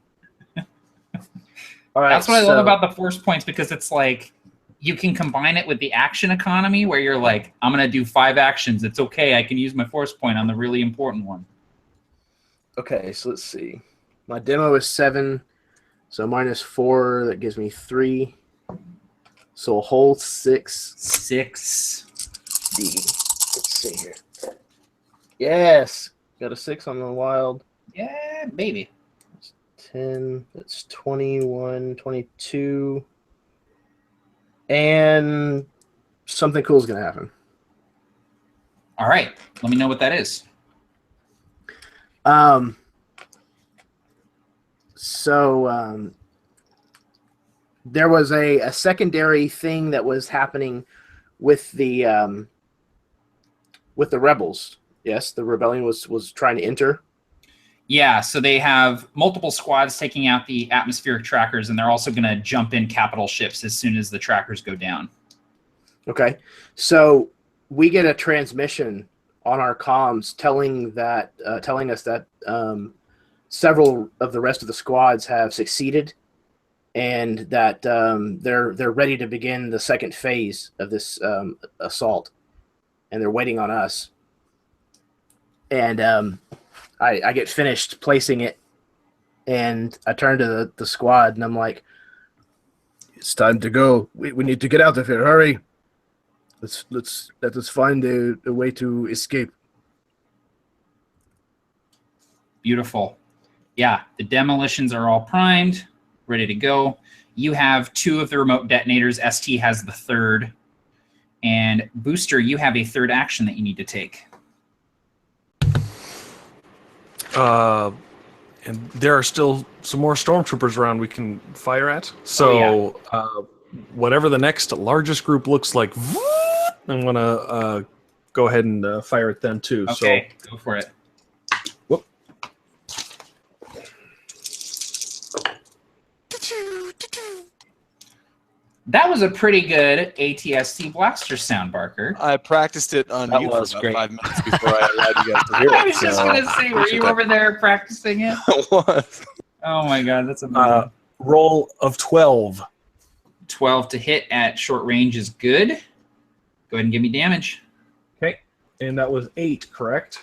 All right. That's what I love so- about the force points, because it's like you can combine it with the action economy where you're like, I'm going to do 5 actions. It's okay. I can use my force point on the really important one. Okay, so let's see. My demo is 7, so -4, that gives me 3. So a whole 6. 6. Let's see here. Yes, got a 6 on the wild. Yeah, baby. 10, that's 21, 22. And something cool is going to happen. All right. Let me know what that is. There was a secondary thing that was happening with the rebels. Yes, the rebellion was trying to enter. Yeah, so they have multiple squads taking out the atmospheric trackers, and they're also going to jump in capital ships as soon as the trackers go down. Okay, so we get a transmission on our comms telling us that several of the rest of the squads have succeeded, and that they're ready to begin the second phase of this assault, and they're waiting on us. And I get finished placing it, and I turn to the squad, and I'm like, "It's time to go. We need to get out of here. Hurry! Let us find a way to escape." Beautiful. Yeah, the demolitions are all primed, ready to go. You have 2 of the remote detonators. ST has the 3rd. And Booster, you have a 3rd action that you need to take. And there are still some more stormtroopers around we can fire at. So whatever the next largest group looks like, I'm going to go ahead and fire at them too. Okay, go for it. Whoop. That was a pretty good ATST blaster sound, Barker. I practiced it on That you was for about great. 5 minutes before I allowed you guys to hear it. I was just going to say, were you over there practicing it? was. Oh my god, that's amazing. Roll of 12. 12 to hit at short range is good. Go ahead and give me damage. Okay. And that was 8, correct?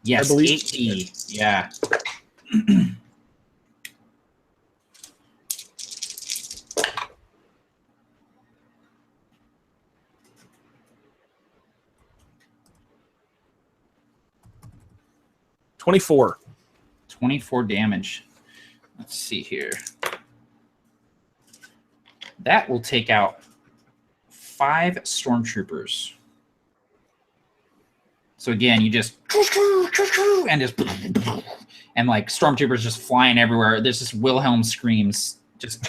Yes, I believe- 8D. Yeah. $24. 24 damage. Let's see here. That will take out 5 stormtroopers. So again, you just and like stormtroopers just flying everywhere. There's just Wilhelm screams Just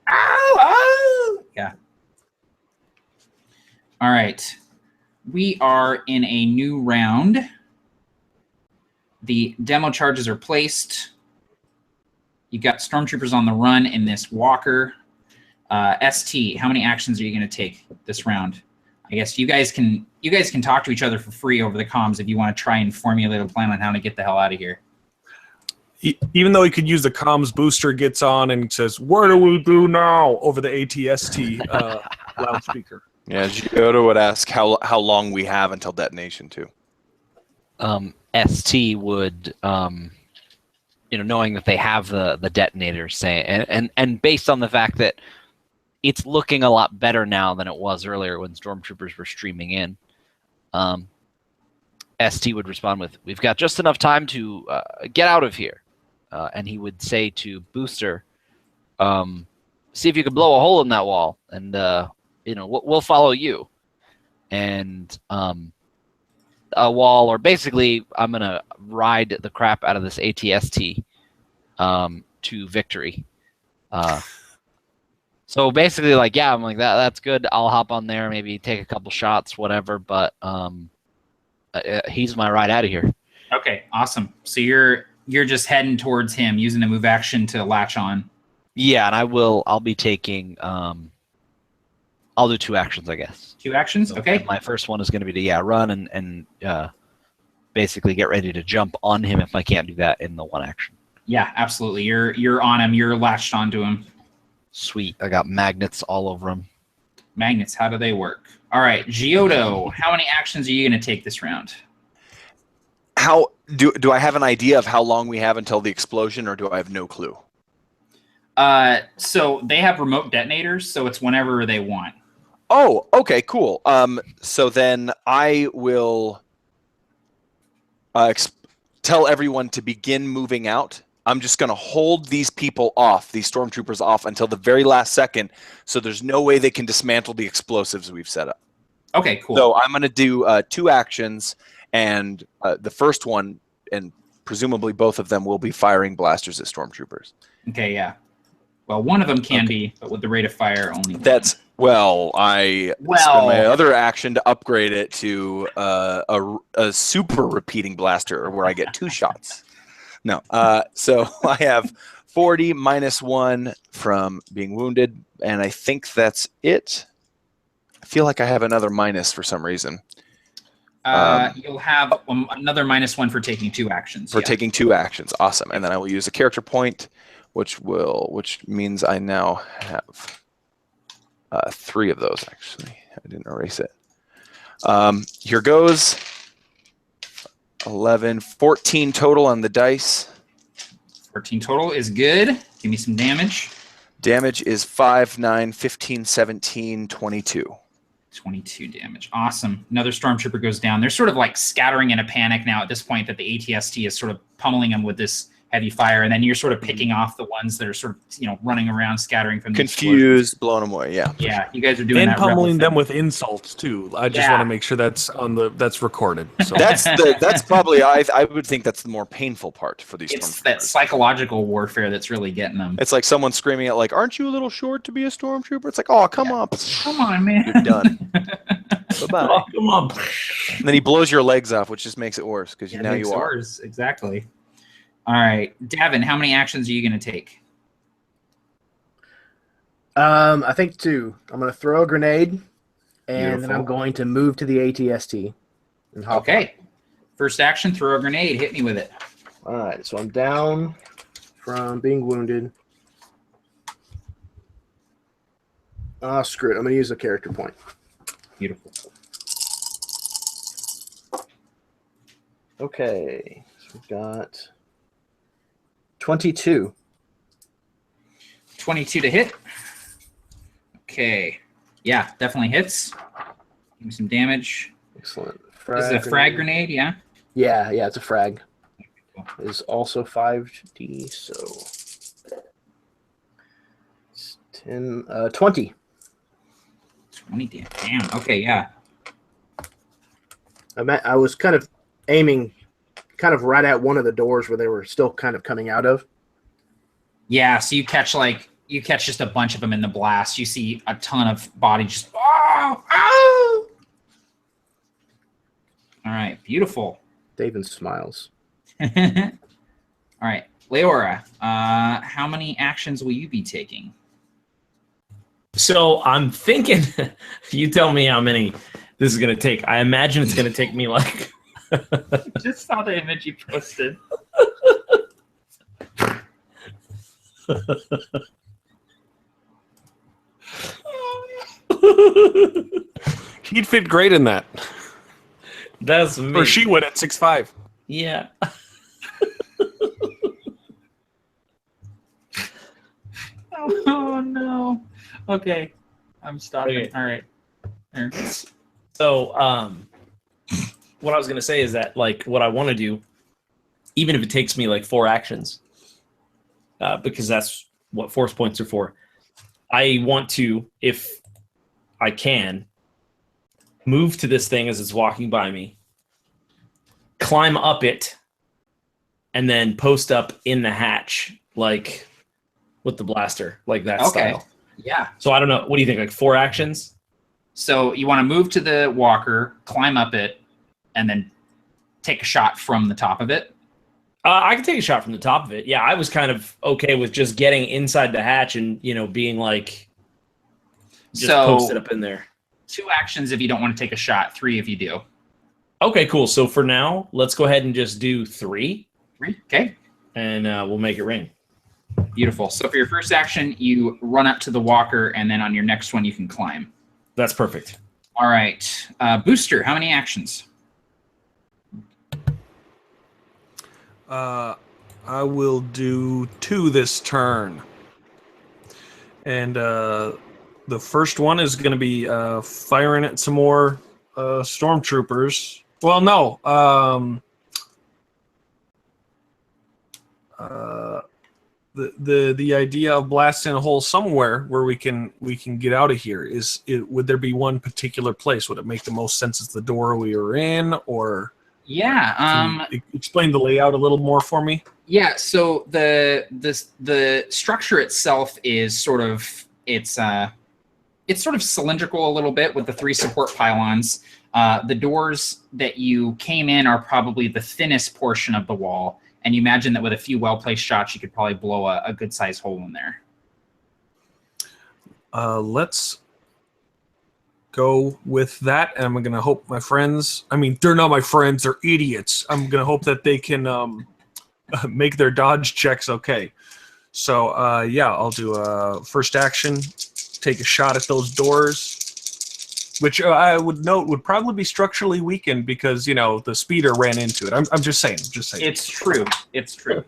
ow! Yeah. All right. We are in a new round. The demo charges are placed. You got stormtroopers on the run in this walker. ST, how many actions are you going to take this round? I guess you guys can talk to each other for free over the comms if you want to try and formulate a plan on how to get the hell out of here. Even though he could use the comms, Booster gets on and says, "What do we do now?" over the ATST loudspeaker. Yeah, Giotto would ask how long we have until detonation too. ST would, knowing that they have the detonator, say, and based on the fact that it's looking a lot better now than it was earlier when stormtroopers were streaming in, ST would respond with, "We've got just enough time to get out of here," and he would say to Booster, "See if you can blow a hole in that wall, and we'll follow you." And a wall, or basically, I'm gonna ride the crap out of this ATST to victory. So basically, I'm like that's good. I'll hop on there, maybe take a couple shots, whatever. But he's my ride out of here. Okay, awesome. So you're just heading towards him, using a move action to latch on. Yeah, and I'll be taking. I'll do 2 actions, I guess. 2 actions, okay. And my first one is going to be to run and basically get ready to jump on him if I can't do that in the 1 action. Yeah, absolutely. You're on him. You're latched onto him. Sweet. I got magnets all over him. Magnets, how do they work? All right, Giotto, how many actions are you going to take this round? How do I have an idea of how long we have until the explosion, or do I have no clue? So they have remote detonators, so it's whenever they want. Oh, okay, cool. So then I will tell everyone to begin moving out. I'm just going to hold these people off, these stormtroopers off, until the very last second, so there's no way they can dismantle the explosives we've set up. Okay, cool. So I'm going to do 2 actions, and the first one, and presumably both of them, will be firing blasters at stormtroopers. Okay, yeah. Well, one of them can be, but with the rate of fire only. That's I spend my other action to upgrade it to a super repeating blaster, where I get 2 shots. No, so I have 40 minus 1 from being wounded, and I think that's it. I feel like I have another minus for some reason. You'll have another -1 for taking 2 actions. For taking 2 actions, awesome. And then I will use a character point, which means I now have 3 of those, actually. I didn't erase it. Here goes. 11, 14 total on the dice. 14 total is good. Give me some damage. Damage is 5, 9, 15, 17, 22. 22 damage. Awesome. Another stormtrooper goes down. They're sort of like scattering in a panic now at this point that the ATST is sort of pummeling them with this heavy fire, and then you're sort of picking off the ones that are sort of, running around, scattering from the confused, blowing them away. Yeah. Yeah, you guys are doing and that. Pummeling them with insults too. I just want to make sure that's that's recorded. So that's probably I would think that's the more painful part for these. It's that psychological warfare that's really getting them. It's like someone screaming at "Aren't you a little short to be a stormtrooper?" It's like, "Oh, come on, man, you're done." Bye-bye. Oh, come on. And then he blows your legs off, which just makes it worse because now you are. Exactly. All right, Davin, how many actions are you going to take? I think 2. I'm going to throw a grenade, and then I'm going to move to the ATST. And hop on. First action, throw a grenade. Hit me with it. All right, so I'm down from being wounded. Oh, screw it. I'm going to use a character point. Beautiful. Okay, so we've got 22. 22 to hit. Okay. Yeah, definitely hits. Give me some damage. Excellent. This is a frag grenade, yeah? Yeah, it's a frag. Is also 5d, so it's 10, 20. 20 damn. Okay, yeah. I was kind of aiming kind of right at one of the doors where they were still kind of coming out of. Yeah, so you catch You catch just a bunch of them in the blast. You see a ton of body just. Oh, oh! All right, beautiful. David smiles. All right, Leora, how many actions will you be taking? So I'm thinking, you tell me how many this is going to take. I imagine it's going to take me like. Just saw the image you posted. He'd fit great in that. That's me. Or she would at 6'5". Yeah. Oh no. Okay. I'm stopping. Okay. All right. Here. So, what I was going to say is that, like, what I want to do, even if it takes me like 4 actions, because that's what force points are for, I want to, if I can, move to this thing as it's walking by me, climb up it, and then post up in the hatch, like with the blaster, like that style. Yeah. So I don't know. What do you think? Like 4 actions? So you want to move to the walker, climb up it, and then take a shot from the top of it? I can take a shot from the top of it. Yeah, I was kind of okay with just getting inside the hatch and, being like, just post it up in there. 2 actions if you don't want to take a shot, 3 if you do. Okay, cool. So for now, let's go ahead and just do 3. 3, okay. And we'll make it rain. Beautiful. So for your first action, you run up to the walker, and then on your next one, you can climb. That's perfect. All right. Booster, how many actions? I will do 2 this turn. And the first one is going to be firing at some more stormtroopers. Well, no. The idea of blasting a hole somewhere where we can get out of here would there be one particular place? Would it make the most sense as the door we were in, or Yeah. explain the layout a little more for me? Yeah. So the structure itself is sort of it's sort of cylindrical a little bit with the 3 support pylons. The doors that you came in are probably the thinnest portion of the wall. And you imagine that with a few well-placed shots, you could probably blow a good-sized hole in there. Let's go with that. And I'm going to hope my friends... I mean, they're not my friends. They're idiots. I'm going to hope that they can make their dodge checks okay. So, yeah, I'll do a first action. Take a shot at those doors. Which I would note would probably be structurally weakened because, the speeder ran into it. I'm just saying. It's true. It's true.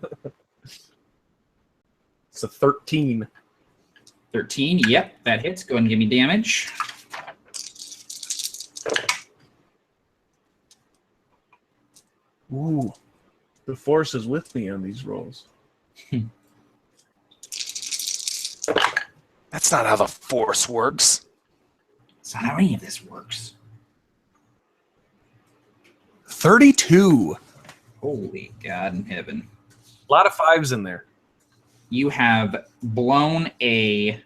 It's a 13. 13, yep, that hits. Go ahead and give me damage. Ooh. The force is with me on these rolls. That's not how the force works. That's not how any of this works. 32. Holy God in heaven. A lot of 5s in there. You have blown a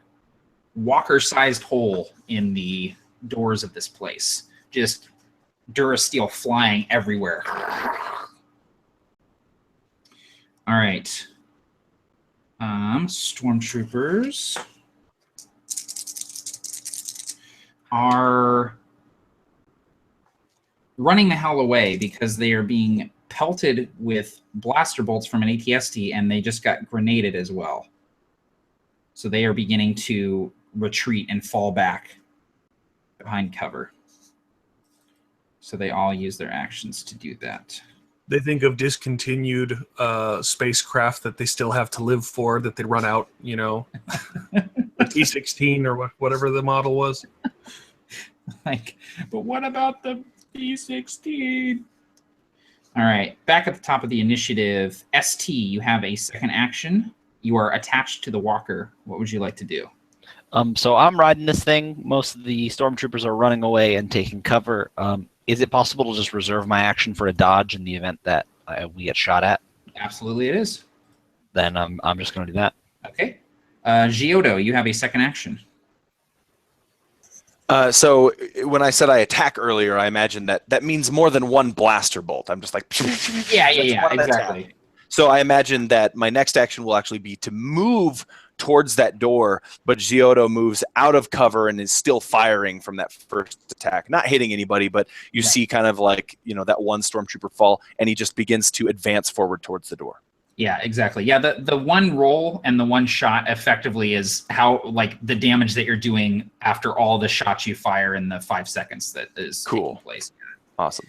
walker-sized hole in the doors of this place. Just Durasteel flying everywhere. All right. Stormtroopers are running the hell away because they are being pelted with blaster bolts from an ATST, and they just got grenaded as well. So they are beginning to retreat and fall back behind cover. So they all use their actions to do that. They think of discontinued spacecraft that they still have to live for, that they run out, the T-16 or whatever the model was. But what about the T-16? All right, back at the top of the initiative, ST, you have a second action. You are attached to the walker. What would you like to do? So I'm riding this thing. Most of the stormtroopers are running away and taking cover. Is it possible to just reserve my action for a dodge in the event that we get shot at? Absolutely it is. Then I'm just going to do that. Okay. Giotto, you have a second action. So when I said I attack earlier, I imagine that means more than one blaster bolt. I'm just like, Yeah, one exactly. attack. So I imagine that my next action will actually be to move towards that door, but Giotto moves out of cover and is still firing from that first attack, not hitting anybody, but you see kind of like, that one stormtrooper fall, and he just begins to advance forward towards the door. Yeah, exactly. Yeah, the one roll and the one shot effectively is how, like, the damage that you're doing after all the shots you fire in the 5 seconds that is taking place. Awesome.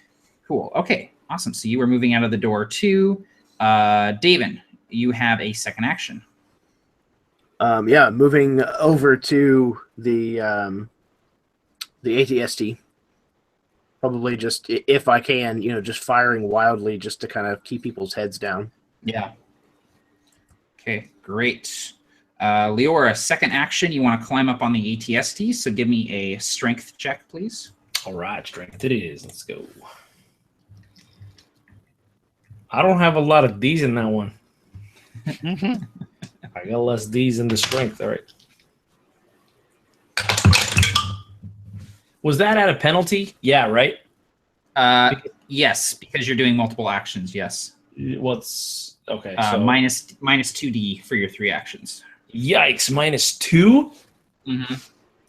Cool. Okay, awesome. So you were moving out of the door too. Davin, you have a second action. Moving over to the ATST. Probably just, if I can, just firing wildly just to kind of keep people's heads down. Yeah. Okay, great. Leora, second action, you want to climb up on the ATST, so give me a strength check, please. All right, strength it is. Let's go. I don't have a lot of D's in that one. I got less D's in the strength. All right. Was that at a penalty? Yeah, right? Yes, because you're doing multiple actions, yes. What's... Okay, so minus 2D for your 3 actions. Yikes, -2? Mm-hmm.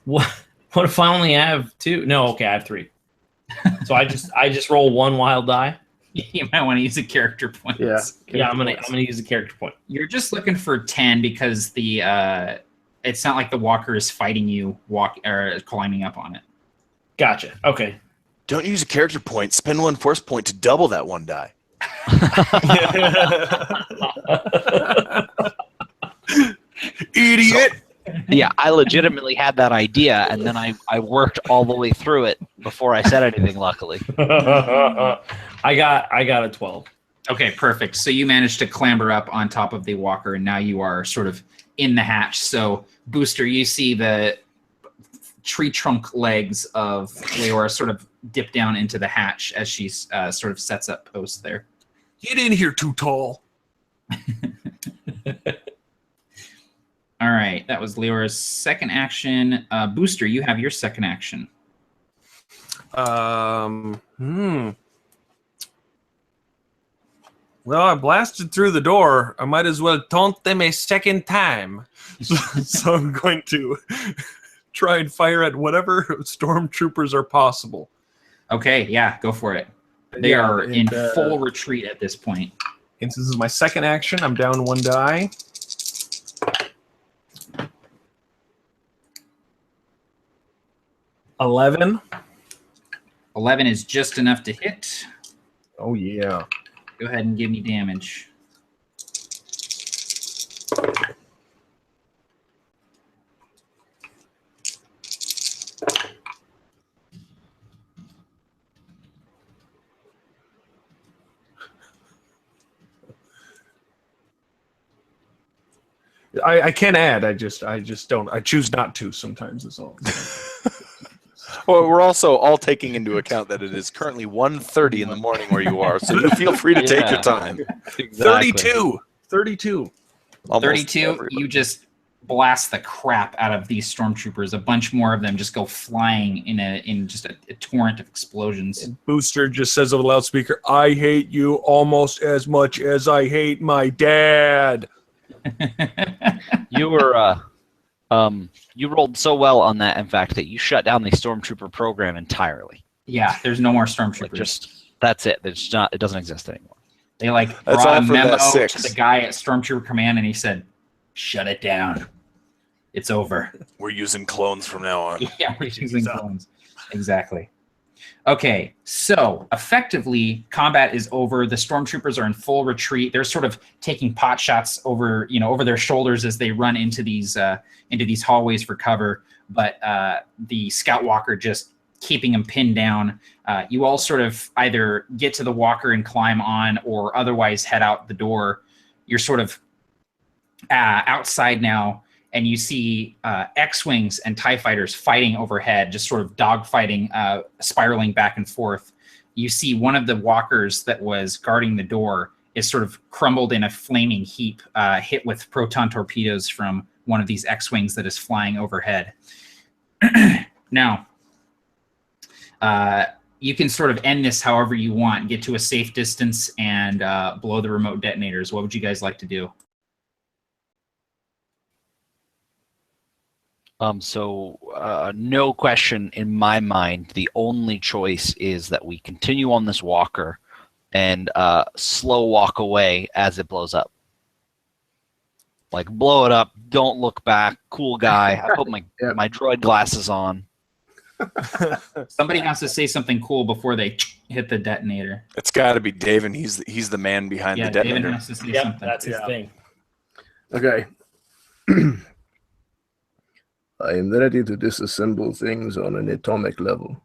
What if I only have 2? No, okay, I have 3. So I just roll 1 wild die. You might want to use a character point. Yeah, I'm gonna use a character point. You're just looking for 10 because the it's not like the walker is fighting you or climbing up on it. Gotcha. Okay. Don't use a character point. Spend 1 force point to double that 1 die. Idiot. Yeah, I legitimately had that idea, and then I worked all the way through it before I said anything, luckily. I got a 12. Okay, perfect. So you managed to clamber up on top of the walker, and now you are sort of in the hatch. So, Booster, you see the tree trunk legs of Leora sort of dip down into the hatch as she sort of sets up post there. Get in here, too tall. All right, that was Leora's second action. Booster, you have your second action. Well, I blasted through the door. I might as well taunt them a second time. So I'm going to try and fire at whatever stormtroopers are possible. Okay, yeah, go for it. They are in full retreat at this point. And this is my second action. I'm down 1 die. $11. 11 is just enough to hit. Oh, yeah. Go ahead and give me damage. I can add. I just don't. I choose not to sometimes. Is all. Well, we're also all taking into account that it is currently 1:30 in the morning where you are, so you feel free to take your time. Exactly. 32. Almost 32, everybody. you just blast the crap out of these stormtroopers. A bunch more of them just go flying in just a torrent of explosions. Booster just says over the loudspeaker, "I hate you almost as much as I hate my dad." You were you rolled so well on that, in fact, that you shut down the stormtrooper program entirely. Yeah, there's no more stormtroopers. Like, just that's it. It's not. It doesn't exist anymore. They That's brought all a for memo that to 6. the guy at Stormtrooper Command, and he said, "Shut it down. It's over." We're using clones from now on. Yeah, we're using clones. Exactly. Okay, so effectively, combat is over. The stormtroopers are in full retreat. They're sort of taking pot shots over their shoulders as they run into these hallways for cover. But the Scout Walker just keeping them pinned down. You all sort of either get to the walker and climb on, or otherwise head out the door. You're sort of outside now, and you see X-Wings and TIE fighters fighting overhead, just sort of dogfighting, spiraling back and forth. You see one of the walkers that was guarding the door is sort of crumbled in a flaming heap, hit with proton torpedoes from one of these X-wings that is flying overhead. Now, you can sort of end this however you want, get to a safe distance, and blow the remote detonators. What would you guys like to do? No question in my mind, the only choice is that we continue on this walker and slow walk away as it blows up. Like, blow it up, don't look back, cool guy. I put my droid glasses on. Somebody has to say something cool before they hit the detonator. It's got to be Dave, and he's the man behind the detonator. David has to say something. That's his thing. Okay. I am ready to disassemble things on an atomic level.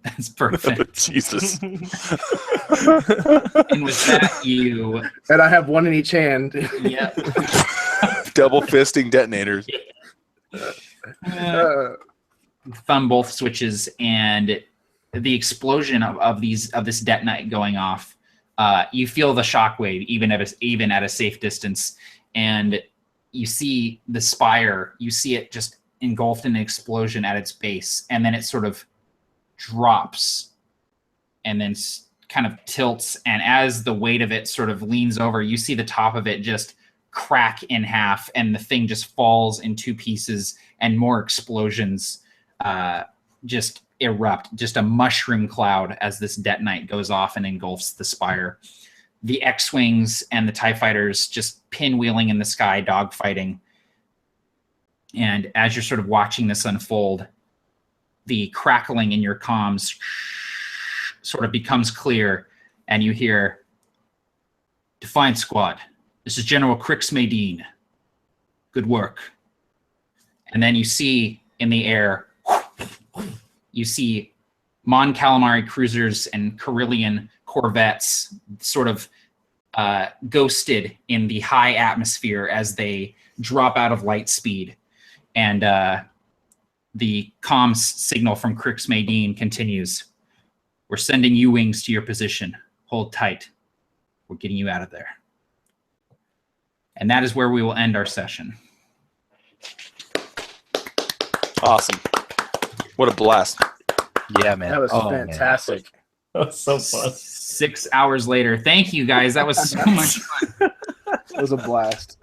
That's perfect. Jesus. And with that, you... And I have one in each hand. Yep. Double fisting detonators. Thumb both switches, and the explosion of this detonite going off. You feel the shockwave even at a safe distance, and you see the spire. You see it just engulfed in an explosion at its base, and then it sort of drops, and then kind of tilts. And as the weight of it sort of leans over, you see the top of it just crack in half, and the thing just falls in two pieces, and more explosions just erupt, just a mushroom cloud as this detonite goes off and engulfs the spire. The X-wings and the TIE fighters just pinwheeling in the sky, dogfighting. And as you're sort of watching this unfold, the crackling in your comms sort of becomes clear, and you hear, "Defiance Squad, this is General Crix Madine. Good work." And then you see in the air, you see Mon Calamari cruisers and Carillion corvettes sort of ghosted in the high atmosphere as they drop out of light speed. And the comms signal from Crix Madine continues. "We're sending U-wings to your position. Hold tight. We're getting you out of there." And that is where we will end our session. Awesome. What a blast. Yeah, man. That was Man. fantastic. That was so fun. 6 hours later. Thank you, guys. That was so much fun. It was a blast.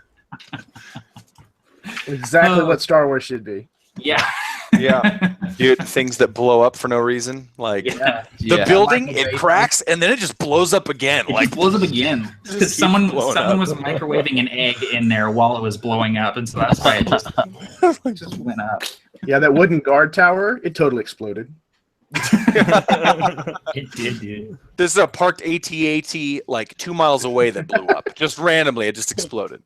Exactly what Star Wars should be. Yeah. Yeah. Dude, things that blow up for no reason. Like Yeah. the building, it cracks, and then it just blows up again. It Like just blows up again. Just Because keeps someone blowing up. was microwaving an egg in there while it was blowing up, and so that's why it just went up. Yeah, that wooden guard tower, it totally exploded. It did, dude. This is a parked AT-AT like 2 miles away that blew up. Just randomly, it just exploded.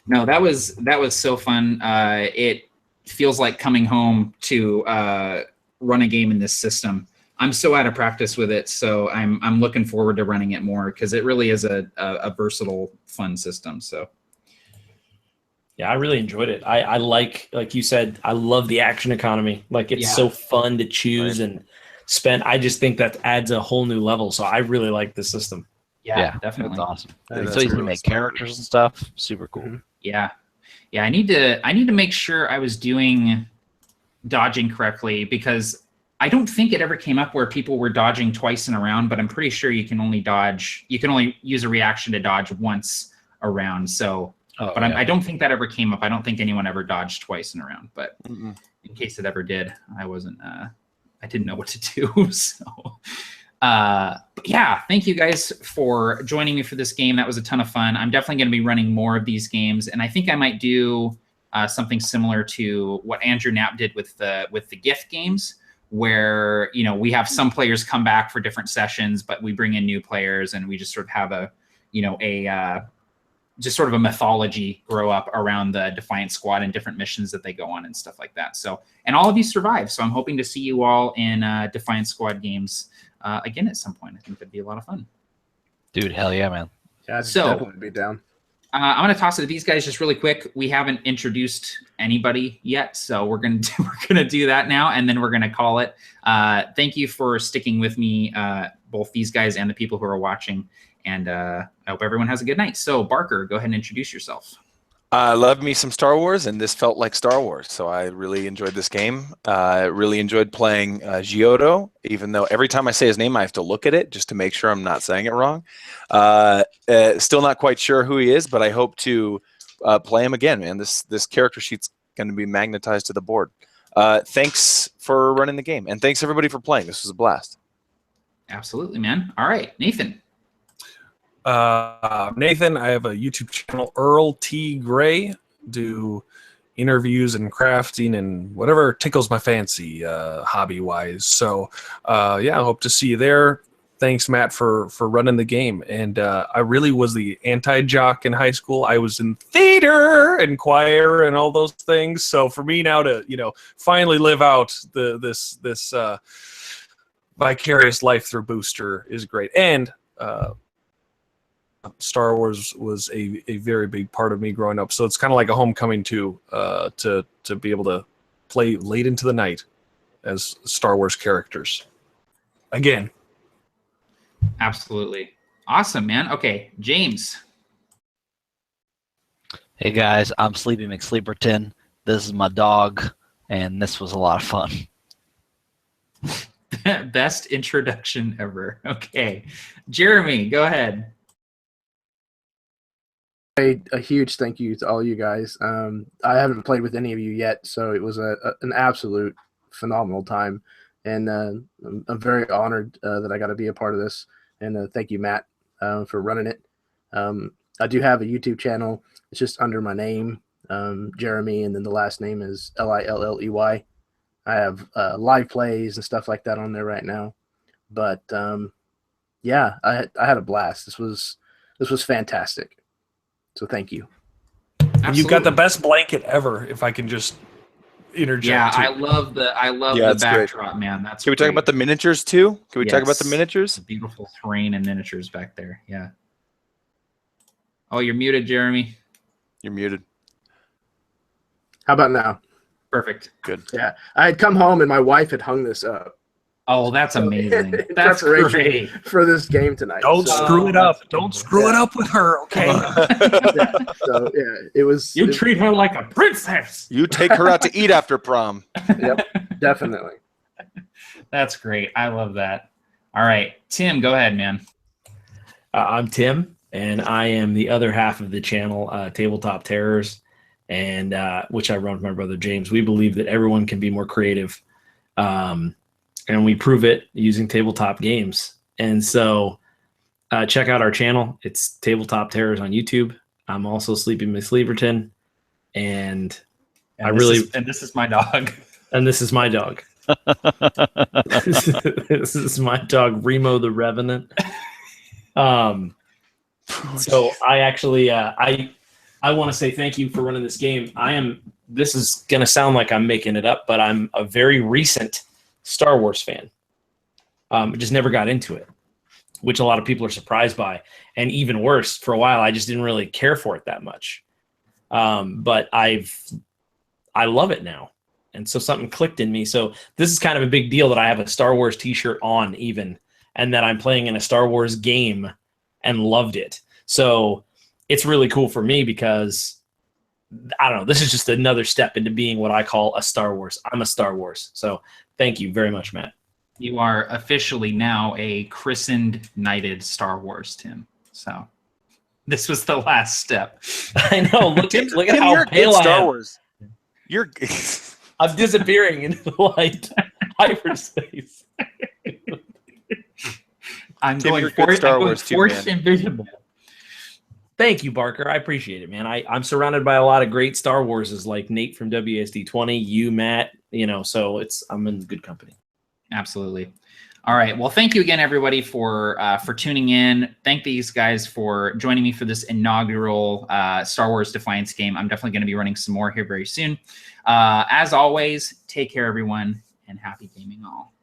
No, that was so fun. It feels like coming home to run a game in this system. I'm so out of practice with it, so I'm looking forward to running it more, because it really is a versatile, fun system. So Yeah, I really enjoyed it. I like you said, I love the action economy. Like, it's so fun to choose and spend. I just think that adds a whole new level. So I really like the system. yeah, definitely. That's awesome. That's So easy to really make smart. characters and stuff. Super cool. Mm-hmm. Yeah. I need to make sure I was doing dodging correctly, because I don't think it ever came up where people were dodging twice in a round, but I'm pretty sure you can only use a reaction to dodge once a round. So, I don't think that ever came up. I don't think anyone ever dodged twice in a round, but in case it ever did, I didn't know what to do. So, but yeah, thank you guys for joining me for this game. That was a ton of fun. I'm definitely going to be running more of these games, and I think I might do something similar to what Andrew Knapp did with the gift games, where we have some players come back for different sessions, but we bring in new players, and we just sort of have just sort of a mythology grow up around the Defiance Squad and different missions that they go on and stuff like that. So, and all of you survived. So I'm hoping to see you all in Defiance Squad games again at some point. I think that'd be a lot of fun. Dude, hell yeah, man. Yeah, I'd So- definitely be down. I'm going to toss it to these guys just really quick. We haven't introduced anybody yet, so we're going to do that now, and then we're going to call it. Thank you for sticking with me, both these guys and the people who are watching. And I hope everyone has a good night. So Barker, go ahead and introduce yourself. I love me some Star Wars, and this felt like Star Wars, so I really enjoyed this game. I really enjoyed playing Giotto, even though every time I say his name, I have to look at it just to make sure I'm not saying it wrong. Still not quite sure who he is, but I hope to play him again, man. This character sheet's going to be magnetized to the board. Thanks for running the game, and thanks everybody for playing. This was a blast. Absolutely, man. All right, Nathan. Nathan, I have a YouTube channel, Earl T. Gray. Do interviews and crafting and whatever tickles my fancy, hobby-wise. So, yeah, I hope to see you there. Thanks, Matt, for running the game. And I really was the anti-jock in high school. I was in theater and choir and all those things. So for me now to, finally live out this vicarious life through Booster is great. And Star Wars was a very big part of me growing up, so it's kind of like a homecoming too, to be able to play late into the night as Star Wars characters again. Absolutely. Awesome, man. Okay, James. Hey guys, I'm Sleepy McSleeperton. This is my dog, and this was a lot of fun. Best introduction ever. Okay, Jeremy, go ahead. A huge thank you to all you guys. I haven't played with any of you yet, so it was an absolute phenomenal time, and I'm very honored that I got to be a part of this. And thank you, Matt, for running it. I do have a YouTube channel. It's just under my name, Jeremy, and then the last name is Lilley. I have live plays and stuff like that on there right now. But yeah, I had a blast. This was fantastic. So thank you. And you've got the best blanket ever, if I can just interject. Yeah, too. I love the backdrop, great. Man. That's Can we talk about the miniatures too? Can we talk about the miniatures? The beautiful terrain and miniatures back there. Yeah. Oh, you're muted, Jeremy. You're muted. How about now? Perfect. Good. Yeah, I had come home and my wife had hung this up. Oh, that's amazing. That's great for this game tonight. Don't screw it up. Don't screw it up with her, okay? So yeah, it was. Treat her like a princess. You take her out to eat after prom. Yep, definitely. That's great. I love that. All right, Tim, go ahead, man. I'm Tim, and I am the other half of the channel, Tabletop Terrors, and which I run with my brother James. We believe that everyone can be more creative. And we prove it using tabletop games. And so check out our channel. It's Tabletop Terrors on YouTube. I'm also Sleepy McSleeperton. And this is my dog. And this is my dog. This is my dog, Remo the Revenant. So I actually, I want to say thank you for running this game. This is going to sound like I'm making it up, but I'm a very recent Star Wars fan. Just never got into it, which a lot of people are surprised by. And even worse, for a while, I just didn't really care for it that much. But I love it now. And so something clicked in me. So this is kind of a big deal that I have a Star Wars t-shirt on even, and that I'm playing in a Star Wars game and loved it. So it's really cool for me because, I don't know, this is just another step into being what I call a Star Wars. I'm a Star Wars. So thank you very much, Matt. You are officially now a christened, knighted Star Wars, Tim. So this was the last step. I know. Look at how pale I am. Star Wars. You're. I'm disappearing into the light, hyperspace. I'm Tim, going force invisible. Thank you, Barker. I appreciate it, man. I'm surrounded by a lot of great Star Warses like Nate from WSD 20, you, Matt, so I'm in good company. Absolutely. All right. Well, thank you again, everybody, for tuning in. Thank these guys for joining me for this inaugural Star Wars Defiance game. I'm definitely going to be running some more here very soon. As always, take care, everyone, and happy gaming all.